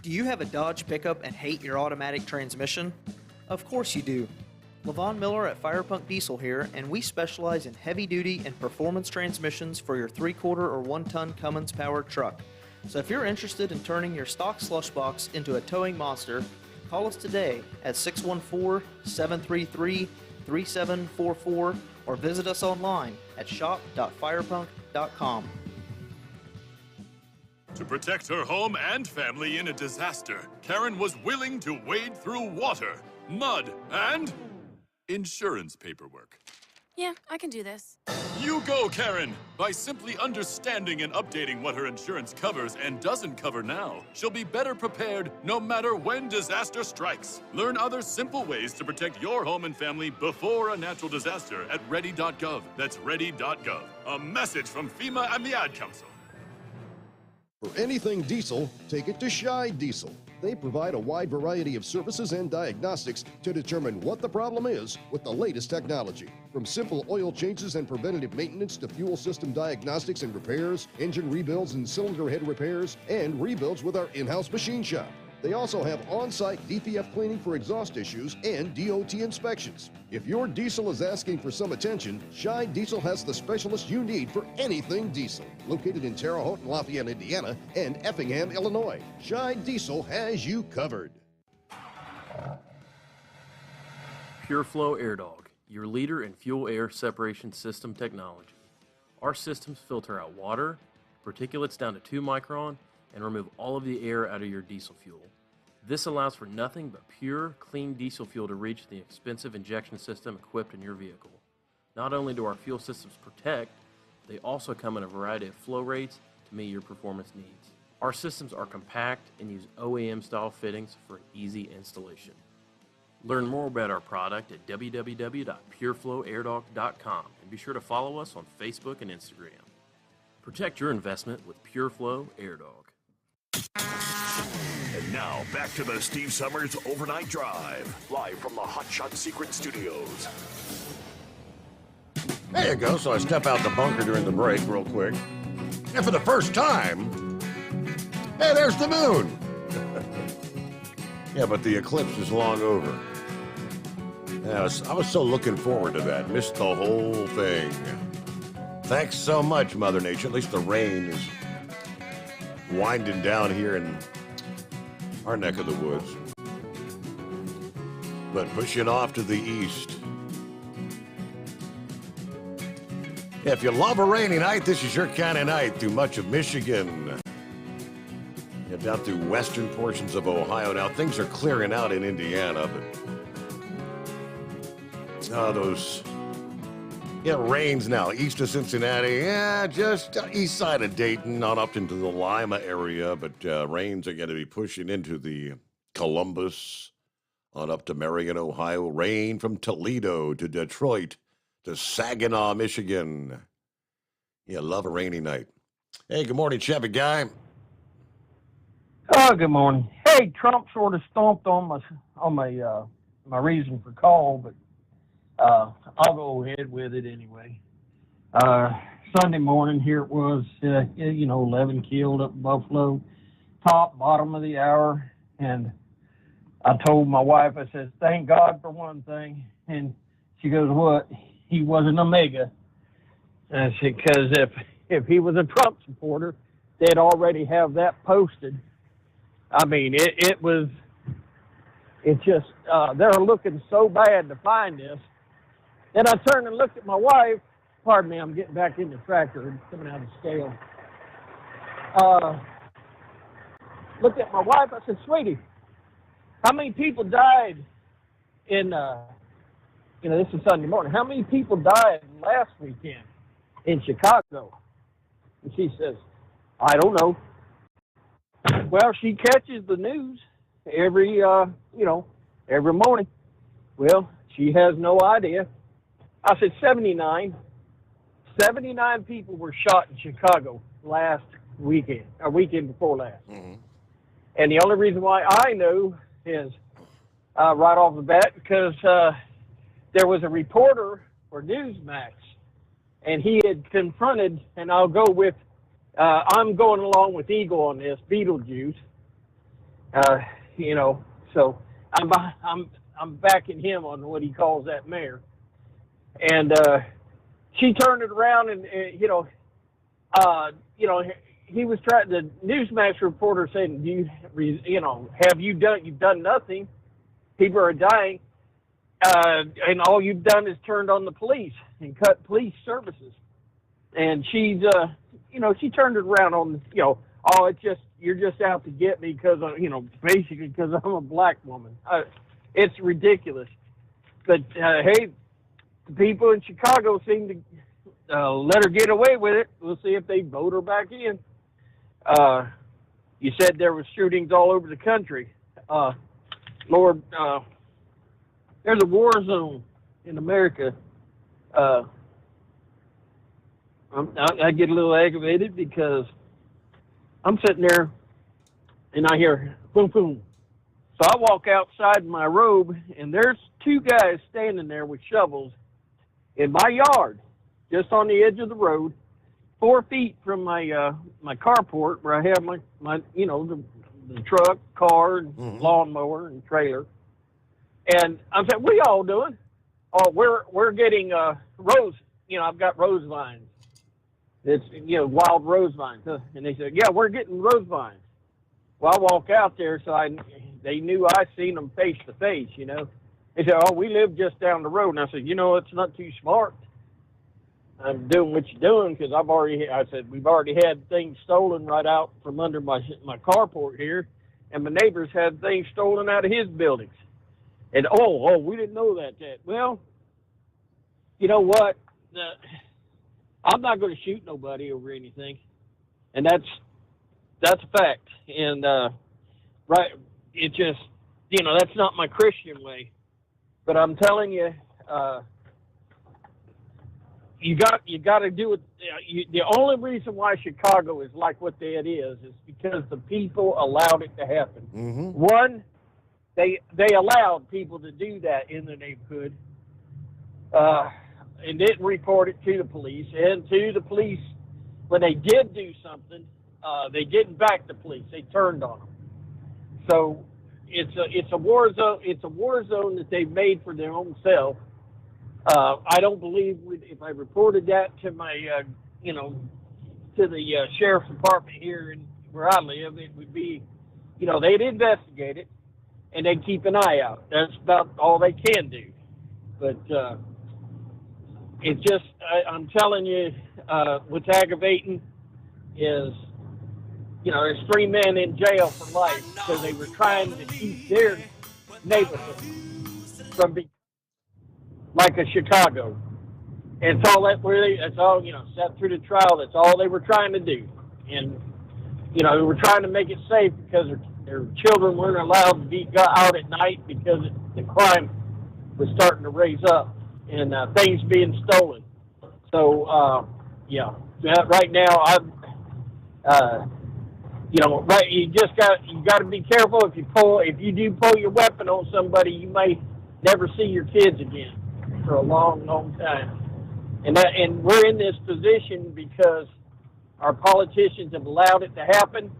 Do you have a Dodge pickup and hate your automatic transmission? Of course you do. LaVon Miller at Firepunk Diesel here, and we specialize in heavy-duty and performance transmissions for your 3/4 or 1-ton Cummins-powered truck. So if you're interested in turning your stock slush box into a towing monster, call us today at 614-733-3744 or visit us online at shop.firepunk.com. To protect her home and family in a disaster, Karen was willing to wade through water, mud, and insurance paperwork. Yeah, I can do this. You go, Karen! By simply understanding and updating what her insurance covers and doesn't cover now, she'll be better prepared no matter when disaster strikes. Learn other simple ways to protect your home and family before a natural disaster at ready.gov. That's ready.gov. A message from FEMA and the Ad Council. For anything diesel, take it to Scheid Diesel. They provide a wide variety of services and diagnostics to determine what the problem is with the latest technology. From simple oil changes and preventative maintenance to fuel system diagnostics and repairs, engine rebuilds and cylinder head repairs, and rebuilds with our in-house machine shop. They also have on-site DPF cleaning for exhaust issues and DOT inspections. If your diesel is asking for some attention, Scheid Diesel has the specialist you need for anything diesel. Located in Terre Haute and Lafayette, Indiana, and Effingham, Illinois, Scheid Diesel has you covered. PureFlow Air Dog, your leader in fuel air separation system technology. Our systems filter out water, particulates down to 2 micron, and remove all of the air out of your diesel fuel. This allows for nothing but pure, clean diesel fuel to reach the expensive injection system equipped in your vehicle. Not only do our fuel systems protect, they also come in a variety of flow rates to meet your performance needs. Our systems are compact and use OEM-style fittings for easy installation. Learn more about our product at www.pureflowairdog.com and be sure to follow us on Facebook and Instagram. Protect your investment with PureFlow Air Dog. And now, back to the Steve Summers Overnight Drive, live from the Hot Shot Secret Studios. There you go. So I step out the bunker during the break real quick. And for the first time, hey, there's the moon. Yeah, but the eclipse is long over. Yeah, I was so looking forward to that. Missed the whole thing. Thanks so much, Mother Nature. At least the rain is winding down here in our neck of the woods. But pushing off to the east. Yeah, if you love a rainy night, this is your kind of night through much of Michigan. Yeah, down through western portions of Ohio. Now, things are clearing out in Indiana, but those rains now east of Cincinnati. Yeah, just east side of Dayton, not up into the Lima area, but rains are going to be pushing into the Columbus, on up to Marion, Ohio. Rain from Toledo to Detroit to Saginaw, Michigan. Yeah, love a rainy night. Hey, good morning, Chevy guy. Oh, good morning. Hey, Trump sort of stomped on my reason for call, but I'll go ahead with it anyway. Sunday morning, here it was, 11 killed up in Buffalo, bottom of the hour, and I told my wife, I said, thank God for one thing, and she goes, what? He wasn't a MAGA. And I said, because if he was a Trump supporter, they'd already have that posted. I mean, it's just, they're looking so bad to find this. Then I turned and looked at my wife. Pardon me, I'm getting back in the tractor and coming out of scale. Looked at my wife. I said, sweetie, how many people died in, this is Sunday morning. How many people died last weekend? in Chicago? And she says, I don't know. Well, she catches the news every morning. Well, she has no idea. I said 79. 79 people were shot in Chicago last weekend, or weekend before last. Mm-hmm. And the only reason why I know is right off the bat because there was a reporter for Newsmax, and he had confronted, and I'll go with, I'm going along with Eagle on this, Beetlejuice. So I'm backing him on what he calls that mayor. And she turned it around, and he was trying. The Newsmax reporter said, you've done nothing? People are dying, and all you've done is turned on the police and cut police services. And she's, she turned it around on, it's just you're just out to get me because basically because I'm a black woman. It's ridiculous. But hey, the people in Chicago seem to let her get away with it. We'll see if they vote her back in. You said there was shootings all over the country. Lord, there's a war zone in America. I get a little aggravated because I'm sitting there and I hear boom, boom. So I walk outside in my robe, and there's two guys standing there with shovels in my yard, just on the edge of the road, 4 feet from my my carport where I have my the truck, car, and lawnmower and trailer. And I'm saying, what are y'all doing? Oh, we're getting rose. I've got rose vines. It's wild rose vines. And they said, yeah, we're getting rose vines. Well, I walk out there, so they knew I seen them face to face. They said, oh, we live just down the road. And I said, it's not too smart. I'm doing what you're doing because we've already had things stolen right out from under my carport here, and my neighbors had things stolen out of his buildings. And we didn't know that. Well, you know what? I'm not going to shoot nobody over anything, and that's a fact. And right, it just that's not my Christian way. But I'm telling you. You got to do it. The only reason why Chicago is like what it is because the people allowed it to happen. Mm-hmm. One, they allowed people to do that in the neighborhood, and didn't report it to the police. And to the police, when they did do something, they didn't back the police. They turned on them. So it's a war zone. It's a war zone that they've made for their own self. I don't believe if I reported that to my, to the sheriff's department here where I live, it would be, they'd investigate it and they'd keep an eye out. That's about all they can do. But it's just, I'm telling you, what's aggravating is, there's 3 men in jail for life because they were trying to keep their neighborhood from being like a Chicago. And it's all that's all, sat through the trial, that's all they were trying to do. And, they were trying to make it safe because their children weren't allowed to be out at night because the crime was starting to raise up and things being stolen. So, right now, you got to be careful. If you do pull your weapon on somebody, you may never see your kids again for a long, long time. And we're in this position because our politicians have allowed it to happen,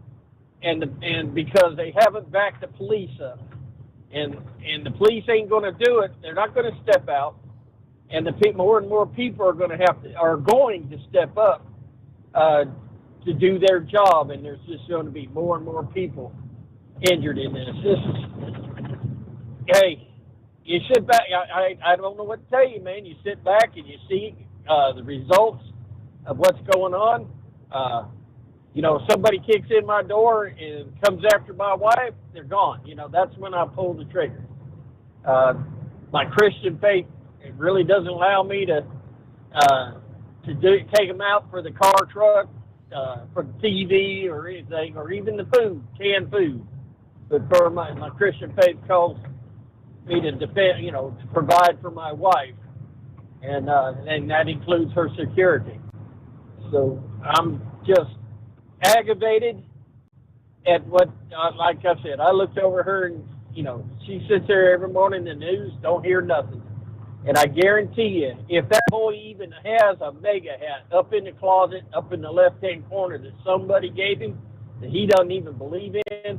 and because they haven't backed the police up. And the police ain't going to do it. They're not going to step out. And more and more people are going to step up to do their job, and there's just going to be more and more people injured in this. Hey, you sit back. I don't know what to tell you, man. You sit back and you see the results of what's going on. Somebody kicks in my door and comes after my wife, they're gone. That's when I pull the trigger. My Christian faith, it really doesn't allow me to take them out for the car, truck, for the TV or anything, or even the food, canned food. But for my Christian faith calls me to defend, to provide for my wife, and that includes her security. So I'm just aggravated at what, like I said, I looked over her and, she sits there every morning in the news, don't hear nothing. And I guarantee you, if that boy even has a mega hat up in the closet, up in the left-hand corner that somebody gave him, that he doesn't even believe in,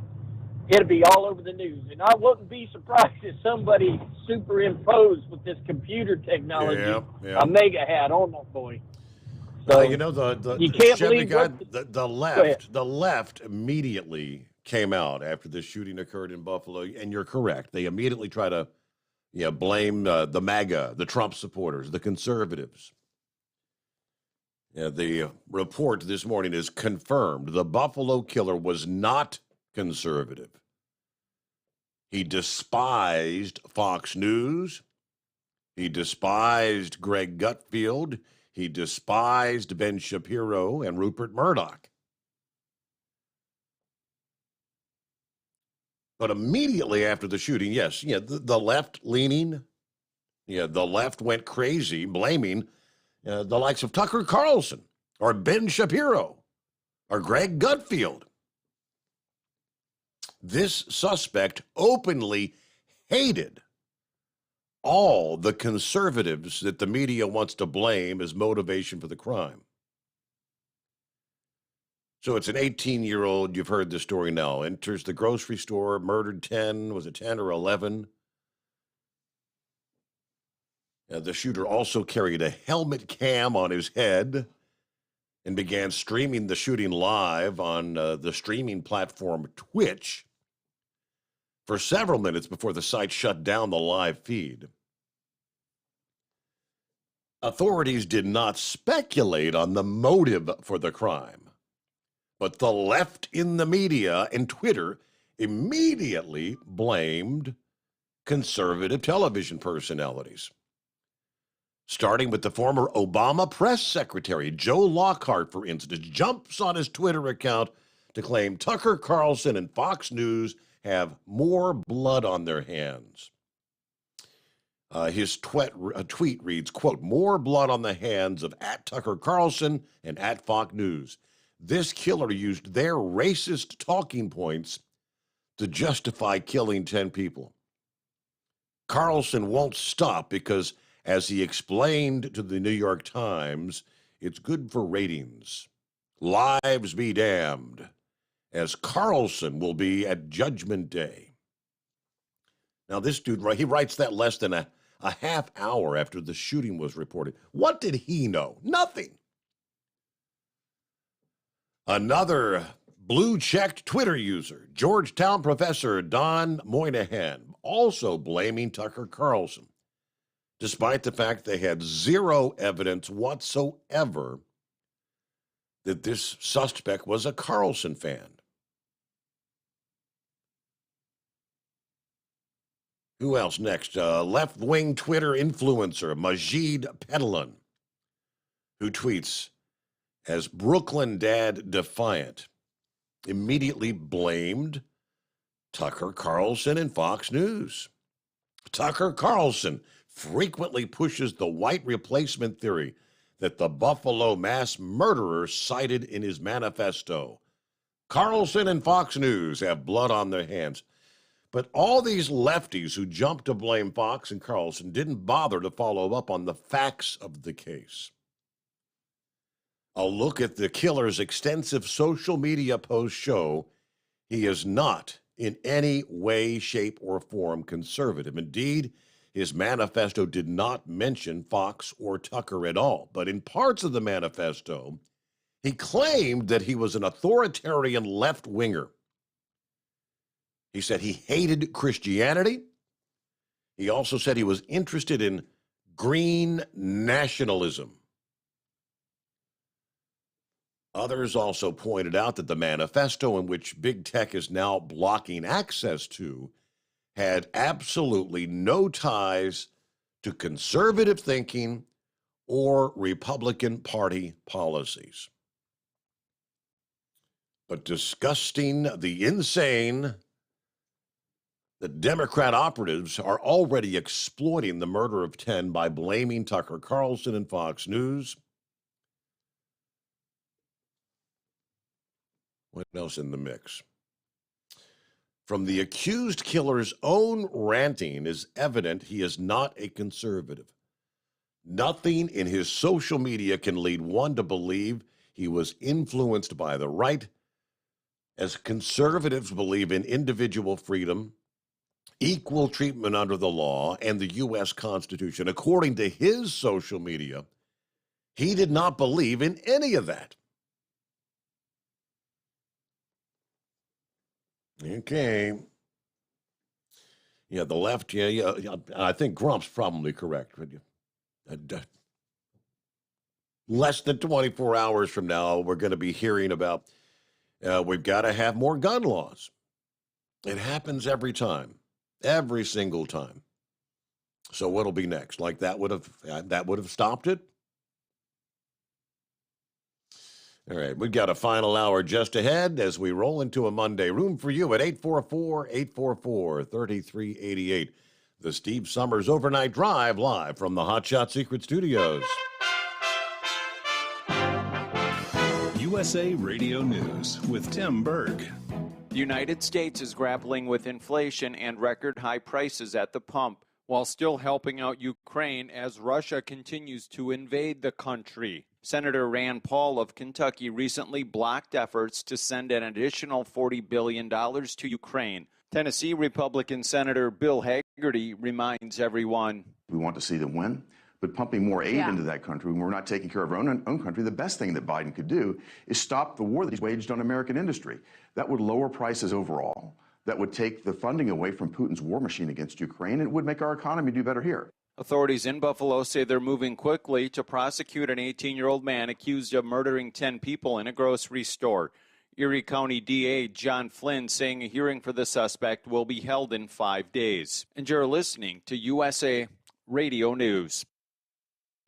it'll be all over the news. And I wouldn't be surprised if somebody superimposed with this computer technology a mega hat on that boy. So you can't believe the left immediately came out after this shooting occurred in Buffalo, and you're correct. They immediately try to blame the MAGA, the Trump supporters, the conservatives. The report this morning is confirmed. The Buffalo killer was not conservative. He despised Fox News. He despised Greg Gutfeld. He despised Ben Shapiro and Rupert Murdoch. But immediately after the shooting, the left leaning, the left went crazy, blaming the likes of Tucker Carlson or Ben Shapiro or Greg Gutfeld. This suspect openly hated all the conservatives that the media wants to blame as motivation for the crime. So it's an 18-year-old, you've heard the story now, enters the grocery store, murdered 10 or 11? The shooter also carried a helmet cam on his head and began streaming the shooting live on the streaming platform Twitch for several minutes before the site shut down the live feed. Authorities did not speculate on the motive for the crime, but the left in the media and Twitter immediately blamed conservative television personalities. Starting with the former Obama press secretary, Joe Lockhart, for instance, jumps on his Twitter account to claim Tucker Carlson and Fox News have more blood on their hands. His tweet reads, quote, "More blood on the hands of @Tucker Carlson and @Fox News. This killer used their racist talking points to justify killing 10 people. Carlson won't stop because, as he explained to the New York Times, it's good for ratings. Lives be damned, as Carlson will be at Judgment Day." Now, this dude, he writes that less than a half hour after the shooting was reported. What did he know? Nothing. Another blue-checked Twitter user, Georgetown professor Don Moynihan, also blaming Tucker Carlson, despite the fact they had zero evidence whatsoever that this suspect was a Carlson fan. Who else next? Left-wing Twitter influencer Majid Petalon, who tweets, as Brooklyn Dad Defiant, immediately blamed Tucker Carlson and Fox News. Tucker Carlson frequently pushes the white replacement theory that the Buffalo mass murderer cited in his manifesto. Carlson and Fox News have blood on their hands. But all these lefties who jumped to blame Fox and Carlson didn't bother to follow up on the facts of the case. A look at the killer's extensive social media posts show he is not in any way, shape, or form conservative. Indeed, his manifesto did not mention Fox or Tucker at all. But in parts of the manifesto, he claimed that he was an authoritarian left-winger. He said he hated Christianity. He also said he was interested in green nationalism. Others also pointed out that the manifesto, in which big tech is now blocking access to, had absolutely no ties to conservative thinking or Republican Party policies, but disgusting the insane. The Democrat operatives are already exploiting the murder of 10 by blaming Tucker Carlson and Fox News. What else in the mix? From the accused killer's own ranting is evident he is not a conservative. Nothing in his social media can lead one to believe he was influenced by the right, as conservatives believe in individual freedom, equal treatment under the law, and the U.S. Constitution. According to his social media, he did not believe in any of that. Okay. Yeah, the left, yeah. I think Grump's probably correct. Less than 24 hours from now, we're going to be hearing about we've got to have more gun laws. It happens every time. Every single time. So what'll be next? Like that would have stopped it? All right, we've got a final hour just ahead as we roll into a Monday. Room for you at 844-844-3388. The Steve Sommers Overnight Drive live from the Hot Shot Secret Studios. USA Radio News with Tim Berg. The United States is grappling with inflation and record high prices at the pump, while still helping out Ukraine as Russia continues to invade the country. Senator Rand Paul of Kentucky recently blocked efforts to send an additional $40 billion to Ukraine. Tennessee Republican Senator Bill Hagerty reminds everyone, we want to see them win, but pumping more aid into that country when we're not taking care of our own country, the best thing that Biden could do is stop the war that he's waged on American industry. That would lower prices overall. That would take the funding away from Putin's war machine against Ukraine. It would make our economy do better here. Authorities in Buffalo say they're moving quickly to prosecute an 18-year-old man accused of murdering 10 people in a grocery store. Erie County DA John Flynn saying a hearing for the suspect will be held in 5 days. And you're listening to USA Radio News.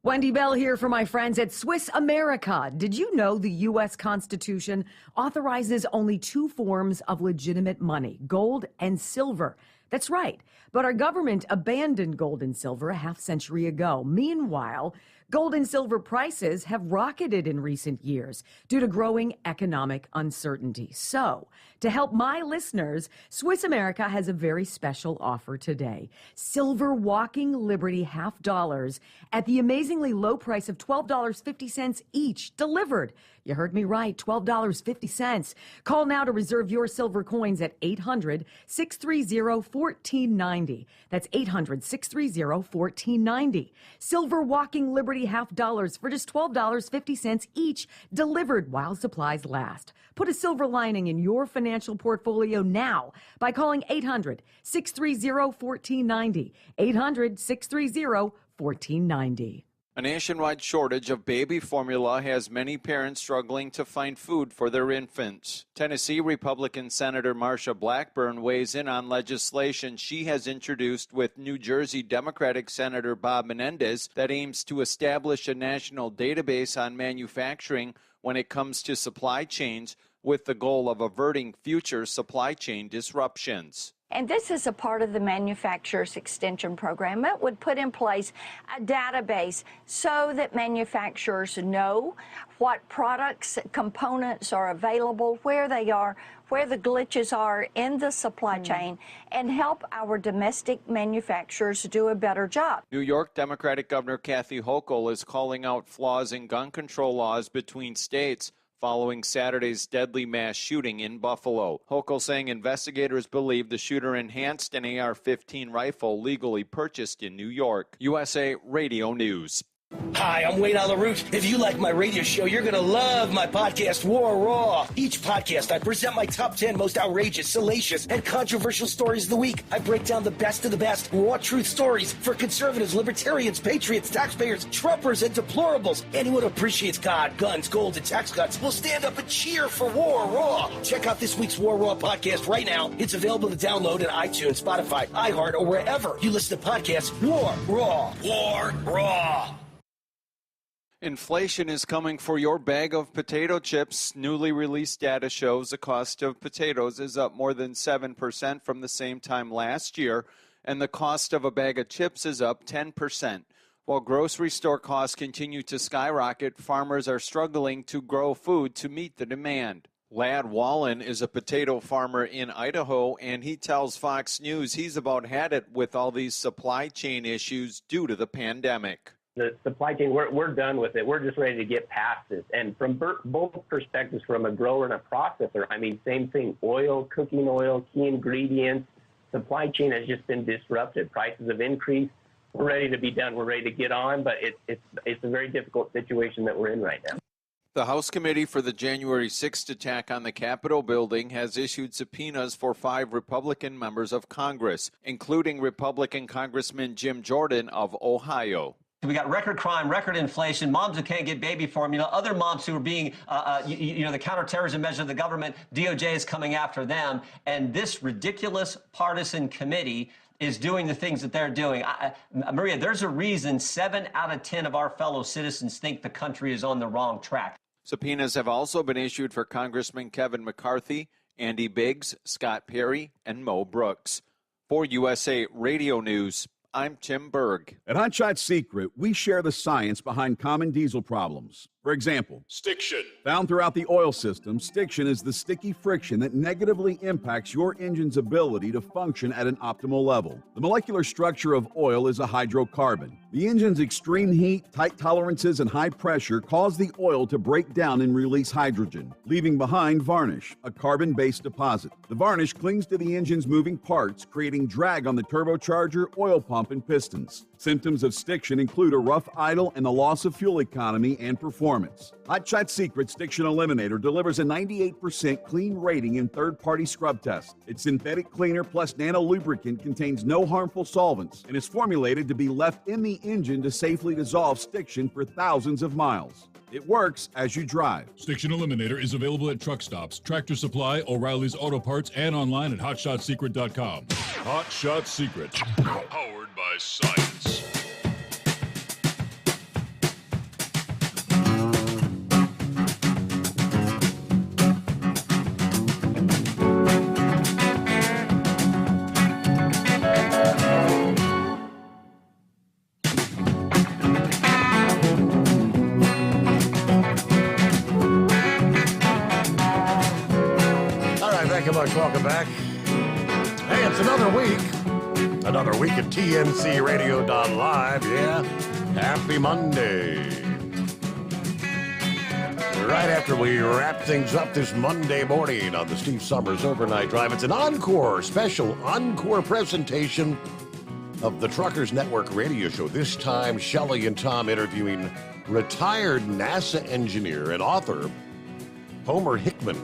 Wendy Bell here for my friends at Swiss America. Did you know the U.S. Constitution authorizes only 2 forms of legitimate money, gold and silver? That's right. But our government abandoned gold and silver a half-century ago. Meanwhile, gold and silver prices have rocketed in recent years due to growing economic uncertainty. So, to help my listeners, Swiss America has a very special offer today. Silver Walking Liberty $half at the amazingly low price of $12.50 each, delivered. You heard me right, $12.50. Call now to reserve your silver coins at 800-630-1490. That's 800-630-1490. Silver Walking Liberty $half for just $12.50 each, delivered while supplies last. Put a silver lining in your financial portfolio now by calling 800-630-1490. 800-630-1490. A nationwide shortage of baby formula has many parents struggling to find food for their infants. Tennessee Republican Senator Marsha Blackburn weighs in on legislation she has introduced with New Jersey Democratic Senator Bob Menendez that aims to establish a national database on manufacturing when it comes to supply chains, with the goal of averting future supply chain disruptions. And this is a part of the Manufacturers Extension Program. It would put in place a database so that manufacturers know what products, components are available, where they are, where the glitches are in the supply chain, and help our domestic manufacturers do a better job. New York Democratic Governor Kathy Hochul is calling out flaws in gun control laws between states following Saturday's deadly mass shooting in Buffalo. Hochul saying investigators believe the shooter enhanced an AR-15 rifle legally purchased in New York. USA Radio News. Hi, I'm Wayne Alaroot. If you like my radio show, you're going to love my podcast, War Raw. Each podcast, I present my top 10 most outrageous, salacious, and controversial stories of the week. I break down the best of the best, raw truth stories for conservatives, libertarians, patriots, taxpayers, Trumpers, and deplorables. Anyone who appreciates God, guns, gold, and tax cuts will stand up and cheer for War Raw. Check out this week's War Raw podcast right now. It's available to download at iTunes, Spotify, iHeart, or wherever you listen to podcasts. War Raw. War Raw. Inflation is coming for your bag of potato chips. Newly released data shows the cost of potatoes is up more than 7% from the same time last year, and the cost of a bag of chips is up 10%. While grocery store costs continue to skyrocket, farmers are struggling to grow food to meet the demand. Lad Wallen is a potato farmer in Idaho, and he tells Fox News he's about had it with all these supply chain issues due to the pandemic. The supply chain, we're done with it. We're just ready to get past this. And from both perspectives, from a grower and a processor, I mean, same thing, oil, cooking oil, key ingredients, supply chain has just been disrupted. Prices have increased. We're ready to be done. We're ready to get on, but it's a very difficult situation that we're in right now. The House Committee for the January 6th attack on the Capitol building has issued subpoenas for 5 Republican members of Congress, including Republican Congressman Jim Jordan of Ohio. We got record crime, record inflation, moms who can't get baby formula, other moms who are being, the counterterrorism measure of the government, DOJ is coming after them. And this ridiculous partisan committee is doing the things that they're doing. Maria, there's a reason 7 out of 10 of our fellow citizens think the country is on the wrong track. Subpoenas have also been issued for Congressman Kevin McCarthy, Andy Biggs, Scott Perry, and Mo Brooks. For USA Radio News, I'm Tim Berg. At Hot Shot Secret, we share the science behind common diesel problems. For example, stiction. Found throughout the oil system, stiction is the sticky friction that negatively impacts your engine's ability to function at an optimal level. The molecular structure of oil is a hydrocarbon. The engine's extreme heat, tight tolerances, and high pressure cause the oil to break down and release hydrogen, leaving behind varnish, a carbon-based deposit. The varnish clings to the engine's moving parts, creating drag on the turbocharger, oil pump, and pistons. Symptoms of stiction include a rough idle and the loss of fuel economy and performance. Hot Shot Secret Stiction Eliminator delivers a 98% clean rating in third-party scrub tests. Its synthetic cleaner plus nano lubricant contains no harmful solvents and is formulated to be left in the engine to safely dissolve stiction for thousands of miles. It works as you drive. Stiction Eliminator is available at truck stops, Tractor Supply, O'Reilly's Auto Parts, and online at HotShotSecret.com. Hot Shot Secret, powered by science. Welcome back. Hey, it's another week at TNCRadio.live. Yeah, happy Monday. Right after we wrap things up this Monday morning on the Steve Sommers Overnight Drive, it's an special encore presentation of the Truckers Network radio show. This time, Shelley and Tom interviewing retired NASA engineer and author Homer Hickman.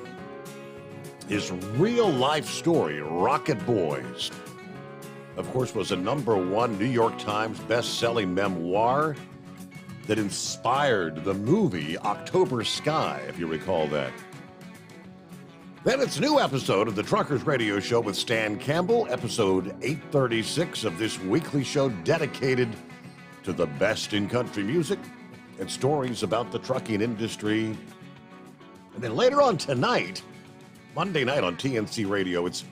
His real-life story, Rocket Boys, of course, was a #1 New York Times best-selling memoir that inspired the movie October Sky, if you recall that. Then it's a new episode of the Truckers Radio Show with Stan Campbell, episode 836 of this weekly show dedicated to the best in country music and stories about the trucking industry. And then later on tonight, Monday night on TNC Radio, it's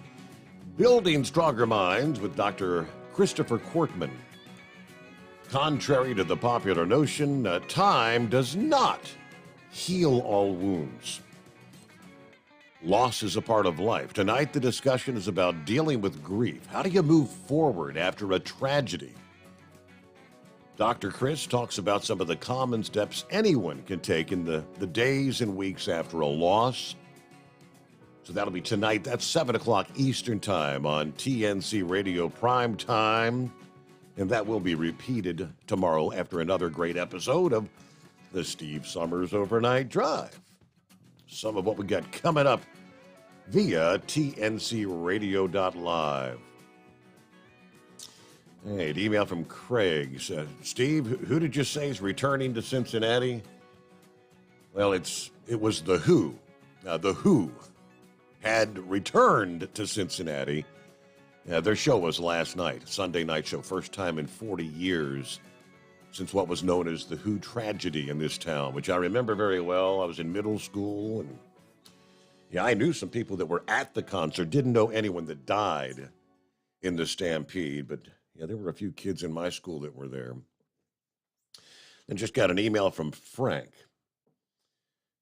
Building Stronger Minds with Dr. Christopher Quartman. Contrary to the popular notion, time does not heal all wounds. Loss is a part of life. Tonight, the discussion is about dealing with grief. How do you move forward after a tragedy? Dr. Chris talks about some of the common steps anyone can take in the days and weeks after a loss. So that'll be tonight. That's 7 o'clock Eastern Time on TNC Radio Prime Time. And that will be repeated tomorrow after another great episode of the Steve Sommers Overnight Drive. Some of what we got coming up via TNCRadio.live. Hey, an email from Craig. Steve, who did you say is returning to Cincinnati? Well, it was The Who. The Who had returned to Cincinnati. Their show was last night, Sunday night show, first time in 40 years. since what was known as the Who tragedy in this town, which I remember very well. I was in middle school, and yeah, I knew some people that were at the concert. Didn't know anyone that died in the stampede, but yeah, there were a few kids in my school that were there. And just got an email from Frank,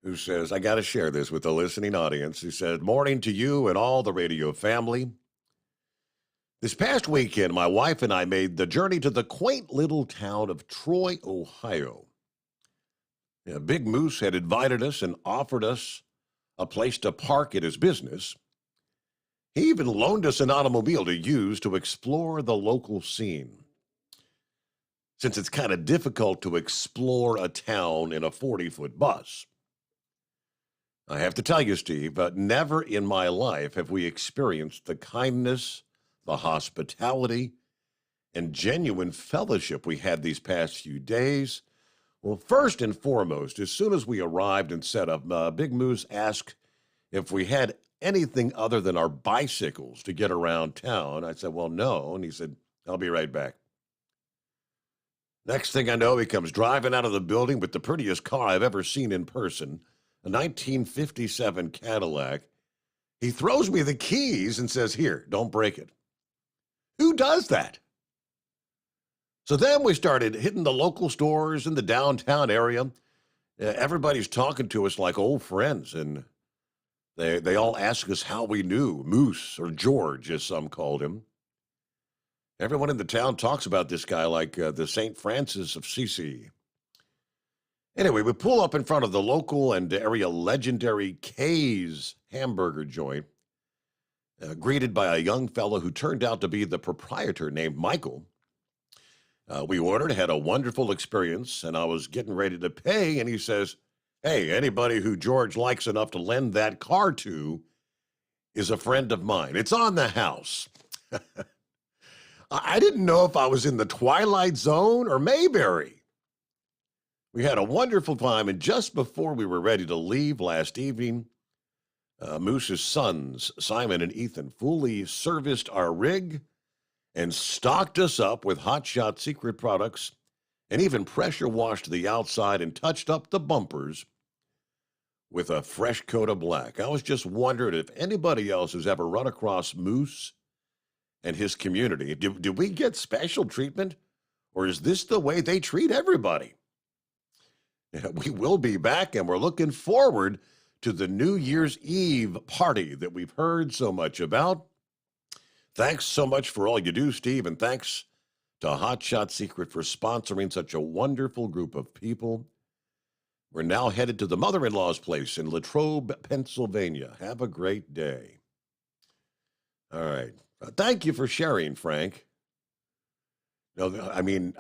who says, I got to share this with the listening audience. He said, morning to you and all the radio family. This past weekend, my wife and I made the journey to the quaint little town of Troy, Ohio. Yeah, Big Moose had invited us and offered us a place to park at his business. He even loaned us an automobile to use to explore the local scene, since it's kind of difficult to explore a town in a 40-foot bus. I have to tell you, Steve, but never in my life have we experienced the kindness, the hospitality, and genuine fellowship we had these past few days. Well, first and foremost, as soon as we arrived and set up, Big Moose asked if we had anything other than our bicycles to get around town. I said, well, no. And he said, I'll be right back. Next thing I know, he comes driving out of the building with the prettiest car I've ever seen in person, a 1957 Cadillac. He throws me the keys and says, here, don't break it. Who does that? So then we started hitting the local stores in the downtown area. Everybody's talking to us like old friends, and they all ask us how we knew Moose, or George, as some called him. Everyone in the town talks about this guy like the St. Francis of Assisi. Anyway, we pull up in front of the local and area legendary K's hamburger joint, greeted by a young fellow who turned out to be the proprietor named Michael. We ordered, had a wonderful experience, and I was getting ready to pay, and he says, hey, anybody who George likes enough to lend that car to is a friend of mine. It's on the house. I didn't know if I was in the Twilight Zone or Mayberry. We had a wonderful time, and just before we were ready to leave last evening, Moose's sons, Simon and Ethan, fully serviced our rig and stocked us up with Hot Shot Secret products and even pressure washed the outside and touched up the bumpers with a fresh coat of black. I was just wondering if anybody else has ever run across Moose and his community. Do we get special treatment, or is this the way they treat everybody? Yeah, we will be back, and we're looking forward to the New Year's Eve party that we've heard so much about. Thanks so much for all you do, Steve, and thanks to Hot Shot Secret for sponsoring such a wonderful group of people. We're now headed to the mother-in-law's place in Latrobe, Pennsylvania. Have a great day. All right. Thank you for sharing, Frank. No, I mean,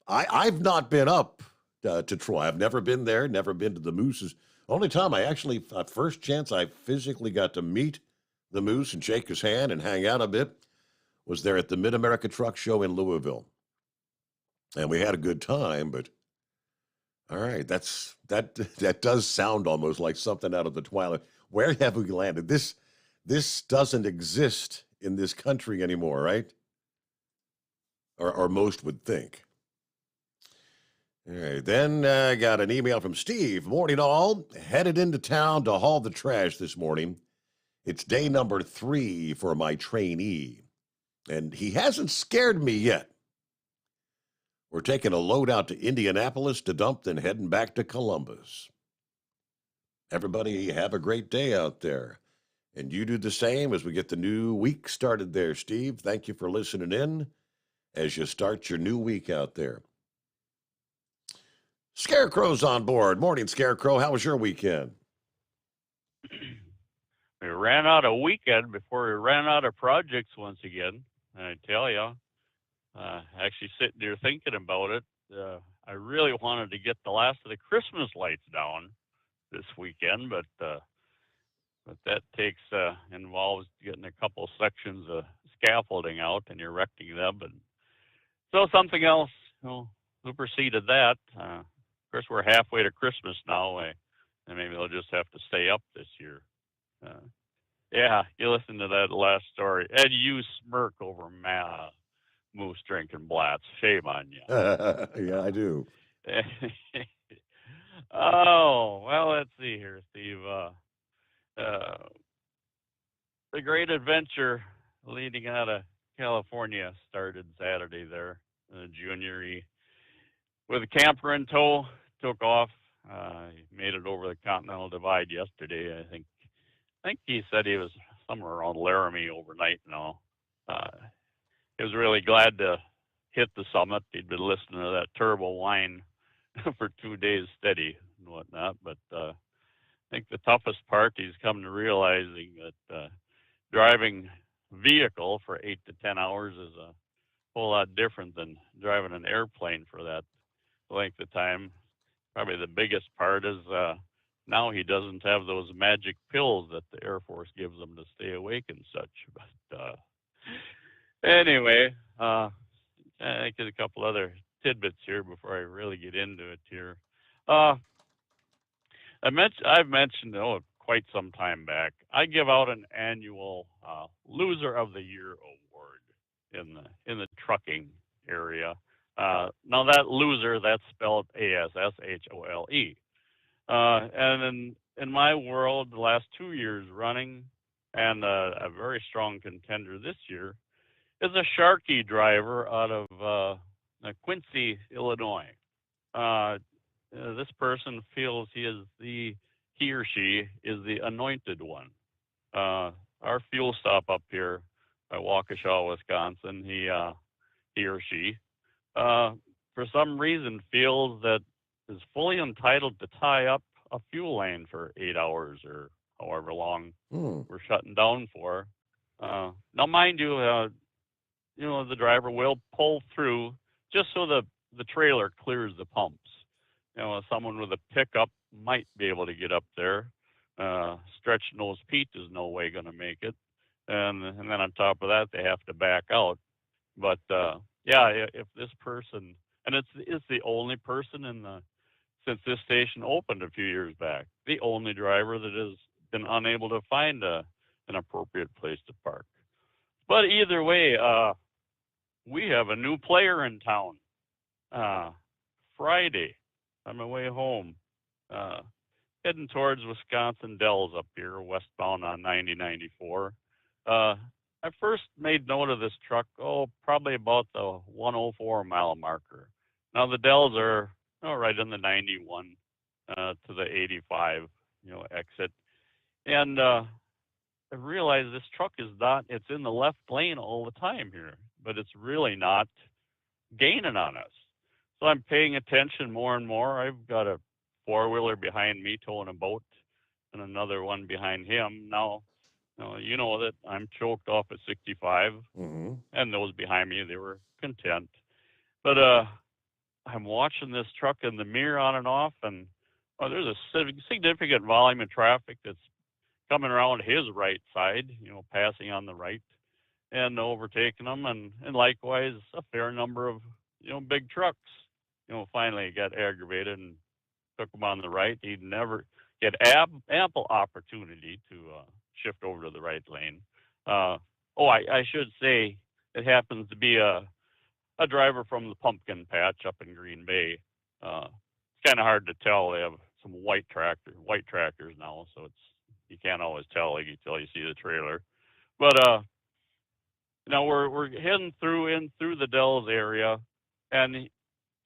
I've not been up to Troy. I've never been there, never been to the Moose's. Only time I actually, first chance I physically got to meet the Moose and shake his hand and hang out a bit was there at the Mid-America Truck Show in Louisville. And we had a good time, but all right, that does sound almost like something out of the Twilight. Where have we landed? This doesn't exist in this country anymore, right? Or most would think. All right, then I got an email from Steve. Morning all. Headed into town to haul the trash this morning. It's day number 3 for my trainee, and he hasn't scared me yet. We're taking a load out to Indianapolis to dump, then heading back to Columbus. Everybody have a great day out there. And you do the same as we get the new week started there, Steve. Thank you for listening in as you start your new week out there. Scarecrow's on board. Morning, Scarecrow. How was your weekend? We ran out of weekend before we ran out of projects once again. And I tell you, actually sitting there thinking about it, I really wanted to get the last of the Christmas lights down this weekend, but that involves getting a couple sections of scaffolding out and erecting them. And so something else, superseded that. Of course, we're halfway to Christmas now, and maybe they'll just have to stay up this year. Yeah, you listen to that last story, and you smirk over moose drinking Blatz. Shame on you. Yeah, I do. Oh, well, let's see here, Steve. The great adventure leading out of California started Saturday there. Junior, he, with a camper in tow, took off. He made it over the Continental Divide yesterday. I think he said he was somewhere around Laramie overnight now. He was really glad to hit the summit. He'd been listening to that turbo whine for 2 days steady and whatnot. But I think the toughest part, he's come to realizing that driving vehicle for 8 to 10 hours is a whole lot different than driving an airplane for that length of time. Probably the biggest part is now he doesn't have those magic pills that the Air Force gives him to stay awake and such. But anyway, I think there's a couple other tidbits here before I really get into it here. I've mentioned quite some time back. I give out an annual Loser of the Year award in the trucking area. Now that loser, that's spelled ASSHOLE. And in my world, the last 2 years running, and a very strong contender this year, is a Sharkey driver out of Quincy, Illinois. This person feels he or she is the anointed one. Our fuel stop up here by Waukesha, Wisconsin, he or she, for some reason feels that is fully entitled to tie up a fuel lane for 8 hours or however long we're shutting down for. Now, mind you, the driver will pull through just so the trailer clears the pumps. Someone with a pickup might be able to get up there. Stretch nose Pete is no way going to make it. And then on top of that, they have to back out. But if this person, and it's the only person since this station opened a few years back, the only driver that has been unable to find an appropriate place to park. But either way, we have a new player in town. Friday, on my way home, heading towards Wisconsin Dells up here, westbound on 9094. I first made note of this truck, probably about the 104 mile marker. Now the Dells are right in the 91 to the 85, exit. And I realized this truck it's in the left lane all the time here, but it's really not gaining on us. So I'm paying attention more and more. I've got a four-wheeler behind me towing a boat and another one behind him. Now, you know that I'm choked off at 65, and those behind me, they were content. But I'm watching this truck in the mirror on and off, and there's a significant volume of traffic that's coming around his right side, passing on the right and overtaking them, and likewise a fair number of big trucks. Finally got aggravated and took him on the right. He'd never get ample opportunity to shift over to the right lane. I should say it happens to be a driver from the Pumpkin Patch up in Green Bay. It's kind of hard to tell. They have some white tractors now, so you can't always tell until you see the trailer. But we're heading through the Dells area, and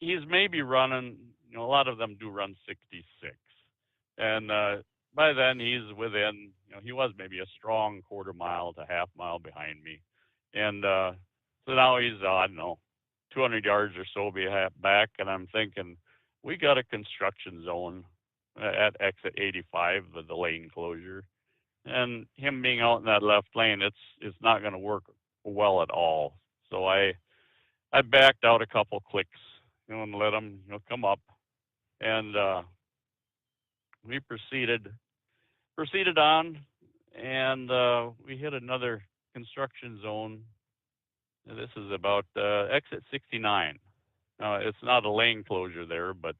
he's maybe running. A lot of them do run 66, and by then he's within. He was maybe a strong quarter mile to half mile behind me, and so now he's 200 yards or so back, and I'm thinking we got a construction zone at exit 85 with the lane closure, and him being out in that left lane, it's not going to work well at all. So I backed out a couple clicks, and let him come up, and we proceeded on, and we hit another construction zone. This is about exit 69. It's not a lane closure there, but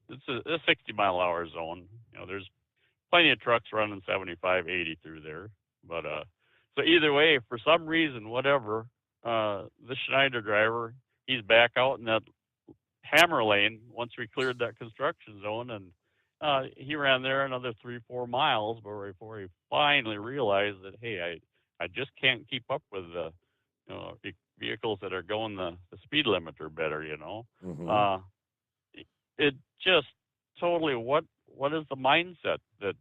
it's a 60-mile-an-hour zone. There's plenty of trucks running 75, 80 through there. But so either way, for some reason, whatever, the Schneider driver, he's back out in that hammer lane once we cleared that construction zone, and he ran there another 3-4 miles before he finally realized that, hey, I just can't keep up with the vehicles that are going the speed limiter better, Mhm. It just totally, what is the mindset that,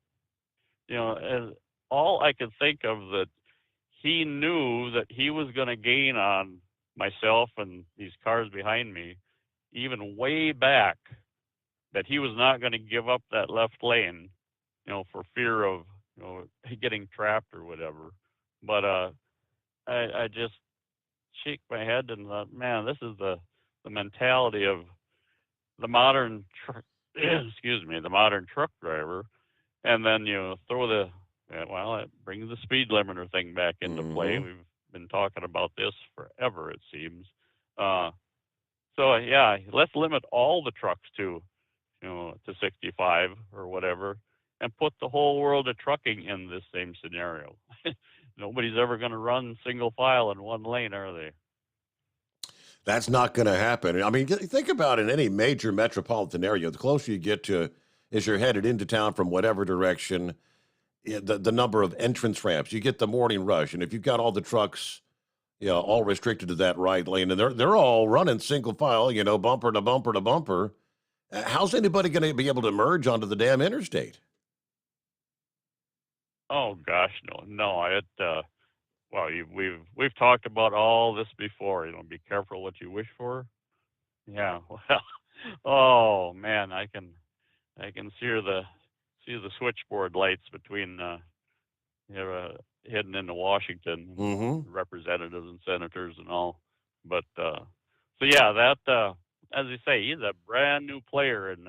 and all I could think of that he knew that he was going to gain on myself and these cars behind me, even way back, that he was not going to give up that left lane, for fear of, getting trapped or whatever. But I just shake my head and thought, man, this is the mentality of the modern the modern truck driver. And then throw it brings the speed limiter thing back into play. Mhm. We've been talking about this forever, it seems. So yeah, let's limit all the trucks to 65 or whatever, and put the whole world of trucking in this same scenario. Nobody's ever going to run single file in one lane, are they? That's not going to happen. I mean, think about in any major metropolitan area, the closer you get to, as you're headed into town from whatever direction, the number of entrance ramps, you get the morning rush. And if you've got all the trucks, all restricted to that right lane, and they're all running single file, bumper to bumper to bumper, how's anybody going to be able to merge onto the damn interstate? Oh gosh, no. Well, we've talked about all this before. Be careful what you wish for. Yeah. Well, oh man, I can see the switchboard lights between heading into Washington, Mm-hmm. representatives and senators and all. But so yeah, that as you say, he's a brand new player in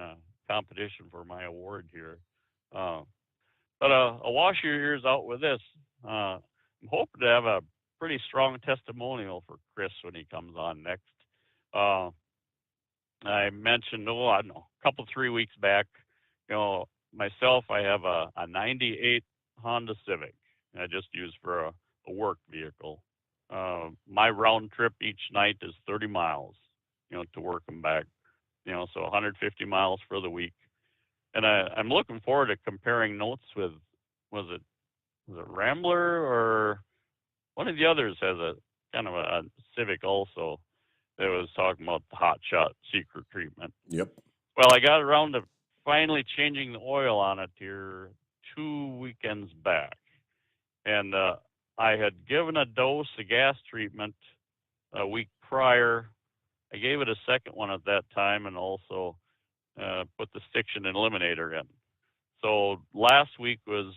competition for my award here. But I'll wash your ears out with this. I'm hoping to have a pretty strong testimonial for Chris when he comes on next. I mentioned, I don't know, a couple 3 weeks back, myself, I have a 98 Honda Civic I just use for a work vehicle. My round trip each night is 30 miles, to work and back, so 150 miles for the week. And I'm looking forward to comparing notes with, was it Rambler, or one of the others has a kind of a Civic also that was talking about the hot shot secret treatment. Yep. Well, I got around to finally changing the oil on it here 2 weekends back. And I had given a dose of gas treatment a week prior. I gave it a second one at that time, and also put the stiction eliminator in. So last week was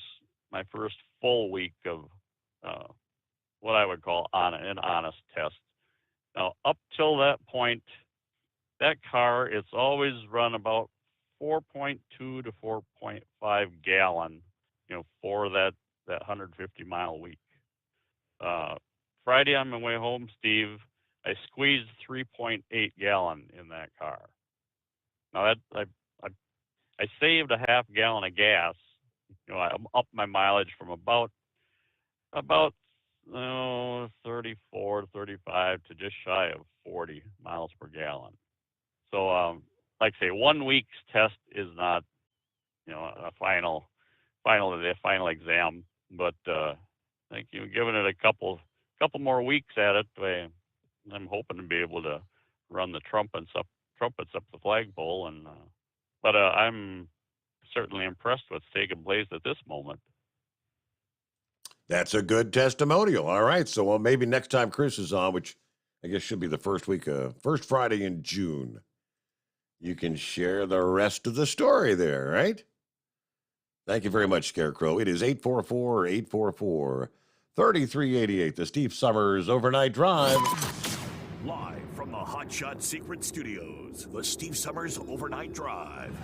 my first full week of what I would call an honest test. Now, up till that point, that car, it's always run about 4.2 to 4.5 gallon, for that 150 mile week. Friday on my way home, Steve, I squeezed 3.8 gallon in that car. Now that I saved a half gallon of gas. I upped my mileage from about 34 to 35 to just shy of 40 miles per gallon. So, like I say, 1 week's test is not, a final exam. But I think giving it a couple more weeks at it, I'm hoping to be able to run the trumpets up the flagpole. And but I'm certainly impressed with what's taking place at this moment. That's a good testimonial. All right. So maybe next time Chris is on, which I guess should be the first Friday in June, you can share the rest of the story there, right? Thank you very much, Scarecrow. It is 844-844-3388, the Steve Sommers Overnight Drive. Live from the Hot Shot Secret Studios, the Steve Sommers Overnight Drive.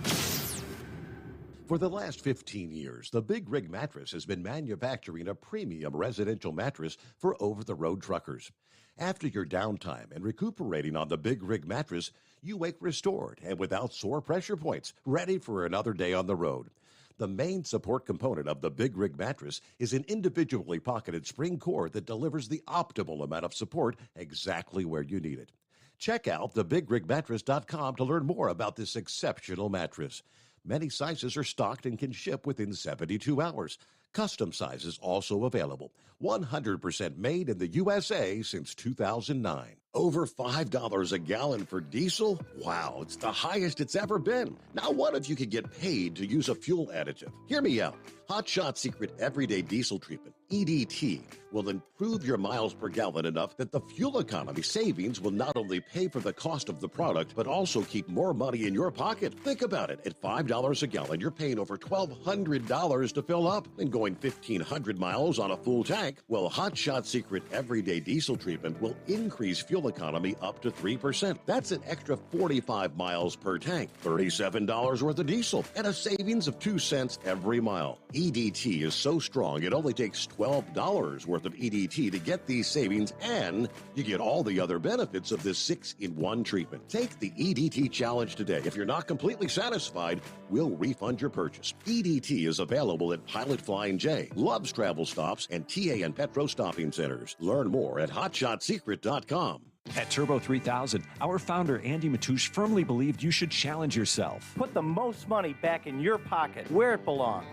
For the last 15 years, the Big Rig Mattress has been manufacturing a premium residential mattress for over-the-road truckers. After your downtime and recuperating on the Big Rig Mattress, you wake restored and without sore pressure points, ready for another day on the road. The main support component of the Big Rig mattress is an individually pocketed spring core that delivers the optimal amount of support exactly where you need it. Check out thebigrigmattress.com to learn more about this exceptional mattress. Many sizes are stocked and can ship within 72 hours. Custom sizes also available. 100% made in the USA since 2009. Over $5 a gallon for diesel? Wow, it's the highest it's ever been. Now what if you could get paid to use a fuel additive? Hear me out. Hot Shot Secret Everyday Diesel Treatment, EDT, will improve your miles per gallon enough that the fuel economy savings will not only pay for the cost of the product, but also keep more money in your pocket. Think about it. At $5 a gallon, you're paying over $1,200 to fill up and going 1,500 miles on a full tank. Well, Hot Shot Secret Everyday Diesel Treatment will increase fuel economy up to 3%. That's an extra 45 miles per tank, $37 worth of diesel, and a savings of 2 cents every mile. EDT is so strong, it only takes $12 worth of EDT to get these savings, and you get all the other benefits of this 6-in-1 treatment. Take the EDT challenge today. If you're not completely satisfied, we'll refund your purchase. EDT is available at Pilot Flying J, Love's Travel Stops, and TA and Petro Stopping Centers. Learn more at hotshotsecret.com. At Turbo 3000, our founder Andy Matouche firmly believed you should challenge yourself. Put the most money back in your pocket, where it belongs.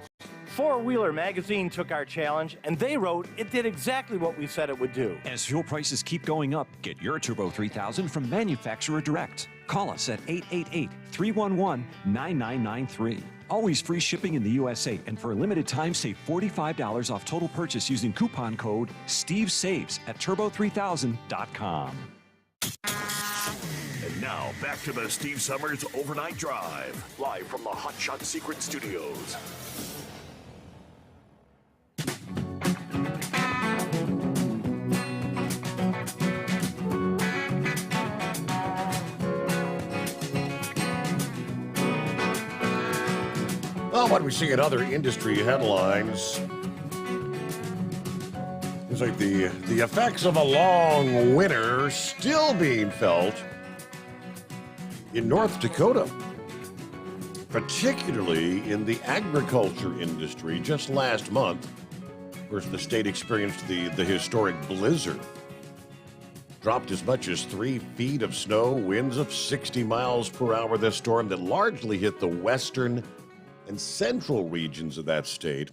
Four Wheeler magazine took our challenge, and they wrote it did exactly what we said it would do. As fuel prices keep going up, get your Turbo 3000 from manufacturer direct. Call us at 888-311-9993. Always free shipping in the USA, and for a limited time, save $45 off total purchase using coupon code STEVESAVES at turbo3000.com. And now, back to the Steve Summers Overnight Drive, live from the Hot Shot Secret Studios. Well, what we see in other industry headlines is like the effects of a long winter still being felt in North Dakota, particularly in the agriculture industry. Just last month, of course, the state experienced the historic blizzard. Dropped as much as 3 feet of snow, winds of 60 miles per hour. This storm that largely hit the western and central regions of that state.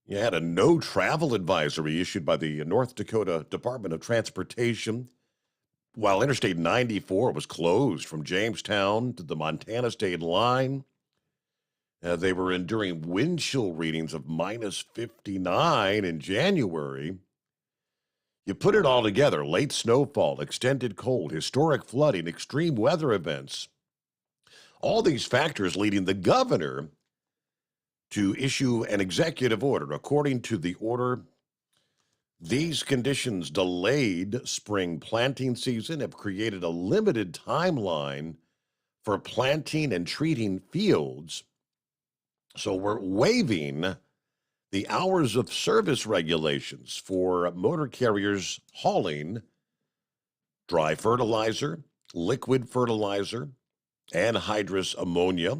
You had a no travel advisory issued by the North Dakota Department of Transportation, while Interstate 94 was closed from Jamestown to the Montana state line. They were enduring wind chill readings of minus 59 in January. You put it all together, late snowfall, extended cold, historic flooding, extreme weather events. All these factors leading the governor to issue an executive order. According to the order, these conditions delayed spring planting season, have created a limited timeline for planting and treating fields. So we're waiving the hours of service regulations for motor carriers hauling dry fertilizer, liquid fertilizer, anhydrous ammonia,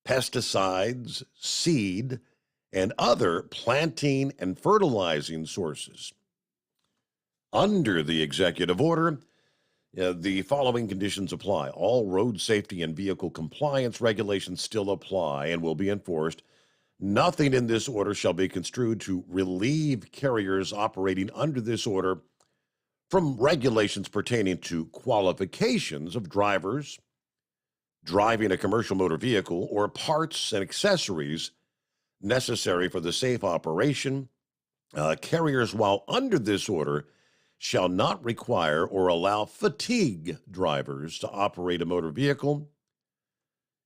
pesticides, seed, and other planting and fertilizing sources. Under the executive order, the following conditions apply. All road safety and vehicle compliance regulations still apply and will be enforced. Nothing in this order shall be construed to relieve carriers operating under this order from regulations pertaining to qualifications of drivers driving a commercial motor vehicle or parts and accessories necessary for the safe operation. Carriers, while under this order, shall not require or allow fatigue drivers to operate a motor vehicle.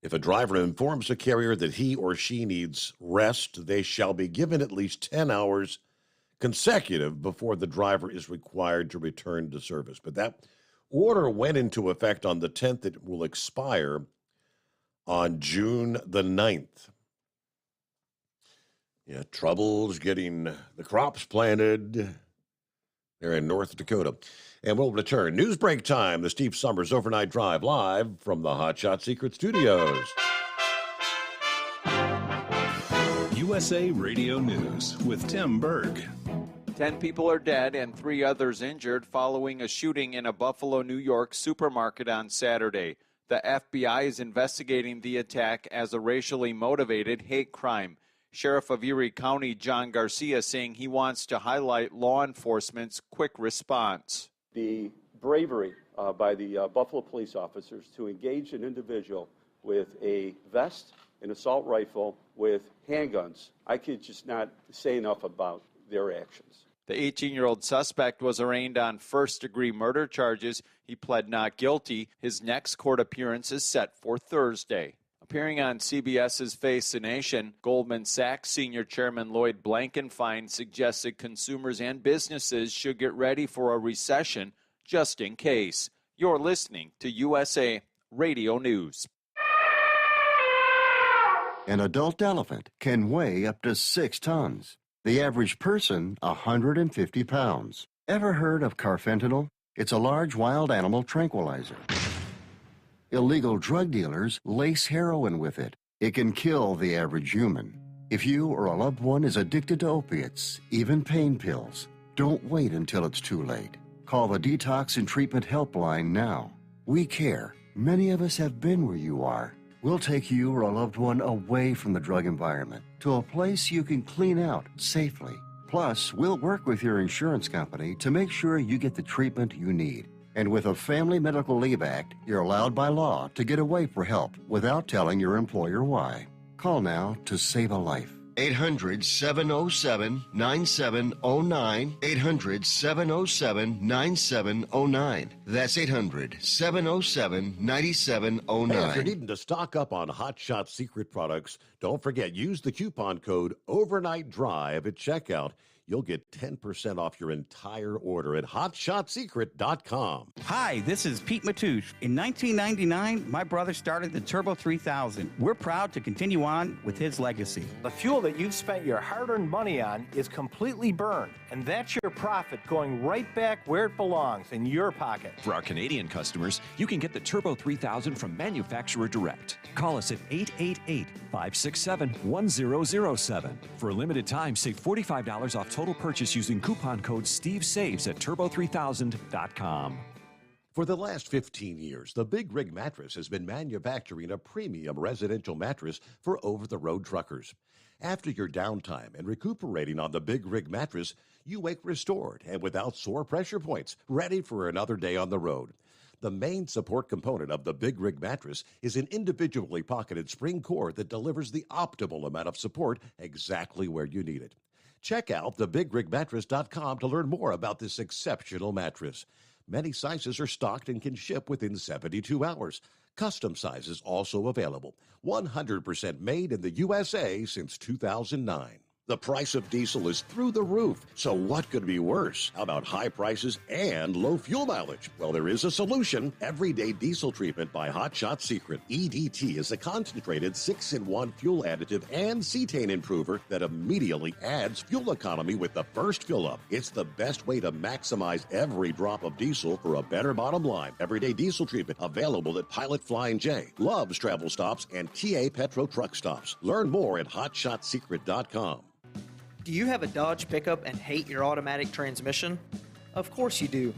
If a driver informs a carrier that he or she needs rest, they shall be given at least 10 hours consecutive before the driver is required to return to service. But that order went into effect on the 10th. It will expire on June the 9th. Yeah, troubles getting the crops planted there in North Dakota. And we'll return. News break time, the Steve Summers Overnight Drive, live from the Hot Shot Secret Studios. USA Radio News with Tim Berg. 10 people are dead and 3 others injured following a shooting in a Buffalo, New York supermarket on Saturday. The FBI is investigating the attack as a racially motivated hate crime. Sheriff of Erie County John Garcia saying he wants to highlight law enforcement's quick response. The bravery by the Buffalo police officers to engage an individual with a vest, an assault rifle, with handguns. I could just not say enough about their actions. The 18-year-old suspect was arraigned on first-degree murder charges. He pled not guilty. His next court appearance is set for Thursday. Appearing on CBS's Face the Nation, Goldman Sachs Senior Chairman Lloyd Blankfein suggested consumers and businesses should get ready for a recession just in case. You're listening to USA Radio News. An adult elephant can weigh up to 6 tons. The average person, 150 pounds. Ever heard of carfentanil? It's a large wild animal tranquilizer. Illegal drug dealers lace heroin with it. It can kill the average human. If you or a loved one is addicted to opiates, even pain pills, don't wait until it's too late. Call the Detox and Treatment Helpline now. We care. Many of us have been where you are. We'll take you or a loved one away from the drug environment to a place you can clean out safely. Plus, we'll work with your insurance company to make sure you get the treatment you need. And with a Family Medical Leave Act, you're allowed by law to get away for help without telling your employer why. Call now to save a life. 800-707-9709. 800-707-9709. That's 800-707-9709. Hey, if you're needing to stock up on Hot Shot Secret products, don't forget, use the coupon code Overnight Drive at checkout. You'll get 10% off your entire order at hotshotsecret.com. Hi, this is Pete Matouche. In 1999, my brother started the Turbo 3000. We're proud to continue on with his legacy. The fuel that you've spent your hard-earned money on is completely burned, and that's your profit going right back where it belongs, in your pocket. For our Canadian customers, you can get the Turbo 3000 from manufacturer direct. Call us at 888-567-1007. For a limited time, save $45 off total purchase using coupon code SteveSaves at turbo3000.com. For the last 15 years, the Big Rig Mattress has been manufacturing a premium residential mattress for over-the-road truckers. After your downtime and recuperating on the Big Rig Mattress, you wake restored and without sore pressure points, ready for another day on the road. The main support component of the Big Rig Mattress is an individually pocketed spring core that delivers the optimal amount of support exactly where you need it. Check out thebigrigmattress.com to learn more about this exceptional mattress. Many sizes are stocked and can ship within 72 hours. Custom sizes also available. 100% made in the USA since 2009. The price of diesel is through the roof, so what could be worse? How about high prices and low fuel mileage? Well, there is a solution. Everyday Diesel Treatment by Hot Shot Secret. EDT is a concentrated 6-in-1 fuel additive and cetane improver that immediately adds fuel economy with the first fill-up. It's the best way to maximize every drop of diesel for a better bottom line. Everyday Diesel Treatment available at Pilot Flying J, Love's Travel Stops, and TA Petro Truck Stops. Learn more at hotshotsecret.com. Do you have a Dodge pickup and hate your automatic transmission? Of course you do.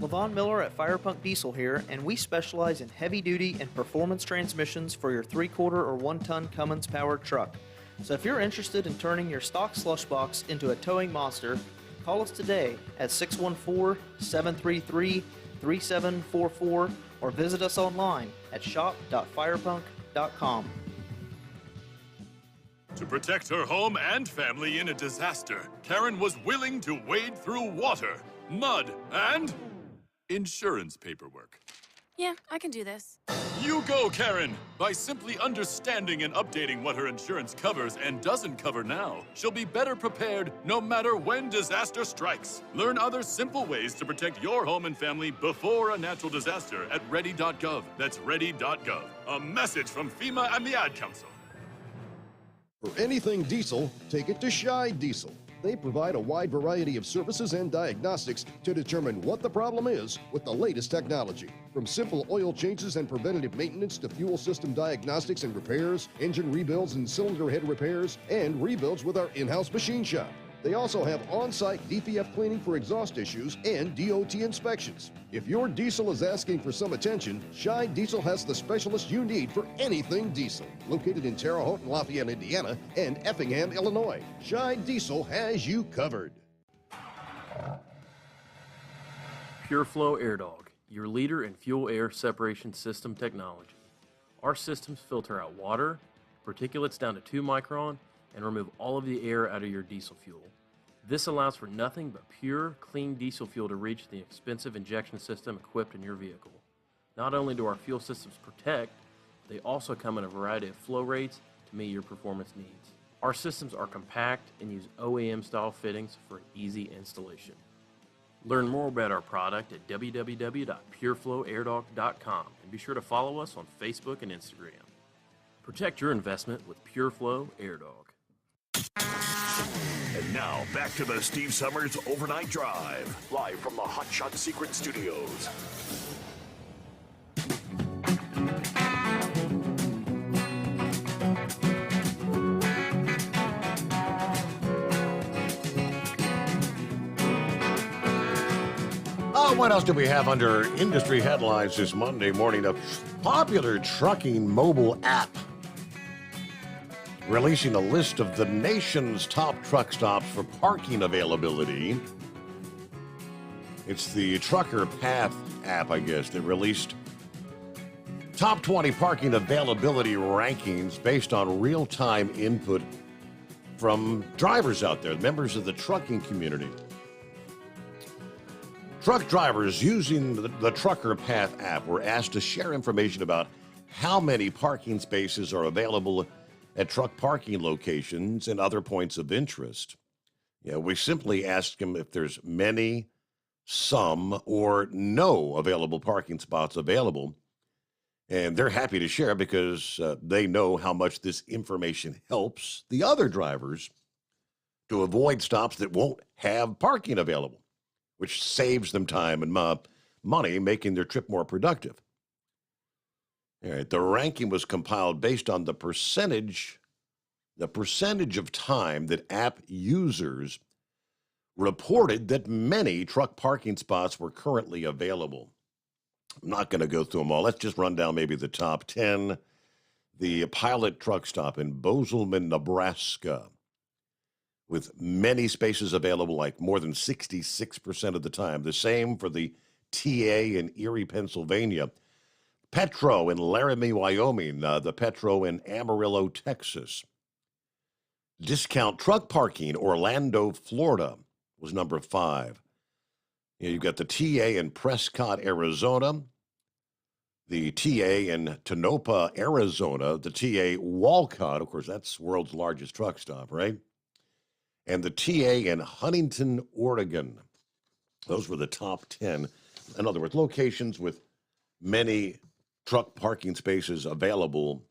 LaVon Miller at Firepunk Diesel here, and we specialize in heavy-duty and performance transmissions for your 3-quarter or 1-ton Cummins-powered truck. So if you're interested in turning your stock slush box into a towing monster, call us today at 614-733-3744 or visit us online at shop.firepunk.com. To protect her home and family in a disaster, Karen was willing to wade through water, mud, and insurance paperwork. Yeah, I can do this. You go, Karen! By simply understanding and updating what her insurance covers and doesn't cover now, she'll be better prepared no matter when disaster strikes. Learn other simple ways to protect your home and family before a natural disaster at ready.gov. That's ready.gov. A message from FEMA and the Ad Council. For anything diesel, take it to Shy Diesel. They provide a wide variety of services and diagnostics to determine what the problem is with the latest technology. From simple oil changes and preventative maintenance to fuel system diagnostics and repairs, engine rebuilds and cylinder head repairs, and rebuilds with our in-house machine shop. They also have on-site DPF cleaning for exhaust issues and DOT inspections. If your diesel is asking for some attention, Shy Diesel has the specialist you need for anything diesel. Located in Terre Haute and Lafayette, Indiana, and Effingham, Illinois, Shy Diesel has you covered. PureFlow Air Dog, your leader in fuel air separation system technology. Our systems filter out water, particulates down to 2 micron, and remove all of the air out of your diesel fuel. This allows for nothing but pure, clean diesel fuel to reach the expensive injection system equipped in your vehicle. Not only do our fuel systems protect, they also come in a variety of flow rates to meet your performance needs. Our systems are compact and use OEM-style fittings for easy installation. Learn more about our product at www.pureflowairdog.com and be sure to follow us on Facebook and Instagram. Protect your investment with PureFlow Air Dog. And now, back to the Steve Sommers Overnight Drive, live from the Hot Shot Secret Studios. What else do we have under industry headlines this Monday morning? A popular trucking mobile app releasing a list of the nation's top truck stops for parking availability. It's the Trucker Path app, I guess, that released top 20 parking availability rankings based on real-time input from drivers out there, members of the trucking community. Truck drivers using the Trucker Path app were asked to share information about how many parking spaces are available at truck parking locations and other points of interest. We simply asked them if there's many, some, or no available parking spots available. And they're happy to share because they know how much this information helps the other drivers to avoid stops that won't have parking available, which saves them time and money, making their trip more productive. All right, the ranking was compiled based on the percentage of time that app users reported that many truck parking spots were currently available. I'm not going to go through them all. Let's just run down maybe the top 10. The Pilot truck stop in Bozeman, Nebraska, with many spaces available, like more than 66% of the time. The same for the TA in Erie, Pennsylvania. Petro in Laramie, Wyoming. The Petro in Amarillo, Texas. Discount Truck Parking, Orlando, Florida, was number 5. You've got the TA in Prescott, Arizona. The TA in Tonopah, Arizona. The TA Walcott, of course, that's the world's largest truck stop, right? And the TA in Huntington, Oregon. Those were the top 10. In other words, locations with many truck parking spaces available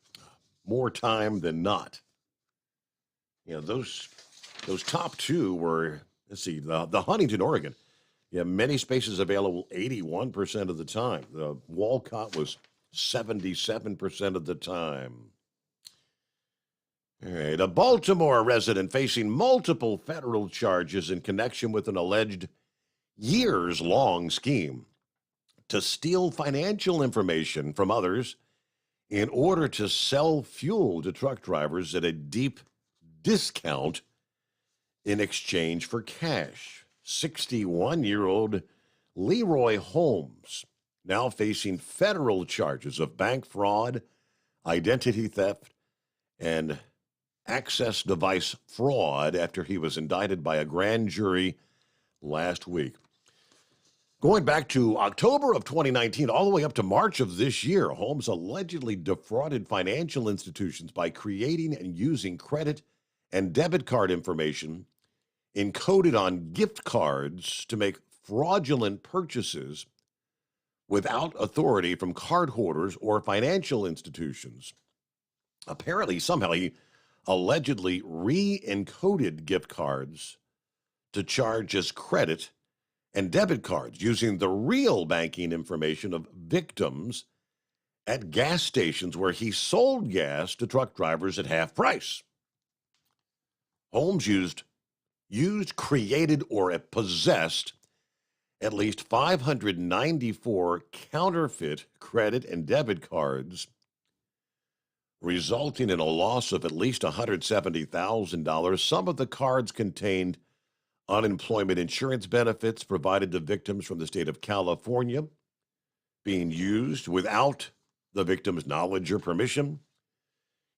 more time than not. Those top 2 were, let's see, the Huntington, Oregon. Many spaces available 81% of the time. The Walcott was 77% of the time. All right, a Baltimore resident facing multiple federal charges in connection with an alleged years-long scheme to steal financial information from others in order to sell fuel to truck drivers at a deep discount in exchange for cash. 61-year-old Leroy Holmes now facing federal charges of bank fraud, identity theft, and access device fraud after he was indicted by a grand jury last week. Going back to October of 2019, all the way up to March of this year, Holmes allegedly defrauded financial institutions by creating and using credit and debit card information encoded on gift cards to make fraudulent purchases without authority from cardholders or financial institutions. Apparently, somehow he allegedly re-encoded gift cards to charge as credit and debit cards using the real banking information of victims at gas stations where he sold gas to truck drivers at half price. Holmes used, created, or possessed at least 594 counterfeit credit and debit cards, resulting in a loss of at least $170,000. Some of the cards contained unemployment insurance benefits provided to victims from the state of California, being used without the victim's knowledge or permission.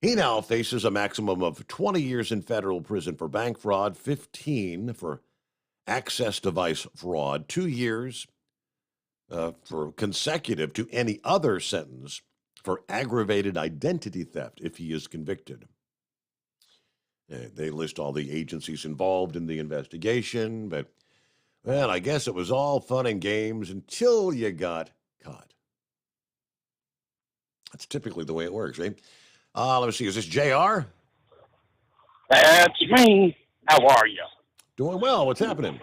He now faces a maximum of 20 years in federal prison for bank fraud, 15 for access device fraud, 2 years for consecutive to any other sentence for aggravated identity theft if he is convicted. They list all the agencies involved in the investigation, but, well, I guess it was all fun and games until you got caught. That's typically the way it works, right? Let me see. Is this JR? That's me. How are you? Doing well. What's happening?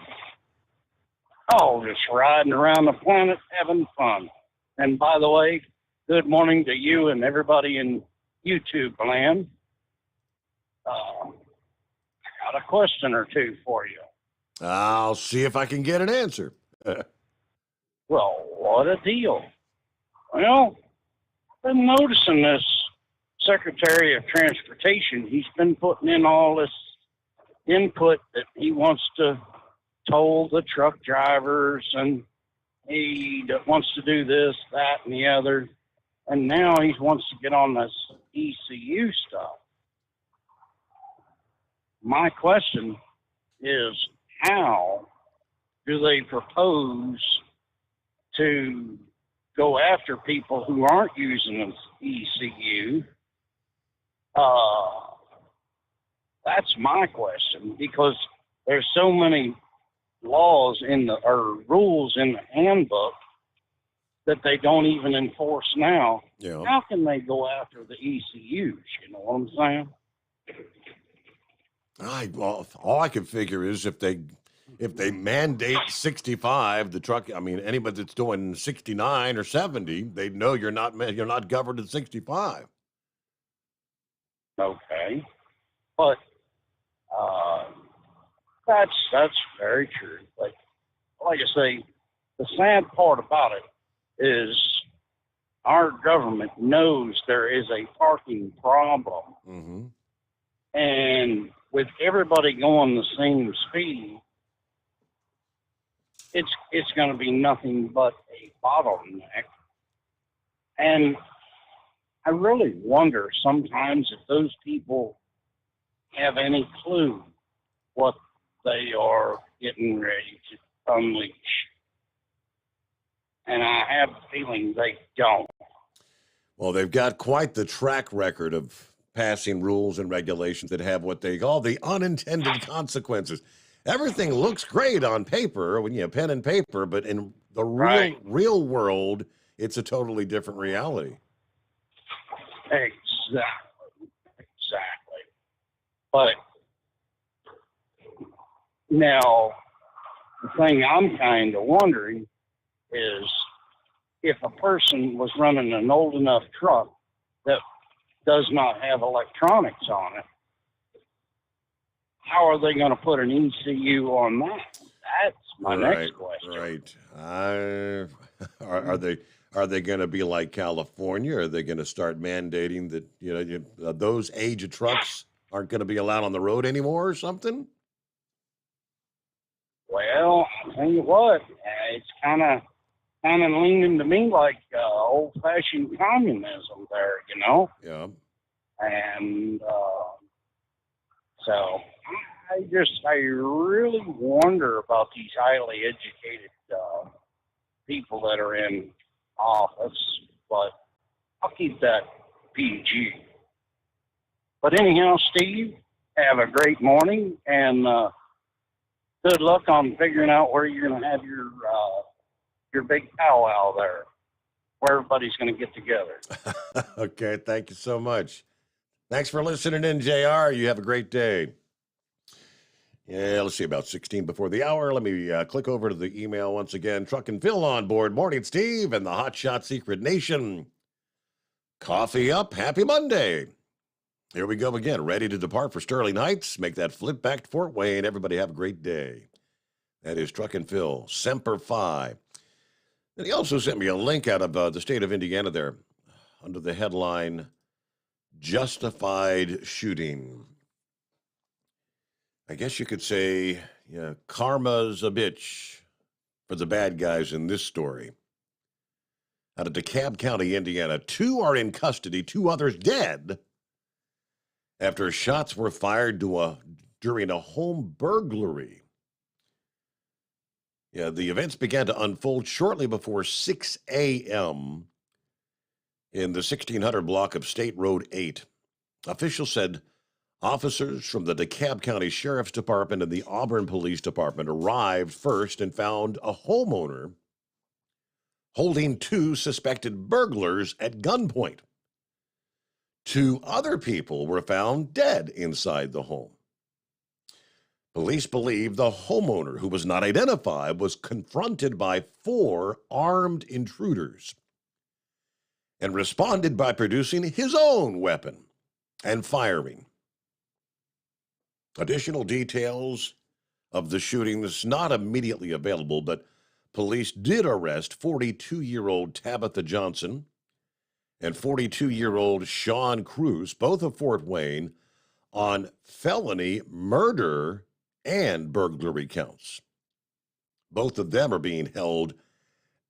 Oh, just riding around the planet having fun. And by the way, good morning to you and everybody in YouTube land. I got a question or two for you. I'll see if I can get an answer. Well, what a deal. Well, I've been noticing this Secretary of Transportation. He's been putting in all this input that he wants to toll the truck drivers, and he wants to do this, that, and the other. And now he wants to get on this ECU stuff. My question is, how do they propose to go after people who aren't using an ECU? That's my question, because there's so many laws or rules in the handbook that they don't even enforce now. Yeah. How can they go after the ECUs? You know what I'm saying? Well, all I can figure is if they mandate 65, the truck, I mean, anybody that's doing 69 or 70, they know you're not governed at 65. Okay. But that's very true. Like I say, the sad part about it is our government knows there is a parking problem. Mm-hmm. And with everybody going the same speed, it's going to be nothing but a bottleneck. And I really wonder sometimes if those people have any clue what they are getting ready to unleash. And I have a feeling they don't. Well, they've got quite the track record of passing rules and regulations that have what they call the unintended consequences. Everything looks great on paper when you have pen and paper, but in the real world, it's a totally different reality. Exactly. But now, the thing I'm kind of wondering is if a person was running an old enough truck that does not have electronics on it, how are they going to put an ECU on that? That's my next question. Right. Are they going to be like California? Are they going to start mandating that those age of trucks aren't going to be allowed on the road anymore or something? Well, I'll tell you what, it's kind of leaning to me like old-fashioned communism there, you know? Yeah. And so I really wonder about these highly educated people that are in office, but I'll keep that PG. But anyhow, Steve, have a great morning, and good luck on figuring out where you're going to have your big powwow there, where everybody's going to get together. Okay, thank you so much. Thanks for listening in, JR. You have a great day. Yeah, let's see, about 16 before the hour. Let me click over to the email once again. Truck and Phil on board. Morning, Steve, and the Hot Shot Secret Nation. Coffee up. Happy Monday. Here we go again. Ready to depart for Sterling Heights. Make that flip back to Fort Wayne. Everybody have a great day. That is Truck and Phil, Semper Fi. And he also sent me a link out of the state of Indiana there under the headline, Justified Shooting. I guess you could say, yeah, karma's a bitch for the bad guys in this story. Out of DeKalb County, Indiana, 2 are in custody, 2 others dead after shots were fired during a home burglary. Yeah, the events began to unfold shortly before 6 a.m. in the 1600 block of State Road 8. Officials said officers from the DeKalb County Sheriff's Department and the Auburn Police Department arrived first and found a homeowner holding 2 suspected burglars at gunpoint. 2 other people were found dead inside the home. Police believe the homeowner, who was not identified, was confronted by 4 armed intruders and responded by producing his own weapon and firing. Additional details of the shootings not immediately available, but police did arrest 42-year-old Tabitha Johnson and 42-year-old Sean Cruz, both of Fort Wayne, on felony murder and burglary counts. Both of them are being held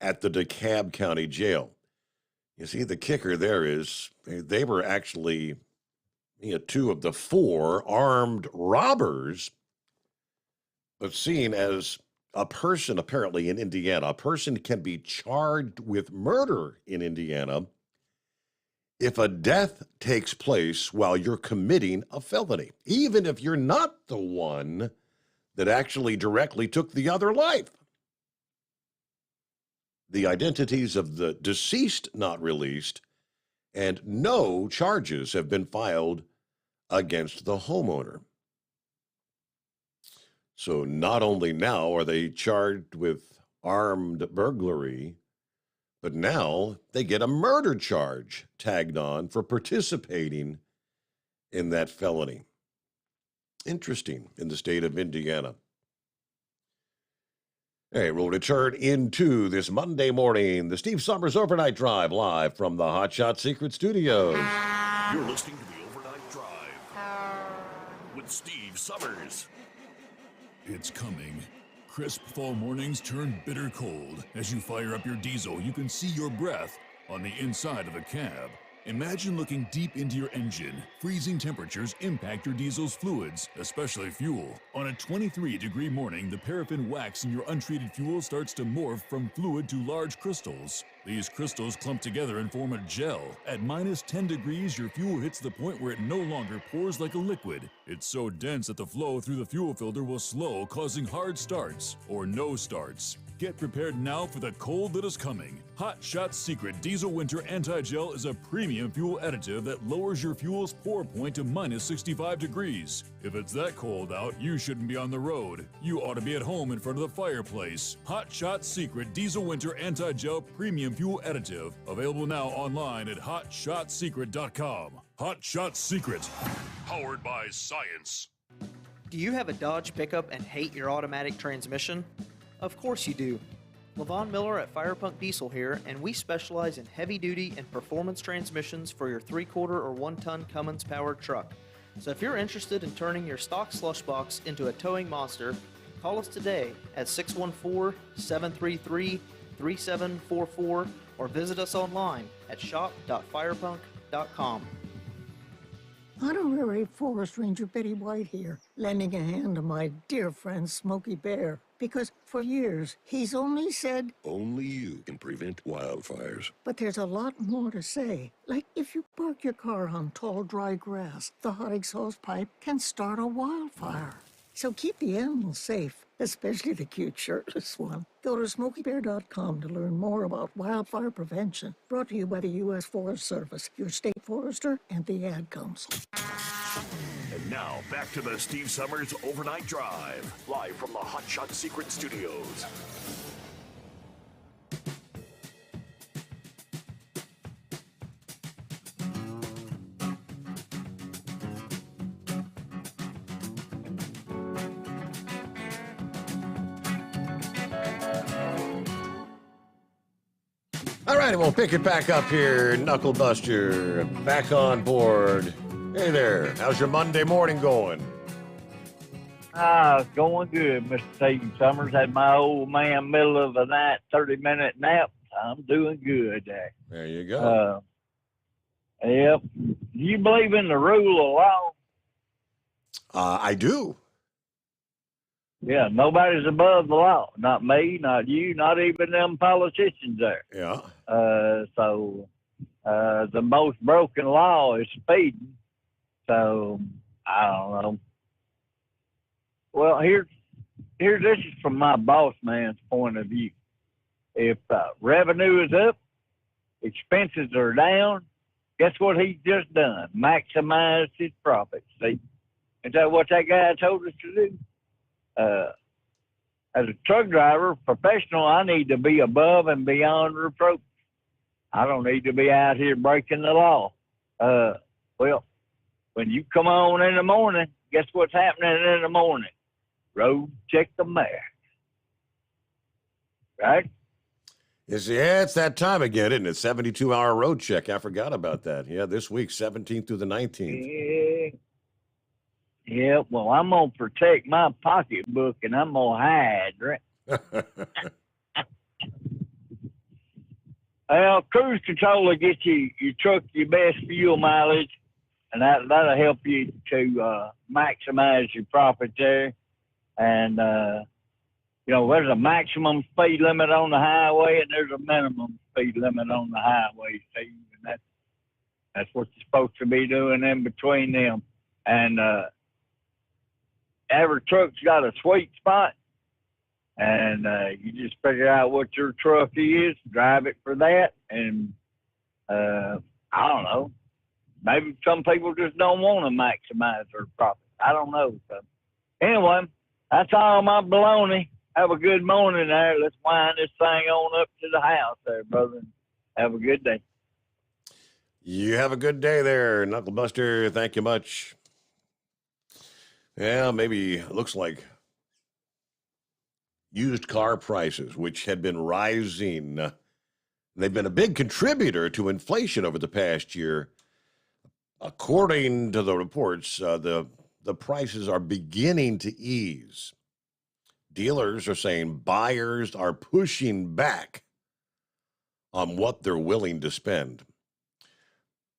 at the DeKalb County Jail. You see, the kicker there is they were actually 2 of the 4 armed robbers, but seen as a person apparently in Indiana. A person can be charged with murder in Indiana if a death takes place while you're committing a felony, even if you're not the one that actually directly took the other life. The identities of the deceased not released, and no charges have been filed against the homeowner. So not only now are they charged with armed burglary, but now they get a murder charge tagged on for participating in that felony. Interesting in the state of Indiana. Hey, we'll return into this Monday morning, the Steve Sommers Overnight Drive, live from the Hot Shot Secret Studios. You're listening to the Overnight Drive with Steve Sommers. It's coming. Crisp fall mornings turn bitter cold. As you fire up your diesel, you can see your breath on the inside of the cab. Imagine looking deep into your engine. Freezing temperatures impact your diesel's fluids, especially fuel. On a 23-degree morning, the paraffin wax in your untreated fuel starts to morph from fluid to large crystals. These crystals clump together and form a gel. At minus 10 degrees, your fuel hits the point where it no longer pours like a liquid. It's so dense that the flow through the fuel filter will slow, causing hard starts or no starts. Get prepared now for the cold that is coming. Hot Shot Secret Diesel Winter Anti-Gel is a premium fuel additive that lowers your fuel's pour point to minus 65 degrees. If it's that cold out, you shouldn't be on the road. You ought to be at home in front of the fireplace. Hot Shot Secret Diesel Winter Anti-Gel Premium Fuel Additive. Available now online at hotshotsecret.com. Hot Shot Secret. Powered by science. Do you have a Dodge pickup and hate your automatic transmission? Of course you do. Levon Miller at Firepunk Diesel here, and we specialize in heavy-duty and performance transmissions for your 3-quarter or 1-ton Cummins-powered truck. So if you're interested in turning your stock slush box into a towing monster, call us today at 614-733-3744 or visit us online at shop.firepunk.com. Honorary Forest Ranger Betty White here, lending a hand to my dear friend Smokey Bear. Because for years, he's only said, only you can prevent wildfires. But there's a lot more to say. Like if you park your car on tall, dry grass, the hot exhaust pipe can start a wildfire. So keep the animals safe, especially the cute shirtless one. Go to SmokeyBear.com to learn more about wildfire prevention. Brought to you by the U.S. Forest Service, your state forester, and the Ad Council. And And now, back to the Steve Summers Overnight Drive, live from the Hot Shot Secret Studios. All right, we'll pick it back up here. Knuckle Buster, back on board. Hey there, how's your Monday morning going? It's going good, Mr. Steve Summers. Had my old man middle of the night 30-minute nap. I'm doing good there. There you go. Yep. Do you believe in the rule of law? I do. Yeah, nobody's above the law. Not me, not you, not even them politicians there. Yeah. So the most broken law is speeding. So I don't know. Well, here, this is from my boss man's point of view. If revenue is up, expenses are down, guess what he's just done? Maximize his profits. See, is that what that guy told us to do? As a truck driver, professional, I need to be above and beyond reproach. I don't need to be out here breaking the law. Well, when you come on in the morning, guess what's happening in the morning? Road check the mare. Right? Yeah, it's that time again, isn't it? 72-hour road check. I forgot about that. Yeah, this week, 17th through the 19th. Yeah, well, I'm going to protect my pocketbook and I'm going to hide, right? Well, cruise control will get your truck your best fuel mileage, and that'll help you to maximize your profit there. And, there's a maximum speed limit on the highway and there's a minimum speed limit on the highway, Steve. And that's what you're supposed to be doing in between them. And every truck's got a sweet spot. And you just figure out what your truck is, drive it for that. And I don't know. Maybe some people just don't want to maximize their profit. I don't know. So anyway, that's all my baloney. Have a good morning there. Let's wind this thing on up to the house there, brother. Have a good day. You have a good day there, Knuckle Buster. Thank you much. Yeah, maybe it looks like used car prices, which had been rising, they've been a big contributor to inflation over the past year. According to the reports, the prices are beginning to ease. Dealers are saying buyers are pushing back on what they're willing to spend.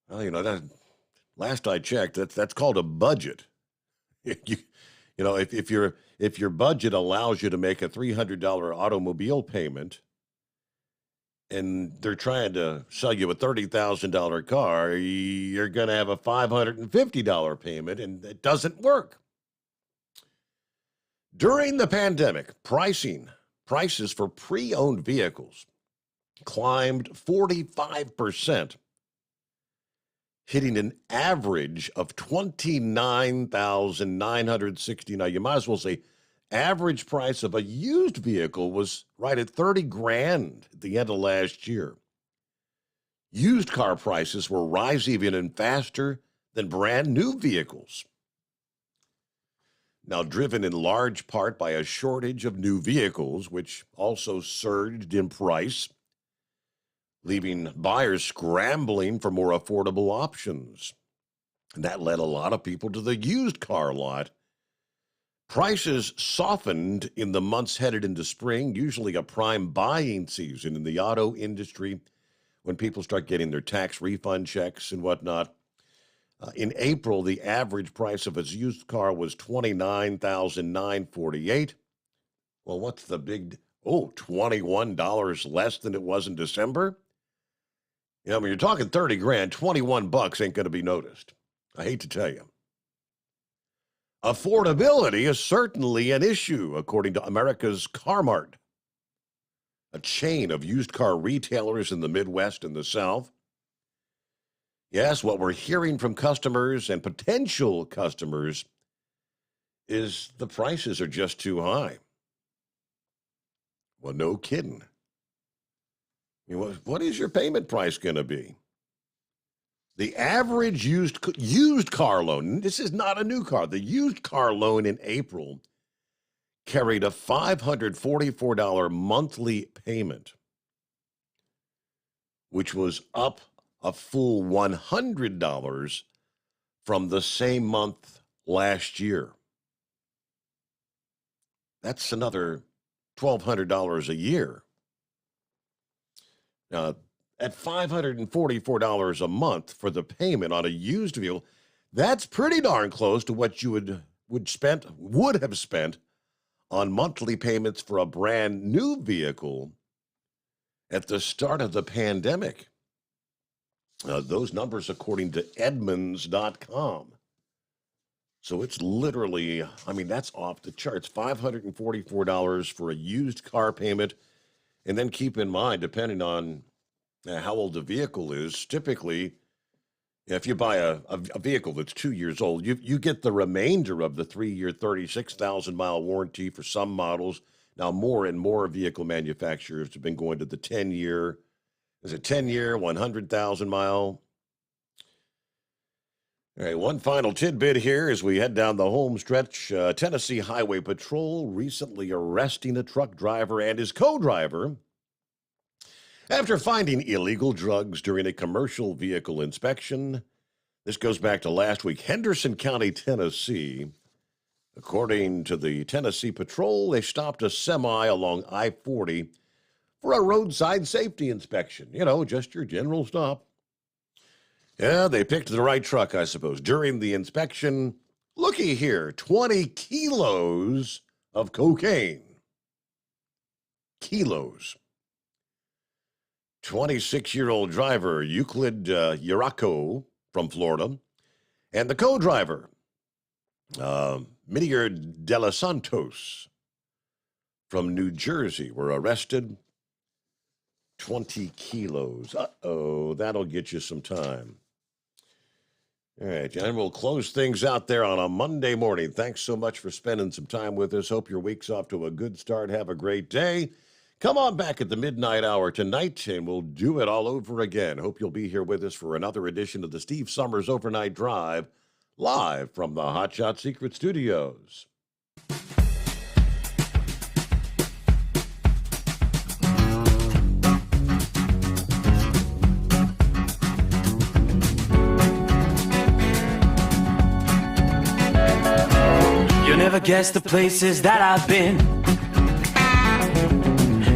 Well, that last I checked, that's called a budget. If your budget allows you to make a $300 automobile payment, and they're trying to sell you a $30,000 car, you're going to have a $550 payment, and it doesn't work. During the pandemic, prices for pre-owned vehicles climbed 45%, hitting an average of $29,960. Now, you might as well say average price of a used vehicle was right at $30,000 at the end of last year. Used car prices were rising even faster than brand new vehicles. Now, driven in large part by a shortage of new vehicles, which also surged in price, leaving buyers scrambling for more affordable options. And that led a lot of people to the used car lot. Prices softened in the months headed into spring, usually a prime buying season in the auto industry when people start getting their tax refund checks and whatnot. In April, the average price of a used car was $29,948. Well, what's the big, $21 less than it was in December? When you're talking $30,000, $21 ain't going to be noticed. I hate to tell you. Affordability is certainly an issue, according to America's CarMart, a chain of used car retailers in the Midwest and the South. Yes, what we're hearing from customers and potential customers is the prices are just too high. Well, no kidding. What is your payment price going to be? The average used car loan, this is not a new car, the used car loan in April carried a $544 monthly payment, which was up a full $100 from the same month last year. That's another $1,200 a year. Now, at $544 a month for the payment on a used vehicle, that's pretty darn close to what you would have spent on monthly payments for a brand new vehicle at the start of the pandemic. Those numbers according to Edmunds.com. So it's literally, that's off the charts. $544 for a used car payment. And then keep in mind, depending on how old the vehicle is, typically, if you buy a vehicle that's 2 years old, you get the remainder of the 3-year, 36,000-mile warranty for some models. Now, more and more vehicle manufacturers have been going to the 10-year. Is it 10-year, 100,000-mile? All right, one final tidbit here as we head down the home stretch. Tennessee Highway Patrol recently arresting a truck driver and his co-driver after finding illegal drugs during a commercial vehicle inspection. This goes back to last week. Henderson County, Tennessee. According to the Tennessee Patrol, they stopped a semi along I-40 for a roadside safety inspection. Just your general stop. Yeah, they picked the right truck, I suppose. During the inspection, looky here, 20 kilos of cocaine. Kilos. 26-year-old driver, Euclid Yurako from Florida, and the co-driver, Minier De Los Santos from New Jersey, were arrested. 20 kilos. Uh-oh, that'll get you some time. All right, and we'll close things out there on a Monday morning. Thanks so much for spending some time with us. Hope your week's off to a good start. Have a great day. Come on back at the midnight hour tonight, and we'll do it all over again. Hope you'll be here with us for another edition of the Steve Sommers Overnight Drive, live from the Hot Shot Secret Studios. You'll never guess the places that I've been.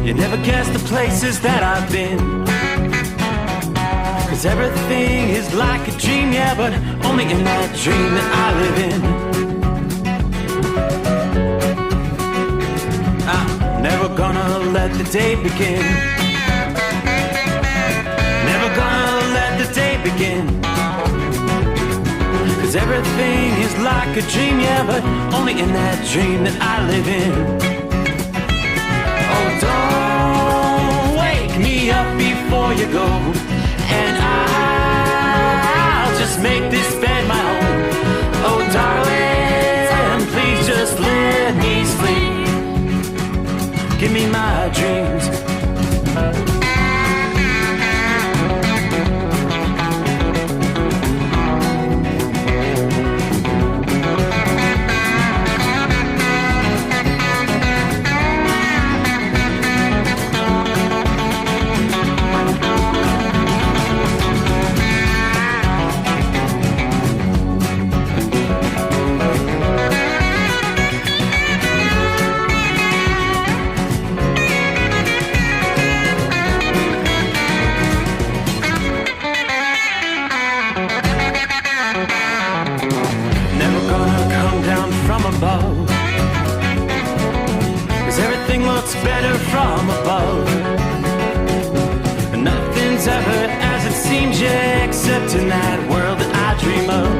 You never guess the places that I've been. 'Cause everything is like a dream, yeah, but only in that dream that I live in. I'm never gonna let the day begin. Never gonna let the day begin. 'Cause everything is like a dream, yeah, but only in that dream that I live in. Oh, don't wake me up before you go, and I'll just make this bed my home. Oh, darling, please just let me sleep. Give me my dreams. Better from above. Nothing's ever as it seems, yeah, except in that world that I dream of.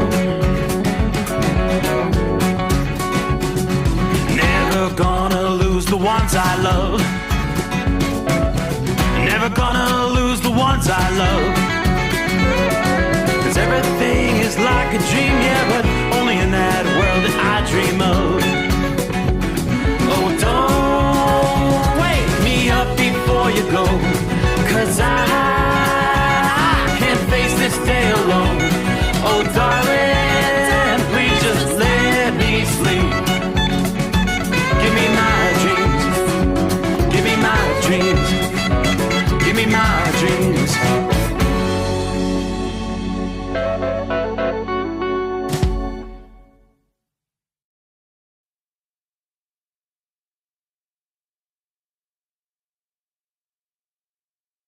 Never gonna lose the ones I love. Never gonna lose the ones I love.